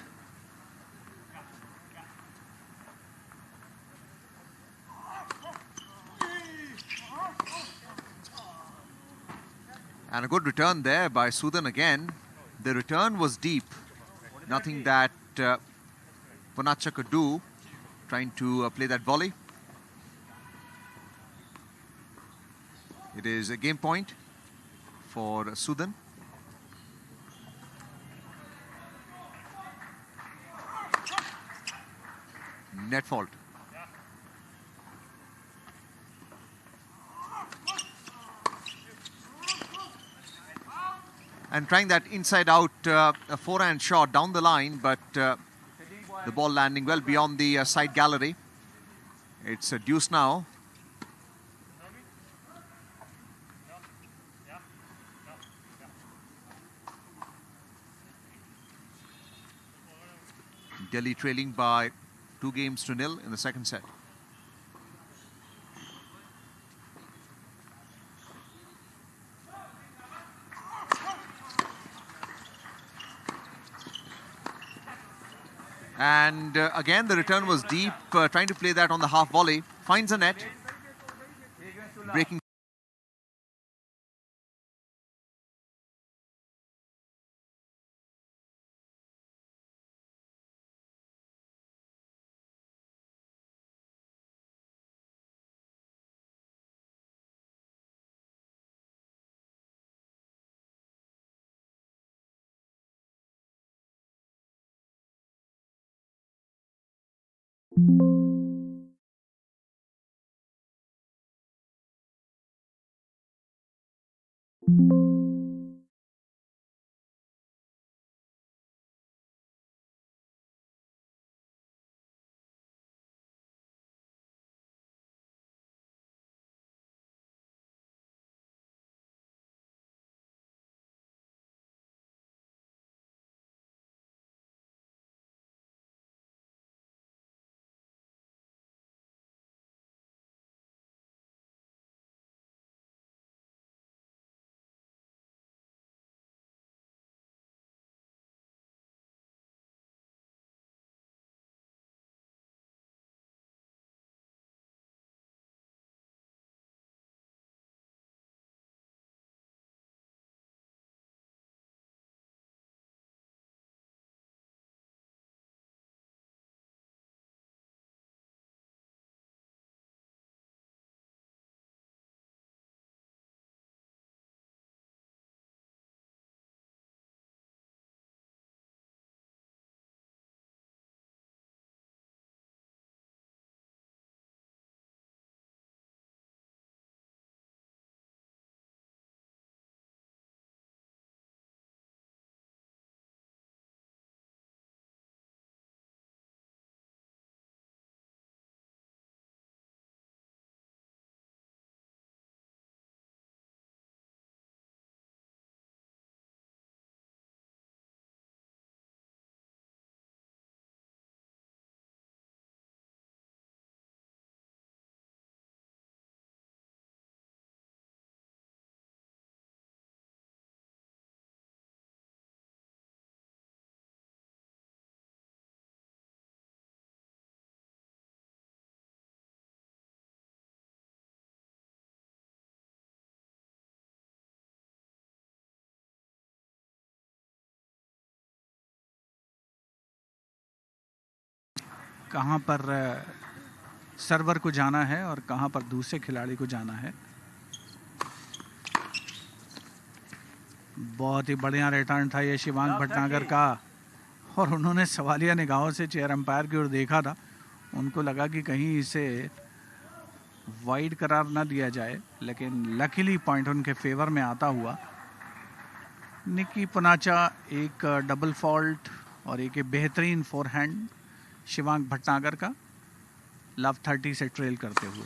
And a good return there by Sudan again. The return was deep. Nothing that Ponacha could do, trying to play that volley. It is a game point for Sudan. Net fault. And trying that inside out a forehand shot down the line, but the ball landing well beyond the side gallery. It's a deuce now. Delhi trailing by 2-0 in the second set. And again, the return was deep, trying to play that on the half volley. Finds a net. Breaking कहां पर server को जाना है और कहां पर दूसरे खिलाड़ी को जाना है। बहुत ही बढ़िया रिटर्न था ये शिवांग भटनागर का, और उन्होंने सवालिया निगाहों से चेयर अंपायर की ओर देखा था। उनको लगा कि कहीं इसे वाइड करार ना दिया जाए, लेकिन लकीली पॉइंट उनके फेवर में आता हुआ। निकी पनाचा एक डबल फॉल्ट और एक बेहतरीन फोरहैंड शिवांग भटनागर का लव 30 से ट्रेल करते हुए।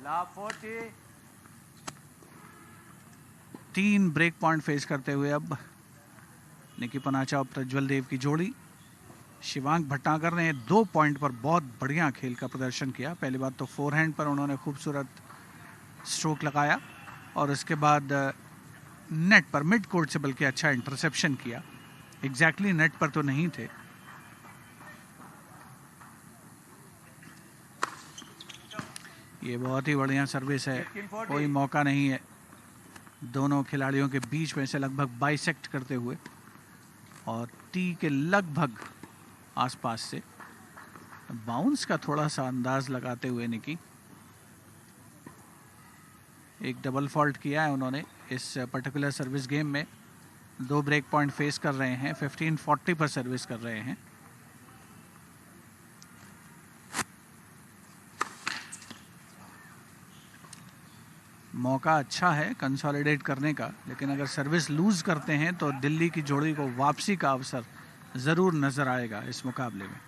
Love 40. 3 ब्रेक पॉइंट फेस करते हुए अब निकी पनाचा और प्रज्वल देव की जोड़ी। शिवांग भटनागर ने 2 पॉइंट पर बहुत बढ़िया खेल का प्रदर्शन किया। पहली बात तो फोरहैंड पर उन्होंने खूबसूरत स्ट्रोक लगाया, और उसके बाद नेट पर मिड कोर्ट से बल्कि अच्छा इंटरसेप्शन किया। एग्जैक्टली नेट पर तो नहीं थे। ये बहुत ही बढ़िया सर्विस है, कोई मौका नहीं है दोनों खिलाड़ियों के बीच में से लगभग बाइसेक्ट करते हुए, और टी के लगभग आसपास से बाउंस का थोड़ा सा अंदाज लगाते हुए निकी। एक डबल फॉल्ट किया है उन्होंने इस पर्टिकुलर सर्विस गेम में। 2 ब्रेक पॉइंट फेस कर रहे हैं, 1540 पर सर्विस कर रहे हैं। मौका अच्छा है कंसोलिडेट करने का, लेकिन अगर सर्विस लूज करते हैं तो दिल्ली की जोड़ी को वापसी का अवसर जरूर नजर आएगा इस मुकाबले में।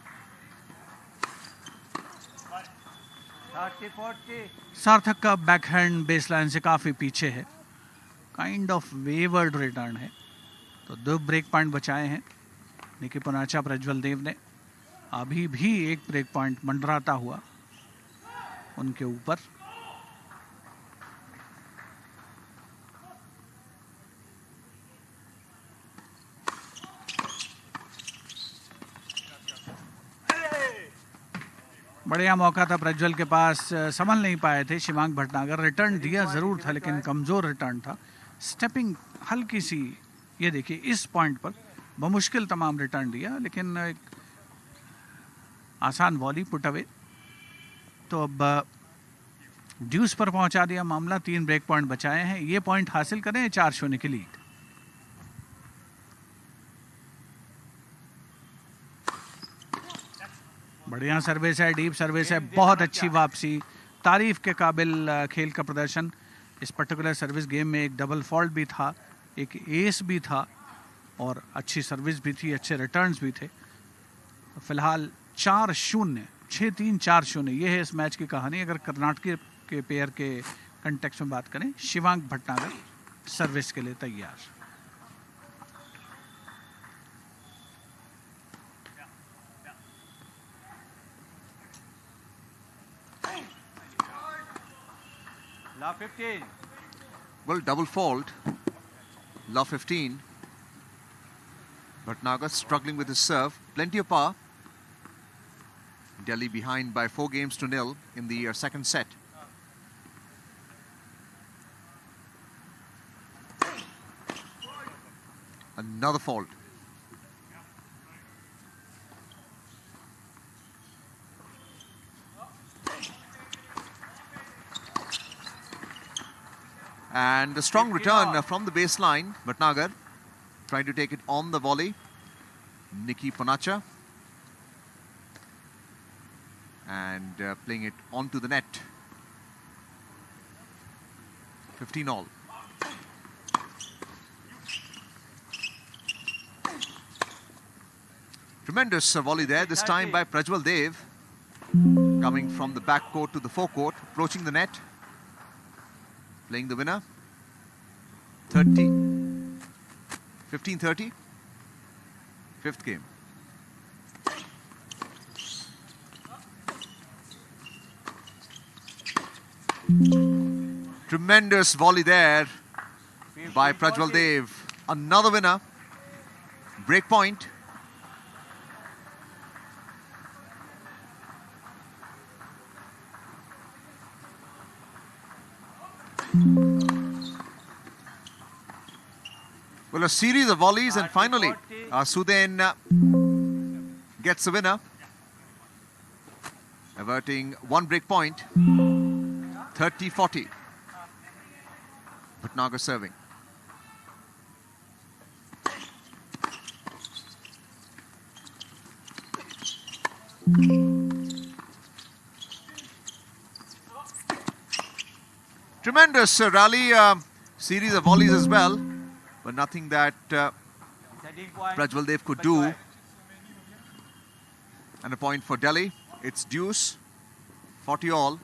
30-40. सार्थक का बैकहैंड बेसलाइन से काफी पीछे है, काइंड ऑफ वेवर्ड रिटर्न है। तो 2 ब्रेक पॉइंट बचाए हैं निकी पनाचा प्रज्वल देव ने। अभी भी एक ब्रेक पॉइंट मंडराता हुआ उनके ऊपर। बढ़िया मौका था प्रज्वल के पास, संभल नहीं पाए थे शिवांग भटनागर। रिटर्न दिया जरूर था लेकिन कमजोर रिटर्न था। स्टेपिंग हल्की सी, ये देखिए इस पॉइंट पर बमुश्किल तमाम रिटर्न दिया, लेकिन एक आसान वॉली पुट अवे। तो अब ड्यूस पर पहुंचा दिया मामला। 3 ब्रेक पॉइंट बचाए हैं, ये पॉइंट हासिल करें 4-0 की लीड। बढ़िया सर्विस है, डीप सर्विस है, बहुत अच्छी वापसी, तारीफ के काबिल खेल का प्रदर्शन। इस पर्टिकुलर सर्विस गेम में एक डबल फॉल्ट भी था, एक एस भी था, और अच्छी सर्विस भी थी, अच्छे रिटर्न्स भी थे। तो फिलहाल 4-0, 6-3, 4-0 ये है इस मैच की कहानी। अगर कर्नाटक के पेयर के कंटेक्स्ट में बात करें, शिवांग भटनागर सर्विस के लिए तैयार। Love 15. Well, double fault. Love 15. Bhatnagar struggling with his serve. Plenty of power. Delhi behind by 4-0 in the second set. Another fault. And a strong return from the baseline. Bhatnagar trying to take it on the volley. Nicky Panacha. And playing it onto the net. 15 all. Tremendous volley there, this time by Prajwal Dev. Coming from the back court to the forecourt, approaching the net. Playing the winner. 15-30. Fifth game. Tremendous volley there by Prajwal Dev. Another winner. Break point. Well, a series of volleys, and finally, Suden gets the winner, averting one break point. 30-40. Bhatnagar serving. Tremendous rally, series of volleys as well, but nothing that Setting point. Prajwal Dev could do. And a point for Delhi. It's deuce, 40 all.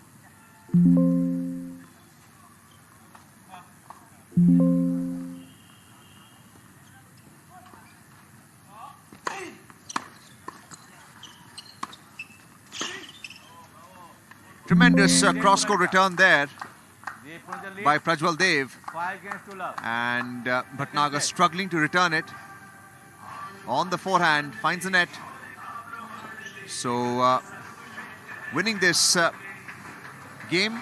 Tremendous cross-court return there They put the lead. by Prajwal Dev, 5-2 and Bhatnagar struggling to return it. On the forehand, finds the net. So winning this game,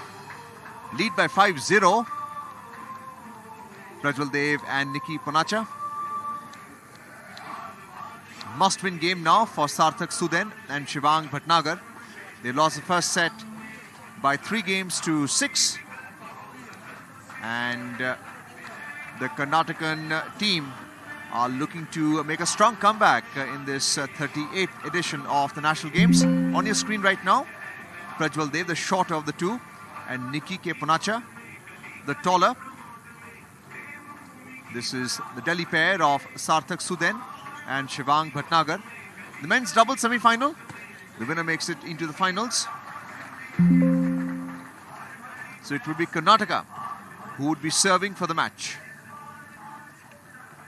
lead by 5-0. Prajwal Dev and Nikki Ponacha. Must-win game now for Sarthak Suden and Shivang Bhatnagar. They lost the first set by 3-6, and the Karnatakan team are looking to make a strong comeback in this 38th edition of the National Games. On your screen right now, Prajwal Dev, the shorter of the two, and Nikki K. Ponacha, the taller. This is the Delhi pair of Sarthak Suden and Shivang Bhatnagar. The men's double semi-final. The winner makes it into the finals. So it would be Karnataka who would be serving for the match.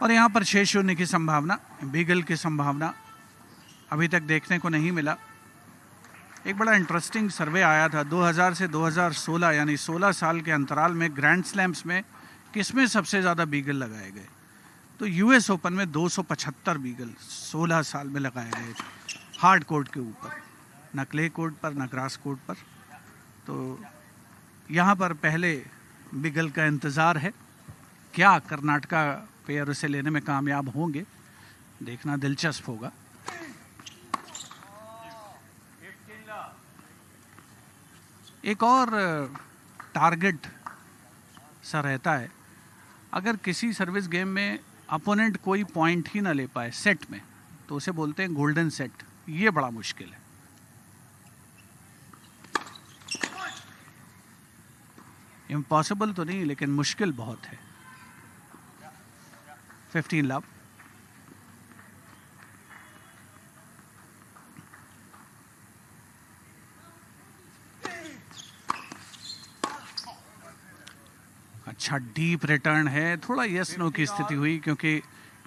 और यहाँ पर 6-0 की संभावना, beagle की संभावना अभी तक देखने को नहीं मिला। एक बड़ा इंटरेस्टिंग सर्वे आया था 2000 से 2016, यानी 16 साल के अंतराल में ग्रैंड स्लैम्स में किसमें सबसे ज़्यादा बीगल लगाए गए। तो यूएस ओपन में 275 बीगल 16 साल में लगाए गए हार्ड कोर्ट के ऊपर, न क्ले कोर्ट पर न ग्रास कोर्ट पर। तो यहाँ पर पहले बीगल का इंतज़ार है। क्या कर्नाटका पेयर उसे लेने में कामयाब होंगे, देखना दिलचस्प होगा। एक और टारगेट सा रहता है, अगर किसी सर्विस गेम में अपोनेंट कोई पॉइंट ही ना ले पाए सेट में, तो उसे बोलते हैं गोल्डन सेट। ये बड़ा मुश्किल है। इम्पॉसिबल तो नहीं, लेकिन मुश्किल बहुत है। 15 लव। अच्छा डीप रिटर्न है। थोड़ा यस नो की स्थिति हुई, क्योंकि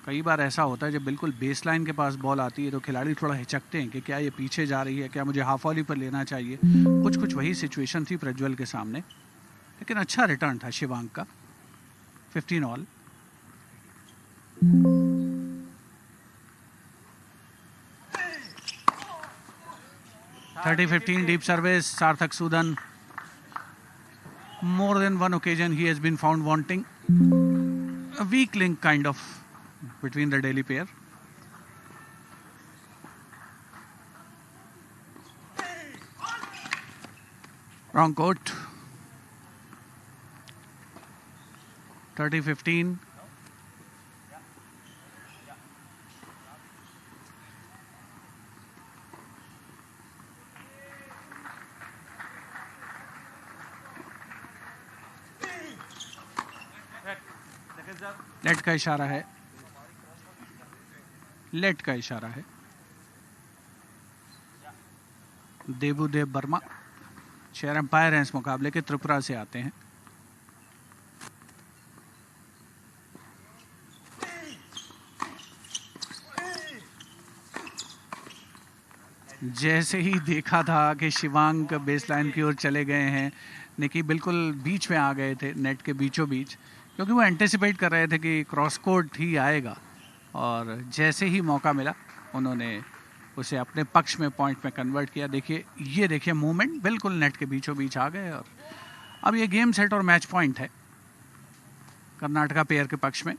कई बार ऐसा होता है जब बिल्कुल बेस लाइन के पास बॉल आती है तो खिलाड़ी थोड़ा हिचकते हैं कि क्या ये पीछे जा रही है, क्या मुझे हाफ वॉली पर लेना चाहिए। कुछ वही सिचुएशन थी प्रज्वल के सामने, लेकिन अच्छा रिटर्न था शिवांग का। 15 all. (30-15) deep service. Sarthak Sudan. More than one occasion he has been found wanting. A weak link kind of between the Delhi pair. Wrong court. 30-15. Late का इशारा है, लेट का इशारा है। देवुदेव वर्मा चेयर एम्पायर हैं इस मुकाबले के, त्रिपुरा से आते हैं। जैसे ही देखा था कि शिवांग बेसलाइन की ओर चले गए हैं, निकी बिल्कुल बीच में आ गए थे, नेट के बीचों बीच, क्योंकि वो एंटिसिपेट कर रहे थे कि क्रॉस कोर्ट ही आएगा। और जैसे ही मौका मिला उन्होंने उसे अपने पक्ष में पॉइंट में कन्वर्ट किया। देखिए, ये देखिए मूवमेंट, बिल्कुल नेट के बीचों बीच आ गए। और अब ये गेम सेट और मैच पॉइंट है कर्नाटका पेयर के पक्ष में।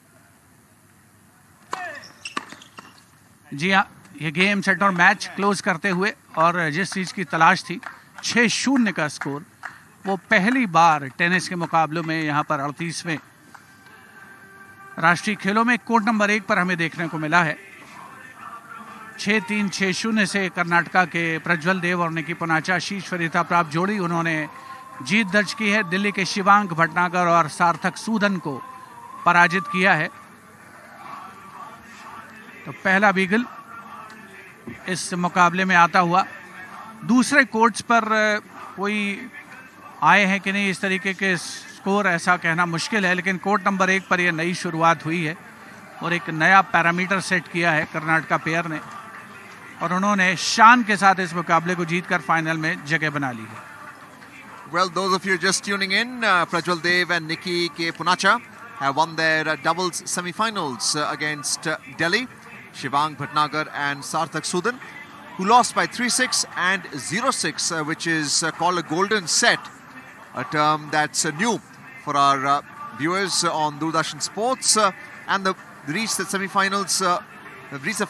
जी हाँ, ये गेम सेट और मैच क्लोज करते हुए और जिस चीज़ की तलाश थी 6-0 का स्कोर, वो पहली बार टेनिस के मुकाबलों में यहाँ पर 38वें राष्ट्रीय खेलों में कोर्ट नंबर 1 पर हमें देखने को मिला है। 6-3, 6-0 से कर्नाटका के प्रज्वल देव और निकी पुनाचा शीर्ष वरीयता प्राप्त जोड़ी, उन्होंने जीत दर्ज की है। दिल्ली के शिवांग भटनागर और सार्थक सूदन को पराजित किया है। तो पहला बीगल इस मुकाबले में आता हुआ। दूसरे कोर्ट्स पर कोई आए हैं कि नहीं इस तरीके के स्कोर, ऐसा कहना मुश्किल है, लेकिन कोर्ट नंबर 1 पर यह नई शुरुआत हुई है और एक नया पैरामीटर सेट किया है कर्नाटका पेयर ने, और उन्होंने शान के साथ इस मुकाबले को जीतकर फाइनल में जगह बना ली है। Well, those of you just tuning in, Prajwal Dev and Nikki K. Punacha have won their doubles semi-finals against Delhi, Shivang Bhatnagar and Sarthak Sudan, who lost by 3-6 and 0-6, which is called a golden set, a term that's new for our viewers on Doordarshan Sports, and they reached the semi-finals, reached the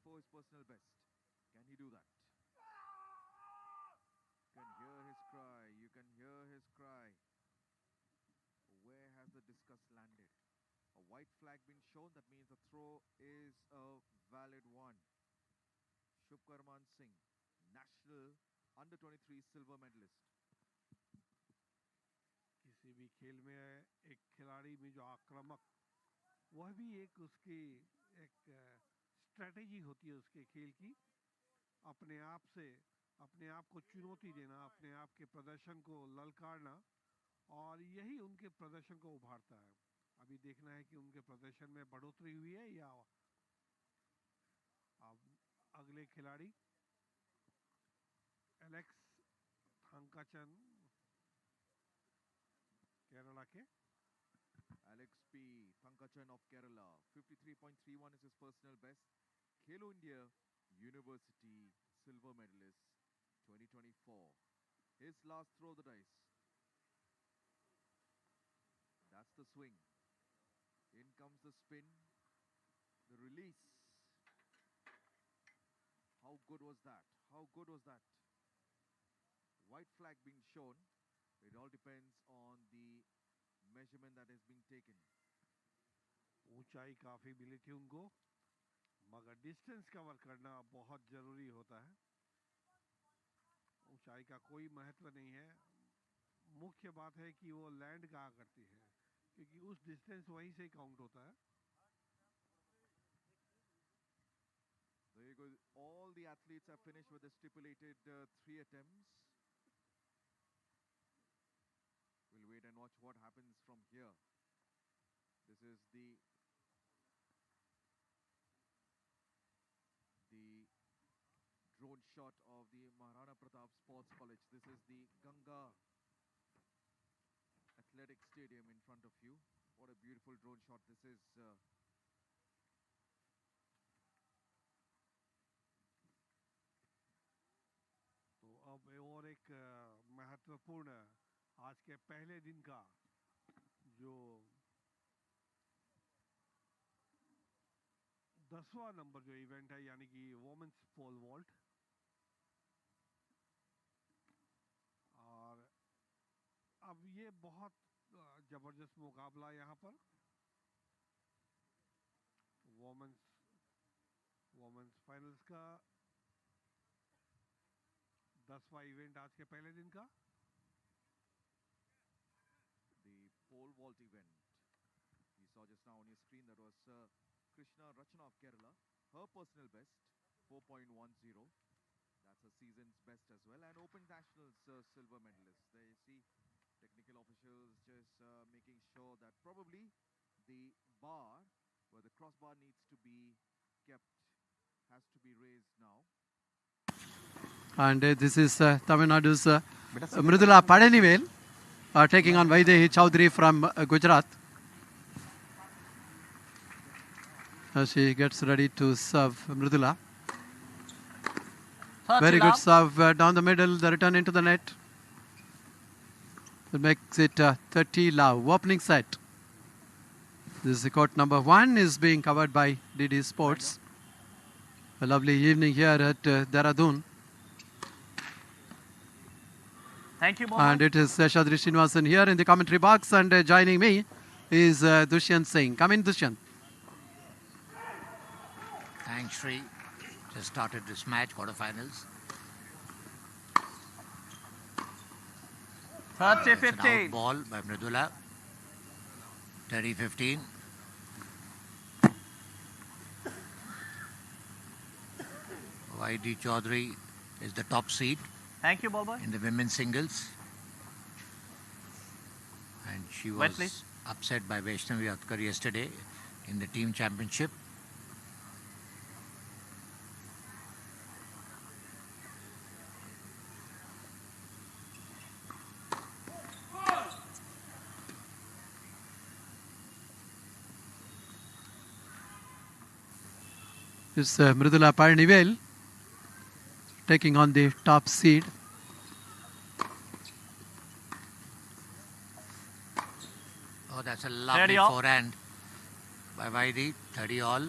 for his personal best. Can he do that? You can hear his cry. You can hear his cry. Where has the discus landed? A white flag been shown. That means the throw is a valid one. Shubkarman Singh, national under-23 silver medalist. किसी भी खेल में एक खिलाड़ी में जो आक्रामक, वह भी एक उसकी एक स्ट्रेटेजी होती है उसके खेल की, अपने आप को चुनौती देना, अपने आप के प्रदर्शन को ललकारना, और यही उनके प्रदर्शन को उभारता है। अभी देखना है कि उनके प्रदर्शन में बढ़ोतरी हुई है या अब अगले खिलाड़ी एलेक्स थंकाचन केरला के Alex P. Thankachan of Kerala, 53.31 is his personal best. Khelo India University silver medalist 2024. His last throw of the dice. That's the swing. In comes the spin. The release. How good was that? How good was that? White flag being shown. It all depends on the measurement that is being taken. ऊंचाई काफी मिली थी उनको, मगर distance cover करना बहुत जरूरी होता है। ऊंचाई का कोई महत्व नहीं है, मुख्य बात है कि वो लैंड कहाँ करती है, क्योंकि उस डिस्टेंस वहीं से काउंट होता है। There you go. All the athletes have finished with the stipulated 3 attempts. We'll wait and watch what happens from here. This is the drone shot of the Maharana Pratap Sports College. This is the Ganga Athletic Stadium in front of you. What a beautiful drone shot this is. तो अब और एक महत्वपूर्ण आज के पहले दिन का जो 10वां नंबर जो इवेंट है, यानी कि वोमेन्स पोल वॉल्ट, और अब ये बहुत जबरदस्त मुकाबला यहाँ पर वोमेन्स फाइनल्स का 10वां इवेंट आज के पहले दिन का। The pole vault event. You saw just now on your screen, that was Krishna Rachana of Kerala. Her personal best, 4.10. That's a season's best as well. And Open Nationals silver medalist. There you see technical officials just making sure that probably the bar, where the crossbar needs to be kept, has to be raised now. And this is Tamil Nadu's Mridula Padanivel taking on Vaidehi Chowdhury from Gujarat. As she gets ready to serve Mridula. Very good serve down the middle, the return into the net. That makes it 30 love. Opening set. This is the court number 1, is being covered by DD Sports. A lovely evening here at Dehradun. Thank you, And it is Shadri Srinivasan here in the commentary box, and joining me is Dushyant Singh. Come in, Dushyant. Thanks, Sri. Just started this match, quarterfinals. 30-15. It's an out ball by Mridula. 30-15. YD Chaudhary is the top seed Thank you, ball boy. in the women's singles. And she Wait, was please. upset by Vaishnavi Atkar yesterday in the team championship. This is Mridula Parnivel taking on the top seed. Oh, that's a lovely 30 all. forehand by Vaidi. 30 all.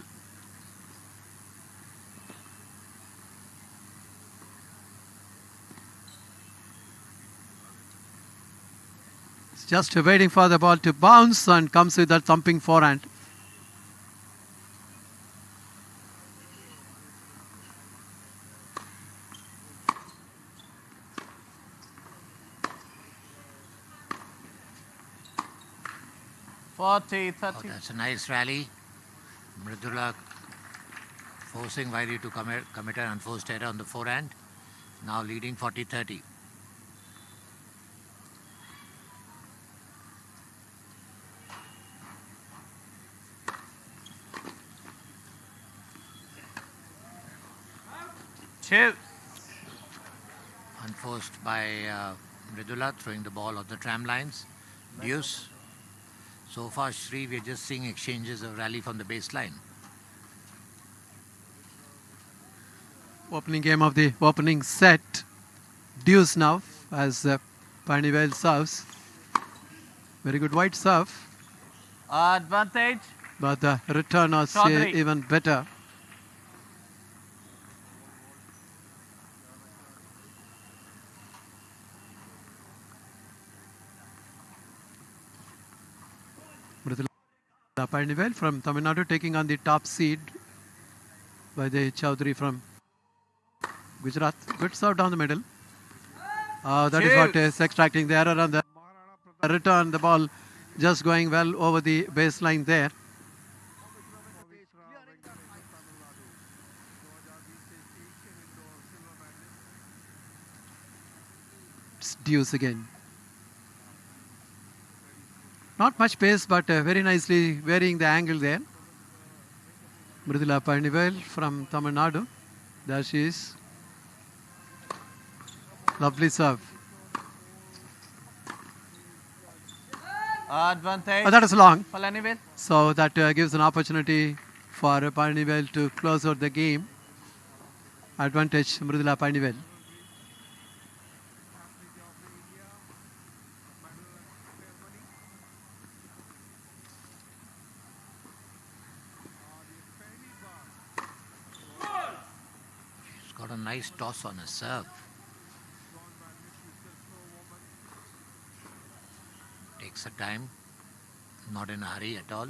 Just waiting for the ball to bounce and comes with that thumping forehand. Oh, that's a nice rally. Mridula forcing Vaidi to commit an unforced error on the forehand. Now leading 40-30. Unforced by Mridula, throwing the ball off the tram lines. Deuce. So far, Shri, we're just seeing exchanges of rally from the baseline. Opening game of the opening set. Deuce now as Panivel serves. Very good wide serve. Advantage. But the return was Chaudhary. even better. Panivel from Tamil Nadu taking on the top seed by the Chaudhary from Gujarat. Good serve down the middle. That is what is extracting the error on the return. The ball just going well over the baseline there. It's deuce again. Not much pace, but very nicely varying the angle there. Mridula Panivel from Tamil Nadu. There she is. Lovely serve. Advantage. Oh, that is long. Panivel. So that gives an opportunity for Panivel to close out the game. Advantage Mridula Panivel. She's got a nice toss on her serve. Takes her time. Not in a hurry at all.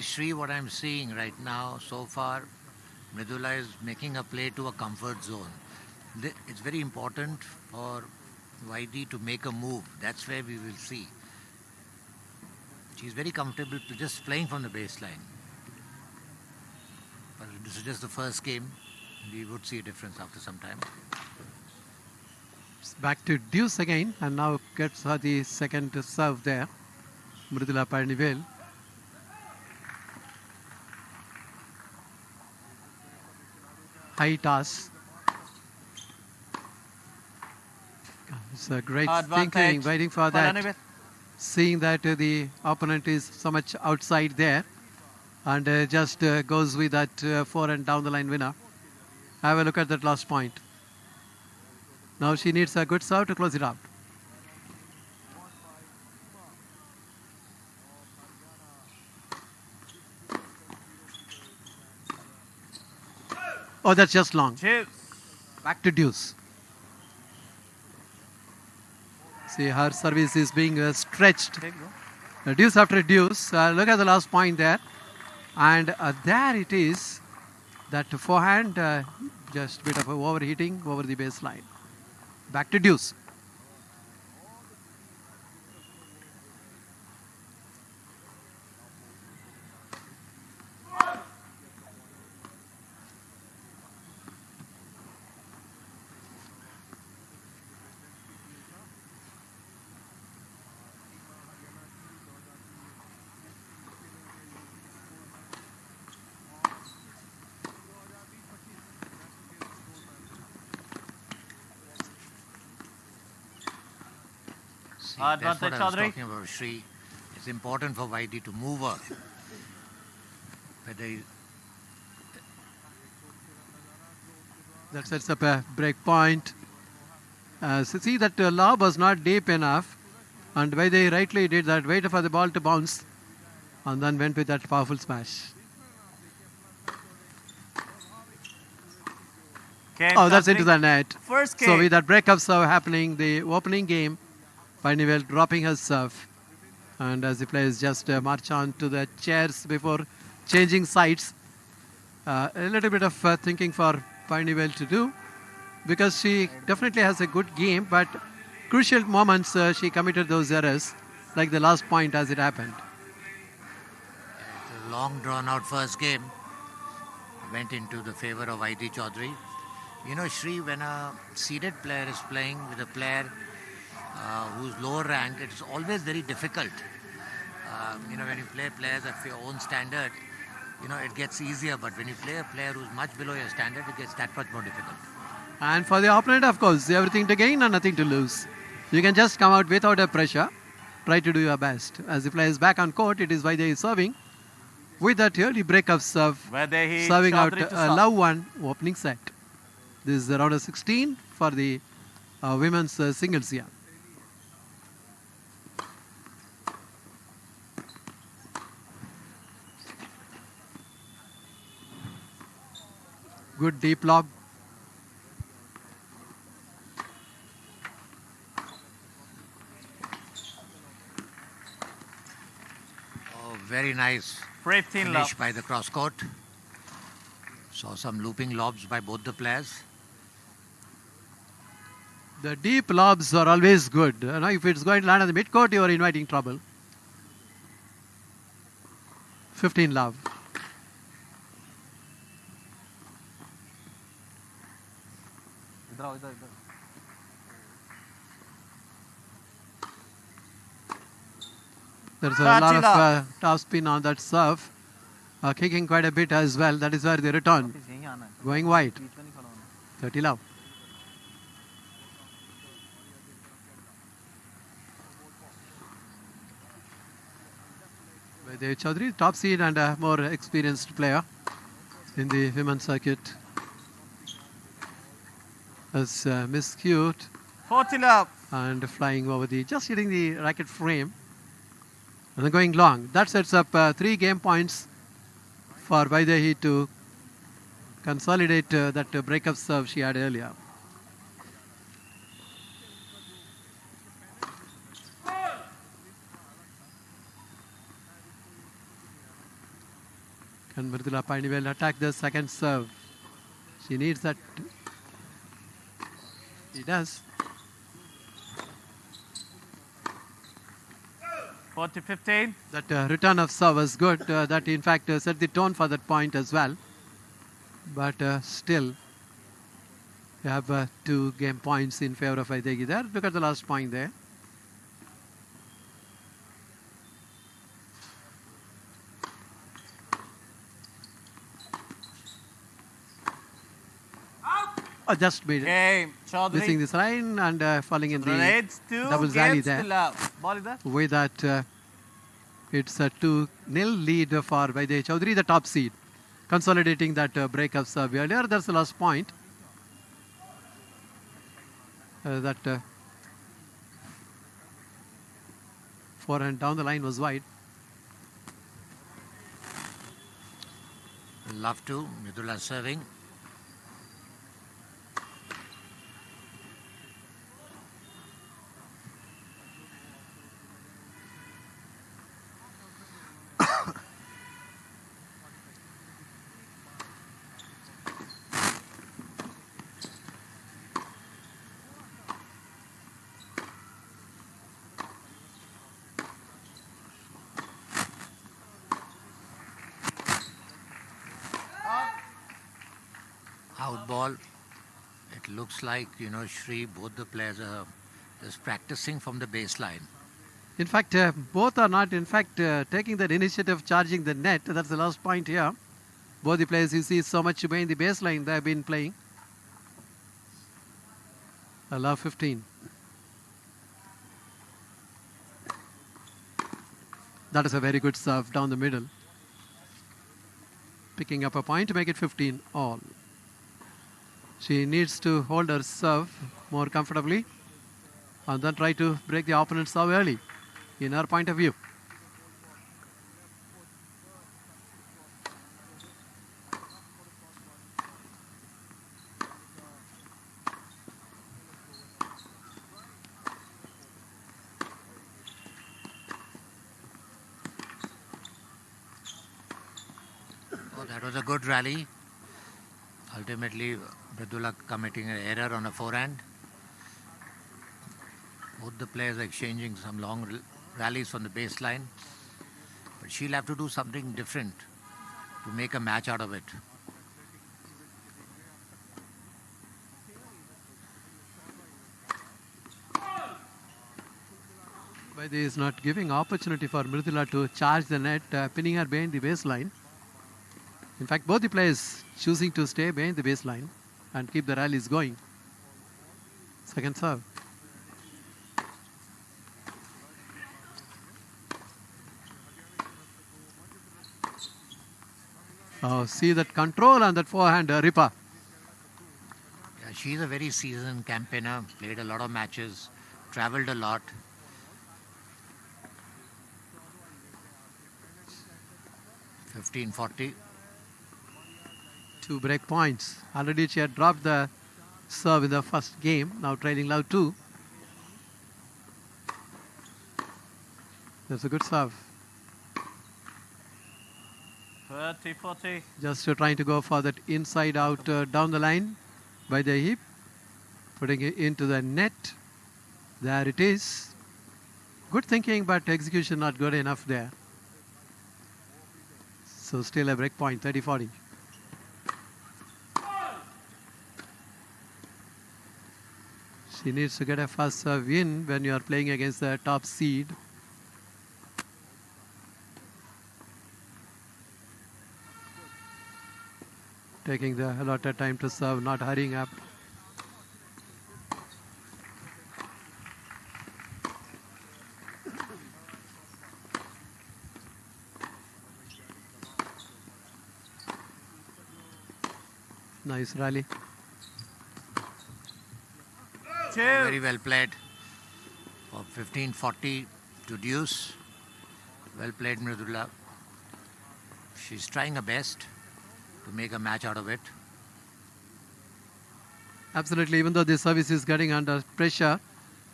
Shri, what I'm seeing right now so far, Mridula is making a play to a comfort zone. It's very important for Vaidi to make a move. That's where we will see. She's very comfortable to just playing from the baseline. But this is just the first game. We would see a difference after some time. It's back to deuce again, and now gets her the second serve there. Mridula Panivel. High toss. It's a great thinking, waiting for that. Seeing that the opponent is so much outside there, and just goes with that forehand down the line winner. Have a look at that last point. Now she needs a good serve to close it out. Oh, that's just long. Back to deuce. See, her service is being stretched. Deuce after deuce. Look at the last point there. And there it is. That forehand, just a bit of overheating over the baseline. Back to deuce. That's what I was talking about, Shri. It's important for Vaidi to move her. whether he, That sets up a break point. See that lob was not deep enough, and why they rightly did that, waited for the ball to bounce, and then went with that powerful smash. Oh, that's into the net. First So with that break-up serve happening, the opening game, Pioneer dropping her serve. And as the players just march on to the chairs before changing sides, a little bit of thinking for Pioneer to do, because she definitely has a good game, but crucial moments she committed those errors, like the last point as it happened. the long drawn-out first game went into the favor of IT Chaudhary. You know, Shri, when a seeded player is playing with a player who's lower ranked, it's always very difficult. You know, when you play players of your own standard, you know, it gets easier. But when you play a player who's much below your standard, it gets that much more difficult. And for the opponent, of course, everything to gain and nothing to lose. You can just come out without a pressure. Try to do your best. As the player is back on court, it is Vaidya serving. With that early break-up serve, serving out a love one opening set. This is the round of 16 for the women's singles here. Good deep lob. Oh, very nice breathtaking finish by the cross court. Saw some looping lobs by both the players. The deep lobs are always good. You know, if it's going to land on the mid-court, you are inviting trouble. 15 love. There's a lot of top spin on that serve. Kicking quite a bit as well. That is where the return. Going wide. 30 love. Vaidya Chaudhary, top seed and a more experienced player in the women's circuit. As miscued 40 love. and flying over the, just hitting the racket frame and then going long. That sets up 3 game points for Vaidya to consolidate that breakup serve she had earlier. Can Mridula Painivel attack the second serve? She needs that. She does. 40-15. That return of serve was good. That in fact set the tone for that point as well. But still, you have 2 game points in favor of Vaidya there. Look at the last point there. Just made Game. missing Chaudhary. this line and falling in the Grenades 2. double zally Games there. to love. Ball is there. With that, it's a 2-0 lead for Vaidya Chaudhary, the top seed. Consolidating that break-up serve earlier. That's the last point. That forehand down the line was wide. Love to. Mridula serving. Out ball. It looks like, you know, Shri, both the players are just practicing from the baseline. In fact, both are not, in fact, taking that initiative, charging the net. That's the last point here. Both the players, you see so much in the baseline they have been playing. I love 15. That is a very good serve down the middle. picking up a point to make it 15 all. She needs to hold her serve more comfortably and then try to break the opponent's serve early, in her point of view. Oh, that was a good rally. Ultimately, Mridula committing an error on a forehand. Both the players are exchanging some long rallies from the baseline. But she'll have to do something different to make a match out of it. Vaidhi is not giving opportunity for Mridula to charge the net, pinning her behind the baseline. In fact, both the players choosing to stay behind the baseline and keep the rallies going. Second serve. Oh, see that control on that forehand, Ripa. Yeah, she's a very seasoned campaigner, played a lot of matches, traveled a lot. $15-40. 2 break points. Already she had dropped the serve in the first game, now trailing love 2. That's a good serve. 30-40. Just trying to go for that inside out down the line by the hip, putting it into the net. There it is. Good thinking, but execution not good enough there. So still a break point, 30-40. She needs to get a first serve in when you are playing against the top seed. Taking the allotted time to serve, not hurrying up. Nice rally. Very well played. For 15-40 to deuce. Well played, Mridula. She's trying her best to make a match out of it. Absolutely, even though the service is getting under pressure,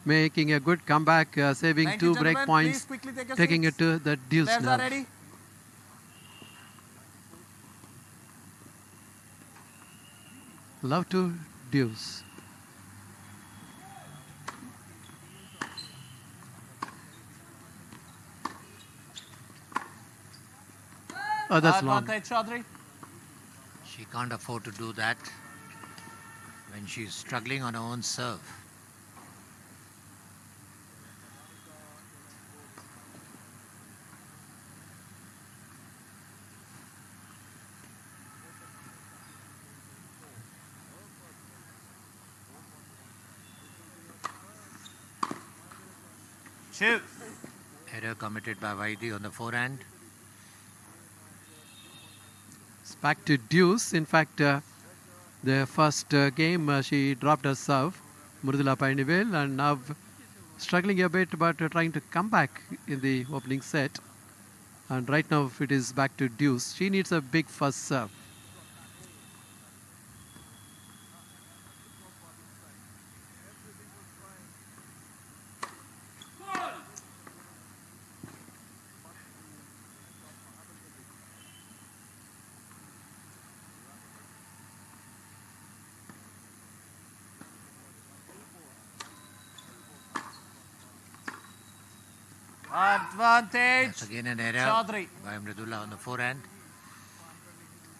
making a good comeback, saving Thank you, 2 break gentlemen. points, Please quickly take your taking seats. it to the deuce Players now. are ready. Love to deuce. Oh, that's long. Advantage, Chaudhary. She can't afford to do that when she's struggling on her own serve. Shoot. Error committed by Vaidhi on the forehand. It's back to deuce. In fact, the first game she dropped her serve, Mridula Painivel, and now struggling a bit but trying to come back in the opening set. And right now it is back to deuce. She needs a big first serve. Advantage. That's again an error Chaudhary. by Mridula on the forehand.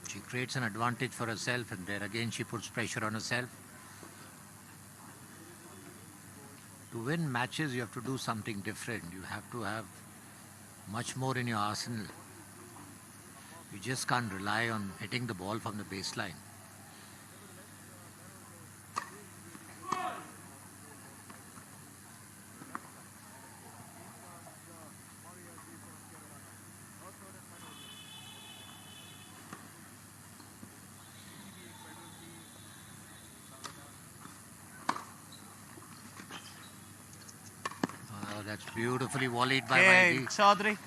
She creates an advantage for herself, and there again she puts pressure on herself. To win matches, you have to do something different. You have to have much more in your arsenal. You just can't rely on hitting the ball from the baseline. That's beautifully volleyed by Okay, Vaidi. Chaudhary.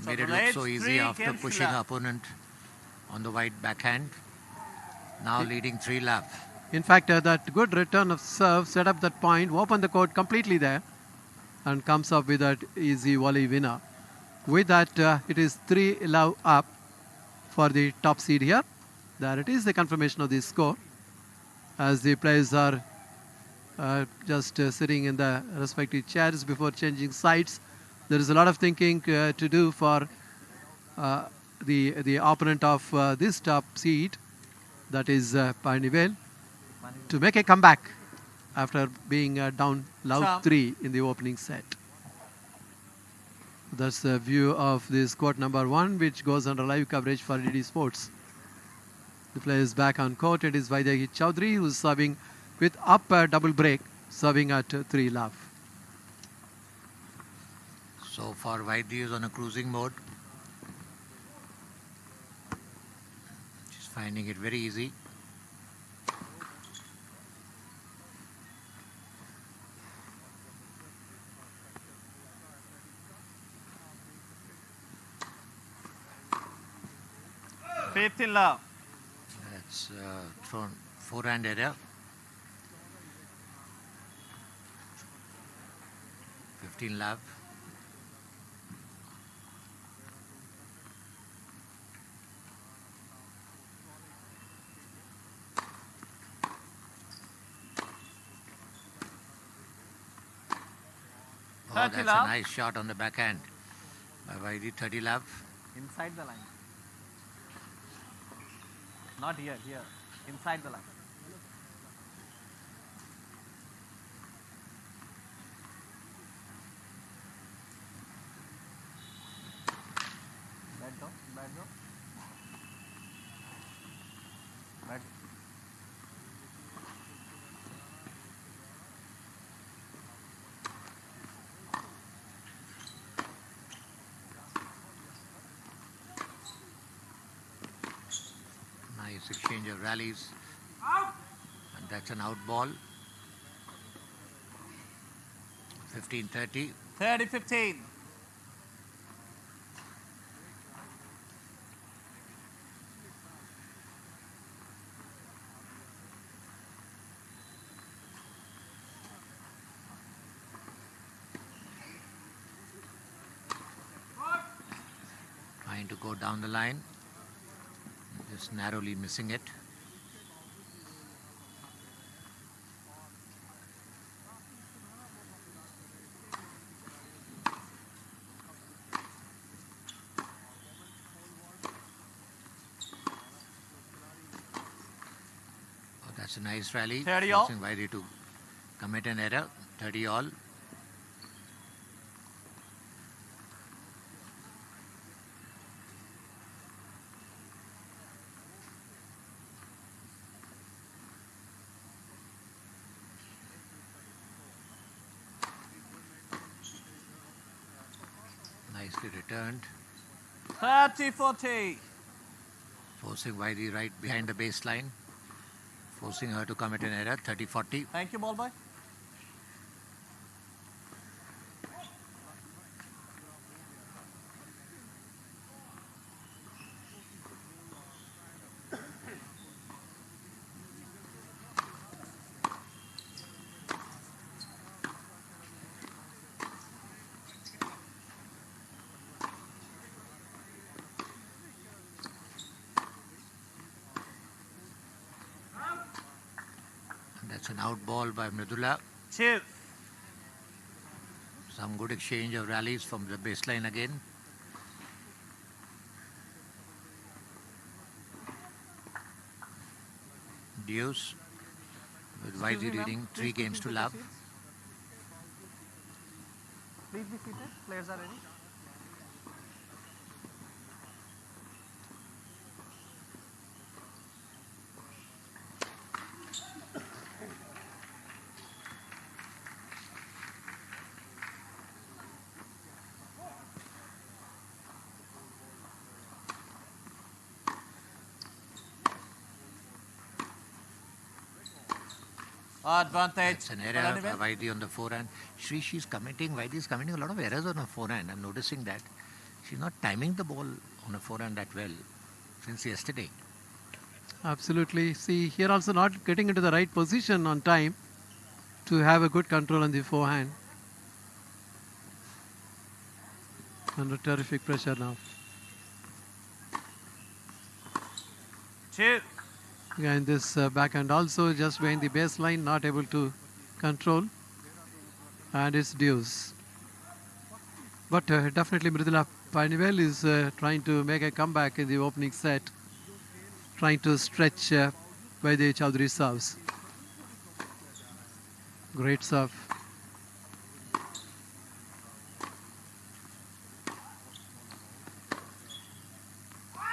Made it look so easy after pushing opponent on the white backhand. Now leading 3 love. In fact, that good return of serve set up that point, opened the court completely there, and comes up with that easy volley winner. With that, it is 3 love up for the top seed here. There it is, the confirmation of the score, as the players are just sitting in the respective chairs before changing sides. There is a lot of thinking to do for the opponent of this top seed, that is Parnivel, to make a comeback after being down love 3 in the opening set. That's the view of this court number 1, which goes under live coverage for DD Sports. The player is back on court. It is Vaidyahi Chaudhary, who is serving with up double break, serving at 3 love. So far, Vaidya is on a cruising mode. She's finding it very easy. Fifth in love. That's thrown forehand error. 15 love. Oh, that's a nice shot on the backhand by Vaidi. 30 love. Inside the line. Not here, here. Inside the line. Bad go, bad go. Bad. Nice exchange of rallies. And that's an out ball. 15-30. 30-15. Trying to go down the line. Just narrowly missing it. Oh, that's a nice rally. 30 all. Forcing Vaidi to commit an error. 30 all. Nicely returned. 30-40. Forcing Vaidi right behind the baseline. Forcing her to commit an error. 30-40. Thank you, ball boy. That's an out ball by Mridula. 2. Some good exchange of rallies from the baseline again. Deuce with Vaidi leading 3 games to love. Please be seated. Players are ready. Advantage. It's an error by Vaidi on the forehand. She's committing, Vaidi is committing a lot of errors on her forehand. I'm noticing that. She's not timing the ball on her forehand that well since yesterday. Absolutely. See, here also not getting into the right position on time to have a good control on the forehand. Under terrific pressure now. 2. Again, this backhand also just behind the baseline, not able to control. And it's deuce. But definitely Mridula Panivel is trying to make a comeback in the opening set. Trying to stretch by the Chaudhary serves. Great serve.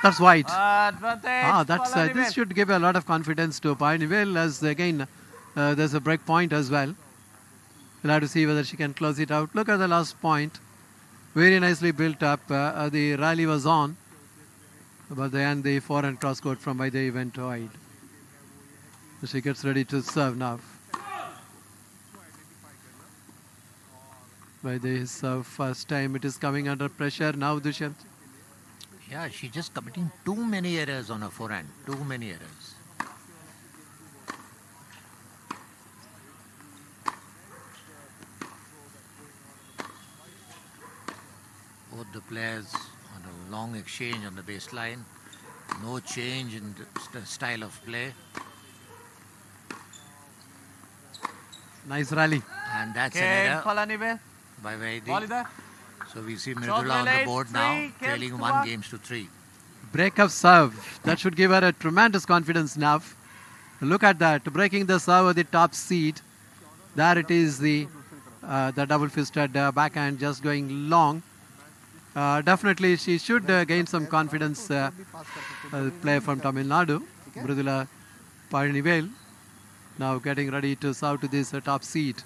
That's wide. Advantage. This should give a lot of confidence to Panivel, as again there's a break point as well. We'll have to see whether she can close it out. Look at the last point. Very nicely built up. The rally was on. But then the forehand cross court from Vaidai went wide. So she gets ready to serve now. Vaidai serve first time. It is coming under pressure now, Dushyant. Yeah, she's just committing too many errors on her forehand. Too many errors. Both the players on a long exchange on the baseline. No change in the style of play. Nice rally. And that's an Again, error Palanivel. by Vaidi. Walia. So we see Mridula on the board now, trailing 1-3. Break of serve. That should give her a tremendous confidence now. Look at that. Breaking the serve at the top seat. There it is, the double-fisted backhand just going long. Definitely she should gain some confidence. Player from Tamil Nadu, Mridula Panivel, now getting ready to serve to this top seat.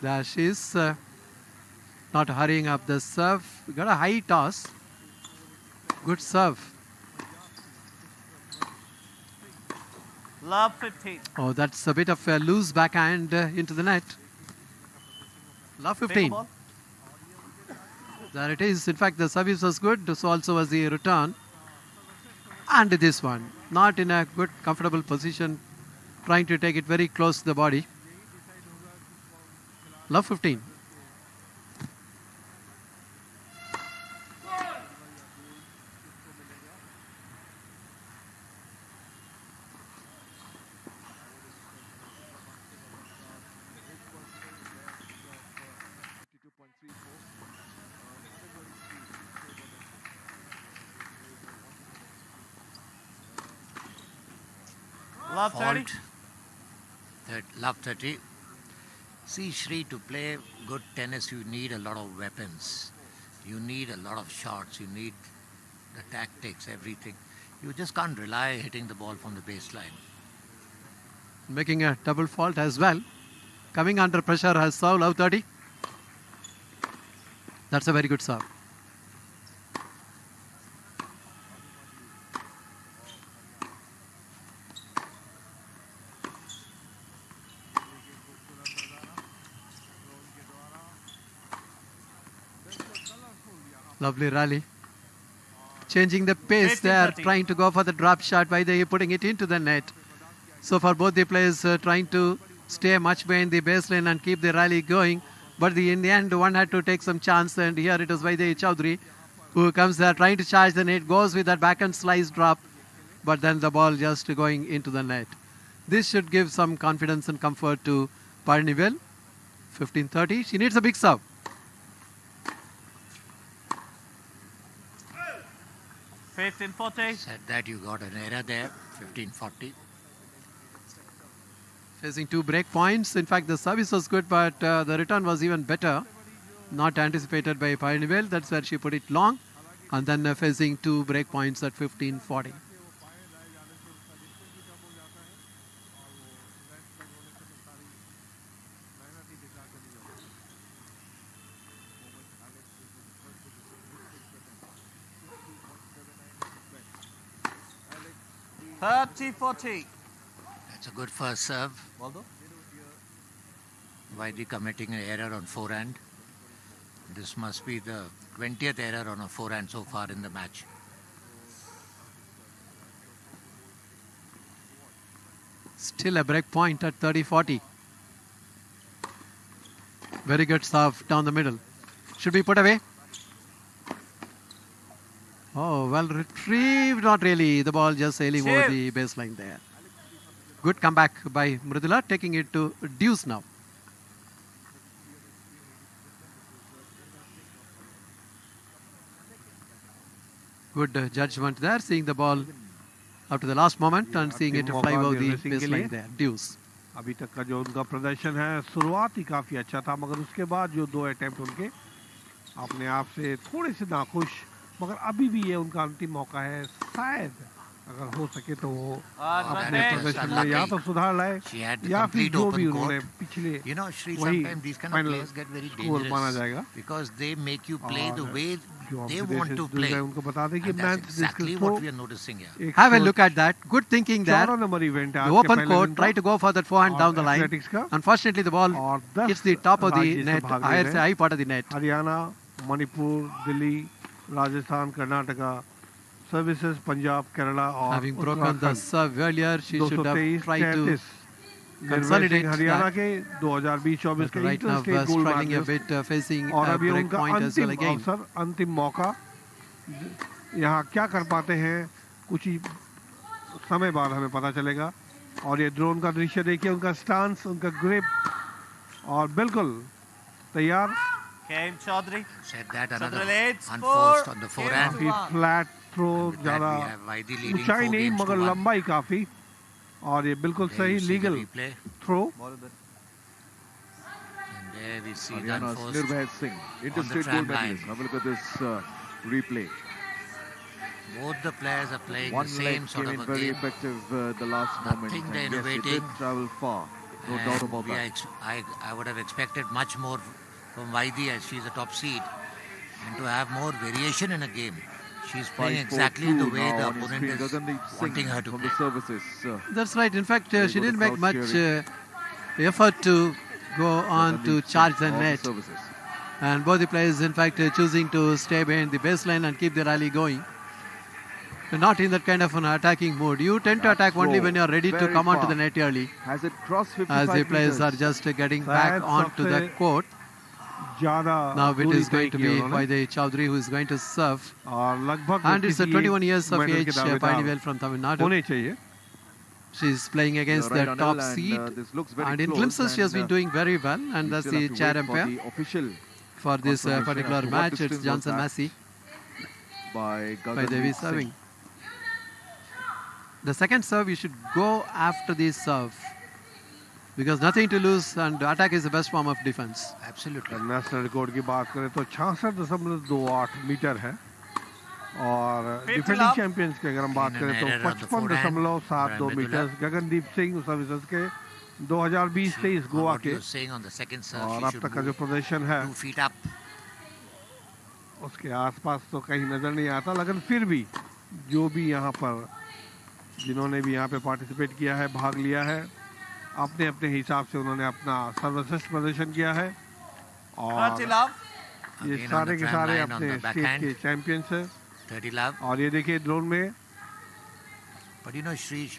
There she is, not hurrying up the serve. Got a high toss. Good serve. Love 15. Oh, that's a bit of a loose backhand into the net. Love 15. Ball. There it is. In fact, the service was good. So also was the return. And this one, not in a good, comfortable position. Trying to take it very close to the body. Love 15. Love 30. Love 30. See, Shri, to play good tennis, you need a lot of weapons. You need a lot of shots. You need the tactics, everything. You just can't rely hitting the ball from the baseline. Making a double fault as well. Coming under pressure has served love 30. That's a very good serve. Lovely rally. Changing the pace there, trying to go for the drop shot by the putting it into the net. So for both the players trying to stay much behind the baseline and keep the rally going. But in the end, one had to take some chance, and here it is by the Chaudhary who comes there trying to charge the net, goes with that backhand slice drop, but then the ball just going into the net. This should give some confidence and comfort to Panivel. 15-30. She needs a big serve. Said that you got an error there. 15-40. Facing two break points. In fact, the service was good, but the return was even better. Not anticipated by Panivel. That's where she put it long. And then facing two break points at 15-40. It's a good first serve. Vaidi committing an error on forehand. This must be the 20th error on a forehand so far in the match. Still a break point at 30-40. Very good serve down the middle. Should be put away. Oh, well retrieved. Not really. The ball just sailing over the baseline there. Good comeback by Mridula, taking it to deuce now. Good judgment there, seeing the ball up to the last moment and seeing it fly over the baseline there. Deuce. अभी तक का जो उनका प्रदर्शन है शुरुआत ही काफी अच्छा था, मगर उसके बाद जो 2 अटेम्प्ट उनके अपने आप से थोड़े से नाखुश, मगर अभी भी ये उनका अंतिम मौका है, शायद अगर हो सके तो वो अपने प्रदर्शन में या तो सुधार लाए या फिर जो भी उन्होंने पिछले वही फाइनल स्कोर माना जाएगा। Because they make you play the way they जो want to play. उनको बता दें कि And that's exactly what we are noticing here. Have a look at that. Good thinking there. 14 number event है The open court, try to go for that forehand down the line. Unfortunately, the ball hits the top of the net, high part of the net. Haryana, Manipur, Delhi, Rajasthan, Karnataka, services, Punjab, Kerala और Having broken the serve earlier, she should have tried to consolidate Haryana that. के 2020-24 के Right now, inter state gold struggling a matches bit, facing और a अभी break उनका point as well अंतिम again. अवसर, अंतिम मौका, यहाँ क्या कर पाते हैं कुछ ही समय बाद हमें पता चलेगा। और ये ड्रोन का दृश्य देखिए, उनका स्टांस, उनका ग्रिप और बिल्कुल तैयार। Chaudhary. Said that another Chaudhary, unforced on the forehand. काफी फ्लैट थ्रो, ज्यादा ऊंचाई नहीं मगर लंबाई काफी, और ये बिल्कुल सही legal throw. There we see the Haryana's unforced Nirbhay Singh, on the interstate tram gold line. medalist. Have a look at this replay. Both the players are playing One the leg same sort came of in a very game. effective the last moment. Nothing And they're yes, it did innovating. travel far. No And doubt about we that. I would have expected much more from Vaidi as she's a top seed, and to have more variation in a game. She's playing exactly the way the opponent is wanting her to from play. the services. That's right. In fact, she didn't make much effort to go on to charge the net. And both the players, in fact, choosing to stay behind the baseline and keep the rally going. Not in that kind of an attacking mood. You tend to attack only when you are ready to come onto the net early. Has it crossed 55 As the players meters? are just getting back onto the court. Now it is going to be Vaidi Chaudhary who is going to serve. And it's a 21 years of age, Painivel from Tamil Nadu. She's playing against the top seed. And in glimpses she has been doing very well. And that's the chair umpire for this particular match. It's Johnson Massey by Devi serving. The second serve, you should go after the serve. Because nothing to lose and attack is the best form of defense. Absolutely. National record की बात करें तो 66.28 metre है, और defending champions की अगर हम बात करें तो 55.72 मीटर। गगनदीप सिंह सर्विसेज के 2020-23 गोवा के, और अब तक का जो प्रदर्शन है उसके आसपास तो कहीं नजर नहीं आता, लेकिन फिर भी जो भी यहाँ पर जिन्होंने भी यहाँ पे पार्टिसिपेट किया है, भाग लिया है, अपने अपने हिसाब से उन्होंने अपना सर्वश्रेष्ठ प्रदर्शन किया है, और ये सारे के सारे अपने स्टेट के चैंपियंस हैं। और ये देखिए ड्रोन में, But you know, Shri,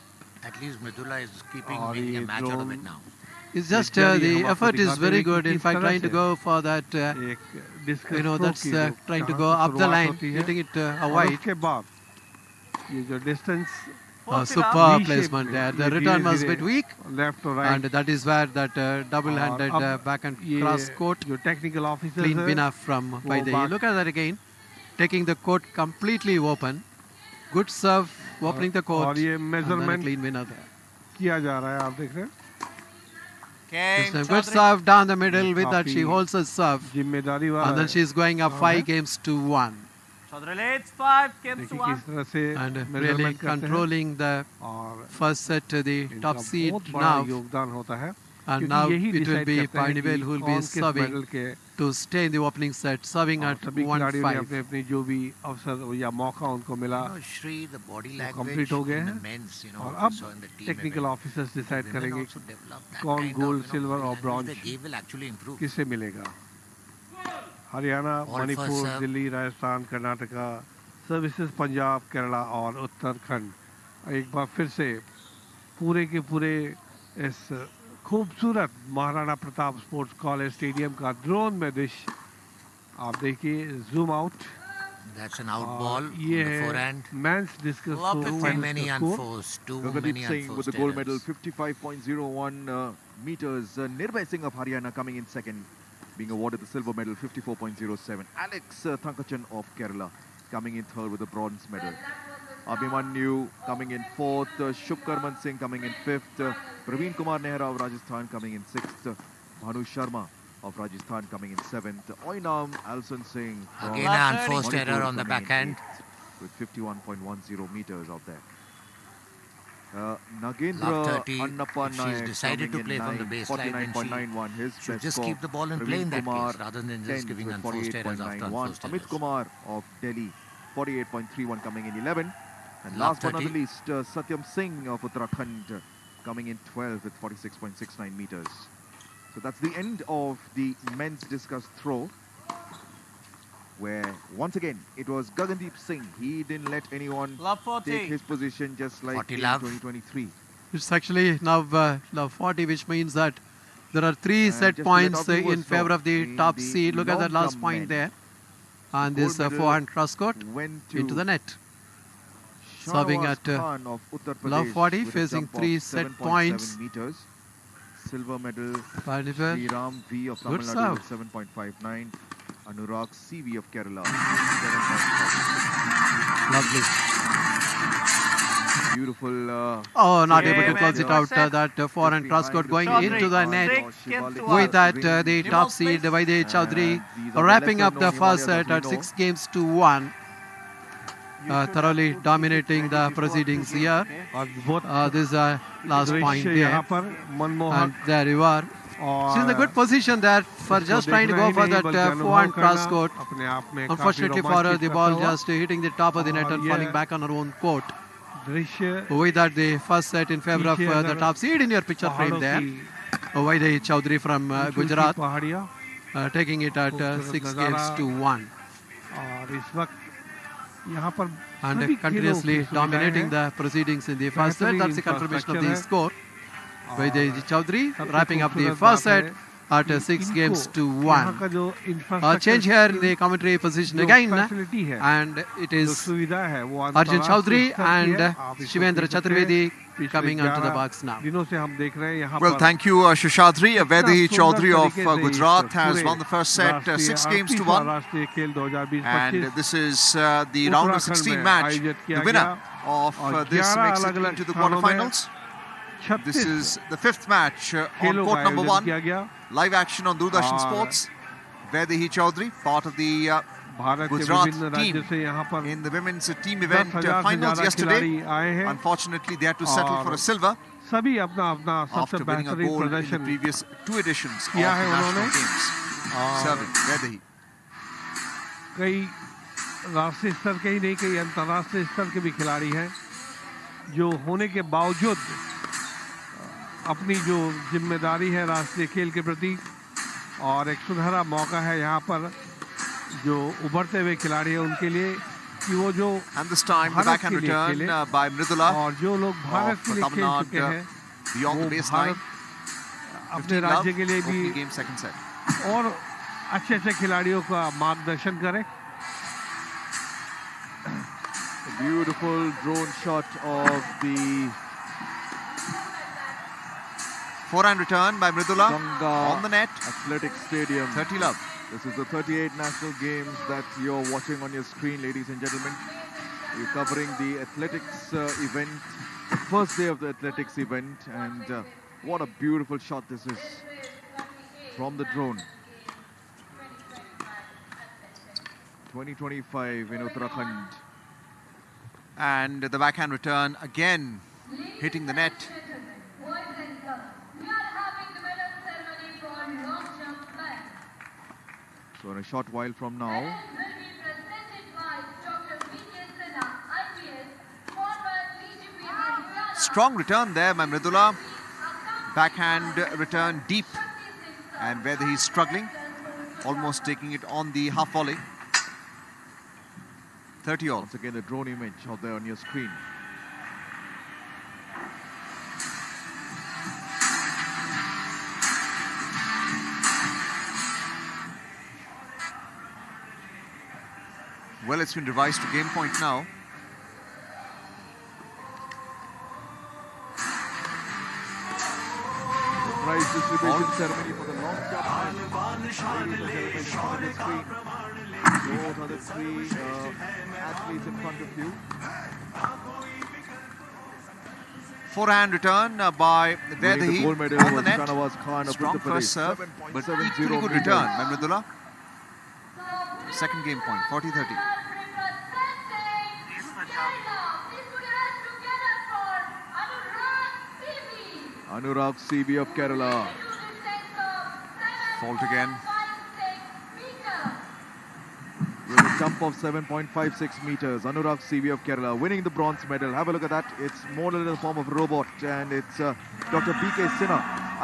at least Mridula is making a match out of it now. It's just the effort is very good. In fact, trying to go for that, that's trying to go up the line, hitting it wide. ये जो distance, Super placement there. The return was a bit weak, left or right, and that is where that double-handed back and cross court जो technical officers clean win off from Vaidi. Look at that again, taking the court completely open. Good serve, opening the court, और ये and then a measurement clean winner there. किया जा रहा है, आप देख रहे हैं। This time, good serve down the middle. With that, she holds her serve, जिम्मेदारी वाला and then she's going up 5 games to 1. Chaudhary leads 5 games to 1. किस तरह से And really measurement करते हैं, controlling the और first set to the इनका top seed बहुत बड़ा now. योगदान होता है, And क्योंकि now यही it will decide be करते हैं कि Painivel who will be कौन किस serving medal के to stay in the opening set, serving at सभी खिलाड़ियों ने 1-5. अपने अपनी जो भी अवसर या मौका उनको मिला You know, Shri, the body वो language कंप्लीट हो गए in the हैं men's, you know, और we अब saw in the team technical event, officers decide women करेंगे also develop that कौन kind गोल्ड of, सिल्वर और body language, bronze the game will actually improve. किसे मिलेगा. Haryana, All Manipur, first serve. Delhi, Rajasthan, Karnataka, services Punjab, Kerala और उत्तराखंड एक बार फिर से पूरे के पूरे इस खूबसूरत Maharana Pratap sports college stadium का ड्रोन में दृश्य आप देखिए. Zoom out. That's an out ball on ये the है forehand. Men's discus Too many unforced, too Gagandeep many Singh with the unforced gold medal, errors. 55.01 meters. Nirbhay Singh of Haryana coming in second, being awarded the silver medal, 54.07. Alex Thankachan of Kerala coming in third with the bronze medal. Abhimanyu coming in fourth. Shubkarman Singh coming in fifth. Praveen Kumar Nehra of Rajasthan coming in sixth. Bhanu Sharma of Rajasthan coming in seventh. Oinam Alson Singh from Again an unforced Manipur error on the coming in backhand. eighth with 51.10 meters out there. Love Nagendra 30. Annappa If she's Nayak decided to coming play in from the ninth, baseline, then 49.91, his should best just score. keep the ball and play Praveen in that Kumar, case rather than just 10th giving with unforced errors after 48.91. unforced Amit errors. Kumar of Delhi, 48.31 coming in 11. And last but not the 30. least, Satyam Singh of Uttarakhand coming in 12 with 46.69 meters. So that's the end of the men's discus throw, where once again it was Gagandeep Singh. He didn't let anyone Love 40. take his position, just like 40 in love. 2023. It's actually now 40, which means that there are 3 And set just to let points our viewers in favor know, of the in top the seed. Look at that last long-jump point men, there. And gold this medal forehand cross-court went to into the net. Serving Shahnawaz at Khan of Uttar love Pradesh 40, with a facing jump of 3 set 7.7 points. meters. Silver medal, Wonderful. Sri Ram V of Good Tamil Nadu serve. with 7.59. Anurag CV of Kerala, 7.5. Lovely. Beautiful. Oh, not Yeah, able to man, close it good out. set. That forehand cross-court going Chaudhary, into the net. Trick came to With us. that, the top seed, Vaidhi Chaudhary, wrapping up the first set at 6 games to 1. Thoroughly dominating the proceedings here. अद्भुत This is last point दृश्य यहाँ there. पर मनमोहक. And there you are. She's in a good position there for just trying to go for that forehand cross-court. अपने आप में Unfortunately for her, the ball just hitting the top of the net and falling back on her own court. दृश्य With that, the first set in favor of the top seed in your picture frame there. Vaidhi Chaudhary from Gujarat, पहाड़ियाँ taking it at 6 games to 1. और इस वक्त यहाँ पर And सभी continuously खेलों की dominating सुविधाएं the proceedings in the first set. That's the confirmation of the infrastructure score. Vaidhi Chaudhary सबसे wrapping up the खूबसूरत first बात set है at कि 6 इनको games to यहाँ 1. का जो A infrastructure change here in की the commentary position जो again, facility है, and it जो is सुविधा है वो Arjun अंतर्राष्ट्रीय Chaudhary स्तर की है. and आप इसको Shivendra देख सकते हैं. Chaturvedi पिछले coming onto the 11 box now. दिनों से हम देख रहे हैं यहाँ Well, पर thank you, Shashadri. Vaidhi सुंदर Chaudhary of तरीके से Gujarat इस has पूरे won the first set, राष्ट्रीय 6 games to 38वां 1. राष्ट्रीय खेल 2020-25 And this is the round of Uttarakhand 16 में match. आयोजित The किया winner गया of और this 11 makes it अलग-अलग into the स्थानों में quarterfinals. This 36 is the 5th match on खेलों का court number आयोजन 1. किया गया. Live action on Doordarshan और Sports. Vaidhi Chaudhary, part of the Bharat के Gujarat विभिन्न team राज्यों से यहाँ पर in the women's team event 10,000 से finals ज़्यादा yesterday. खिलाड़ी आए हैं Unfortunately, they had to settle for a silver सभी अपना अपना सबसे after winning a बेहतरीन gold in the प्रदर्शन previous 2 editions of the किया है national उन्होंने. games. Serving Vaidhi. कई राष्ट्रीय स्तर के ही नहीं कई अंतर्राष्ट्रीय स्तर के भी खिलाड़ी हैं जो होने के बावजूद अपनी जो जिम्मेदारी है राष्ट्रीय खेल के प्रति और एक सुनहरा मौका है यहाँ पर जो उभरते हुए खिलाड़ी हैं उनके लिए कि वो जो And this time the Bharat backhand के लिए return खेले by Mridula और जो लोग भारत of के लिए Tamil खेल Nadu चुके हैं beyond वो the baseline. भारत अपने 15 love, राज्य के लिए भी opening game second set. और अच्छे अच्छे खिलाड़ियों का मार्गदर्शन करें. A beautiful drone shot of the Forehand return by Mridula Ganga on the net. Athletic Stadium. 30 love. This is the 38 national games that you're watching on your screen, ladies and gentlemen. We're covering the athletics event, the first day of the athletics event, and what a beautiful shot this is from the drone. 2025 in Uttarakhand. And the backhand return again hitting the net. So in a short while from now, Strong return there by Mridula. Backhand return deep. And whether he's struggling, almost taking it on the half volley. 30 all. once again the drone image out there on your screen. Well, it's been revised to game point now. Prize distribution ceremony for the long jump. Ladies and gentlemen, on the screen. Those are the three athletes in front of you. Forehand return by Winning the Vedahi gold medal on the was net. Shanawaz Khan of Strong Uttar Pradesh. first serve, but 7.70 equally good meters. return by Mridula. Second game point, 40-30. Anurag CV of Kerala. Fault again. With a jump of 7.56 meters. Anurag CV of Kerala winning the bronze medal. Have a look at that. It's modeled in the form of a robot. And it's Dr. B.K. Sinha,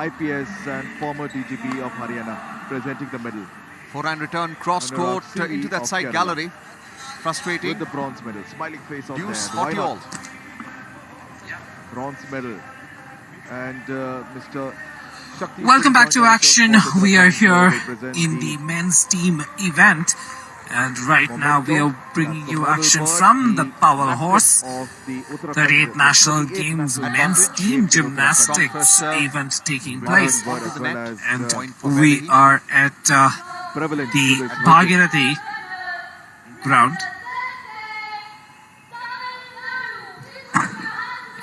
IPS and former DGP of Haryana, presenting the medal. Forehand return cross court CV into that of side Kerala. gallery. Frustrating. With the bronze medal. Smiling face out Deuce, there. Why 40 all. not? Bronze medal. And Mr. Shakti Welcome back to Singh, action. Director, We are Sports here represent in the men's team event. And right now we are bringing you action from the Power Horse 38th National Games men's team gymnastics event taking place. And we are at the Bhagirathi ground.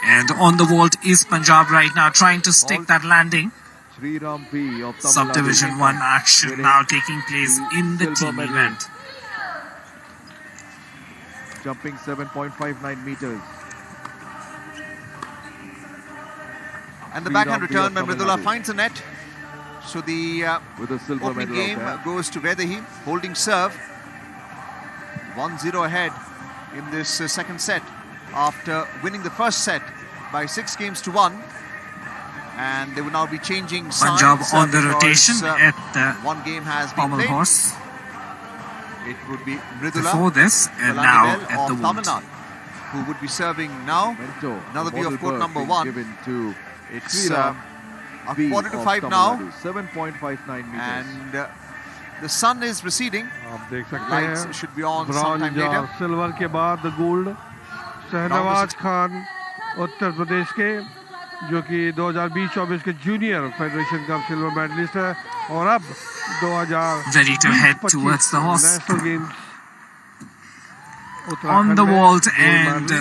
And on the vault is Punjab right now, trying to stick that landing. Sriram P of Tamil Subdivision Nadu 1 action winning now taking place in the silver team medal. event. Jumping 7.59 meters. And the Sriram backhand P return of by Tamil Mridula Nadu. finds a net. So the With a silver opening medal out game there. goes to Vedahi, holding serve. 1-0 ahead in this second set after winning the first set by 6 games to 1. And they will now be changing sides. Punjab on the because, rotation at the one game has been Pommel played. Horse. It would be Mridula Before this and Kalani now Bell at of the Tamil vault. Nadu, who would be serving now. Mento, Another the view of model court bird number being 1. given to It's Sriram a B quarter to of 5 Tamil now. Nadu. 7.59 meters. And the sun is receding. आप देख सकते Lights हैं should be on sometime bronze और later. Silver के बाद gold Shahnawaz Khan Uttar Pradesh के जो कि 2020-24 के junior federation cup silver medalist है और अब 2025 Ready to head towards the horse. National games On the vault and a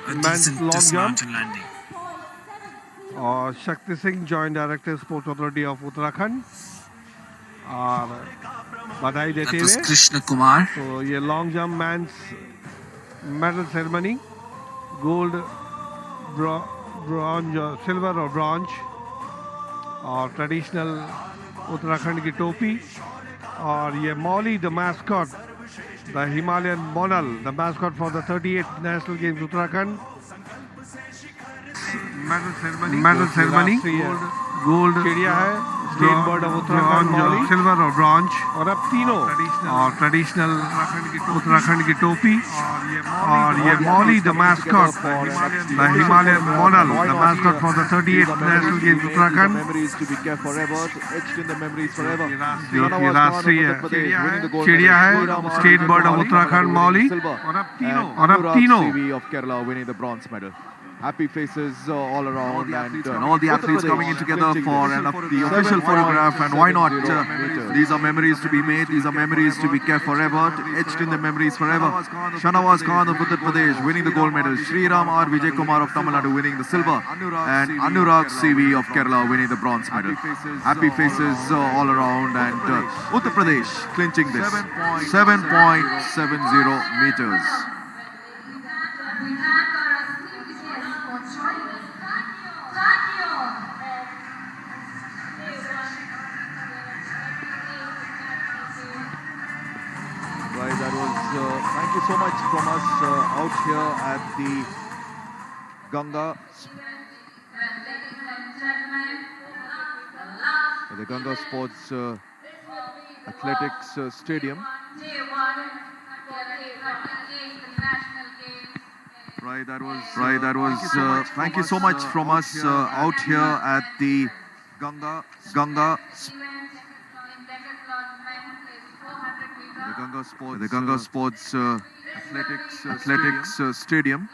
Men's decent long dismount jump. and landing. और Shakti Singh joint director sports authority of Uttarakhand और बधाई That देते was हुए Krishna Kumar. तो ये long jump men's medal ceremony gold bronze silver और bronze और traditional Uttarakhand की टोपी और ये Mauli the mascot the Himalayan monal the mascot for the 38th National Games Uttarakhand medal ceremony gold चिड़िया है state bird of Uttarakhand silver और ब्रॉन्ज और अब तीनों और ट्रेडिशनल उत्तराखंड की टोपी और ये Mauli the mascot the Himalayan monal the mascot for the 38th National Games Uttarakhand Memories to be kept forever, etched in the memories forever. जो कि राष्ट्रीय चिड़िया है स्टेट बर्ड ऑफ उत्तराखंड मौली और अब तीनों CV of Kerala winning the bronze medal. Happy faces all around and all the athletes coming in together for the official photograph, and why not? These are memories to be made, these are memories to be kept forever, etched in the memories forever. Shanawaz Khan of Uttar Pradesh winning the gold medal, Sriram R. Vijay Kumar of Tamil Nadu winning the silver, and Anurag CV of Kerala winning the bronze medal. Happy faces all around, and Uttar Pradesh clinching this 7.70 meters. from us out here at the Ganga Sports Athletics Stadium. Right, that was. Thank you so much from us out here at the Ganga Sports Athletics Stadium.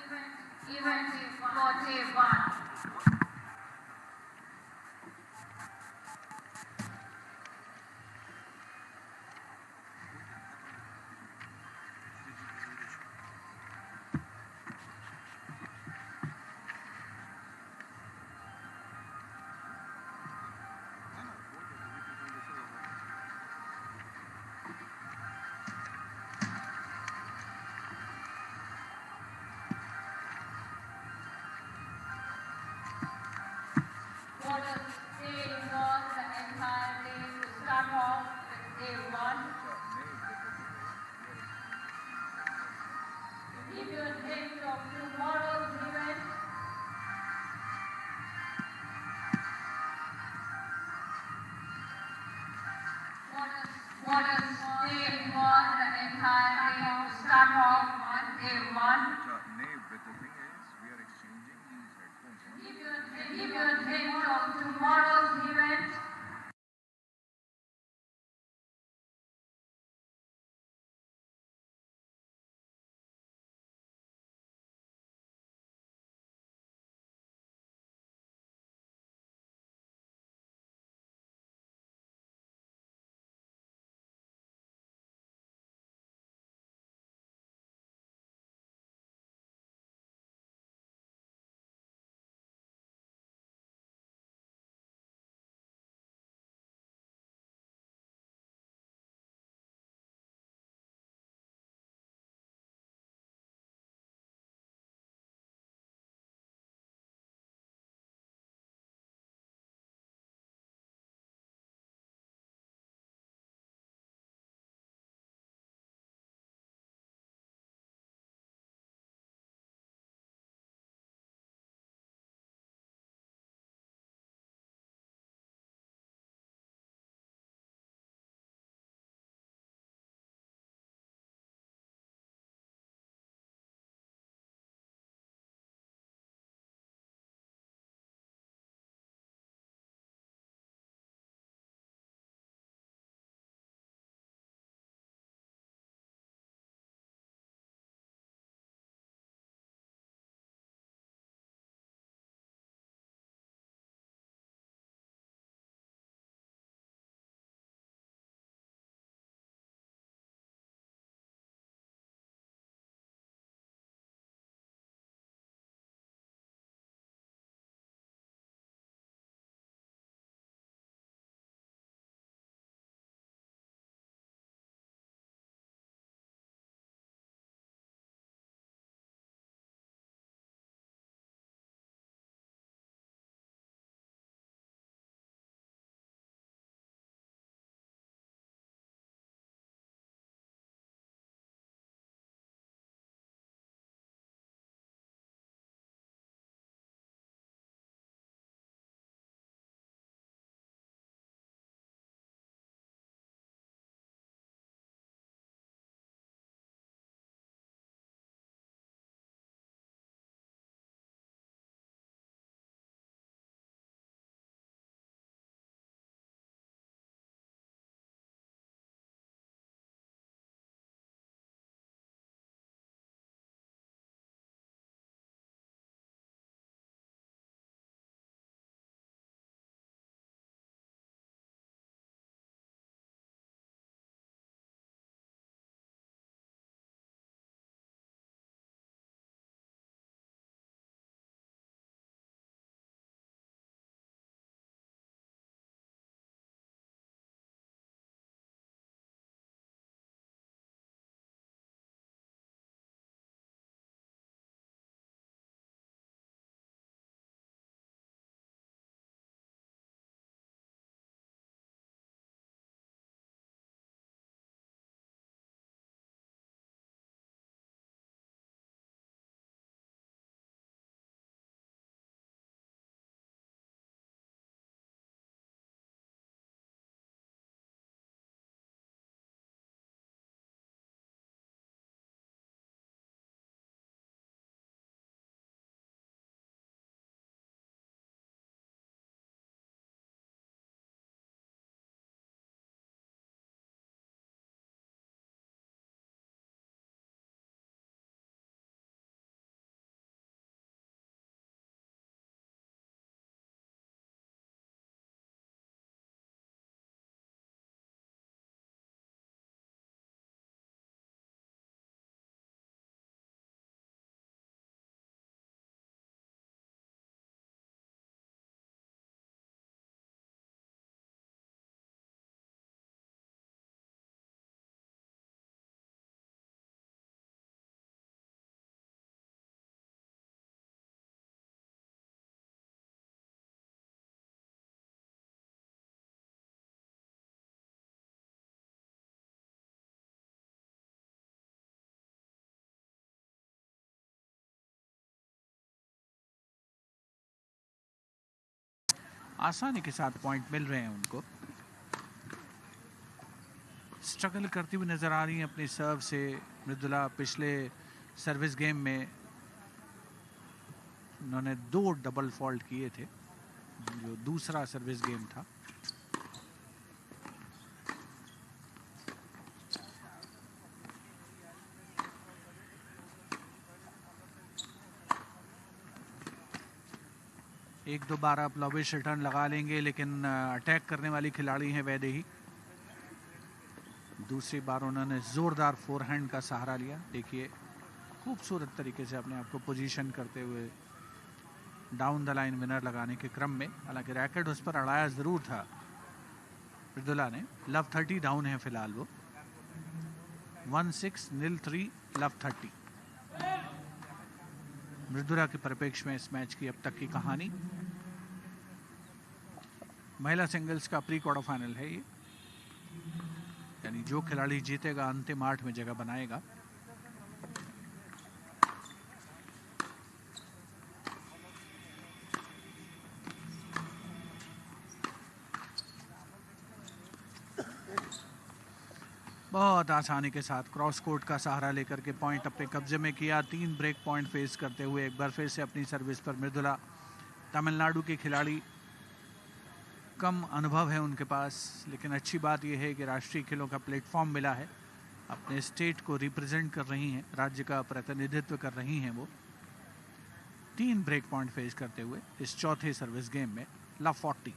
आसानी के साथ point मिल रहे हैं उनको। Struggle करती हुई नजर आ रही हैं अपनी सर्व से मृदुला। पिछले सर्विस गेम में उन्होंने 2 डबल फॉल्ट किए थे, जो दूसरा सर्विस गेम था। एक दो बार आप लॉबिश रिटर्न लगा लेंगे, लेकिन अटैक करने वाली खिलाड़ी हैं वैदेही। दूसरी बार उन्होंने जोरदार फोरहैंड का सहारा लिया। देखिए खूबसूरत तरीके से अपने आप को पोजीशन करते हुए डाउन द लाइन विनर लगाने के क्रम में। हालांकि रैकेट उस पर अड़ाया जरूर था मृदुला ने। लव 30 डाउन है फिलहाल वो। 1-6 नील 3 लव 30। मृदुला के परिप्रेक्ष्य में इस मैच की अब तक की कहानी। महिला सिंगल्स का प्री क्वार्टर फाइनल है ये, यानी जो खिलाड़ी जीतेगा अंतिम 8 में जगह बनाएगा। बहुत आसानी के साथ क्रॉस कोर्ट का सहारा लेकर के पॉइंट अपने कब्जे में किया। 3 ब्रेक पॉइंट फेस करते हुए एक बार फिर से अपनी सर्विस पर मृदुला। तमिलनाडु की खिलाड़ी, कम अनुभव है उनके पास, लेकिन अच्छी बात यह है कि राष्ट्रीय खेलों का प्लेटफॉर्म मिला है। अपने स्टेट को रिप्रेजेंट कर रही हैं, राज्य का प्रतिनिधित्व कर रही हैं वो। 3 ब्रेक पॉइंट फेस करते हुए इस चौथे सर्विस गेम में लव 40।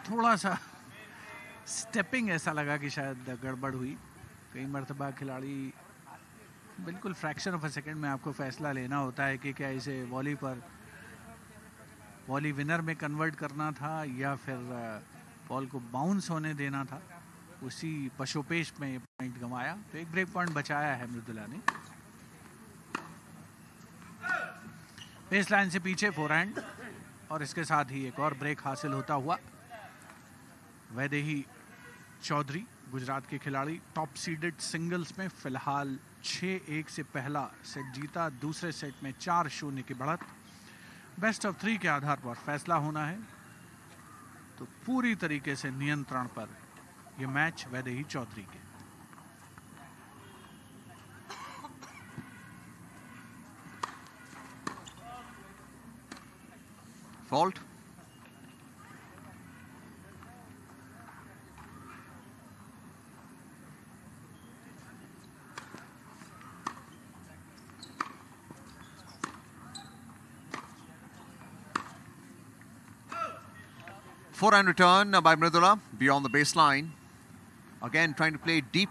थोड़ा सा स्टेपिंग ऐसा लगा कि शायद गड़बड़ हुई। कई मरतबा खिलाड़ी बिल्कुल फ्रैक्शन ऑफ अ सेकंड में आपको फैसला लेना होता है कि क्या इसे वॉली पर वॉली विनर में कन्वर्ट करना था या फिर बॉल को बाउंस होने देना था। उसी पशोपेश में पॉइंट गंवाया, तो एक ब्रेक पॉइंट बचाया है मृदुला ने। बेस लाइन से पीछे फोरहैंड, और इसके साथ ही एक और ब्रेक हासिल होता हुआ। वैदेही चौधरी गुजरात के खिलाड़ी टॉप सीडेड सिंगल्स में फिलहाल 6-1 से पहला सेट जीता। दूसरे सेट में 4-0 की बढ़त। बेस्ट ऑफ 3 के आधार पर फैसला होना है, तो पूरी तरीके से नियंत्रण पर यह मैच वैदेही चौधरी के। Fault. Forehand return by Mridula beyond the baseline. Again trying to play deep.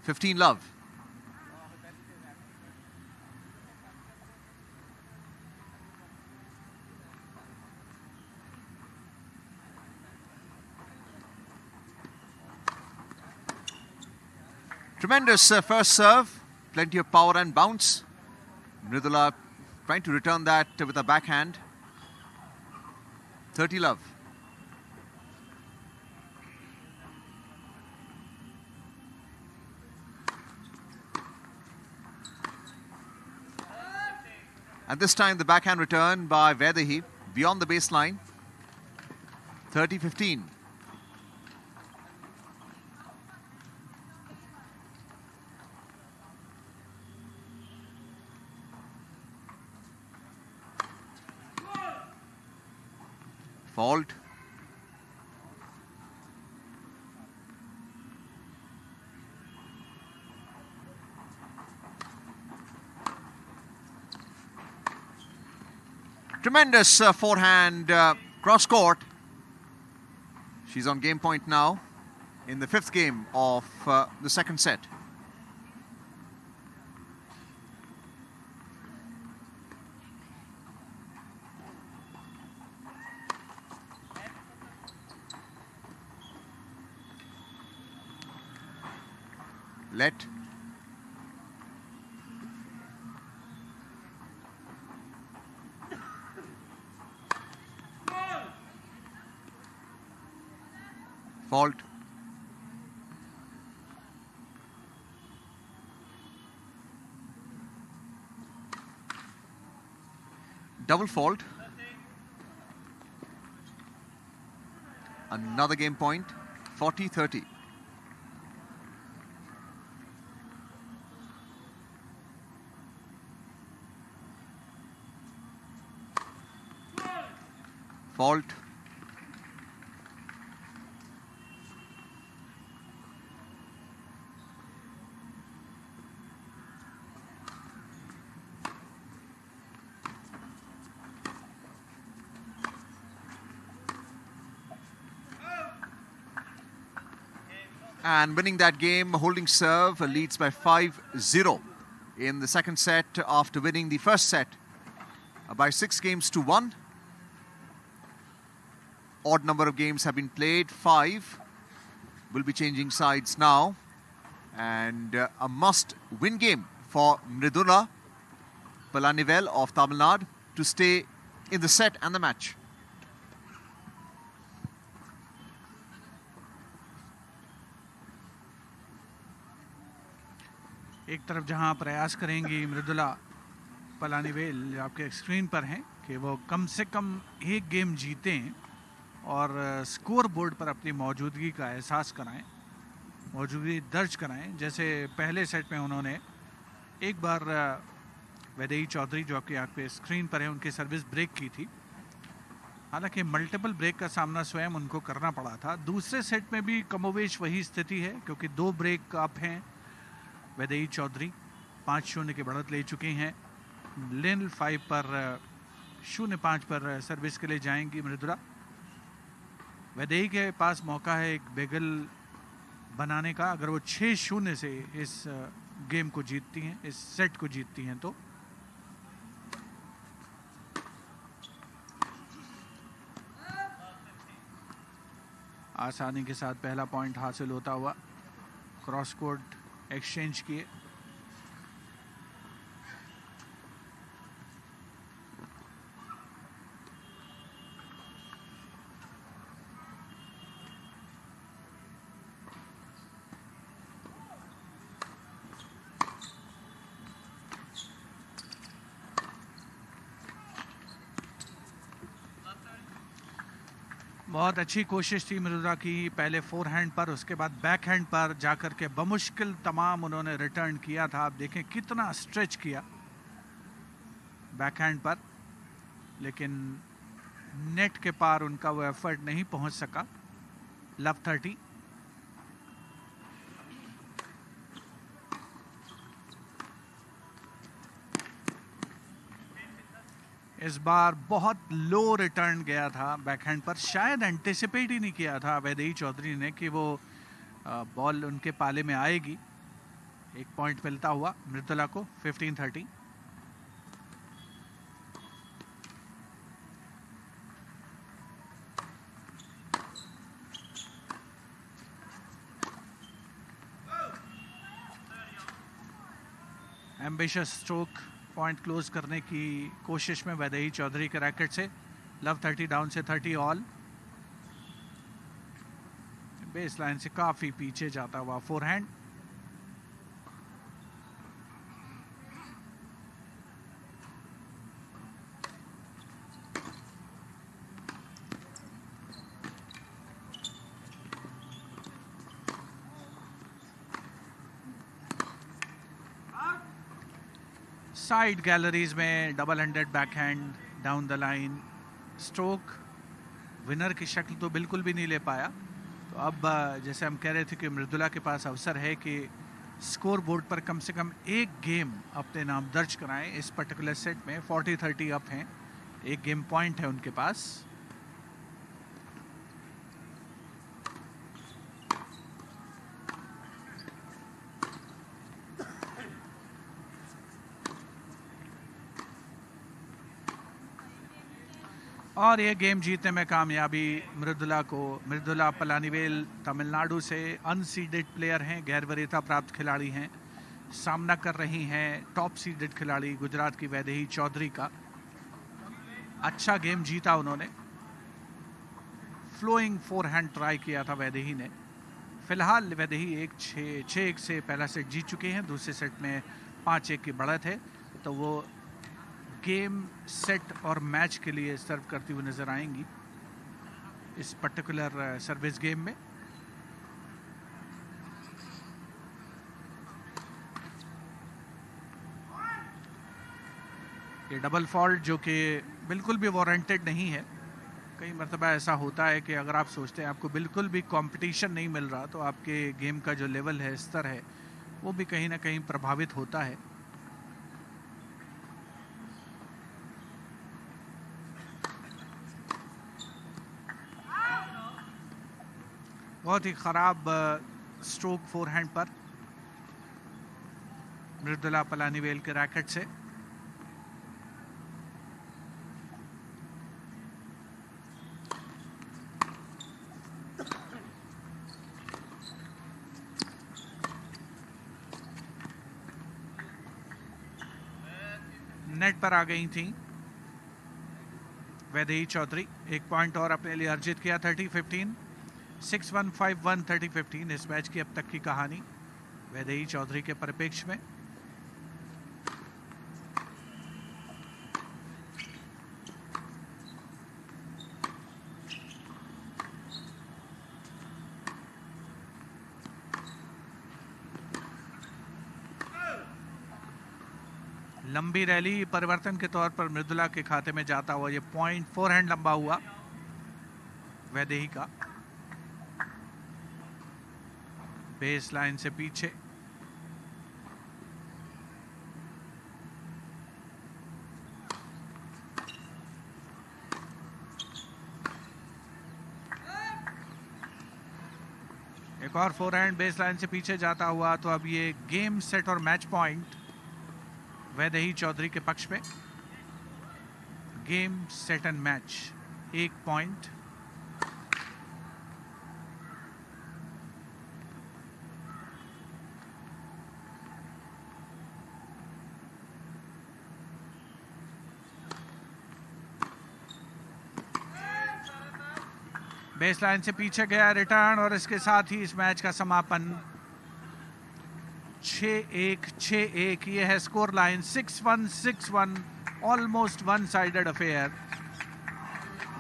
15 love. Tremendous first serve. Plenty of power and bounce. Mridula trying to return that with a backhand. 30 love. And this time the backhand return by Vaidehi beyond the baseline. 30-15. Fault. Tremendous forehand cross court. She's on game point now in the 5th game of the second set. Let. Fault. double fault. Another game point, 40-30. Fault. And winning that game, holding serve, leads by 5-0 in the second set after winning the first set by 6-1. Odd number of games have been played, 5. Will be changing sides now. And a must-win game for Mridula Palanivel of Tamil Nadu to stay in the set and the match. एक तरफ जहां प्रयास करेंगी मृदुला पलानीवेल आपके screen पर हैं कि वो कम से कम एक गेम जीतें और स्कोर बोर्ड पर अपनी मौजूदगी का एहसास कराएं, मौजूदगी दर्ज कराएं। जैसे पहले सेट में उन्होंने एक बार वैदेही चौधरी जो आपकी आंख पे स्क्रीन पर है उनकी सर्विस ब्रेक की थी, हालांकि मल्टीपल ब्रेक का सामना स्वयं उनको करना पड़ा था। दूसरे सेट में भी कमोवेश वही स्थिति है क्योंकि 2 ब्रेक अप हैं। वैदेही चौधरी 5-0 की बढ़त ले चुकी हैं। लेन 5 पर 0-5 पर सर्विस के लिए जाएंगी मृदुला। वैदेही के पास मौका है एक बेगल बनाने का, अगर वो 6-0 से इस गेम को जीतती हैं, इस सेट को जीतती हैं तो। आसानी के साथ पहला पॉइंट हासिल होता हुआ क्रॉस कोर्ट एक्सचेंज किए। बहुत अच्छी कोशिश थी मृदुला की, पहले फोरहैंड पर, उसके बाद बैकहैंड पर जाकर के बमुश्किल तमाम उन्होंने रिटर्न किया था। आप देखें कितना स्ट्रेच किया बैकहैंड पर, लेकिन नेट के पार उनका वो एफर्ट नहीं पहुंच सका। लव 30। इस बार बहुत लो रिटर्न गया था बैकहैंड पर, शायद एंटिसिपेट ही नहीं किया था वैदेही चौधरी ने कि वो बॉल उनके पाले में आएगी। एक पॉइंट मिलता हुआ मृदुला को 15-30। एम्बिशियस स्ट्रोक पॉइंट क्लोज करने की कोशिश में वैदेही चौधरी के रैकेट से। लव 30 डाउन से 30 ऑल। बेस लाइन से काफी पीछे जाता हुआ फोरहैंड। साइड गैलरीज में double handed backhand down the line stroke winner की शक्ल तो बिल्कुल भी नहीं ले पाया। तो अब जैसे हम कह रहे थे कि मृदुला के पास अवसर है कि स्कोर बोर्ड पर कम से कम एक गेम अपने नाम दर्ज कराएं। इस पर्टिकुलर सेट में 40-30 अप हैं, एक गेम पॉइंट है उनके पास। और ये गेम जीतने में कामयाबी मृदुला पलानीवेल तमिलनाडु से अनसीडेड प्लेयर हैं, गैर वरीयता प्राप्त खिलाड़ी हैं। सामना कर रही हैं टॉप सीडेड खिलाड़ी गुजरात की वैदेही चौधरी का। अच्छा गेम जीता उन्होंने। फ्लोइंग फोरहैंड ट्राई किया था वैदेही ने। फिलहाल वैदेही 6-1 से पहला सेट जीत चुके हैं। दूसरे सेट में 5-1 की बढ़त है, तो वो गेम, सेट और मैच के लिए सर्व करती हुई नजर आएंगी इस पर्टिकुलर सर्विस गेम में। ये डबल फॉल्ट जो कि बिल्कुल भी वारंटेड नहीं है। कई मरतबा ऐसा होता है कि अगर आप सोचते हैं आपको बिल्कुल भी कंपटीशन नहीं मिल रहा तो आपके गेम का जो लेवल है, स्तर है, वो भी कहीं ना कहीं प्रभावित होता है। बहुत ही खराब स्ट्रोक फोरहैंड पर मृदुला पलानीवेल के रैकेट से। नेट पर आ गई थी वैदेही चौधरी। एक पॉइंट और अपने लिए अर्जित किया। 30-15, 6-1, 5-1, 30-15 इस मैच की अब तक की कहानी वैदेही चौधरी के परिप्रेक्ष्य में। लंबी रैली परिवर्तन के तौर पर मृदुला के खाते में जाता हुआ ये पॉइंट फोरहैंड लंबा हुआ वैदेही का। बेस लाइन से पीछे एक और फोरहैंड बेस लाइन से पीछे जाता हुआ। तो अब ये गेम, सेट और मैच पॉइंट वैदेही चौधरी के पक्ष में। गेम, सेट एंड मैच, एक पॉइंट। बेस लाइन से पीछे गया रिटर्न और इसके साथ ही इस मैच का समापन 6-1, 6-1। ये है score line. 6-1, 6-1, almost one sided affair.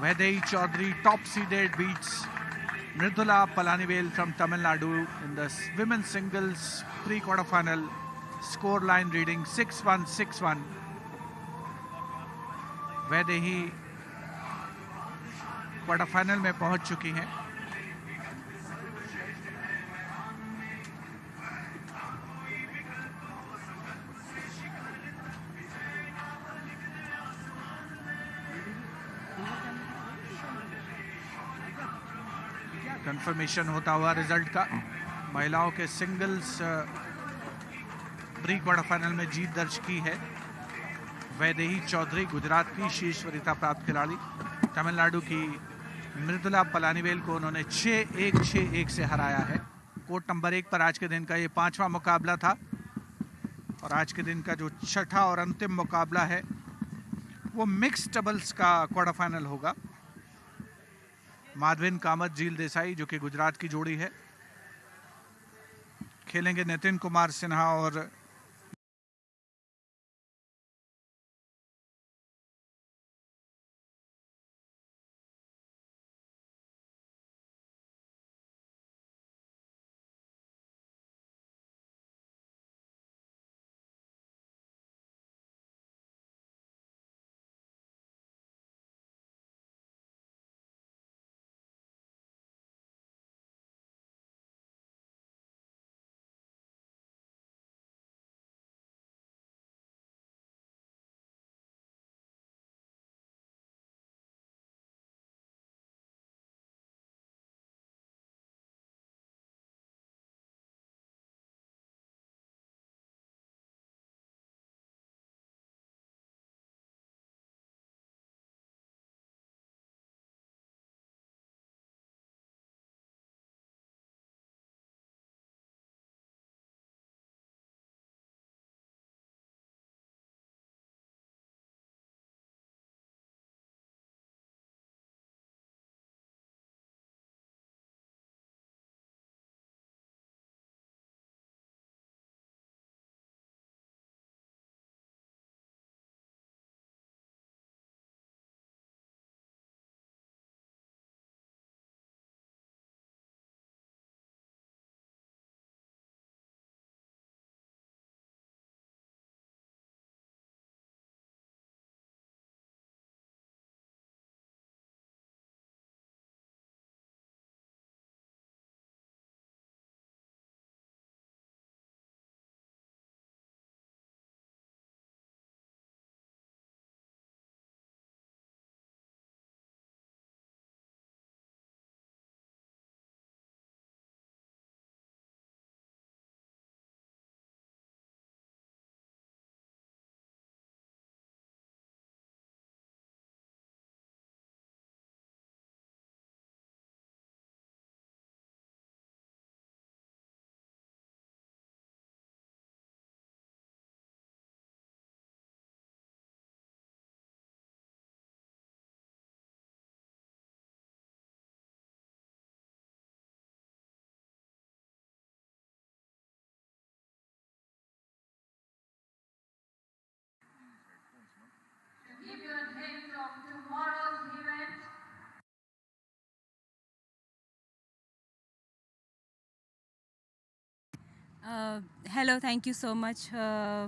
Vaidehi Chaudhary top seeded beats Mridula Palanivel from Tamil Nadu in the women's singles pre-quarter final. Score line reading 6-1, 6-1. Vaidehi quarter final में पहुंच चुकी हैं। कंफर्मेशन होता हुआ रिजल्ट का। महिलाओं के सिंगल्स प्री क्वार्टर फाइनल में जीत दर्ज की है वैदेही चौधरी, गुजरात की शीर्ष वरीयता प्राप्त खिलाड़ी। तमिलनाडु की मृदुला पलानीवेल को उन्होंने 6-1, 6-1 से हराया है। कोर्ट नंबर 1 पर आज के दिन का ये 5वां मुकाबला था और आज के दिन का जो छठा और अंतिम मुकाबला है वो मिक्स डबल्स का क्वार्टर फाइनल होगा। माधविन कामत, जील देसाई जो कि गुजरात की जोड़ी है, खेलेंगे नितिन कुमार सिन्हा और Hello, thank you so much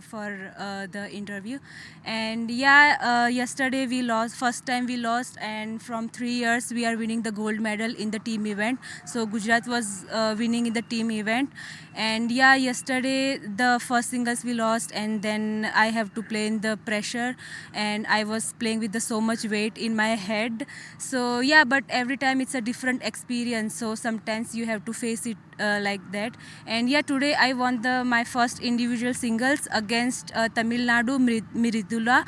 for the interview. And yeah, yesterday we lost, first time we lost, and from 3 years we are winning the gold medal in the team event. So Gujarat was winning in the team event. And yeah, yesterday the first singles we lost, and then I have to play in the pressure, and I was playing with so much weight in my head. So yeah, but every time it's a different experience. So sometimes you have to face it like that. And yeah, today I won my first individual singles against Tamil Nadu Miridula.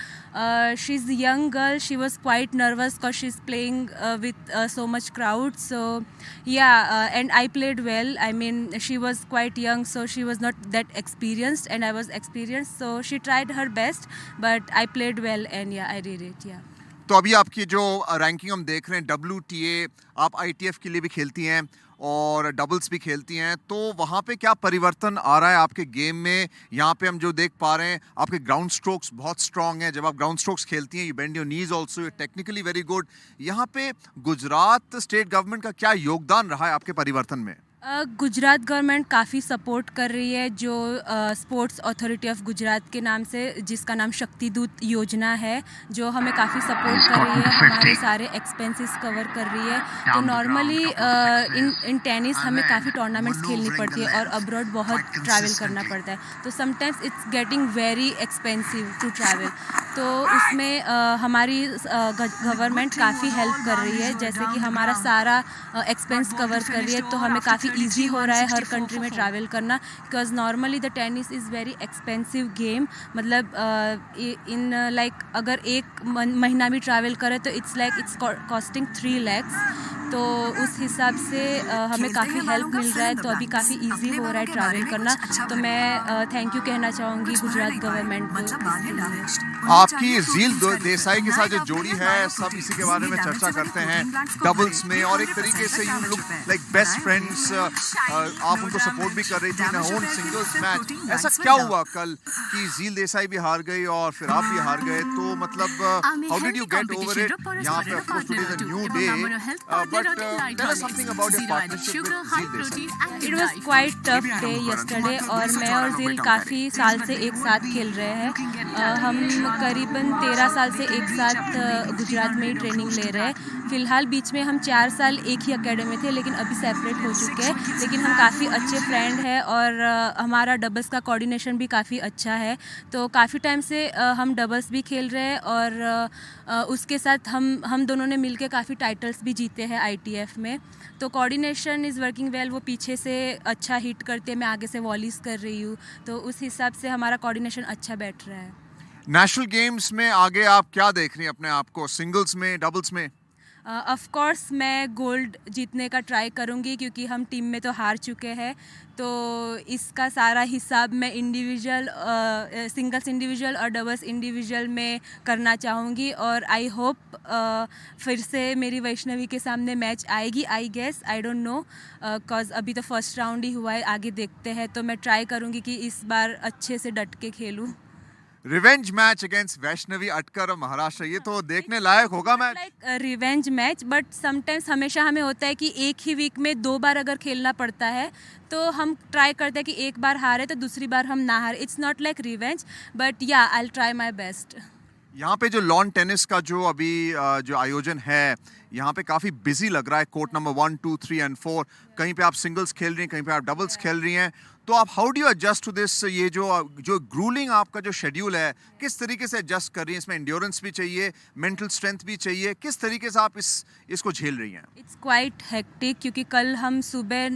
She's a young girl. She was quite nervous because she's playing with so much crowd. So yeah, and I played well. I mean, she was quite young, so she was not that experienced, and I was experienced. So she tried her best, but I played well, and yeah, I did it. Yeah. तो अभी आपकी जो ranking हम देख रहे हैं WTA, आप ITF के लिए भी खेलती हैं और डबल्स भी खेलती हैं, तो वहाँ पे क्या परिवर्तन आ रहा है आपके गेम में? यहाँ पे हम जो देख पा रहे हैं, आपके ग्राउंड स्ट्रोक्स बहुत स्ट्रांग हैं. जब आप ग्राउंड स्ट्रोक्स खेलती हैं, you bend your knees also, you technically very good. यहाँ पे गुजरात स्टेट गवर्नमेंट का क्या योगदान रहा है आपके परिवर्तन में? गुजरात गवर्नमेंट काफ़ी सपोर्ट कर रही है, जो स्पोर्ट्स अथॉरिटी ऑफ गुजरात के नाम से, जिसका नाम शक्ति दूत योजना है, जो हमें काफ़ी सपोर्ट कर रही है, हमारे सारे एक्सपेंसेस कवर कर रही है. तो नॉर्मली इन टेनिस हमें काफ़ी टूर्नामेंट्स खेलनी पड़ती है और अब्रॉड बहुत ट्रैवल करना पड़ता है. तो sometimes it's getting very expensive to travel. तो उसमें हमारी गवर्नमेंट काफ़ी हेल्प कर रही है, जैसे कि हमारा सारा एक्सपेंस कवर कर रही है. तो हमें काफ़ी ईजी हो रहा है हर कंट्री में ट्रैवल करना, because normally the tennis is very expensive game. मतलब इन लाइक अगर एक महीना भी ट्रैवल करें तो इट्स कॉस्टिंग 3 lakhs. तो उस हिसाब से हमें काफ़ी हेल्प मिल रहा है. तो अभी काफ़ी इजी हो रहा है ट्रैवल करना. तो मैं थैंक यू कहना चाहूँगी गुजरात गवर्नमेंट को. आपकी झील देसाई के साथ जो जोड़ी है, सब इसी के बारे में चर्चा करते हैं डबल्स में, और एक तरीके से you look like best friends. आप उनको सपोर्ट भी कर रही थी इन ओन सिंगल्स मैच. ऐसा क्या हुआ कल कि झील देसाई भी हार गई और फिर आप भी हार गए? तो मतलब how did you get over it? यहाँ पे of course today is a new day, but tell us something about your partnership with Zeel Desai. It was quite tough day yesterday, और मैं और झील काफ़ी साल से एक साथ खेल रहे हैं. हम करीबन 13 साल से एक साथ गुजरात में ही ट्रेनिंग ले रहे हैं. फ़िलहाल बीच में हम 4 साल एक ही अकेडमी में थे, लेकिन अभी सेपरेट हो चुके हैं. लेकिन हम काफ़ी अच्छे फ्रेंड हैं और हमारा डबल्स का कोऑर्डिनेशन भी काफ़ी अच्छा है. तो काफ़ी टाइम से हम डबल्स भी खेल रहे हैं, और उसके साथ हम दोनों ने मिलकर काफ़ी टाइटल्स भी जीते हैं ITF में. तो कोऑर्डिनेशन इज़ वर्किंग वेल. वो पीछे से अच्छा हिट करते हैं, मैं आगे से वॉलीज कर रही हूँ. तो उस हिसाब से हमारा कोऑर्डिनेशन अच्छा बैठ रहा है. नेशनल गेम्स में आगे आप क्या देख रही हैं अपने आप को, सिंगल्स में, डबल्स में? ऑफ कोर्स मैं गोल्ड जीतने का ट्राई करूँगी, क्योंकि हम टीम में तो हार चुके हैं. तो इसका सारा हिसाब मैं इंडिविजुअल, सिंगल्स इंडिविजुअल और डबल्स इंडिविजुअल में करना चाहूँगी. और आई होप फिर से मेरी वैष्णवी के सामने मैच आएगी. I guess, I don't know, because अभी तो फर्स्ट राउंड ही हुआ है, आगे देखते हैं. तो मैं ट्राई करूँगी कि इस बार अच्छे से डट के खेलूँ. Revenge match against Vaishnavi Atkar और महाराष्ट्र, ये तो देखने लायक होगा match. Like revenge match, but sometimes हमेशा हमें होता है कि एक ही वीक में 2 बार अगर खेलना पड़ता है, तो हम ट्राई करते हैं कि एक बार हारे तो दूसरी बार हम ना हारे. It's not like revenge, but yeah I will try my best. यहाँ पे जो लॉन टेनिस का जो अभी जो आयोजन है, यहाँ पे काफ़ी बिजी लग रहा है. कोर्ट नंबर 1, 2, 3 and 4, कहीं पे आप सिंगल्स खेल रही हैं, कहीं पे आप डबल्स खेल रही हैं. तो आप how do you adjust to this? ये जो ग्रूलिंग आपका जो शेड्यूल है, किस तरीके से एडजस्ट कर रही हैं? इसमें एंड्योरेंस भी चाहिए, मेंटल स्ट्रेंथ भी चाहिए. किस तरीके से आप इसको झेल रही हैं? इट्स क्वाइट हेक्टिक, क्योंकि कल हम सुबह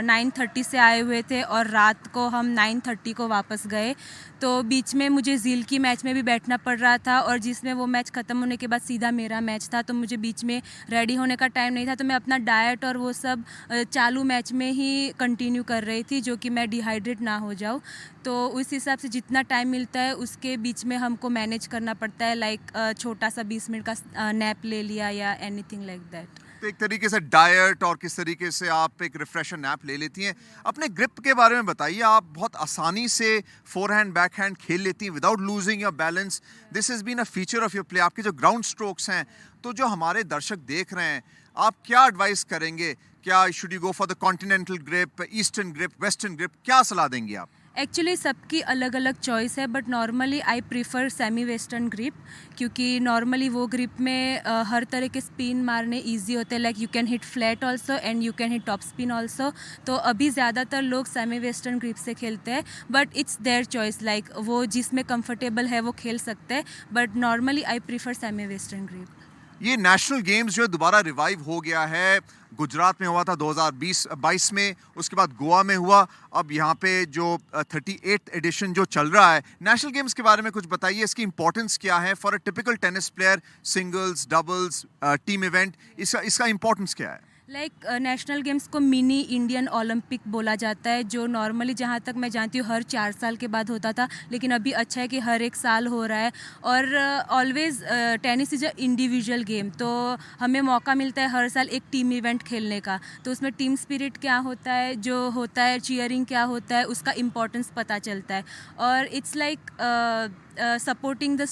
9:30 से आए हुए थे और रात को हम 9:30 को वापस गए. तो बीच में मुझे झील की मैच में भी बैठना पड़ रहा था, और जिसमें वो मैच ख़त्म होने के बाद सीधा मेरा मैच था. तो मुझे बीच में रेडी होने का टाइम नहीं था. तो मैं अपना डाइट और वो सब चालू मैच में ही कंटिन्यू कर रही थी, जो कि मैं डिहाइड्रेट ना हो जाऊँ. तो उस हिसाब से जितना टाइम मिलता है उसके बीच में हमको मैनेज करना पड़ता है. लाइक छोटा सा 20 मिनट का नैप ले लिया या एनीथिंग लाइक दैट. तो एक तरीके से डाइट और किस तरीके से आप एक रिफ्रेशर नैप ले लेती हैं. अपने ग्रिप के बारे में बताइए. आप बहुत आसानी से फोरहैंड बैकहैंड खेल लेती हैं without losing your balance. This has been a feature of your play. आपके जो ग्राउंड स्ट्रोक्स हैं, तो जो हमारे दर्शक देख रहे हैं, आप क्या एडवाइस करेंगे? क्या should you go for the continental grip, eastern grip, western grip, क्या सलाह देंगे आप? एक्चुअली सबकी अलग अलग चॉइस है, but normally I prefer semi western grip, क्योंकि नॉर्मली वो ग्रिप में हर तरह के स्पिन मारने इजी होते हैं, like you can hit flat also and you can hit top spin also. तो अभी ज़्यादातर लोग सेमी वेस्टर्न ग्रिप से खेलते हैं, but it's their choice, like वो जिसमें कंफर्टेबल है वो खेल सकते हैं, but normally I prefer semi western grip. ये नेशनल गेम्स जो है दोबारा रिवाइव हो गया है। गुजरात में हुआ था 2022 में, उसके बाद गोवा में हुआ, अब यहाँ पे जो 38th एडिशन जो चल रहा है। नेशनल गेम्स के बारे में कुछ बताइए, इसकी इंपॉर्टेंस क्या है for a typical tennis player? Singles, doubles, team event, इसका इंपॉर्टेंस क्या है? लाइक नेशनल गेम्स को मिनी इंडियन ओलंपिक बोला जाता है, जो नॉर्मली जहाँ तक मैं जानती हूँ हर 4 साल के बाद होता था, लेकिन अभी अच्छा है कि हर एक साल हो रहा है। और always tennis is a individual game, तो हमें मौका मिलता है हर साल एक टीम इवेंट खेलने का। तो उसमें टीम स्पिरिट क्या होता है, जो होता है चीयरिंग क्या होता है, उसका इम्पोर्टेंस पता चलता है। और it's like supporting the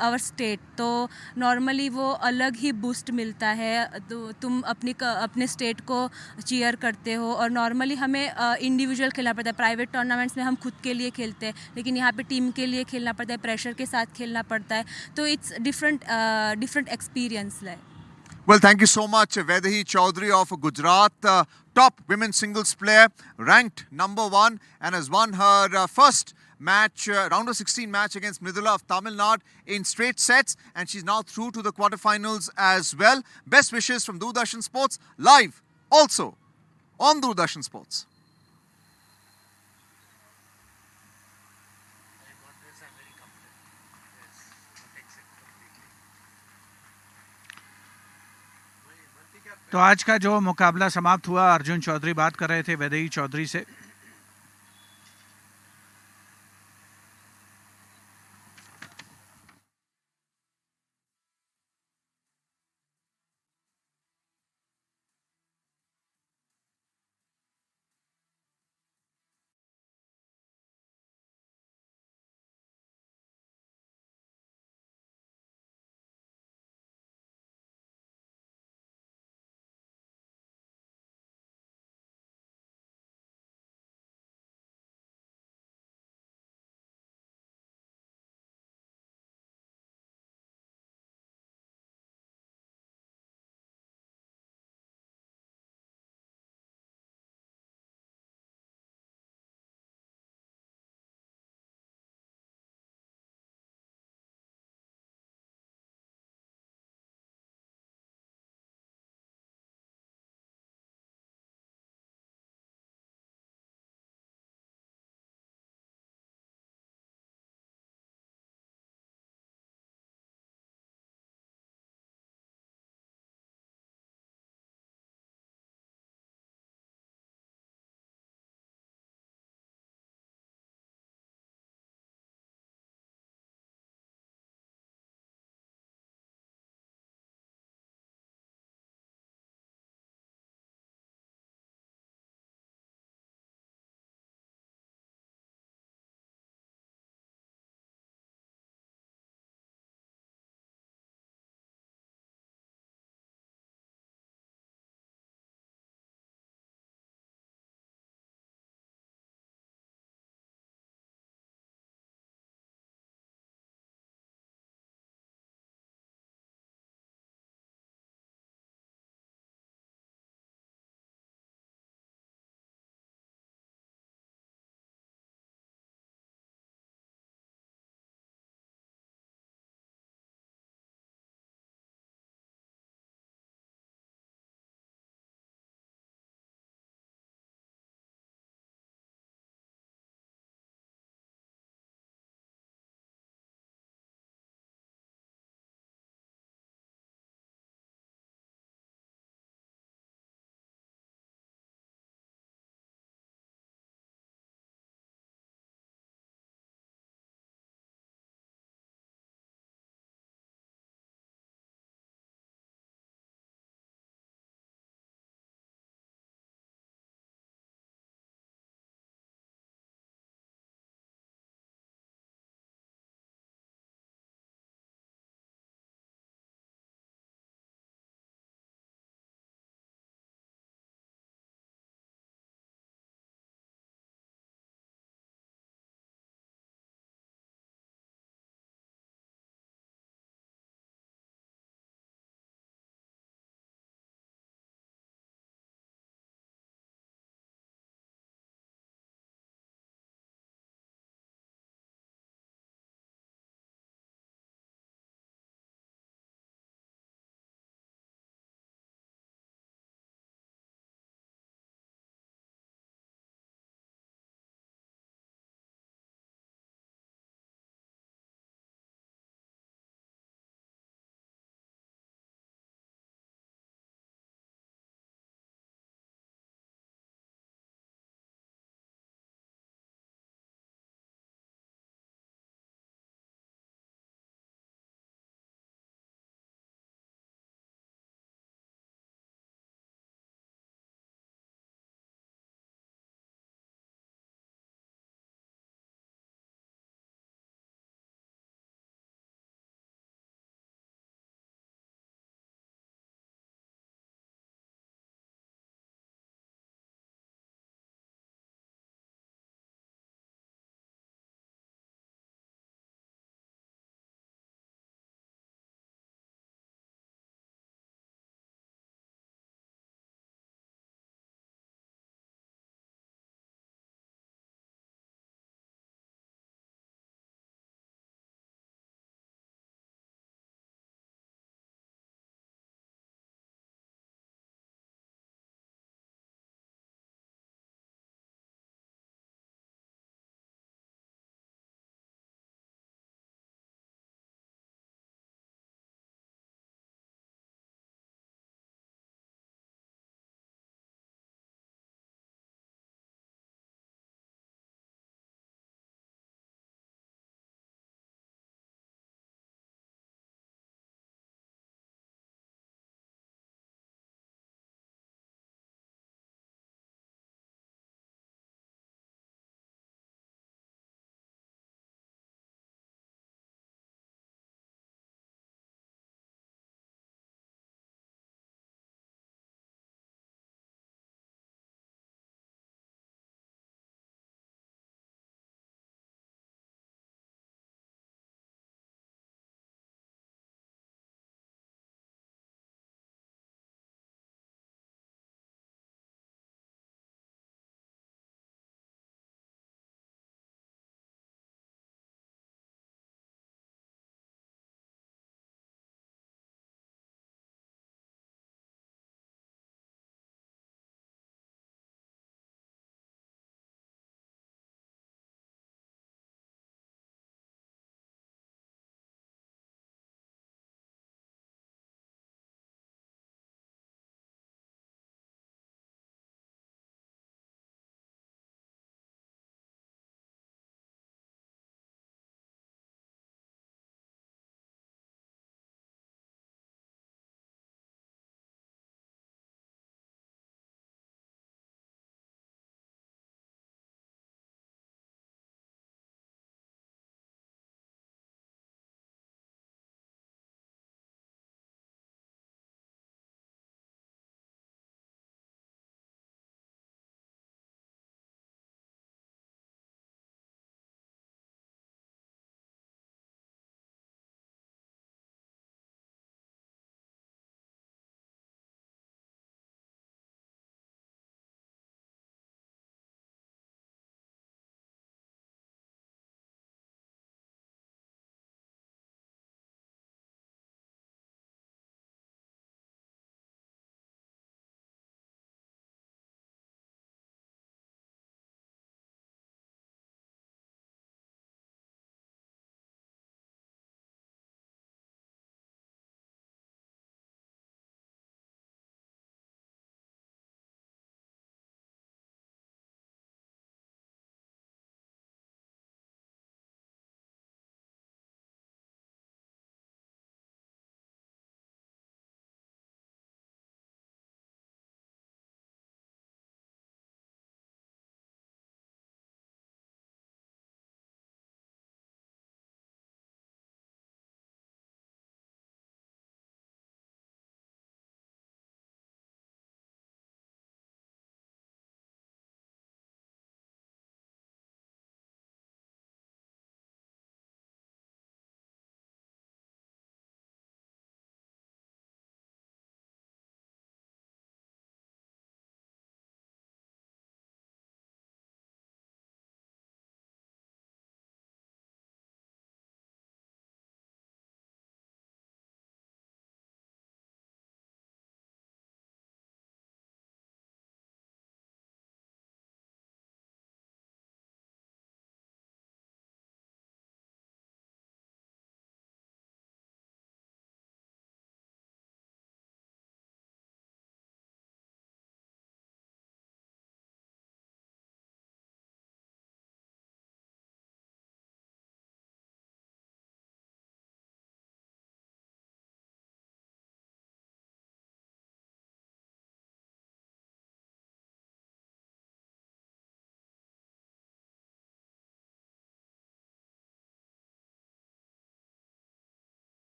our state, तो नॉर्मली वो अलग ही बूस्ट मिलता है। तो तुम अपने स्टेट को चीयर करते हो, और नॉर्मली हमें इंडिविजुअल खेलना पड़ता है। प्राइवेट टूर्नामेंट्स में हम खुद के लिए खेलते हैं, लेकिन यहाँ पे टीम के लिए खेलना पड़ता है, प्रेशर के साथ खेलना पड़ता है। तो इट्स डिफरेंट एक्सपीरियंस है। Well, thank you so much, Vaidehi Chaudhary of Gujarat, top women's singles player, ranked number 1, and has won her first match, round of 16 match against Mridula of Tamil Nadu in straight sets, and she's now through to the quarterfinals as well. Best wishes from Doordarshan Sports, live also on Doordarshan Sports. तो आज का जो मुकाबला समाप्त हुआ, अर्जुन चौधरी बात कर रहे थे वैदेही चौधरी से।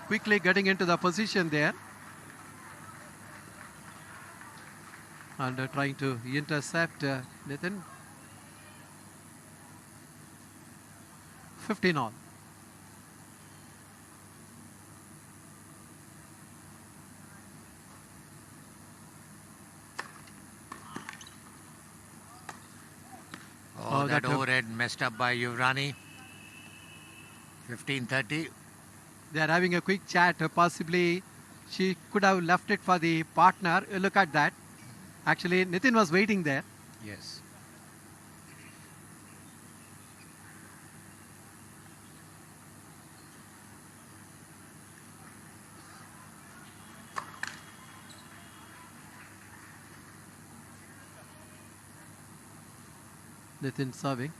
quickly getting into the position there. And trying to intercept Nitin. 15 all. Oh, that overhead messed up by Yuvrani. 15-30. They are having a quick chat. Possibly she could have left it for the partner. Look at that. Actually, Nitin was waiting there. Yes. Nitin serving.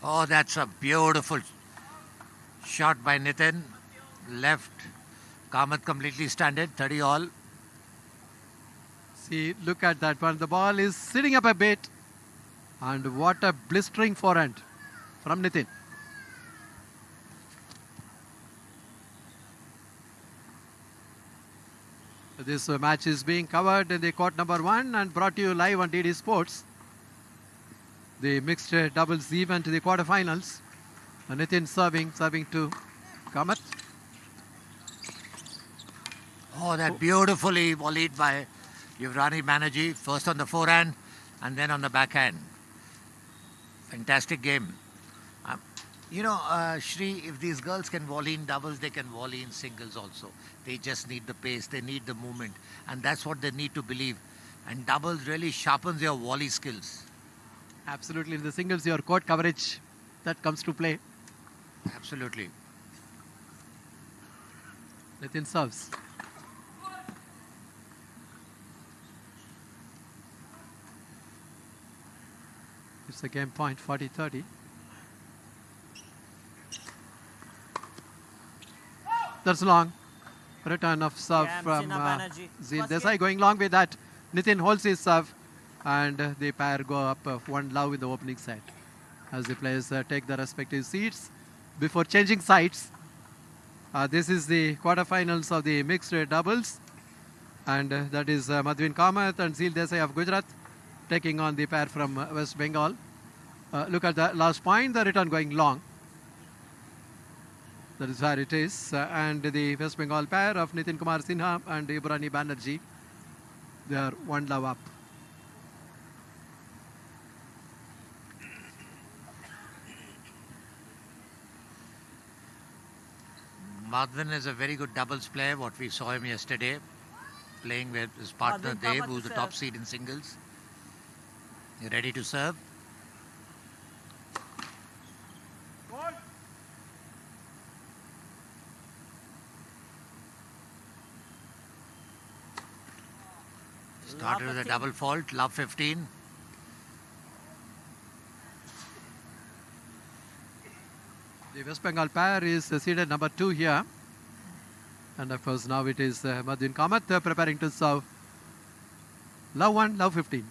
Oh, that's a beautiful shot by Nitin. Left. Kamath completely stranded. 30 all. See, look at that one. The ball is sitting up a bit. And what a blistering forehand from Nitin. This match is being covered in the court number 1 and brought to you live on DD Sports. The mixed doubles event to the quarterfinals. Nitin serving to Kamath. Oh, that beautifully volleyed by Yuvrani Banerji. First on the forehand and then on the backhand. Fantastic game. Shri, if these girls can volley in doubles, they can volley in singles also. They just need the pace, they need the movement. And that's what they need to believe. And doubles really sharpens your volley skills. Absolutely. In the singles, your court coverage, that comes to play. Absolutely. Nitin serves. It's a game point, 40-30. That's long. Return of serve from Zeel Desai. Going long with that. Nitin holds his serve. And the pair go up 1-love in the opening set. As the players take their respective seats before changing sides. This is the quarterfinals of the mixed doubles. And that is Madhvin Kamath and Zeel Desai of Gujarat taking on the pair from West Bengal. Look at the last point, the return going long. That is where it is. And the West Bengal pair of Nitin Kumar Sinha and Yuvrani Banerji, they are 1-love up. Madhvin is a very good doubles player, what we saw him yesterday, playing with his partner Dev, who's the top seed in singles. He's ready to serve. Started with a double fault, love 15. The West Bengal pair is seeded number 2 here. And of course now it is Madhvin Kamath preparing to serve. Love 1, love 15.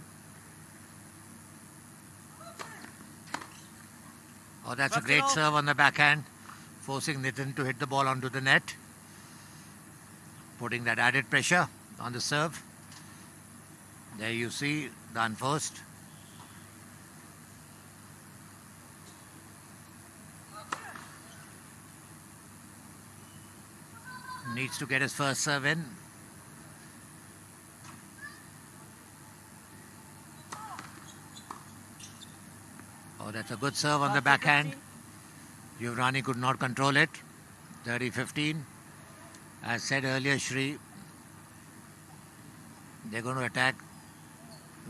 Oh, that's a great serve on the backhand, forcing Nitin to hit the ball onto the net. Putting that added pressure on the serve. There you see the unforced. Needs to get his first serve in. Oh, that's a good serve on the backhand. Yuvrani could not control it. 30-15. As said earlier, Shri, they're going to attack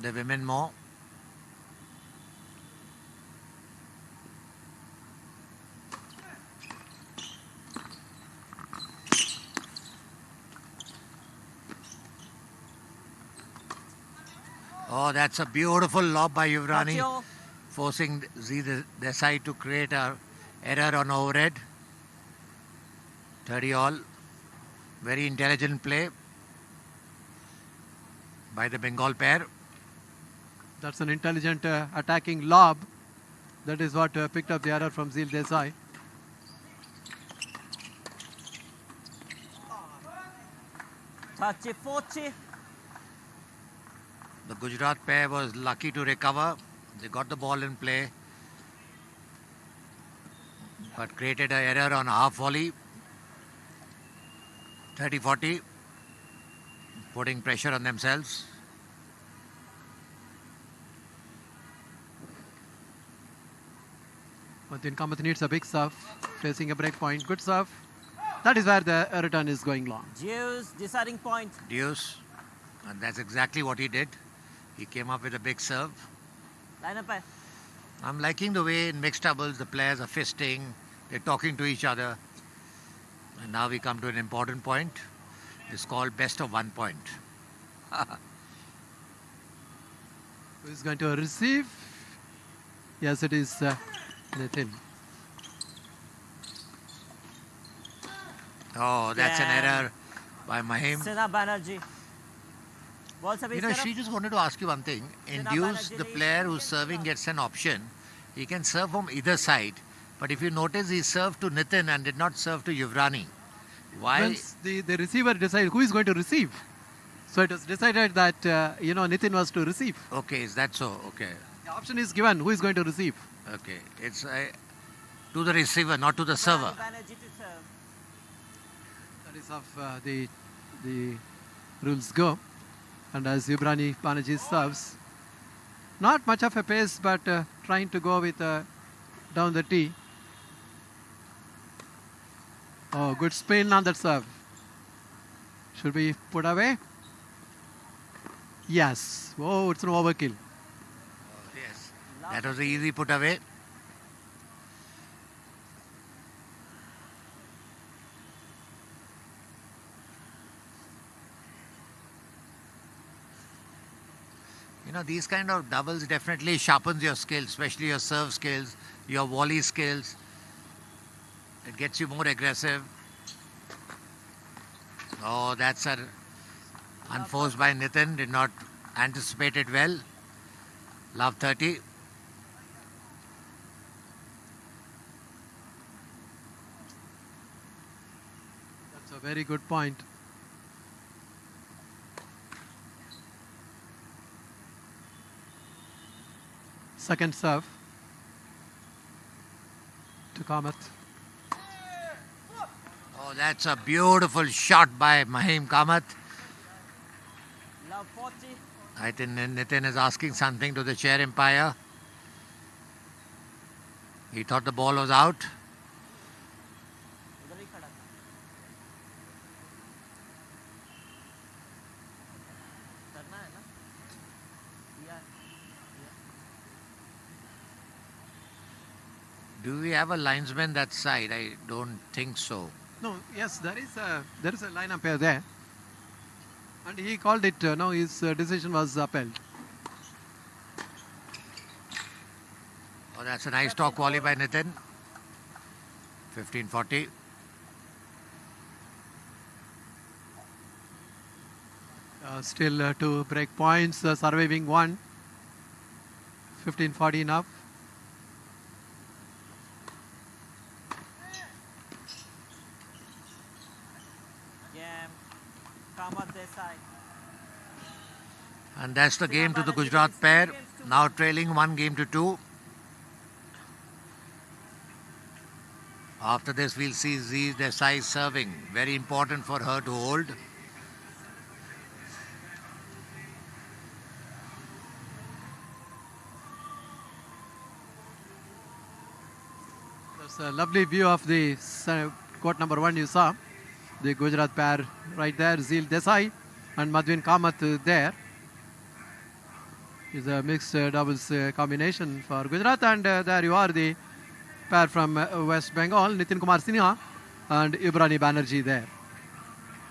the women more. Oh, that's a beautiful lob by Yuvrani, forcing Zeel Desai to create an error on overhead. 30 all. Very intelligent play by the Bengal pair. That's an intelligent attacking lob. That is what picked up the error from Zeel Desai. Touchy 40. The Gujarat pair was lucky to recover. They got the ball in play, but created an error on a half volley. 30-40, putting pressure on themselves. Madhvin Kamath needs a big serve, facing a break point. Good serve. That is where the return is going long. Deuce, deciding point. Deuce, and that's exactly what he did. He came up with a big serve. Line up. I'm liking the way in mixed doubles the players are fisting, they're talking to each other. And now we come to an important point. It's called best of 1 point. Who is going to receive? Yes, it is Nitin. Oh, that's an error by Mahim. Sena Banerji. You know, she just wanted to ask you one thing. In deuce, the player who's serving gets an option. He can serve from either side. But if you notice, he served to Nitin and did not serve to Yuvrani. Why? Once the receiver decided who is going to receive. So it was decided that, Nitin was to receive. Okay, is that so? Okay. The option is given, who is going to receive. Okay. It's to the receiver, not to the server. That is how the rules go. And as Yuvrani Banerji serves, not much of a pace, but trying to go with down the tee. Oh, good spin on that serve. Should we put away? Yes. Oh, it's an overkill. Yes. That was an easy put away. You know, these kind of doubles definitely sharpens your skills, especially your serve skills, your volley skills. It gets you more aggressive. Oh, that's unforced by Nitin. Did not anticipate it well. Love 30. That's a very good point. Second serve to Kamath. Oh, that's a beautiful shot by Mahim Kamath. Love 40. I think Nitin is asking something to the chair umpire. He thought the ball was out. Do we have a linesman that side? I don't think so. No, yes, there is a line umpire there. And he called it, no, his decision was upheld. Oh, that's a nice talk volley by Nitin. 15-40. Still 2 break points, surviving 1. 15-40 enough. And that's the game to the Gujarat pair. Now trailing 1-2. After this, we'll see Zee Desai serving. Very important for her to hold. That's a lovely view of the court number 1 you saw. The Gujarat pair right there, Zeel Desai and Madhvin Kamath there. Is a mixed doubles combination for Gujarat, and there you are, the pair from West Bengal, Nitin Kumar Sinha and Uttarakhand Banerji there.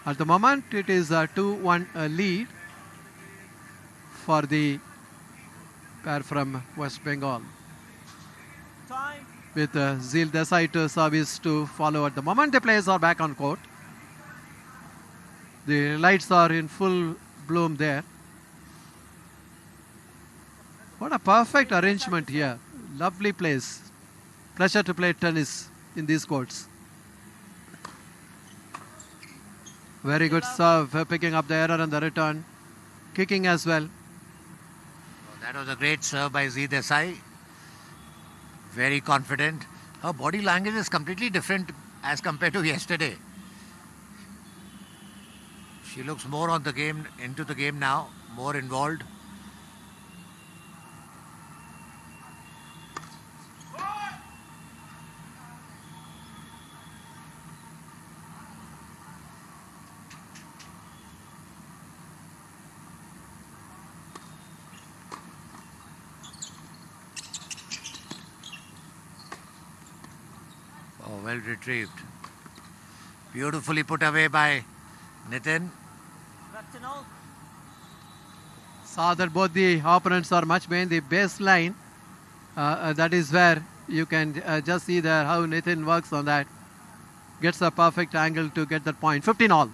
At the moment, it is a 2-1 lead for the pair from West Bengal. Time. With Zeel Desai to service to follow at the moment. The players are back on court. The lights are in full bloom there. What a perfect arrangement here. Lovely place. Pleasure to play tennis in these courts. Very good serve, picking up the error and the return. Kicking as well. That was a great serve by Z Desai. Very confident. Her body language is completely different as compared to yesterday. She looks more on the game, into the game now, more involved. Oh, well retrieved. Beautifully put away by Nitin. Saw that both the opponents are much behind the baseline. That is where you can just see there how Nitin works on that. Gets a perfect angle to get that point. 15 all.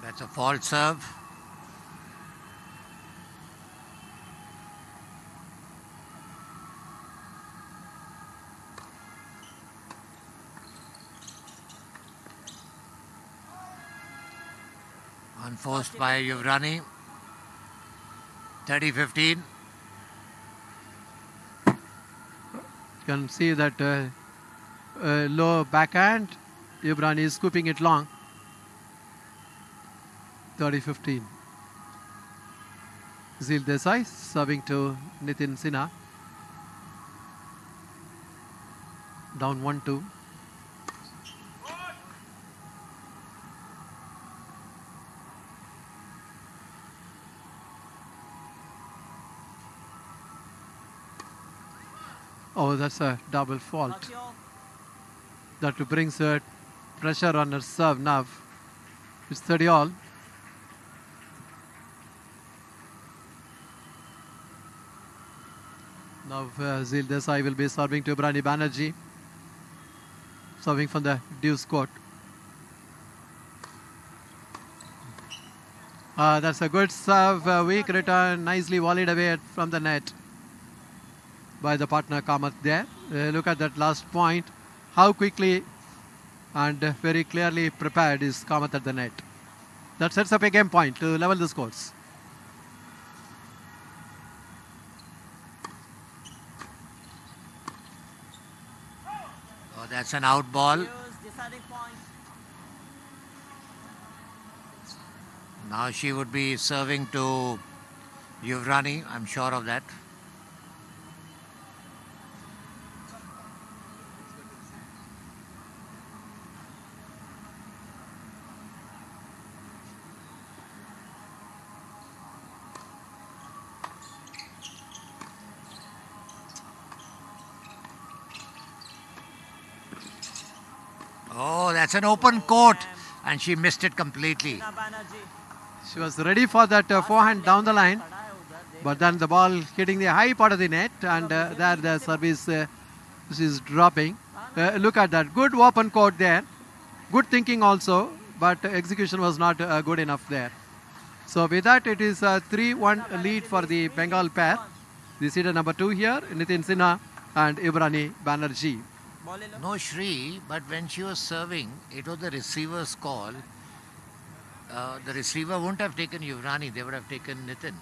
That's a fault serve. Unforced by Yuvrani. 30-15. You can see that low backhand. Yuvrani is scooping it long. 30-15. Zil Desai serving to Nitin Sinha. Down 1-2. Oh, that's a double fault. That brings pressure on her serve now. It's 30 all. Now Zil Desai will be serving to Banerji. Serving from the deuce court. That's a good serve. Weak return. Nicely volleyed away from the net by the partner Kamath there. Look at that last point. How quickly and very clearly prepared is Kamath at the net. That sets up a game point to level the scores. Oh, that's an out ball. Now she would be serving to Yuvrani, I'm sure of that. Oh, that's an open court, and she missed it completely. She was ready for that forehand down the line, but then the ball hitting the high part of the net, and there the service is dropping. Look at that, good open court there. Good thinking also, but execution was not good enough there. So with that, it is a 3-1 lead for the Bengal pair. The seater number 2 here, Nitin Sinha and Ibrani Banerji. No, Shri, but when she was serving, it was the receiver's call. The receiver wouldn't have taken Yuvrani, they would have taken Nitin.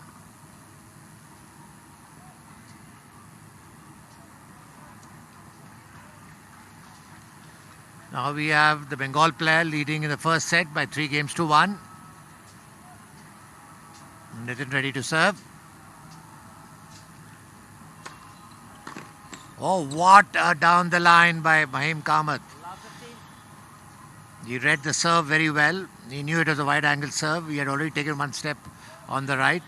Now we have the Bengal player leading in the first set by 3-1. Nitin ready to serve. Oh, what a down the line by Mahim Kamath. He read the serve very well. He knew it was a wide angle serve. He had already taken one step on the right.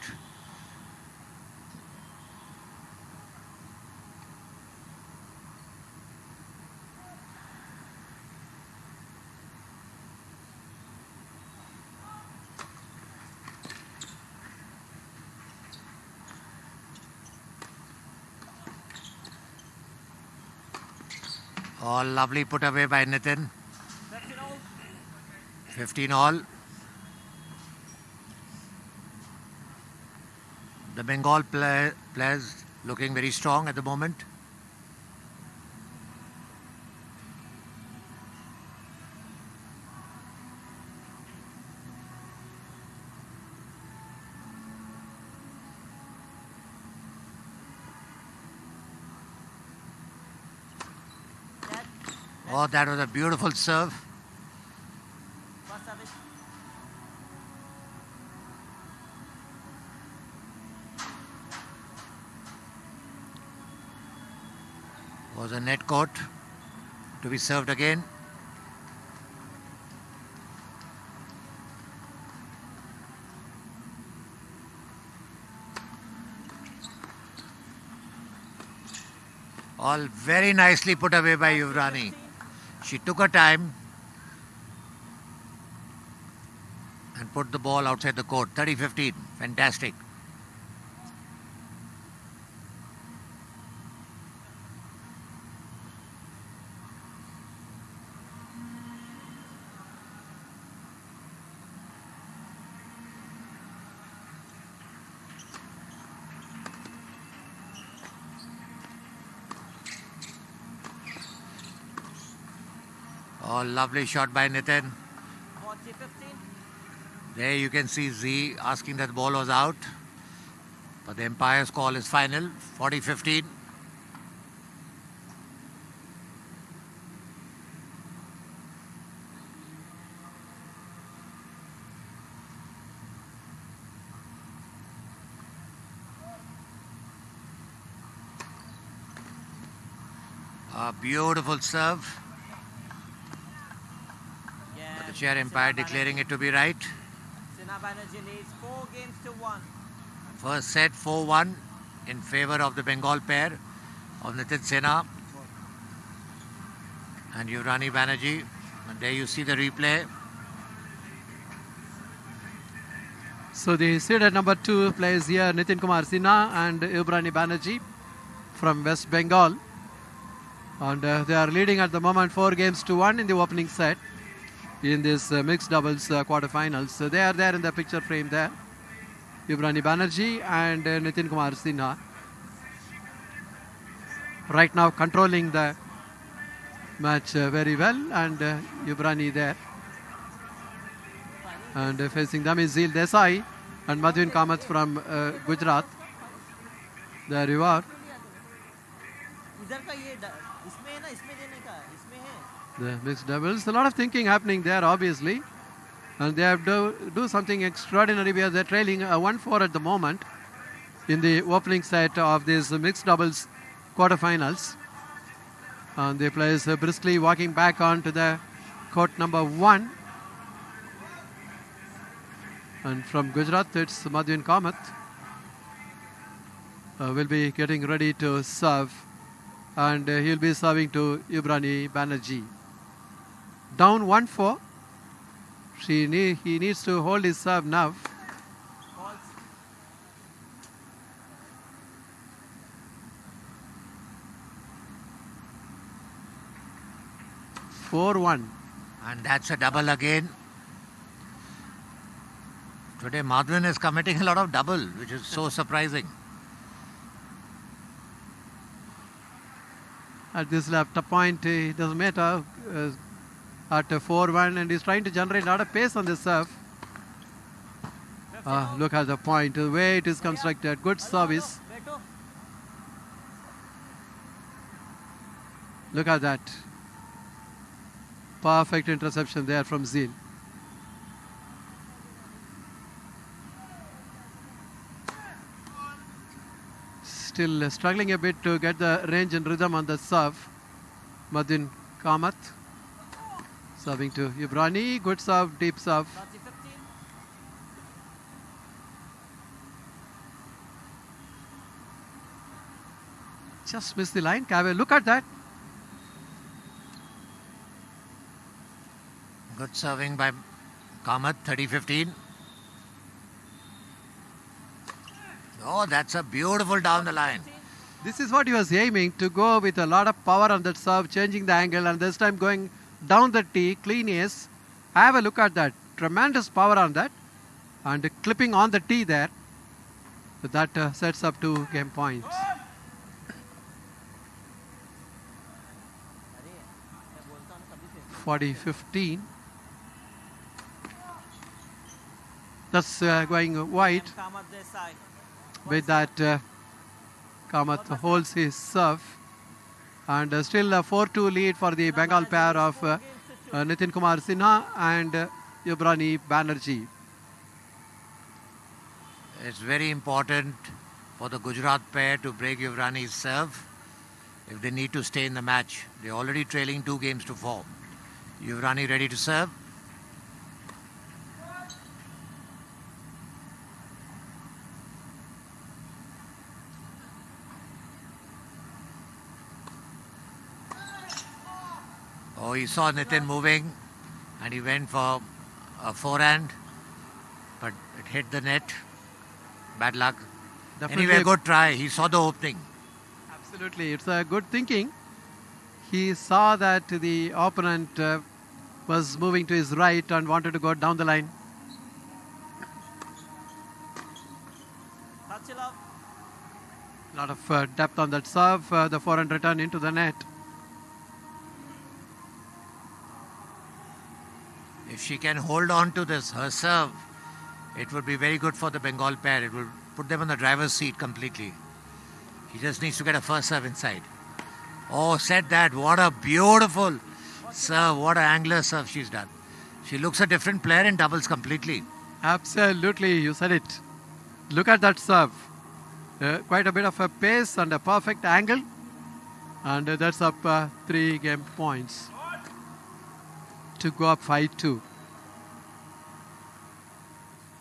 All lovely put away by Nitin. 15 all. The Bengal players looking very strong at the moment. Oh, that was a beautiful serve. Was a net court to be served again. All very nicely put away by Yuvrani. She took her time and put the ball outside the court. 30-15. Fantastic. Oh, lovely shot by Nitin. There you can see Z asking that the ball was out. But the umpire's call is final. 40-15. A beautiful serve. The chair umpire declaring it to be right. Banerji leads 4 games to 1. First set 4-1 in favor of the Bengal pair of Nitin Sena and Yuvrani Banerji. And there you see the replay. So the seeded number 2 plays here Nitin Kumar Sinha and Yuvrani Banerji from West Bengal. And they are leading at the moment 4 games to 1 in the opening set in this mixed doubles quarterfinals. So they are there in the picture frame there. Yuvrani Banerji and Nitin Kumar Sinha. Right now controlling the match very well, and Yuvrani there. And facing them is Zeel Desai and Madhvin Kamath from Gujarat. There you are. The mixed doubles. A lot of thinking happening there, obviously. And they have to do something extraordinary because they're trailing 1-4 at the moment in the opening set of these mixed doubles quarterfinals. And the players briskly walking back onto the court number 1. And from Gujarat, it's Madhvin Kamath. Will be getting ready to serve. And he'll be serving to Yuvrani Banerji. Down 1-4. He needs to hold his serve now. 4-1. And that's a double again. Today Madhvin is committing a lot of double, which is so surprising. At this left point, it doesn't matter. At 4-1, and he's trying to generate a lot of pace on this serve. Look at the point, the way it is constructed. Good service. Look at that. Perfect interception there from Zeel. Still struggling a bit to get the range and rhythm on the serve. Madhvin Kamath serving to Yuvrani. Good serve, deep serve. Just missed the line. Kave, look at that. Good serving by Kamath, 30-15. Oh, that's a beautiful down the line. This is what he was aiming, to go with a lot of power on that serve, changing the angle, and this time going down the tee, clean ace. Have a look at that. Tremendous power on that. And clipping on the tee there. That sets up 2 game points. 40-15. That's going wide. With that, Kamath holds his serve. And still a 4-2 lead for the Bengal pair of Nitin Kumar Sinha and Yubrani Banerji. It's very important for the Gujarat pair to break Yuvrani's serve if they need to stay in the match. They're already trailing 2 games to 4. Yuvrani ready to serve. Oh, he saw Nitin moving and he went for a forehand, but it hit the net. Bad luck. Definitely anyway, good try. He saw the opening. Absolutely. It's a good thinking. He saw that the opponent was moving to his right and wanted to go down the line. A lot of depth on that serve. The forehand return into the net. If she can hold on to this, her serve, it would be very good for the Bengal pair. It will put them on the driver's seat completely. He just needs to get a first serve inside. Oh, said that. What a beautiful serve. What an angular serve she's done. She looks a different player in doubles completely. Absolutely. You said it. Look at that serve. Quite a bit of a pace and a perfect angle. And that's up 3 game points to go up 5-2.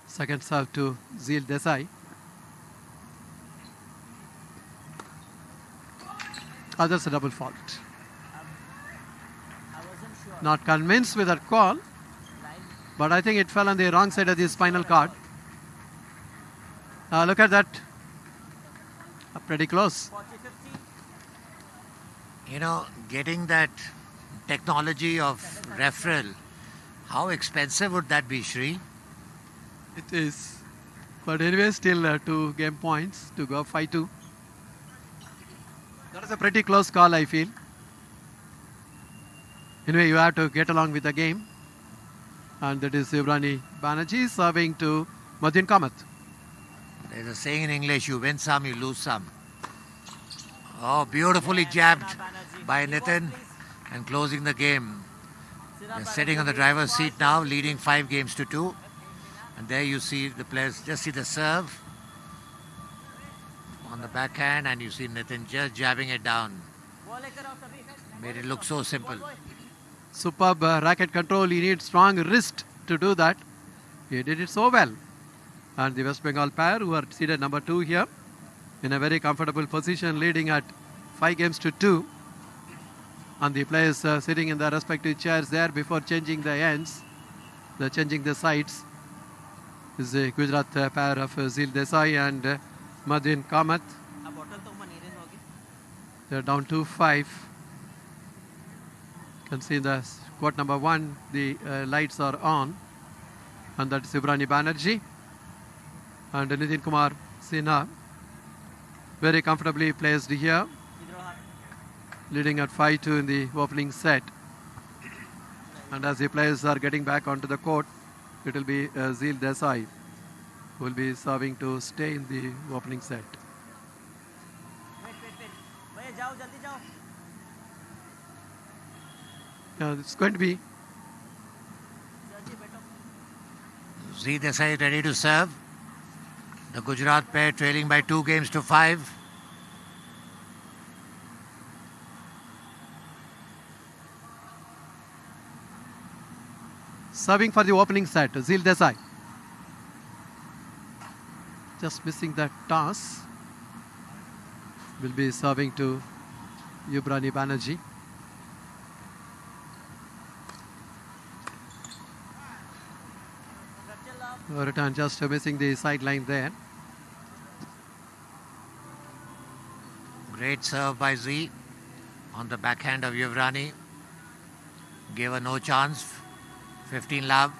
Second serve to Zeel Desai. That's a double fault. Not convinced with that call, but I think it fell on the wrong side of the spinal cord. Look at that. Pretty close. You know, getting that technology of referral, how expensive would that be, Shri? It is. But anyway, still 2 game points to go 5-2. That is a pretty close call, I feel. Anyway, you have to get along with the game. And that is Yuvrani Banerji serving to Madin Kamath. There's a saying in English, you win some, you lose some. Oh, beautifully jabbed by Nitin and closing the game. They're sitting on the driver's seat now, leading 5 games to 2. And there you see the players, just see the serve on the backhand, and you see Nitin just jabbing it down. Made it look so simple. Superb racket control. He needs strong wrist to do that. He did it so well. And the West Bengal pair, who are seated number 2 here, in a very comfortable position, leading at 5 games to 2. And the players sitting in their respective chairs there before changing the ends. They're changing the sides. This is the Gujarat pair of Zeel Desai and Madin Kamath. They're down 2-5. You can see in the court number 1, the lights are on. And that's Yuvrani Banerji and Nitin Kumar Sinha. Very comfortably placed here, leading at 5-2 in the opening set. And as the players are getting back onto the court, it will be Zeel Desai who will be serving to stay in the opening set. It's going to be Zeel Desai ready to serve. The Gujarat pair trailing by 2 games to 5. serving for the opening set, Zeel Desai. Just missing that toss. Will be serving to Yubrani Banerji. Return just missing the sideline there. Great serve by Z on the backhand of Yuvrani. Gave her no chance. 15 love.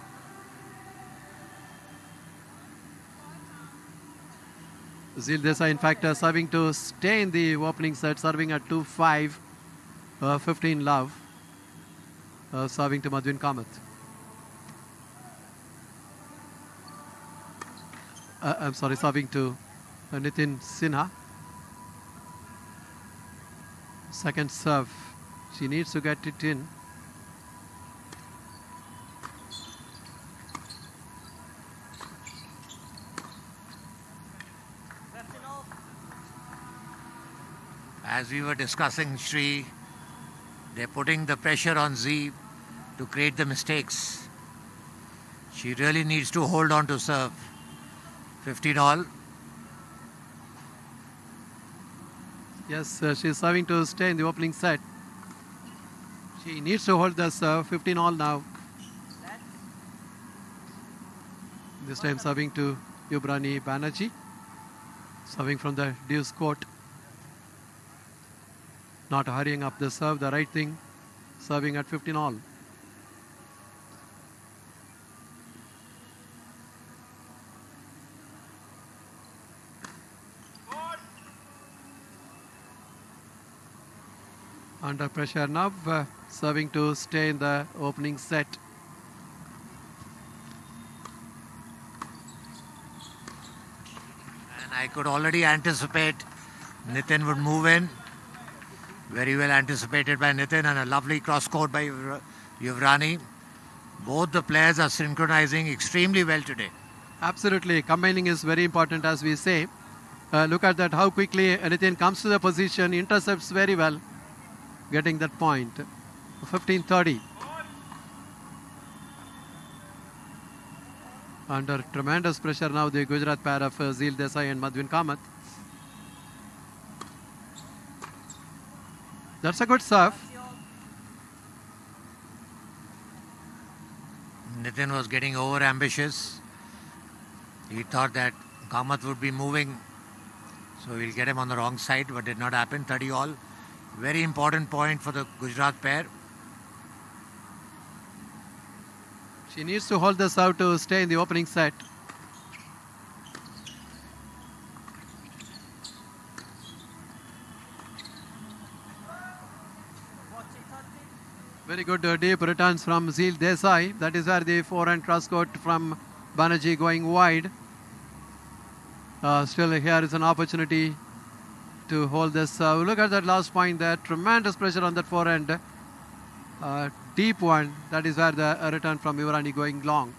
Zil Desai, in fact, serving to stay in the opening set, serving at 2-5, 15 love, serving to Madhvin Kamath. I'm sorry, serving to Nitin Sinha. Second serve, she needs to get it in. As we were discussing, Shri, they're putting the pressure on Z to create the mistakes. She really needs to hold on to serve. 15 all. Yes, she's serving to stay in the opening set. She needs to hold the serve. 15 all now. This time serving to Yubrani Banerji. Serving from the deuce court. Not hurrying up the serve, the right thing. Serving at 15 all. Under pressure now, serving to stay in the opening set. And I could already anticipate Nitin would move in. Very well anticipated by Nitin, and a lovely cross court by Yuvrani. Both the players are synchronizing extremely well today. Absolutely. Combining is very important, as we say. Look at that, how quickly Nitin comes to the position, intercepts very well, getting that point. 15-30. Under tremendous pressure now, the Gujarat pair of Zil Desai and Madhvin Kamath. That's a good serve. Nitin was getting over ambitious. He thought that Kamath would be moving, so he'll get him on the wrong side, but did not happen. 30 all. Very important point for the Gujarat pair. She needs to hold the serve to stay in the opening set. Very good deep returns from Zil Desai. That is where the forehand cross court from Banerji going wide. Still here is an opportunity to hold this serve. Look at that last point there. Tremendous pressure on that forehand. Deep one. That is where the return from Yuvrani going long.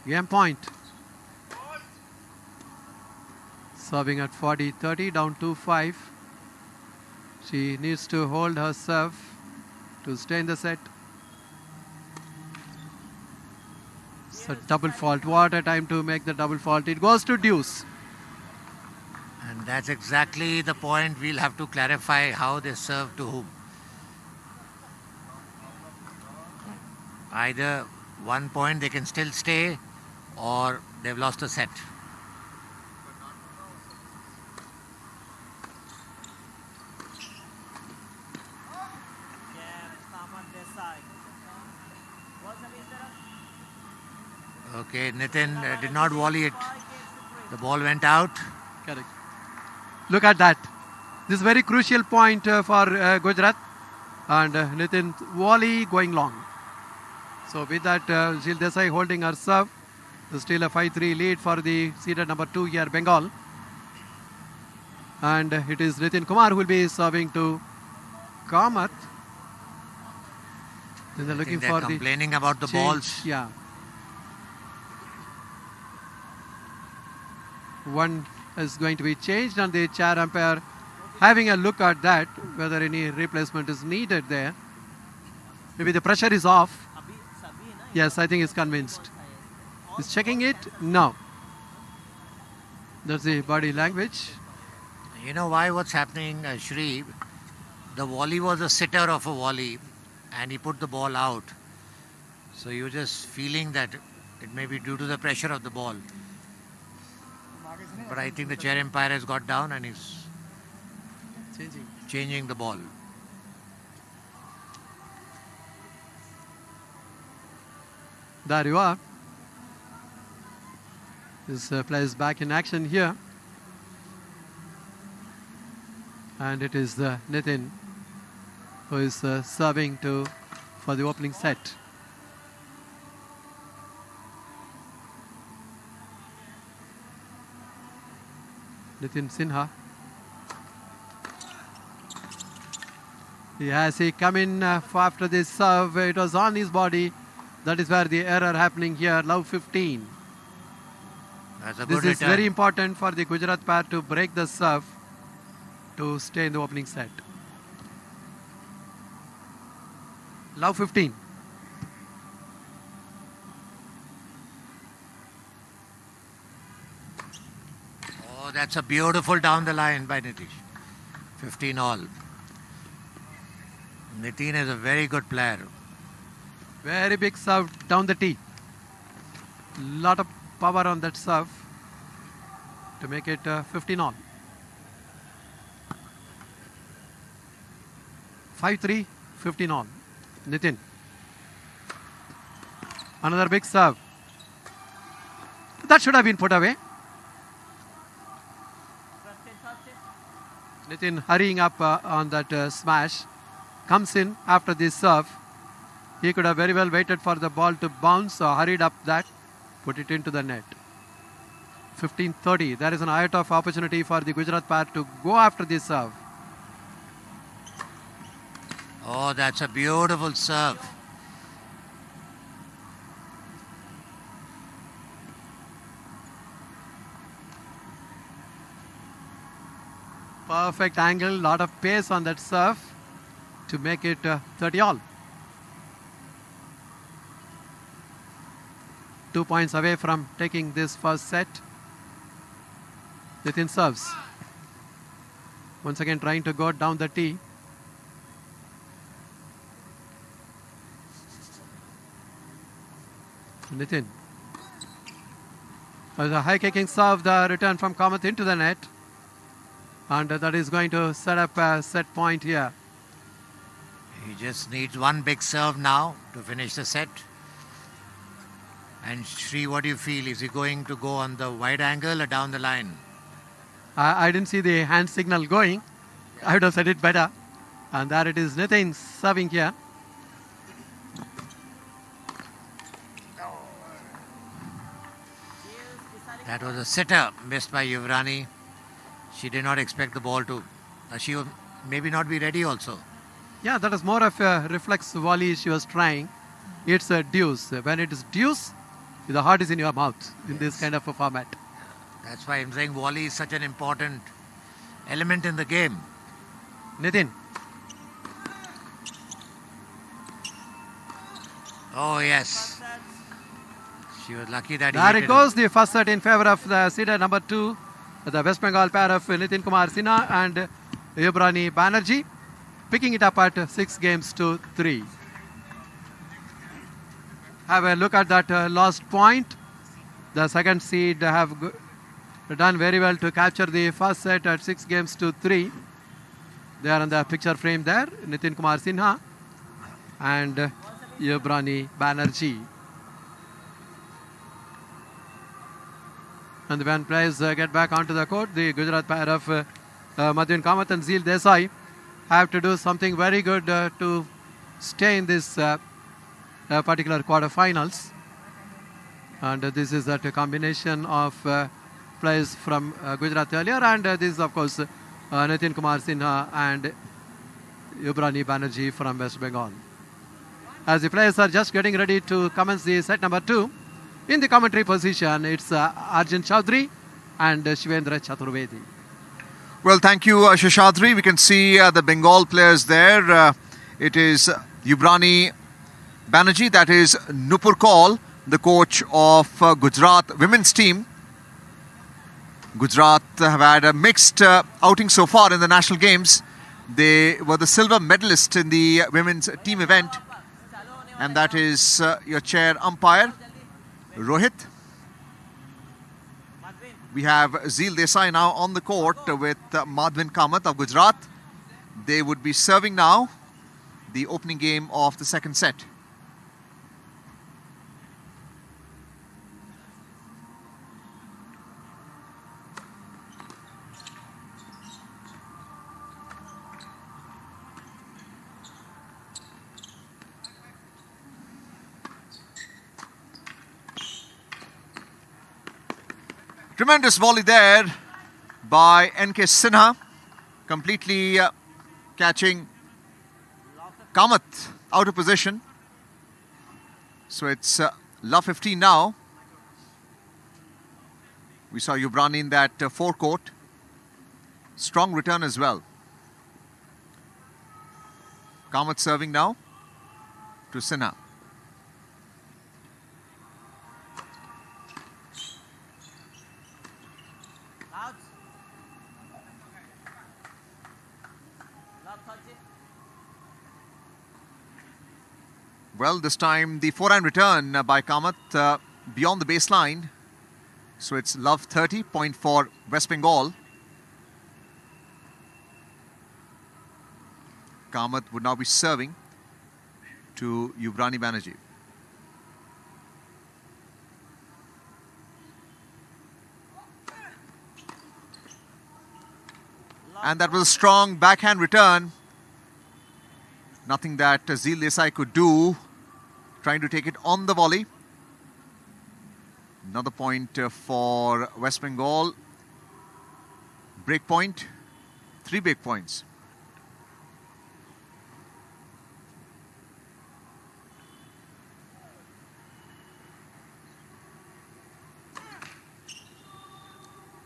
Game point. Serving at 40-30, down 2-5. She needs to hold her serve to stay in the set. It's a double fault. What a time to make the double fault. It goes to deuce. And that's exactly the point. We'll have to clarify how they serve to whom. Either 1 point they can still stay, or they've lost a set. Okay, Nitin did not volley it. The ball went out. Correct. Look at that. This is very crucial point for Gujarat. And Nitin volley going long. So with that, Zil Desai holding her serve. Still a 5-3 lead for the seeded number 2 here, Bengal. And it is Nitin Kumar who will be serving to Kamath. Then they're looking for complaining about the change. balls. Yeah. One is going to be changed, and the chair umpire having a look at that, whether any replacement is needed there. Maybe the pressure is off. Yes, I think he's convinced. He's checking it? No. That's the body language. You know why what's happening, Shri? The volley was a sitter of a volley, and he put the ball out. So you're just feeling that it may be due to the pressure of the ball. But I think the chair umpire has got down and he's... changing the ball. There you are. This player is back in action here. And it is Nitin who is serving for the opening set. Nitin Sinha. He come in after this serve. It was on his body. That is where the error happening here. Love 15. That's a This good is return. very important for the Gujarat pair to break the serve to stay in the opening set. Love 15. Oh, that's a beautiful down the line by Nitish. 15 all. Nitin is a very good player. Very big serve down the tee. Lot of power on that serve to make it 15 all. 5-3, 15 all. Nitin. Another big serve. That should have been put away. Nitin hurrying up on that smash. Comes in after this serve. He could have very well waited for the ball to bounce or hurried up that. Put it into the net. 15-30. There is an iota of opportunity for the Gujarat pair to go after this serve. Oh, that's a beautiful serve. Perfect angle, lot of pace on that serve to make it 30 all. 2 points away from taking this first set. Nitin serves. Once again trying to go down the tee. Nitin. There's a high kicking serve, the return from Kamath into the net. And that is going to set up a set point here. He just needs one big serve now to finish the set. And Shri, what do you feel? Is he going to go on the wide angle or down the line? I didn't see the hand signal going. I would have said it better. And there it is, Nitin serving here. That was a sitter missed by Yuvrani. She did not expect the ball to. She would maybe not be ready also. Yeah, that is more of a reflex volley she was trying. It's a deuce. When it is deuce, the heart is in your mouth in this kind of a format. That's why I'm saying volley is such an important element in the game. Nitin. Oh, yes. She was lucky that There it goes, the first set in favor of the seeder number 2, the West Bengal pair of Nitin Kumar Sinha and Yubrani Banerji, picking it up at 6-3. Have a look at that last point. The second seed have done very well to capture the first set at 6-3. They are on the picture frame there, Nitin Kumar Sinha and Yubrani Banerji. And when players get back onto the court, the Gujarat pair of Madhvin Kamath and Zeel Desai have to do something very good to stay in this particular quarterfinals. And this is that combination of players from Gujarat earlier, and this is of course Nitin Kumar Sinha and Yubrani Banerji from West Bengal. As the players are just getting ready to commence the set number 2, in the commentary position, it's Arjun Chaudhary and Shivendra Chaturvedi. Well, thank you, Shashadri. We can see the Bengal players there. It is Yubrani Banerji, that is Nupur Kaul, the coach of Gujarat women's team. Gujarat have had a mixed outing so far in the national games. They were the silver medalist in the women's team event. And that is your chair umpire, Rohit. We have Zeel Desai now on the court with Madhvin Kamath of Gujarat They would be serving now the opening game of the second set. Tremendous volley there by N.K. Sinha, completely catching Kamath out of position. So it's love 15 now. We saw Yubrani in that forecourt. Strong return as well. Kamath serving now to Sinha. Well, this time the forehand return by Kamath beyond the baseline. So it's love 30, point for West Bengal. Kamath would now be serving to Yubrani Banerji. And that was a strong backhand return. Nothing that Zeel Desai could do. Trying to take it on the volley. Another point for West Bengal. Break point. 3 break points.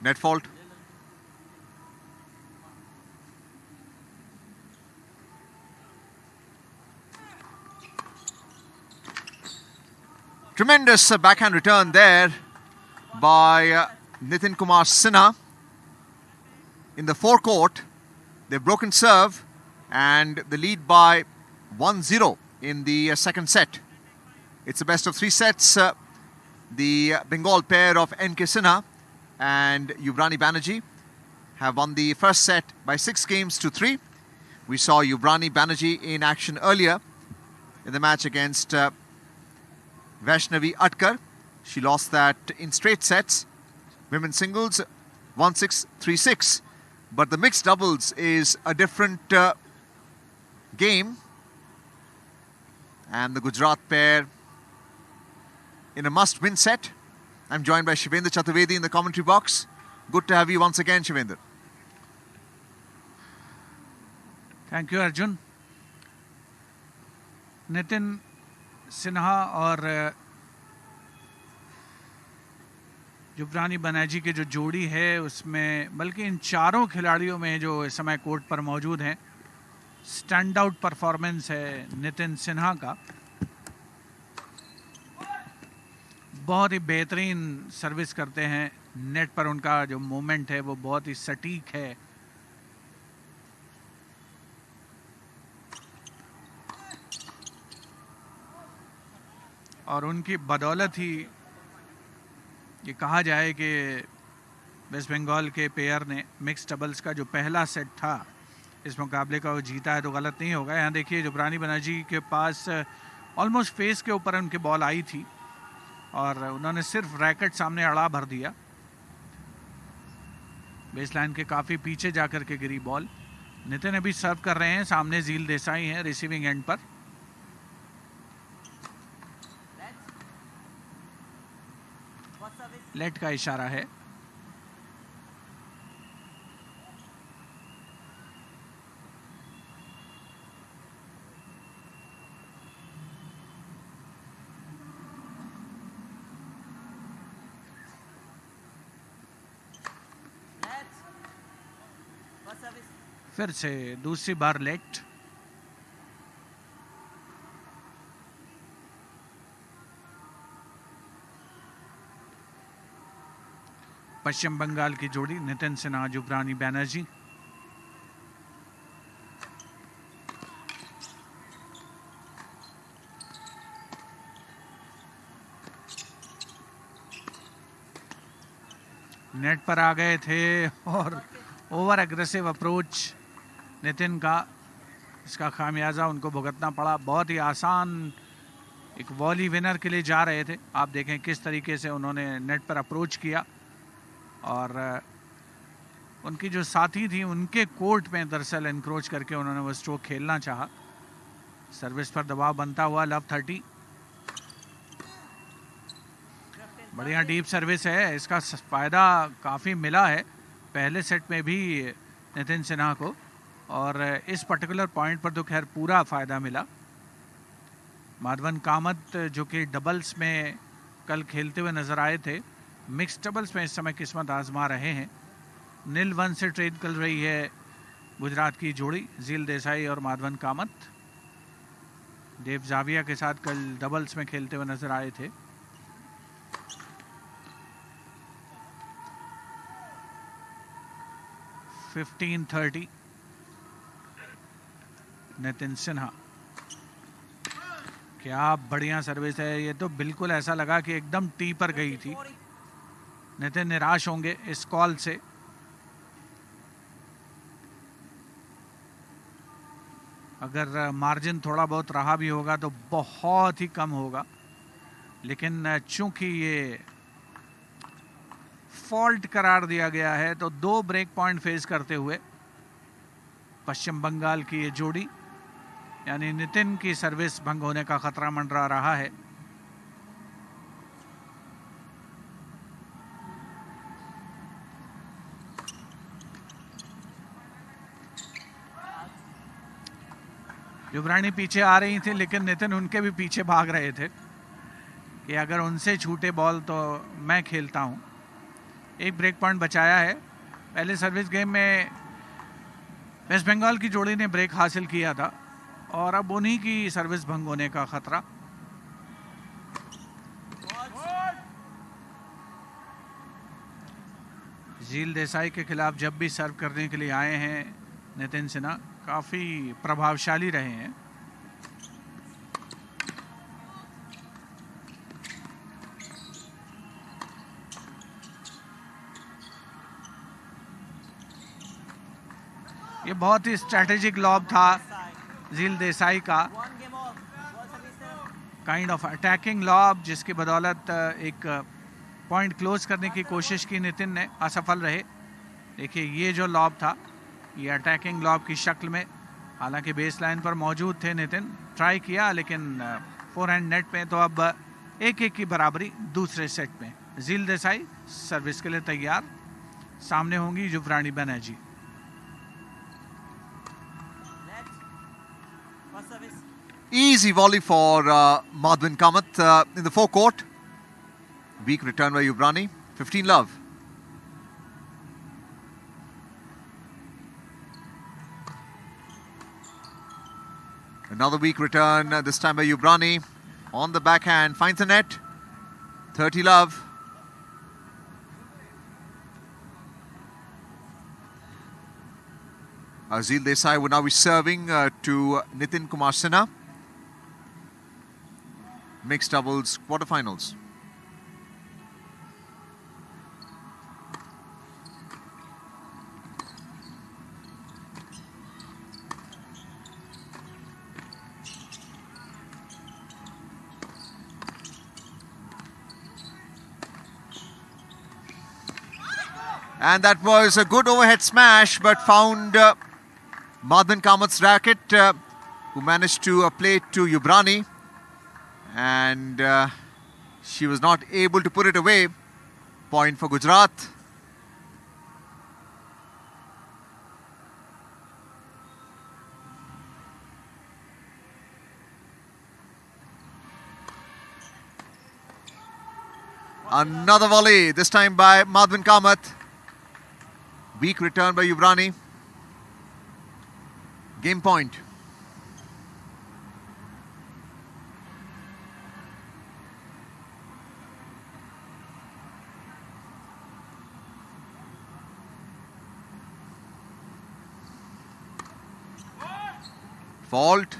Net fault. Tremendous backhand return there by Nitin Kumar Sinha. In the forecourt, they've broken serve and the lead by 1-0 in the second set. It's a best of 3 sets. The Bengal pair of N.K. Sinha and Yubrani Banerji have won the first set by 6 games to 3. We saw Yubrani Banerji in action earlier in the match against Vaishnavi Atkar. She lost that in straight sets. Women's singles 1-6, 3-6. But the mixed doubles is a different game. And the Gujarat pair in a must-win set. I'm joined by Shivendra Chaturvedi in the commentary box. Good to have you once again, Shivendra. Thank you, Arjun. Nitin Sinha और युवरानी बनर्जी की जो जोड़ी है उसमें बल्कि इन चारों खिलाड़ियों में जो इस समय कोर्ट पर मौजूद हैं स्टैंड आउट परफॉर्मेंस है नितिन सिन्हा का। बहुत ही बेहतरीन सर्विस करते हैं। नेट पर उनका जो मूवमेंट है वो बहुत ही सटीक है। और उनकी बदौलत ही ये कहा जाए कि वेस्ट बंगाल के पेयर ने मिक्स डबल्स का जो पहला सेट था इस मुकाबले का वो जीता है तो गलत नहीं होगा। यहाँ देखिए युवरानी बनर्जी के पास ऑलमोस्ट फेस के ऊपर उनकी बॉल आई थी और उन्होंने सिर्फ रैकेट सामने अड़ा भर दिया। बेसलाइन के काफ़ी पीछे जाकर के गिरी बॉल। नितिन अभी सर्व कर रहे हैं, सामने झील देसाई हैं रिसीविंग एंड पर। लेट का इशारा है। फिर से दूसरी बार लेट। पश्चिम बंगाल की जोड़ी नितिन सिन्हा युवरानी बैनर्जी। नेट पर आ गए थे और ओवर एग्रेसिव अप्रोच नितिन का इसका खामियाजा उनको भुगतना पड़ा। बहुत ही आसान एक वॉली विनर के लिए जा रहे थे। आप देखें किस तरीके से उन्होंने नेट पर अप्रोच किया और उनकी जो साथी थी उनके कोर्ट में दरअसल एनक्रोच करके उन्होंने वो स्ट्रोक खेलना चाहा। सर्विस पर दबाव बनता हुआ लव 30। बढ़िया डीप सर्विस है, इसका फायदा काफ़ी मिला है पहले सेट में भी नितिन सिन्हा को, और इस पर्टिकुलर पॉइंट पर तो खैर पूरा फ़ायदा मिला। माधवन कामत जो कि डबल्स में कल खेलते हुए नज़र आए थे, मिक्स डबल्स में इस समय किस्मत आजमा रहे हैं। 0-1 से ट्रेड कर रही है गुजरात की जोड़ी झील देसाई और माधवन कामत। देव जाविया के साथ कल डबल्स में खेलते हुए नजर आए थे। (15-30) नितिन सिन्हा, क्या बढ़िया सर्विस है। ये तो बिल्कुल ऐसा लगा कि एकदम टी पर गई थी। नितिन निराश होंगे इस कॉल से। अगर मार्जिन थोड़ा बहुत रहा भी होगा तो बहुत ही कम होगा, लेकिन चूंकि ये फॉल्ट करार दिया गया है तो 2 ब्रेक पॉइंट फेस करते हुए पश्चिम बंगाल की ये जोड़ी, यानी नितिन की सर्विस भंग होने का खतरा मंडरा रहा है। युवरानी पीछे आ रही थी, लेकिन नितिन उनके भी पीछे भाग रहे थे कि अगर उनसे छूटे बॉल तो मैं खेलता हूं। एक ब्रेक पॉइंट बचाया है। पहले सर्विस गेम में वेस्ट बंगाल की जोड़ी ने ब्रेक हासिल किया था और अब उन्हीं की सर्विस भंग होने का खतरा। झील देसाई के खिलाफ जब भी सर्व करने के लिए आए हैं नितिन सिन्हा, काफी प्रभावशाली रहे हैं। ये बहुत ही स्ट्रैटेजिक लॉब था झील देसाई का, काइंड ऑफ अटैकिंग लॉब, जिसकी बदौलत एक पॉइंट क्लोज करने की कोशिश की नितिन ने, असफल रहे। देखिए ये जो लॉब था ये अटैकिंग लॉब की शक्ल में, हालांकि बेस लाइन पर मौजूद थे नितिन, ट्राई किया लेकिन फोरहैंड नेट में। तो अब 1-1 की बराबरी दूसरे सेट में। झील देसाई सर्विस के लिए तैयार, सामने होंगी युवरानी Banerjee. Easy volley for Madhvan Kamath in the forecourt. Weak return by Yuvrani. 15 love. Another weak return, this time by Yuvrani. On the backhand, finds the net. 30 love. Azil Desai would now be serving to Nitin Kumar Sinha. Mixed doubles quarterfinals. And that was a good overhead smash, but found Madhvan Kamath's racket, who managed to play it to Yuvrani. And she was not able to put it away. Point for Gujarat. Another volley, this time by Madhvan Kamath. Weak return by Yuvrani. Game point. Fault.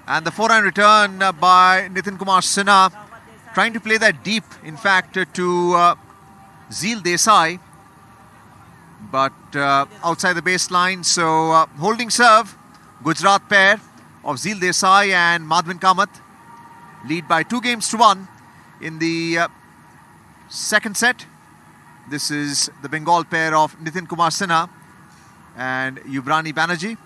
And the forehand return by Nitin Kumar Sinha, trying to play that deep, in fact, to Zeel Desai, but outside the baseline. So holding serve, Gujarat pair of Zeel Desai and Madhvan Kamath lead by 2-1 in the second set. This is the Bengal pair of Nitin Kumar Sinha and Yuvrani Banerji.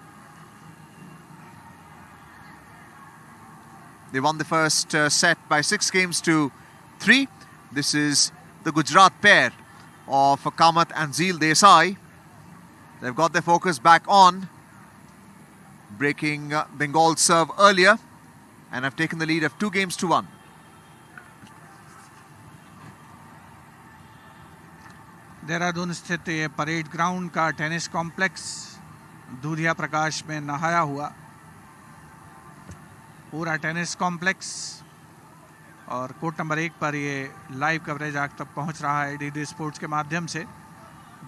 They won the first set by 6-3. This is the Gujarat pair of Kamath and Zeel Desai. They've got their focus back on breaking Bengal's serve earlier and have taken the lead of 2-1. Dehradun स्थित ये parade ground का tennis complex दूधिया प्रकाश में नहाया हुआ पूरा tennis complex, और court number 1 पर ये लाइव कवरेज आज तक पहुंच रहा है डीडी स्पोर्ट्स के माध्यम से,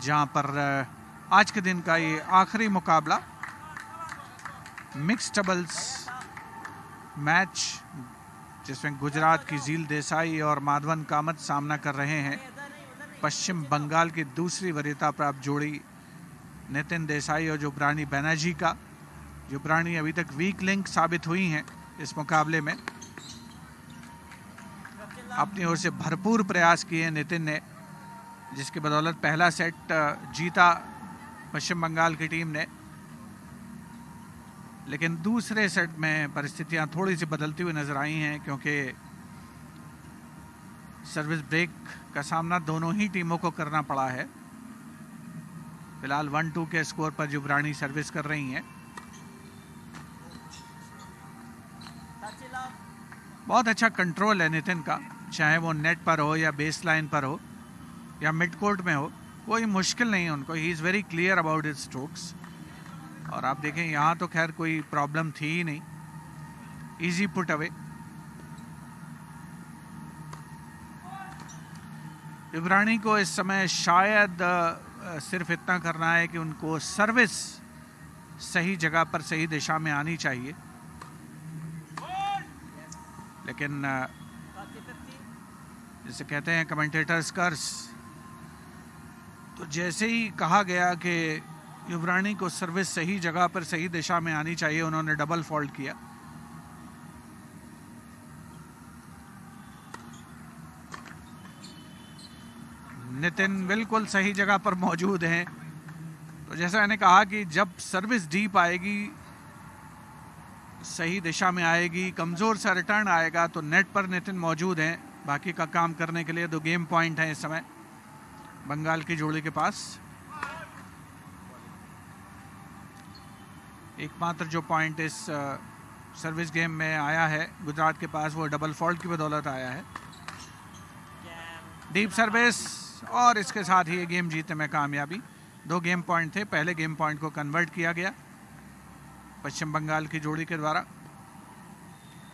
जहां पर आज के दिन का ये आखिरी मुकाबला मिक्स्ड डबल्स मैच, जिसमें गुजरात की झील देसाई और माधवन कामत सामना कर रहे हैं पश्चिम बंगाल की दूसरी वरीयता प्राप्त जोड़ी नितिन देसाई और युवरानी बनर्जी का। युवरानी अभी तक वीक लिंक साबित हुई हैं इस मुकाबले में। अपनी ओर से भरपूर प्रयास किए नितिन ने, जिसकी बदौलत पहला सेट जीता पश्चिम बंगाल की टीम ने, लेकिन दूसरे सेट में परिस्थितियां थोड़ी सी बदलती हुई नजर आई हैं, क्योंकि सर्विस ब्रेक का सामना दोनों ही टीमों को करना पड़ा है। फिलहाल 1-2 के स्कोर पर युवरानी सर्विस कर रही हैं। बहुत अच्छा कंट्रोल है नितिन का, चाहे वो नेट पर हो या बेस लाइन पर हो या मिड कोर्ट में हो, कोई मुश्किल नहीं है उनको। He is very clear about his strokes. और आप देखें यहाँ तो खैर कोई प्रॉब्लम थी ही नहीं, इजी पुट अवे। युवरानी को इस समय शायद सिर्फ इतना करना है कि उनको सर्विस सही जगह पर सही दिशा में आनी चाहिए, लेकिन जिसे कहते हैं कमेंटेटर्स कर्स, तो जैसे ही कहा गया कि युवरानी को सर्विस सही जगह पर सही दिशा में आनी चाहिए, उन्होंने डबल फॉल्ट किया। नितिन बिल्कुल सही जगह पर मौजूद हैं। तो जैसा मैंने कहा कि जब सर्विस डीप आएगी, सही दिशा में आएगी, कमज़ोर सा रिटर्न आएगा, तो नेट पर नितिन मौजूद हैं बाकी का काम करने के लिए। 2 गेम पॉइंट हैं इस समय बंगाल की जोड़ी के पास। एकमात्र जो पॉइंट इस सर्विस गेम में आया है गुजरात के पास, वो डबल फॉल्ट की बदौलत आया है। डीप सर्विस, और इसके साथ ही ये गेम जीतने में कामयाबी। 2 गेम पॉइंट थे, पहले गेम पॉइंट को कन्वर्ट किया गया पश्चिम बंगाल की जोड़ी के द्वारा।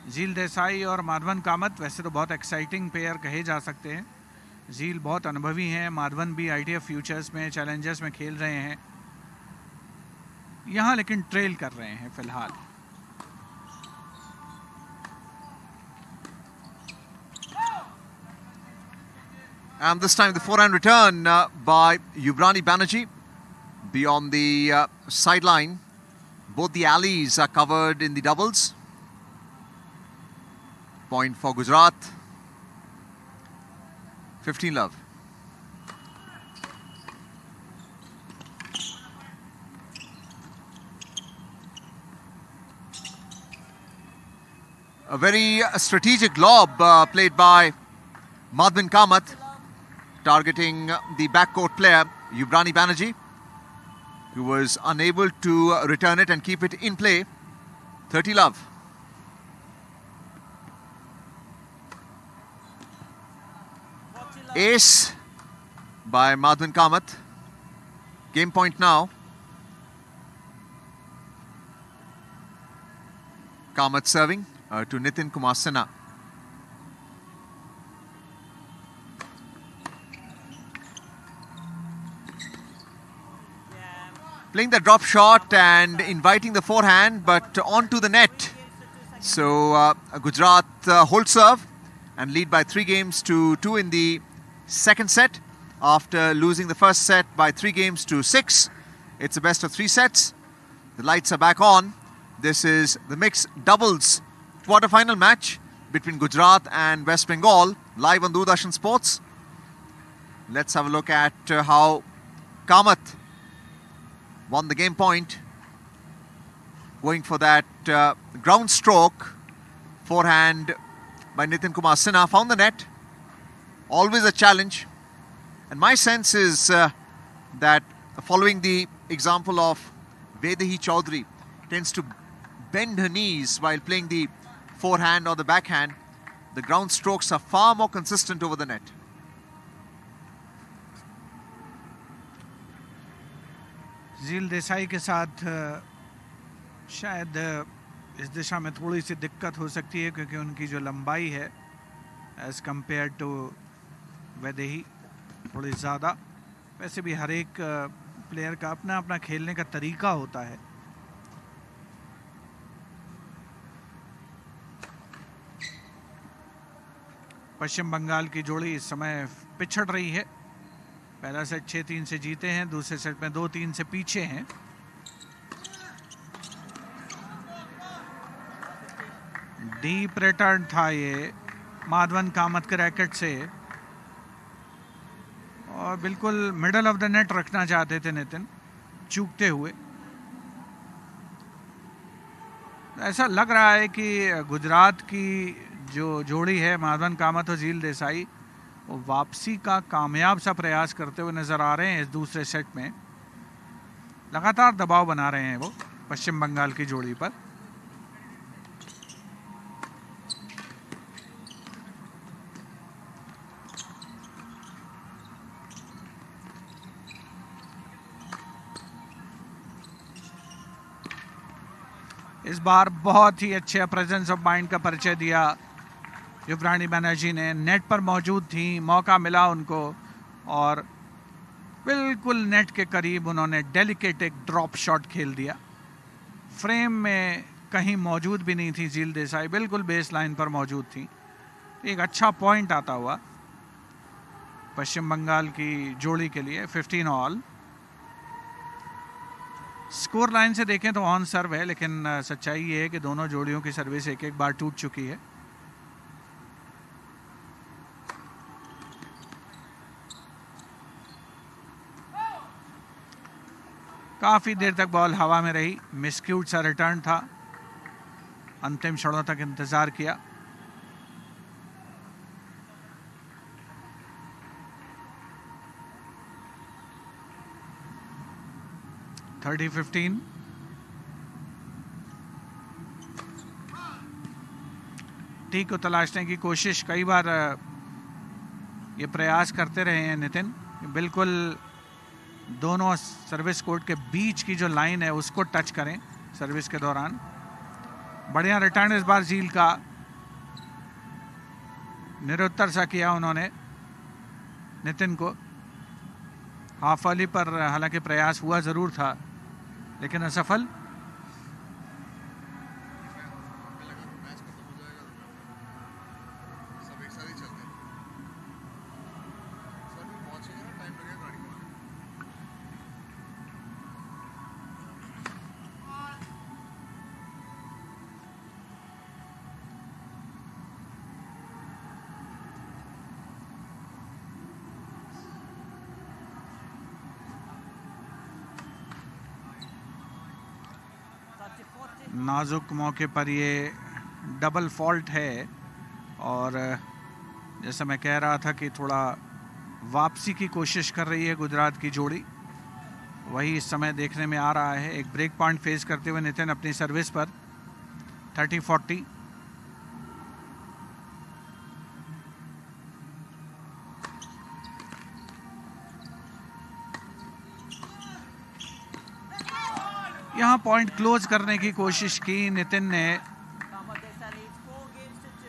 झील देसाई और माधवन कामत वैसे तो बहुत एक्साइटिंग पेयर कहे जा सकते हैं। झील बहुत अनुभवी हैं, माधवन भी ITF फ्यूचर्स में, चैलेंजर्स में खेल रहे हैं। यहाँ लेकिन ट्रेल कर रहे हैं फिलहाल। And this time the forehand return by Yuvrani Banerji beyond the sideline. Both the alleys are covered in the doubles. Point for Gujarat. 15 love. A very strategic lob played by Madhvan Kamath, targeting the backcourt player Yuvrani Banerji, who was unable to return it and keep it in play. 30 love. Ace by Madhvan Kamath. Game point now. Kamath serving to Nitin Kumar Sinha. Playing the drop shot and inviting the forehand, but onto the net. So Gujarat hold serve and lead by 3-2 in the second set after losing the first set by 3-6. It's a best of 3 sets. The lights are back on. This is the mixed doubles quarter-final match between Gujarat and West Bengal, live on Doordarshan Sports. Let's have a look at how Kamath won the game point, going for that ground stroke. Forehand by Nitin Kumar Sinha found the net. Always a challenge. And my sense is that following the example of Vedahi Chaudhary, tends to bend her knees while playing the forehand or the backhand. The ground strokes are far more consistent over the net. झील देसाई के साथ शायद इस दिशा में थोड़ी सी दिक्कत हो सकती है क्योंकि उनकी जो लंबाई है एज कंपेयर टू वैदेही थोड़ी ज़्यादा. वैसे भी हर एक प्लेयर का अपना अपना खेलने का तरीका होता है. पश्चिम बंगाल की जोड़ी इस समय पिछड़ रही है. पहला सेट 6-3 से जीते हैं, दूसरे सेट में 2-3 से पीछे हैं. डीप रिटर्न था ये माधवन कामत के रैकेट से और बिल्कुल मिडल ऑफ द नेट रखना चाहते थे नितिन, चूकते हुए. ऐसा लग रहा है कि गुजरात की जो जोड़ी है माधवन कामत और झील देसाई, वो वापसी का कामयाब सा प्रयास करते हुए नजर आ रहे हैं. इस दूसरे सेट में लगातार दबाव बना रहे हैं वो पश्चिम बंगाल की जोड़ी पर. इस बार बहुत ही अच्छे प्रेजेंस ऑफ माइंड का परिचय दिया युवरानी बैनर्जी ने. नेट पर मौजूद थी, मौका मिला उनको और बिल्कुल नेट के करीब उन्होंने डेलिकेट एक ड्रॉप शॉट खेल दिया. फ्रेम में कहीं मौजूद भी नहीं थी झील देसाई, बिल्कुल बेस लाइन पर मौजूद थी. एक अच्छा पॉइंट आता हुआ पश्चिम बंगाल की जोड़ी के लिए. 15 ऑल. स्कोर लाइन से देखें तो ऑन सर्व है, लेकिन सच्चाई ये है कि दोनों जोड़ियों की सर्विस एक एक बार टूट चुकी है. काफी देर तक बॉल हवा में रही. मिसक्यूट सा रिटर्न था, अंतिम क्षणों तक इंतजार किया. थर्टी 15. टी को तलाशने की कोशिश कई बार ये प्रयास करते रहे हैं नितिन. बिल्कुल दोनों सर्विस कोर्ट के बीच की जो लाइन है उसको टच करें सर्विस के दौरान. बढ़िया रिटर्न इस बार झील का, निरुत्तर सा किया उन्होंने नितिन को. हाफ वॉली पर हालांकि प्रयास हुआ जरूर था लेकिन असफल. नाजुक मौके पर ये डबल फॉल्ट है और जैसा मैं कह रहा था कि थोड़ा वापसी की कोशिश कर रही है गुजरात की जोड़ी, वही इस समय देखने में आ रहा है. एक ब्रेक पॉइंट फेस करते हुए नितिन अपनी सर्विस पर. 30-40. यहाँ पॉइंट क्लोज करने की कोशिश की नितिन ने.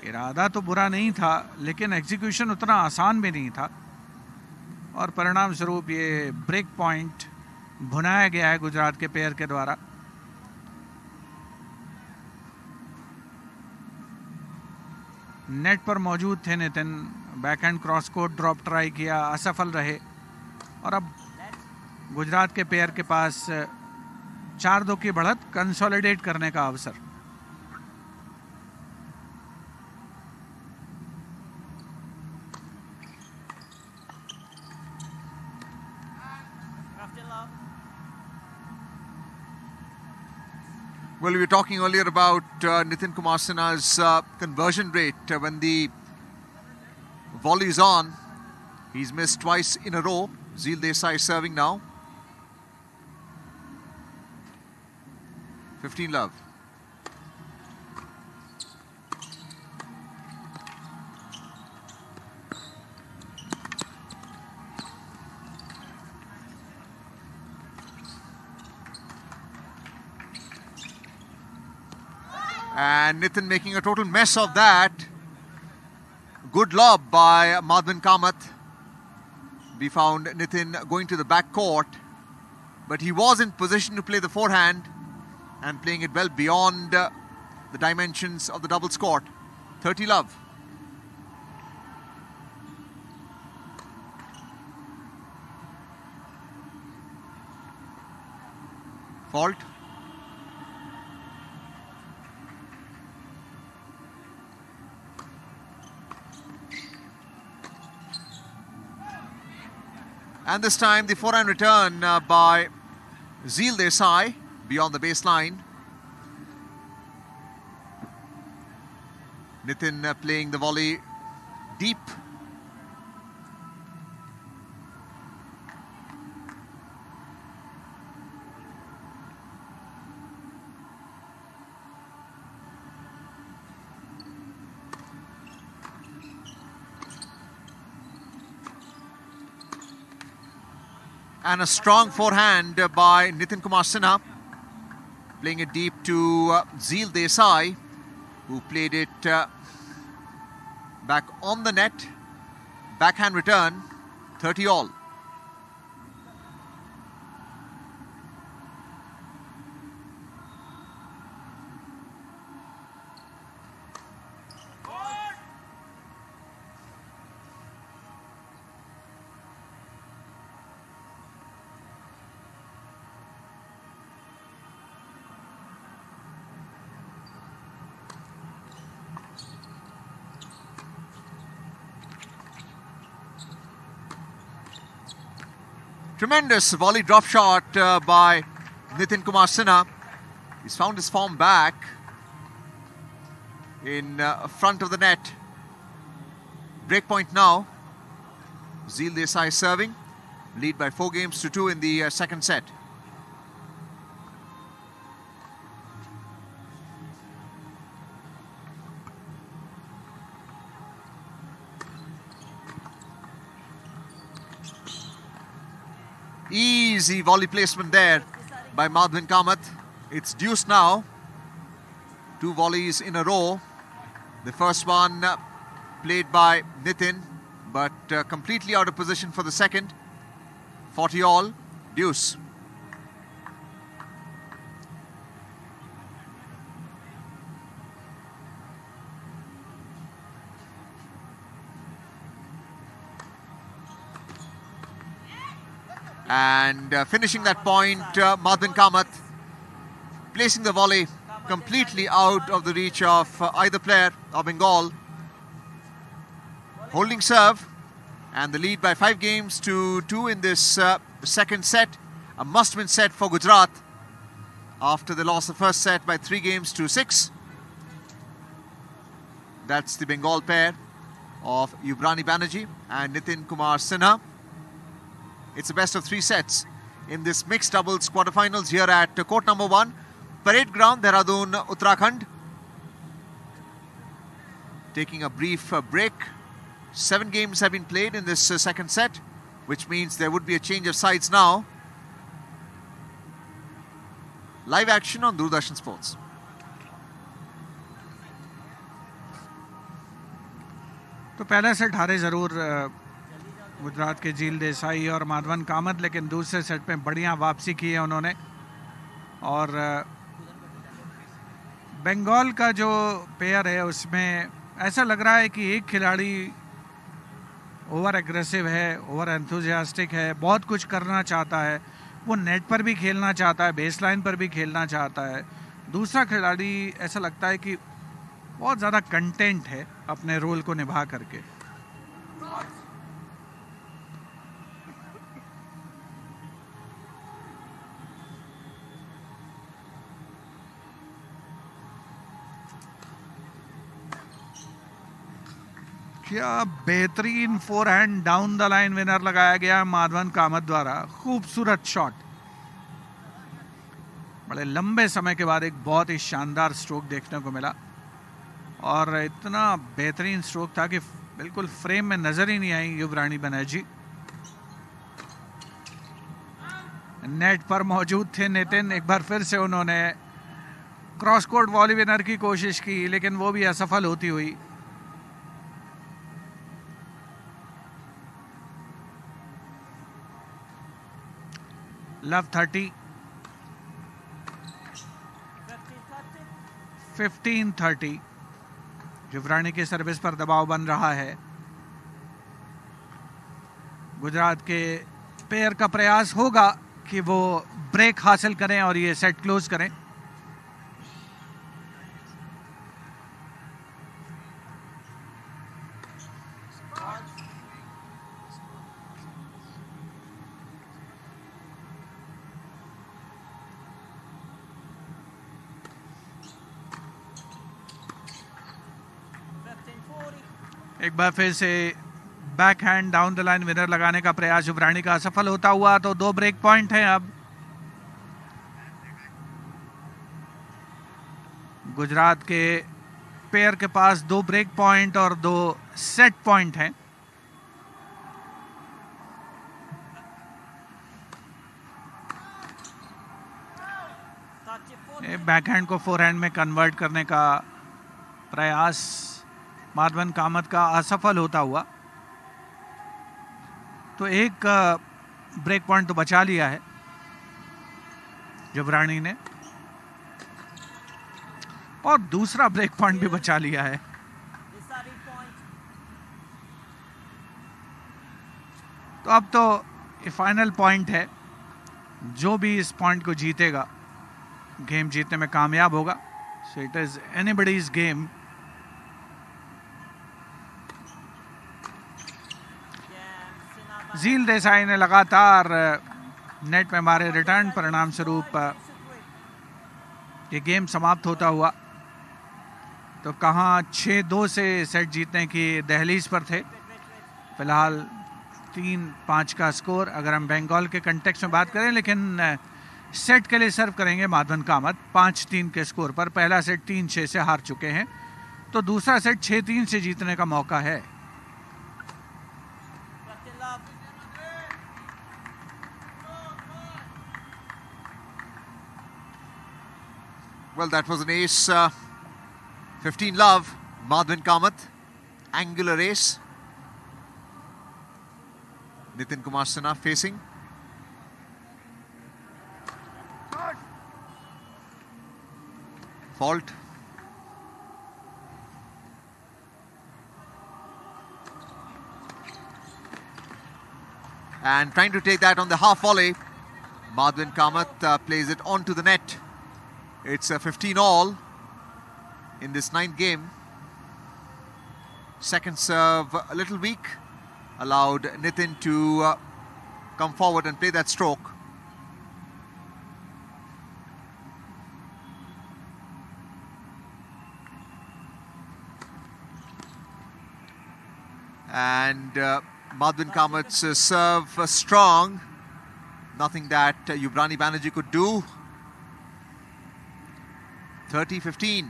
इरादा तो बुरा नहीं था लेकिन एग्जीक्यूशन उतना आसान भी नहीं था और परिणाम स्वरूप ये ब्रेक पॉइंट भुनाया गया है गुजरात के पेयर के द्वारा. नेट पर मौजूद थे Nitin, backhand cross court drop try किया, असफल रहे और अब गुजरात के पेयर के पास 4-2 की बढ़त कंसोलिडेट करने का अवसर। Well, we were talking earlier about Nitin Kumar Sinha's conversion rate. When the volley is on, he's missed twice in a row. Zeel Desai serving now. 15 love. And Nitin making a total mess of that. Good lob by Madhvan Kamath. We found Nitin going to the back court, but he was in position to play the forehand and playing it well beyond the dimensions of the doubles court. 30 love. Fault. And this time the forehand return by Zeel Desai beyond the baseline. Nitin playing the volley deep. And a strong forehand by Nitin Kumar Sinha, playing it deep to Zeel Desai, who played it back on the net. Backhand return, 30 all. Tremendous volley drop shot by Nitin Kumar Sinha. He's found his form back in front of the net. Break point now. Zeel Desai serving. Lead by 4-2 in the second set. Easy volley placement there by Madhvan Kamath. It's deuce now. 2 volleys in a row. The first one played by Nitin, but completely out of position for the second. 40 all, deuce. And finishing that point, Madhvan Kamath placing the volley completely out of the reach of either player of Bengal. Holding serve, and the lead by 5-2 in this second set. A must-win set for Gujarat after the loss of the first set by 3-6. That's the Bengal pair of Yubrani Banerji and Nitin Kumar Sinha. It's a best of 3 sets in this mixed doubles quarterfinals here at court number 1, Parade Ground, Dehradun, Uttarakhand. Taking a brief break. 7 games have been played in this second set, which means there would be a change of sides now. Live action on Doordarshan Sports. तो पहला set हारे जरूर गुजरात के झील देसाई और माधवन कामत, लेकिन दूसरे set में बढ़िया वापसी की है उन्होंने। और बंगाल का जो पेयर है उसमें ऐसा लग रहा है कि एक खिलाड़ी ओवर एग्रेसिव है, ओवर एंथुजियास्टिक है, बहुत कुछ करना चाहता है, वो नेट पर भी खेलना चाहता है, बेस लाइन पर भी खेलना चाहता है। दूसरा खिलाड़ी ऐसा लगता है कि बहुत ज़्यादा कंटेंट है अपने रोल को निभा करके। क्या बेहतरीन forehand down the line winner लगाया गया माधवन कामत द्वारा। खूबसूरत शॉट, बड़े लंबे समय के बाद एक बहुत ही शानदार स्ट्रोक देखने को मिला और इतना बेहतरीन स्ट्रोक था कि बिल्कुल फ्रेम में नजर ही नहीं आई युवरानी बनर्जी। नेट पर मौजूद थे नितिन, एक बार फिर से उन्होंने क्रॉस कोर्ट वॉली विनर की कोशिश की लेकिन वो भी असफल होती हुई। लव 30, 15-30। युवरानी की सर्विस पर दबाव बन रहा है। गुजरात के पेयर का प्रयास होगा कि वो ब्रेक हासिल करें और ये सेट क्लोज करें। एक बार फिर से back hand down the line winner लगाने का प्रयास युवरानी का असफल होता हुआ, तो 2 ब्रेक पॉइंट हैं अब गुजरात के पेयर के पास। 2 ब्रेक पॉइंट और 2 सेट पॉइंट हैं। बैक हैंड को फोरहैंड में कन्वर्ट करने का प्रयास माधवन कामत का असफल होता हुआ, तो एक ब्रेक पॉइंट तो बचा लिया है युवरानी ने और दूसरा ब्रेक पॉइंट भी बचा लिया है। तो अब तो ये फाइनल पॉइंट है, जो भी इस पॉइंट को जीतेगा गेम जीतने में कामयाब होगा। So it is anybody's game. झील देसाई ने लगातार नेट में मारे रिटर्न, परिणाम स्वरूप ये गेम समाप्त होता हुआ। तो कहाँ 6-2 से सेट जीतने की दहलीज पर थे। फिलहाल 3-5 का स्कोर अगर हम बंगाल के कंटेक्स्ट में बात करें, लेकिन सेट के लिए सर्व करेंगे माधवन कामत 5-3 के स्कोर पर। पहला सेट 3-6 से हार चुके हैं, तो दूसरा सेट 6-3 से जीतने का मौका है। Well, that was an ace. 15 love, Madhvan Kamath. Angular ace. Nitin Kumar Sinha facing. Fault. And trying to take that on the half volley. Madhvan Kamath plays it onto the net. It's a 15 all in this 9th game. Second serve a little weak. Allowed Nitin to come forward and play that stroke. And Madhvan Kamath's serve strong. Nothing that Yuvrani Banerji could do. 30-15.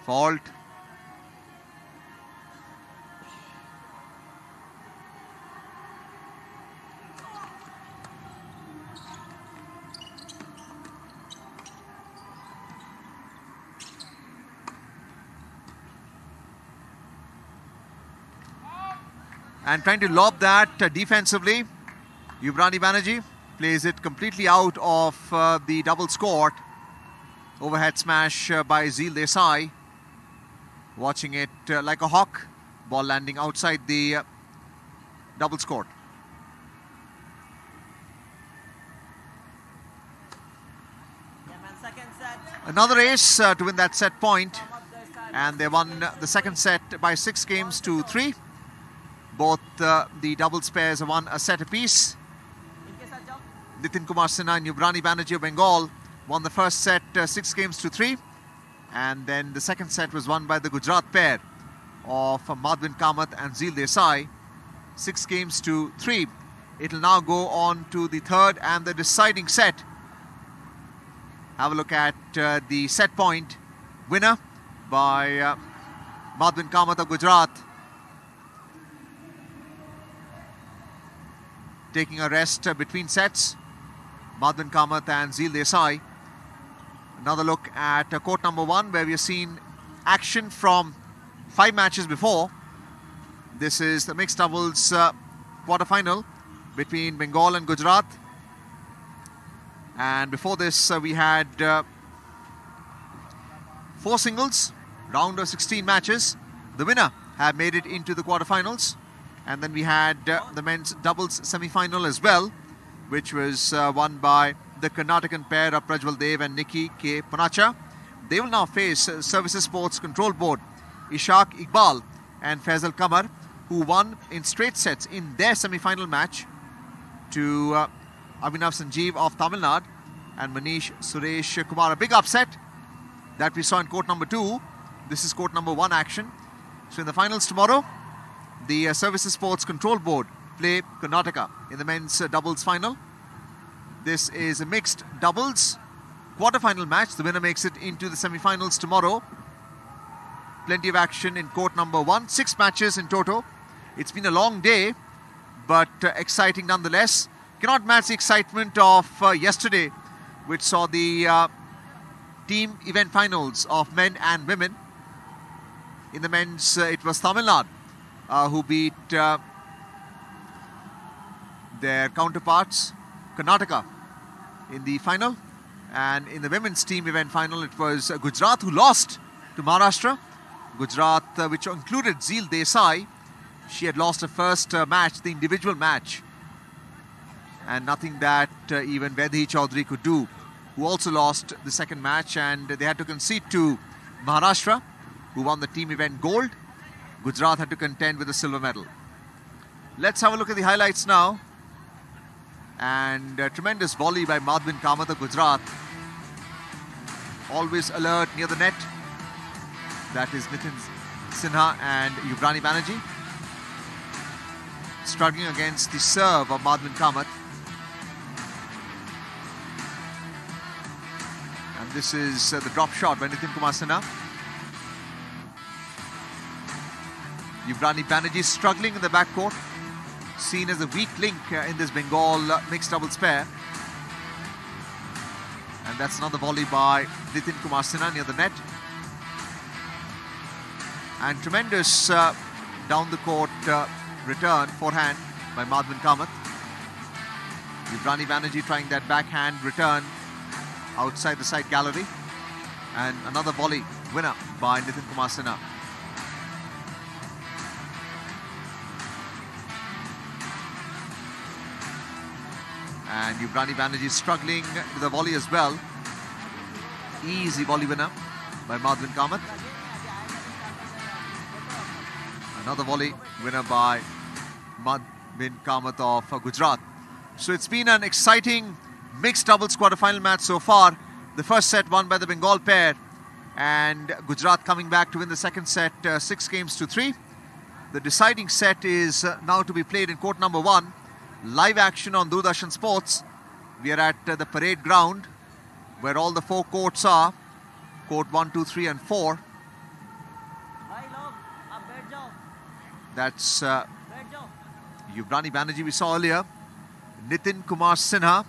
Fault. And trying to lob that defensively. Yuvrani Banerji plays it completely out of the doubles court. Overhead smash by Zeel Desai. Watching it like a hawk. Ball landing outside the doubles court. Another ace to win that set point. And they won the second set by 6 games to 3. Both the doubles pairs won a set apiece. Nitin Kumar Sinha and Yubrani Banerji of Bengal won the first set 6 games to 3. And then the second set was won by the Gujarat pair of Madhvin Kamath and Zeel Desai, 6 games to 3. It will now go on to the third and the deciding set. Have a look at the set point winner by Madhvin Kamath of Gujarat. Taking a rest between sets, Madhvin Kamath and Zeel Desai. Another look at court number 1, where we have seen action from 5 matches before. This is the mixed doubles quarterfinal between Bengal and Gujarat. And before this, we had 4 singles, round of 16 matches. The winner had made it into the quarterfinals. And then we had the men's doubles semi-final as well, which was won by the Karnatakan pair of Prajwal Dev and Nikki K. Panacha. They will now face Services Sports Control Board, Ishaq Iqbal and Faisal Kamar, who won in straight sets in their semi-final match to Abhinav Sanjeev of Tamil Nadu and Manish Suresh Kumar. A big upset that we saw in court number 2. This is court number 1 action. So in the finals tomorrow, the Services Sports Control Board play Karnataka in the men's doubles final. This is a mixed doubles quarterfinal match. The winner makes it into the semi-finals tomorrow. Plenty of action in court number 1. 6 matches in total. It's been a long day, but exciting nonetheless. Cannot match the excitement of yesterday, which saw the team event finals of men and women. In the men's, it was Tamil Nadu who beat their counterparts, Karnataka, in the final. And in the women's team event final, it was Gujarat who lost to Maharashtra. Gujarat, which included Zeel Desai. She had lost her first match, the individual match. And nothing that even Vedhi Chaudhary could do, who also lost the second match, and they had to concede to Maharashtra, who won the team event gold. Gujarat had to contend with a silver medal. Let's have a look at the highlights now. And a tremendous volley by Madhvin Kamath of Gujarat. Always alert near the net. That is Nitin Sinha and Yubrani Banerji. Struggling against the serve of Madhvin Kamath. And this is the drop shot by Nitin Kumar Sinha. Yubrani Banerji struggling in the backcourt, seen as a weak link in this Bengal mixed doubles pair. And that's another volley by Nitin Kumar Sinha near the net. And tremendous down the court return, forehand by Madhvin Kamath. Yubrani Banerji trying that backhand return outside the side gallery. And another volley winner by Nitin Kumar Sinha. And Yubrani Banerji struggling with a volley as well. Easy volley winner by Madhvin Kamath. Another volley winner by Madhvin Kamath of Gujarat. So it's been an exciting mixed doubles quarterfinal match so far. The first set won by the Bengal pair, and Gujarat coming back to win the second set 6 games to 3. The deciding set is now to be played in court number 1. Live action on Doordarshan Sports. We are at the parade ground where all the 4 courts are. Court 1, 2, 3 and 4. That's Yubrani Banerji we saw earlier. Nitin Kumar Sinha,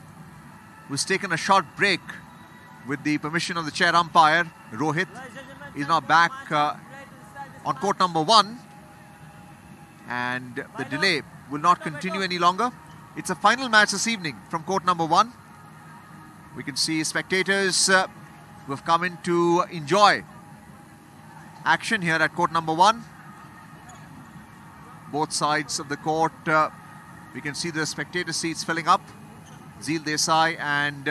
who's taken a short break with the permission of the chair umpire, Rohit, is now back on court number 1. And the delay will not continue any longer. It's a final match this evening from court number 1. We can see spectators who have come in to enjoy action here at court number 1. Both sides of the court, we can see the spectator seats filling up. Zeel Desai and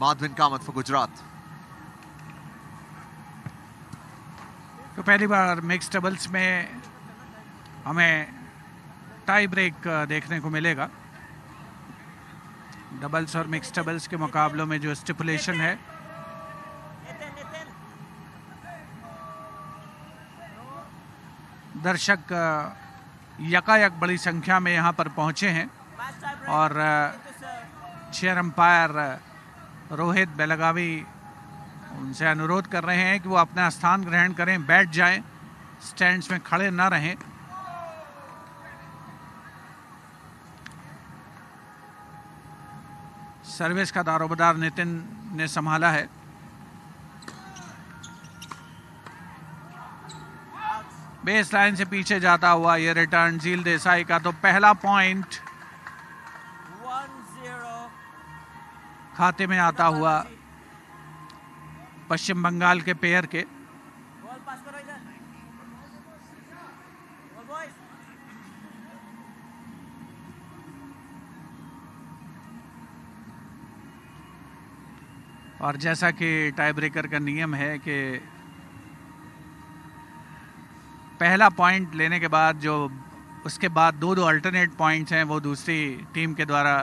Madhvin Kamath for Gujarat. तो पहली बार mix doubles में हमें tie break देखने को मिलेगा. Doubles और mix doubles के मुकाबलों में जो स्टिपुलेशन है दर्शक यकायक बड़ी संख्या में यहाँ पर पहुँचे हैं और चेयर अंपायर रोहित बेलगावी उनसे अनुरोध कर रहे हैं कि वो अपना स्थान ग्रहण करें, बैठ जाएं, स्टैंड्स में खड़े ना रहें. सर्विस का दारोमदार नितिन ने संभाला है. बेस लाइन से पीछे जाता हुआ ये रिटर्न झील देसाई का. तो पहला पॉइंट खाते में आता हुआ पश्चिम बंगाल के पेयर के. और जैसा कि टाई ब्रेकर का नियम है कि पहला पॉइंट लेने के बाद जो उसके बाद दो अल्टरनेट पॉइंट्स हैं वो दूसरी टीम के द्वारा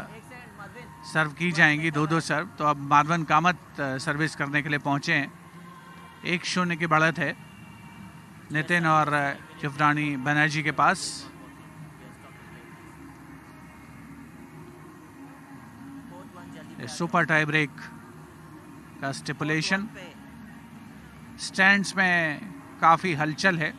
सर्व की जाएंगी, 2-2 सर्व. तो अब माधवन कामत सर्विस करने के लिए पहुंचे हैं. 1-0 की बढ़त है नितिन और युवरानी बनर्जी के पास. सुपर टाई ब्रेक का स्टिपुलेशन. स्टैंड्स में काफ़ी हलचल है.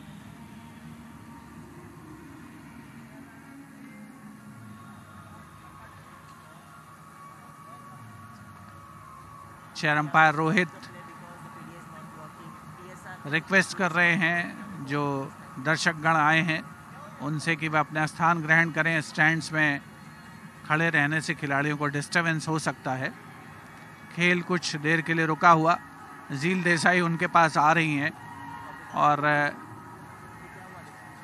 चेयर अंपायर रोहित रिक्वेस्ट कर रहे हैं जो दर्शकगण आए हैं उनसे कि वे अपना स्थान ग्रहण करें. स्टैंड्स में खड़े रहने से खिलाड़ियों को डिस्टर्बेंस हो सकता है. खेल कुछ देर के लिए रुका हुआ. झील देसाई उनके पास आ रही हैं और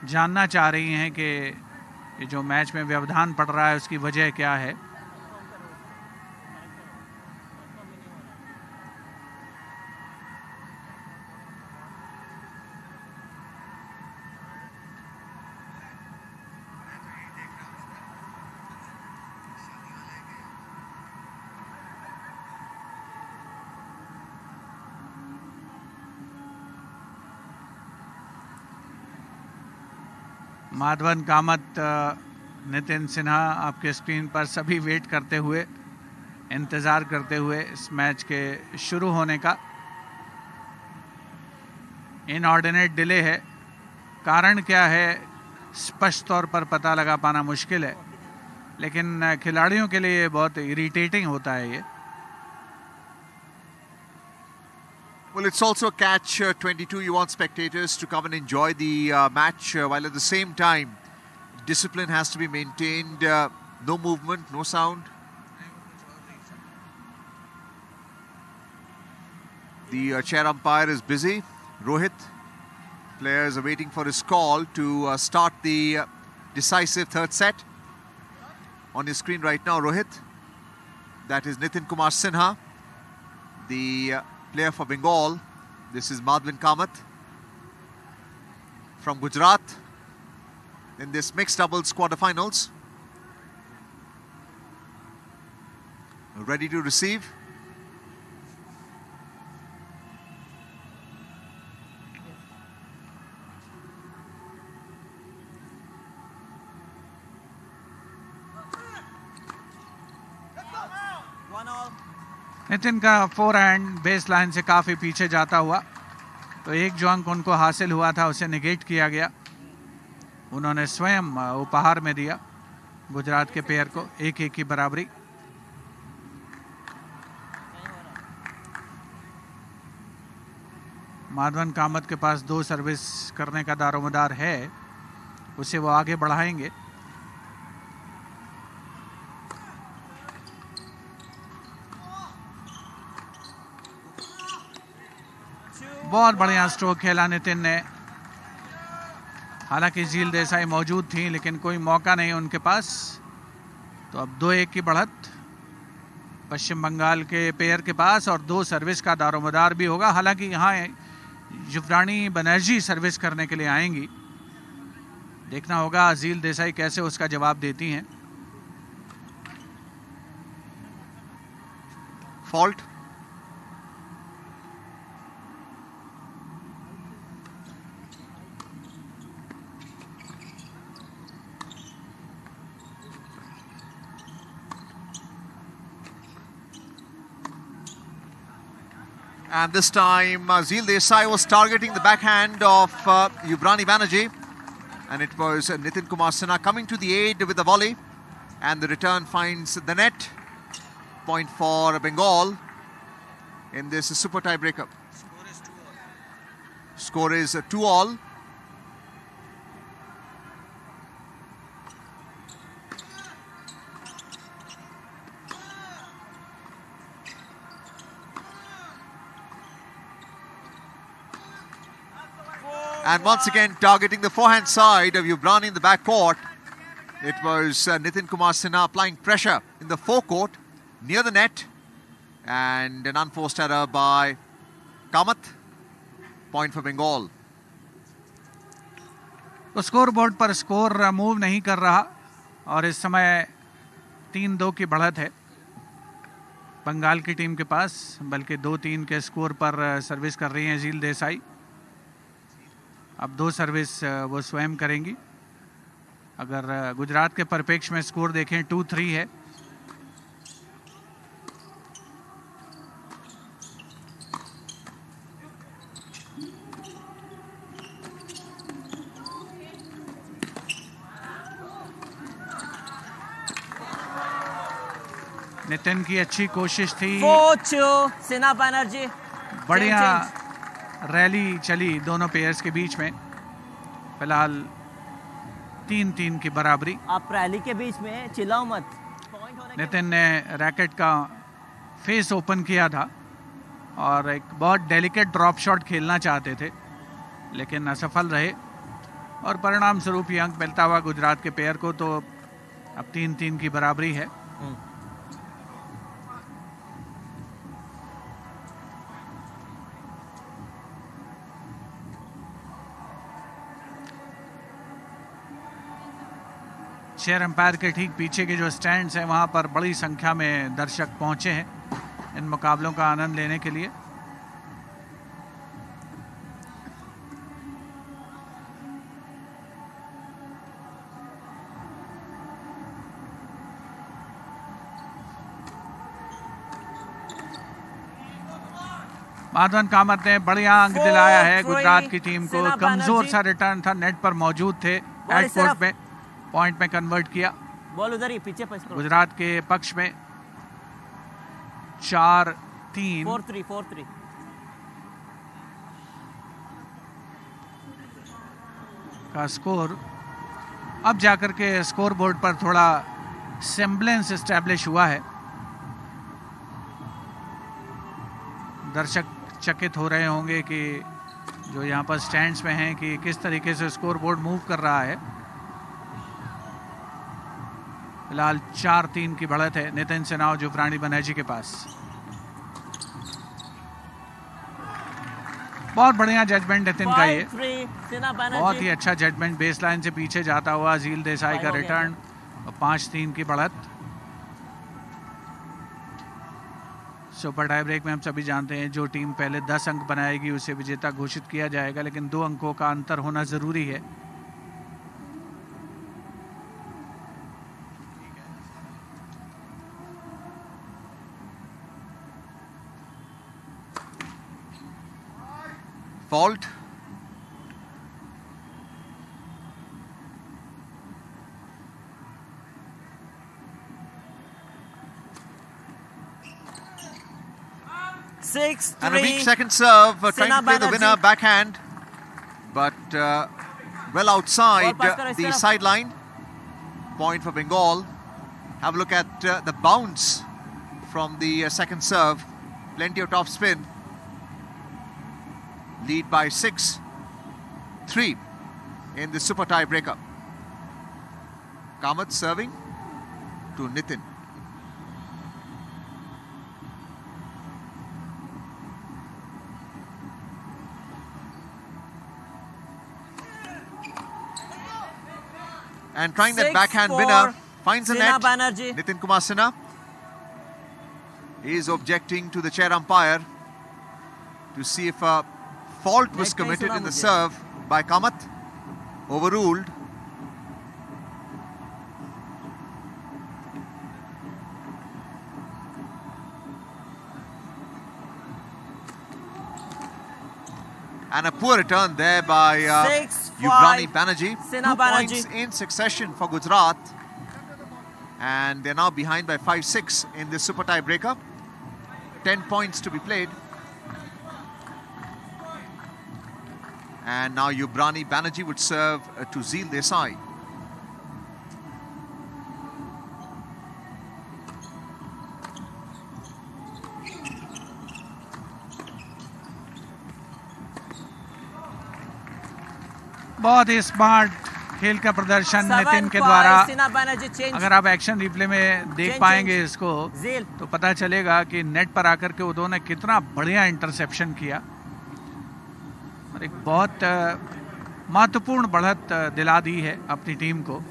जानना चाह रही हैं कि ये जो मैच में व्यवधान पड़ रहा है उसकी वजह क्या है. माधवन कामत, नितिन सिन्हा आपके स्क्रीन पर सभी वेट करते हुए, इंतज़ार करते हुए इस मैच के शुरू होने का. इनऑर्डिनेट डिले है. कारण क्या है स्पष्ट तौर पर पता लगा पाना मुश्किल है, लेकिन खिलाड़ियों के लिए बहुत इरिटेटिंग होता है ये. Well, it's also catch 22. You want spectators to come and enjoy the match, while at the same time, discipline has to be maintained. No movement, no sound. The chair umpire is busy. Rohit, players are waiting for his call to start the decisive third set. On your screen right now, Rohit. That is Nitin Kumar Sinha, the player for Bengal. This is Madhvin Kamath from Gujarat in this mixed doubles quarterfinals. Ready to receive. Nitin का forehand base line से काफ़ी पीछे जाता हुआ. तो एक जो अंक उनको हासिल हुआ था उसे निगेट किया गया. उन्होंने स्वयं उपहार में दिया गुजरात के पेयर को 1-1 की बराबरी. माधवन कामत के पास 2 सर्विस करने का दारोमदार है, उसे वो आगे बढ़ाएंगे. बहुत बढ़िया स्ट्रोक खेला नितिन ने। हालांकि झील देसाई मौजूद थी लेकिन कोई मौका नहीं उनके पास। तो अब 2-1 की बढ़त पश्चिम बंगाल के पेयर के पास और 2 सर्विस का दारोमदार भी होगा। हालांकि यहाँ युवरानी बनर्जी सर्विस करने के लिए आएंगी। देखना होगा झील देसाई कैसे उसका जवाब देती हैं। Fault. And this time, Zeel Desai was targeting the backhand of Yuvrani Banerji. And it was Nitin Kumar Sinha coming to the aid with the volley. And the return finds the net. Point for Bengal in this super tiebreaker. Score is 2-all. And once again targeting the forehand side of Yuvrani in the backcourt. It was Nitin Kumar Sinha applying pressure in the forecourt near the net. And an unforced error by Kamath. Point for Bengal. तो score board पर score move नहीं कर रहा और इस समय 3-2 की बढ़त है बंगाल की टीम के पास। बल्कि 2-3 के स्कोर पर सर्विस कर रही हैं झील देसाई। अब 2 सर्विस वो स्वयं करेंगी। अगर गुजरात के परिप्रेक्ष्य में स्कोर देखें 2-3 है। नितिन की अच्छी कोशिश थी। सिन्हा बनर्जी। बढ़िया रैली चली दोनों पेयर्स के बीच में। फिलहाल 3-3 की बराबरी। आप रैली के बीच में चिल्लाओ मत। नितिन ने रैकेट का फेस ओपन किया था और एक बहुत डेलिकेट ड्रॉप शॉट खेलना चाहते थे लेकिन असफल रहे और परिणाम स्वरूप ये अंक मिलता हुआ गुजरात के पेयर को। तो अब 3-3 की बराबरी है। चेयर एम्पायर के ठीक पीछे के जो स्टैंड्स हैं वहां पर बड़ी संख्या में दर्शक पहुंचे हैं इन मुकाबलों का आनंद लेने के लिए। माधवन कामत ने बढ़िया अंक दिलाया है गुजरात की टीम को। कमजोर सा रिटर्न था, नेट पर मौजूद थे, एयरपोर्ट में पॉइंट में कन्वर्ट किया। बॉल उधर ही पीछे गुजरात के पक्ष में 4-3 4-3 का स्कोर। अब जाकर के स्कोर बोर्ड पर थोड़ा सेम्बलेंस एस्टैब्लिश हुआ है। दर्शक चकित हो रहे होंगे कि जो यहाँ पर स्टैंड्स में हैं कि किस तरीके से स्कोर बोर्ड मूव कर रहा है। फिलहाल 4-3 की बढ़त है नितिन सिन्हा और युवरानी बनर्जी के पास। बहुत बढ़िया जजमेंट नितिन का ये। बहुत ही अच्छा जजमेंट। बेसलाइन से पीछे जाता हुआ झील देसाई का रिटर्न और 5-3 की बढ़त। सुपर टाई ब्रेक में हम सभी जानते हैं जो टीम पहले 10 अंक बनाएगी उसे विजेता घोषित किया जाएगा, लेकिन 2 अंकों का अंतर होना जरूरी है। Fault. And a weak second serve, trying to play the winner backhand, but well outside the sideline. Point for Bengal. Have a look at the bounce from the second serve. Plenty of top spin. lead by 6-3 in the super tie breaker. Kamath serving to Nitin. And trying that backhand winner, finds a net. Banerji. Nitin Kumar Sinha is objecting to the chair umpire to see if a fault was committed in the serve by Kamath. Overruled. And a poor return there by Banerji. 2 points in succession for Gujarat. And they're now behind by 5-6 in this super tie breaker. 10 points to be played. And now Banerji would serve to Zeel Desai. बहुत ही smart खेल का प्रदर्शन नितिन के द्वारा। अगर आप action replay में देख पाएंगे इसको तो पता चलेगा कि नेट पर आकर के उन्होंने कितना बढ़िया इंटरसेप्शन किया और एक बहुत महत्वपूर्ण बढ़त दिला दी है अपनी टीम को।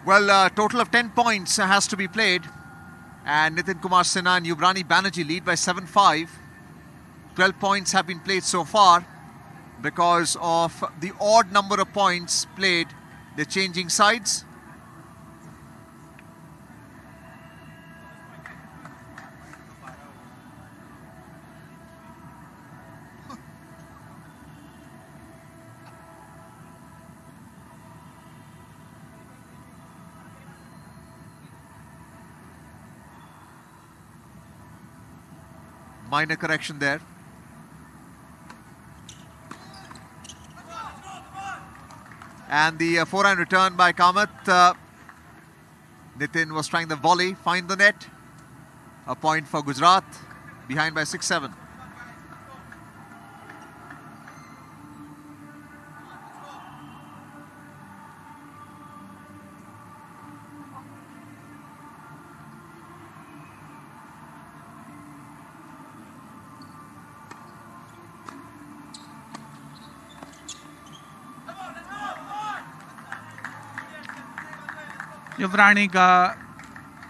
Well, a total of 10 points has to be played, and Nitin Kumar Sinha and Banerji lead by 7-5. 12 points have been played so far because of the odd number of points played. They're changing sides. Minor correction there. And the forehand return by Kamath. Nitin was trying the volley, find the net. A point for Gujarat, behind by 6-7. युवराणी का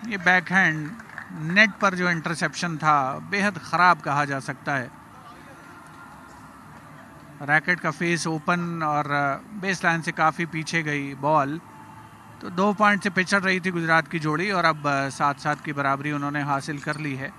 ये backhand net पर जो interception था बेहद ख़राब कहा जा सकता है। रैकेट का फेस ओपन और बेस लाइन से काफ़ी पीछे गई बॉल, तो 2 पॉइंट से पिछड़ रही थी गुजरात की जोड़ी और अब 7-7 की बराबरी उन्होंने हासिल कर ली है।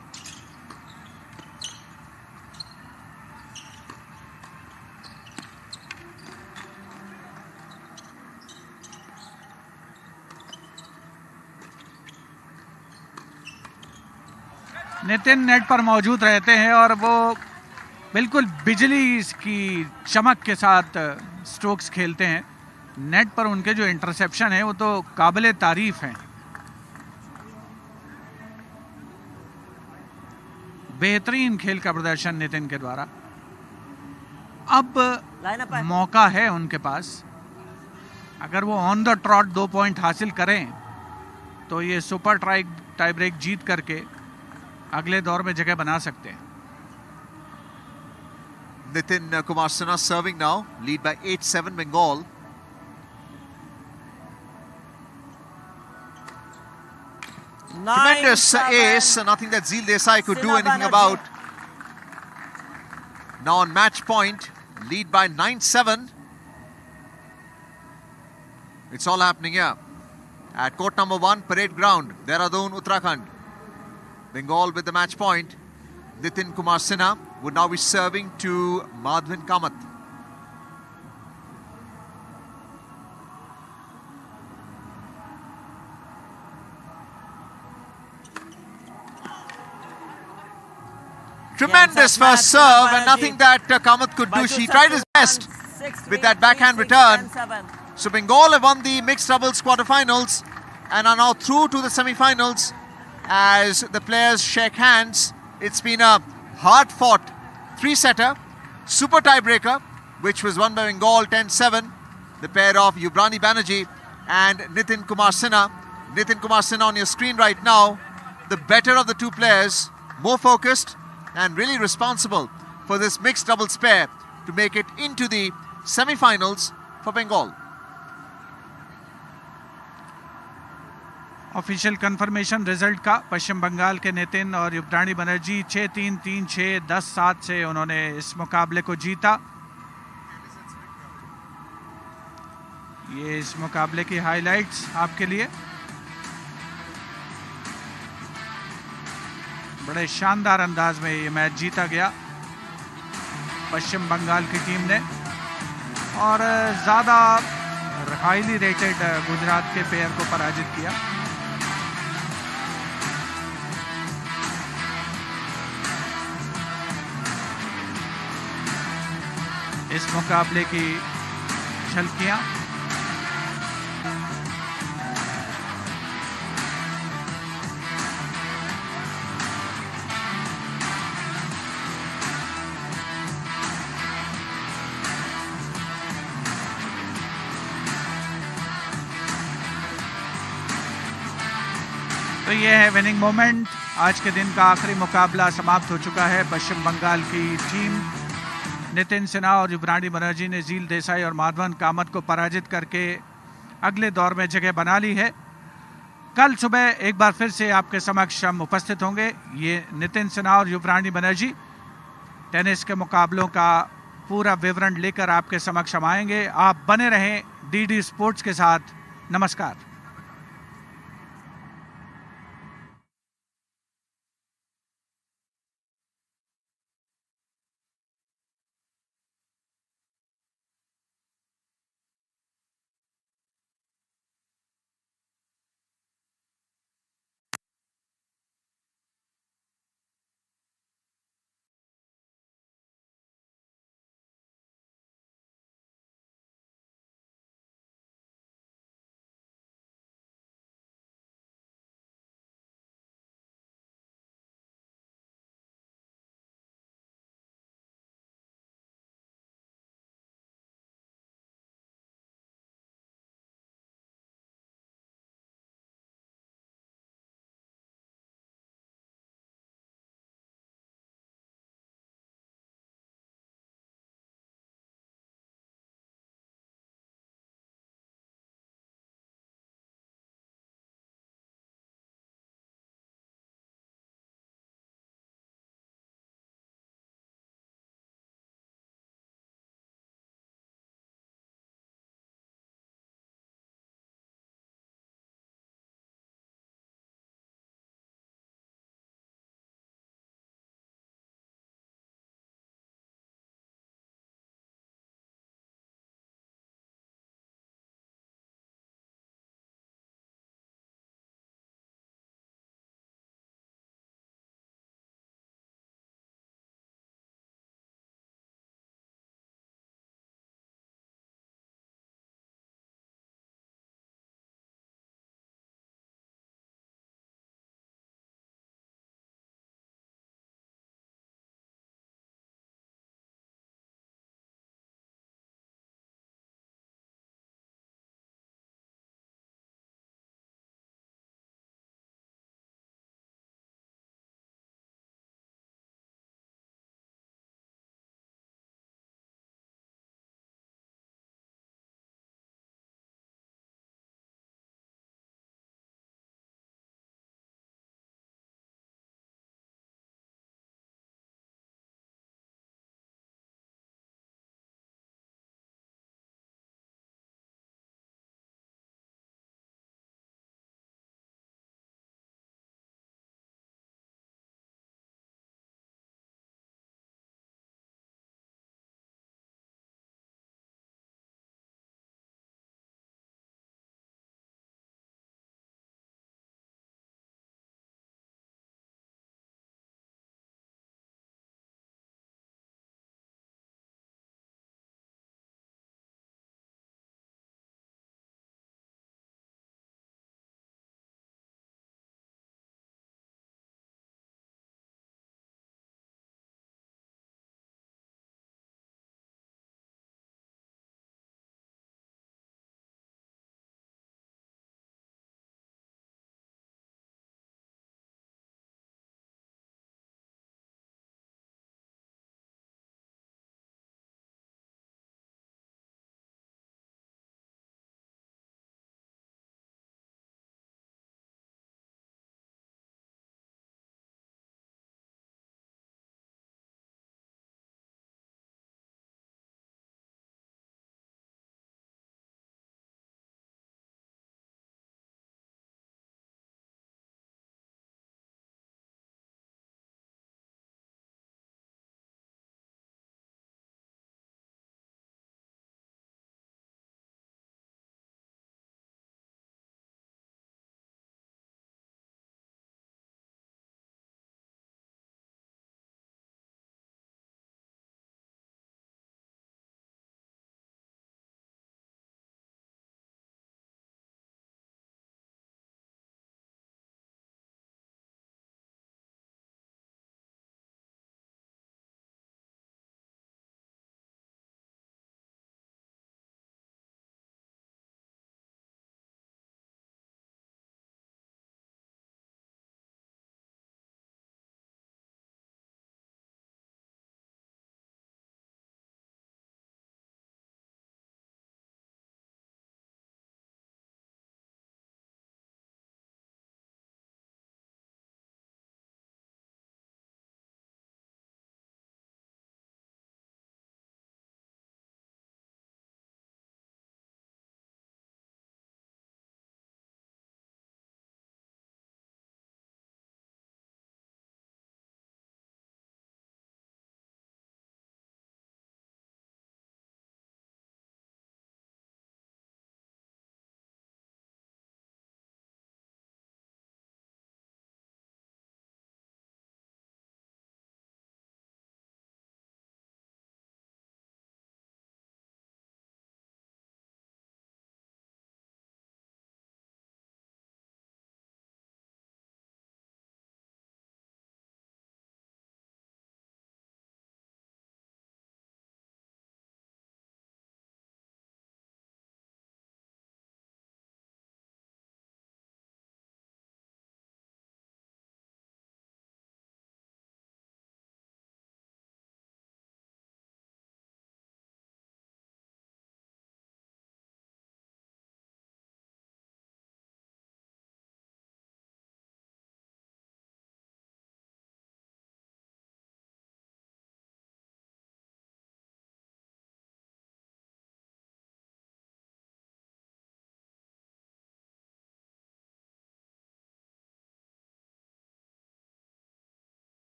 नितिन नेट पर मौजूद रहते हैं और वो बिल्कुल बिजली की चमक के साथ स्ट्रोक्स खेलते हैं। नेट पर उनके जो इंटरसेप्शन है वो तो काबिले तारीफ हैं। बेहतरीन खेल का प्रदर्शन नितिन के द्वारा। अब मौका है उनके पास, अगर वो ऑन द ट्रॉट 2 पॉइंट हासिल करें तो ये सुपर टाई ब्रेक जीत करके अगले दौर में जगह बना सकते हैं। Nitin Kumar Sinha serving now, lead by 8-7 Bengal. Tremendous ace, nothing that Zeel Desai could do anything about. Now on match point, lead by 9-7. It's all happening here at court number 1, parade ground, Dehradun, Uttarakhand. Bengal with the match point. Nitin Kumar Sinha would now be serving to Madhvin Kamath. Tremendous first serve and nothing that Kamath could do. She tried his best with that backhand return. So Bengal have won the mixed doubles quarterfinals and are now through to the semi-finals as the players shake hands. It's been a hard-fought three-setter, super tiebreaker, which was won by Bengal 10-7. The pair of Banerji and Nitin Kumar Sinha. Nitin Kumar Sinha on your screen right now, the better of the two players, more focused and really responsible for this mixed doubles pair to make it into the semi-finals for Bengal. Official confirmation result का पश्चिम बंगाल के नितिन और युवरानी बनर्जी 6-3, 3-6, 10-7 से उन्होंने इस मुकाबले को जीता। ये इस मुकाबले की हाइलाइट्स आपके लिए। बड़े शानदार अंदाज में ये मैच जीता गया पश्चिम बंगाल की टीम ने और ज़्यादा हाईली रेटेड गुजरात के पेयर को पराजित किया। इस मुकाबले की झलकियां तो ये है विनिंग मोमेंट। आज के दिन का आखिरी मुकाबला समाप्त हो चुका है। पश्चिम बंगाल की टीम नितिन सिन्हा और युवरानी बनर्जी ने झील देसाई और माधवन कामत को पराजित करके अगले दौर में जगह बना ली है। कल सुबह एक बार फिर से आपके समक्ष हम उपस्थित होंगे। ये नितिन सिन्हा और युवरानी बनर्जी टेनिस के मुकाबलों का पूरा विवरण लेकर आपके समक्ष हम आएंगे। आप बने रहें डीडी स्पोर्ट्स के साथ। नमस्कार।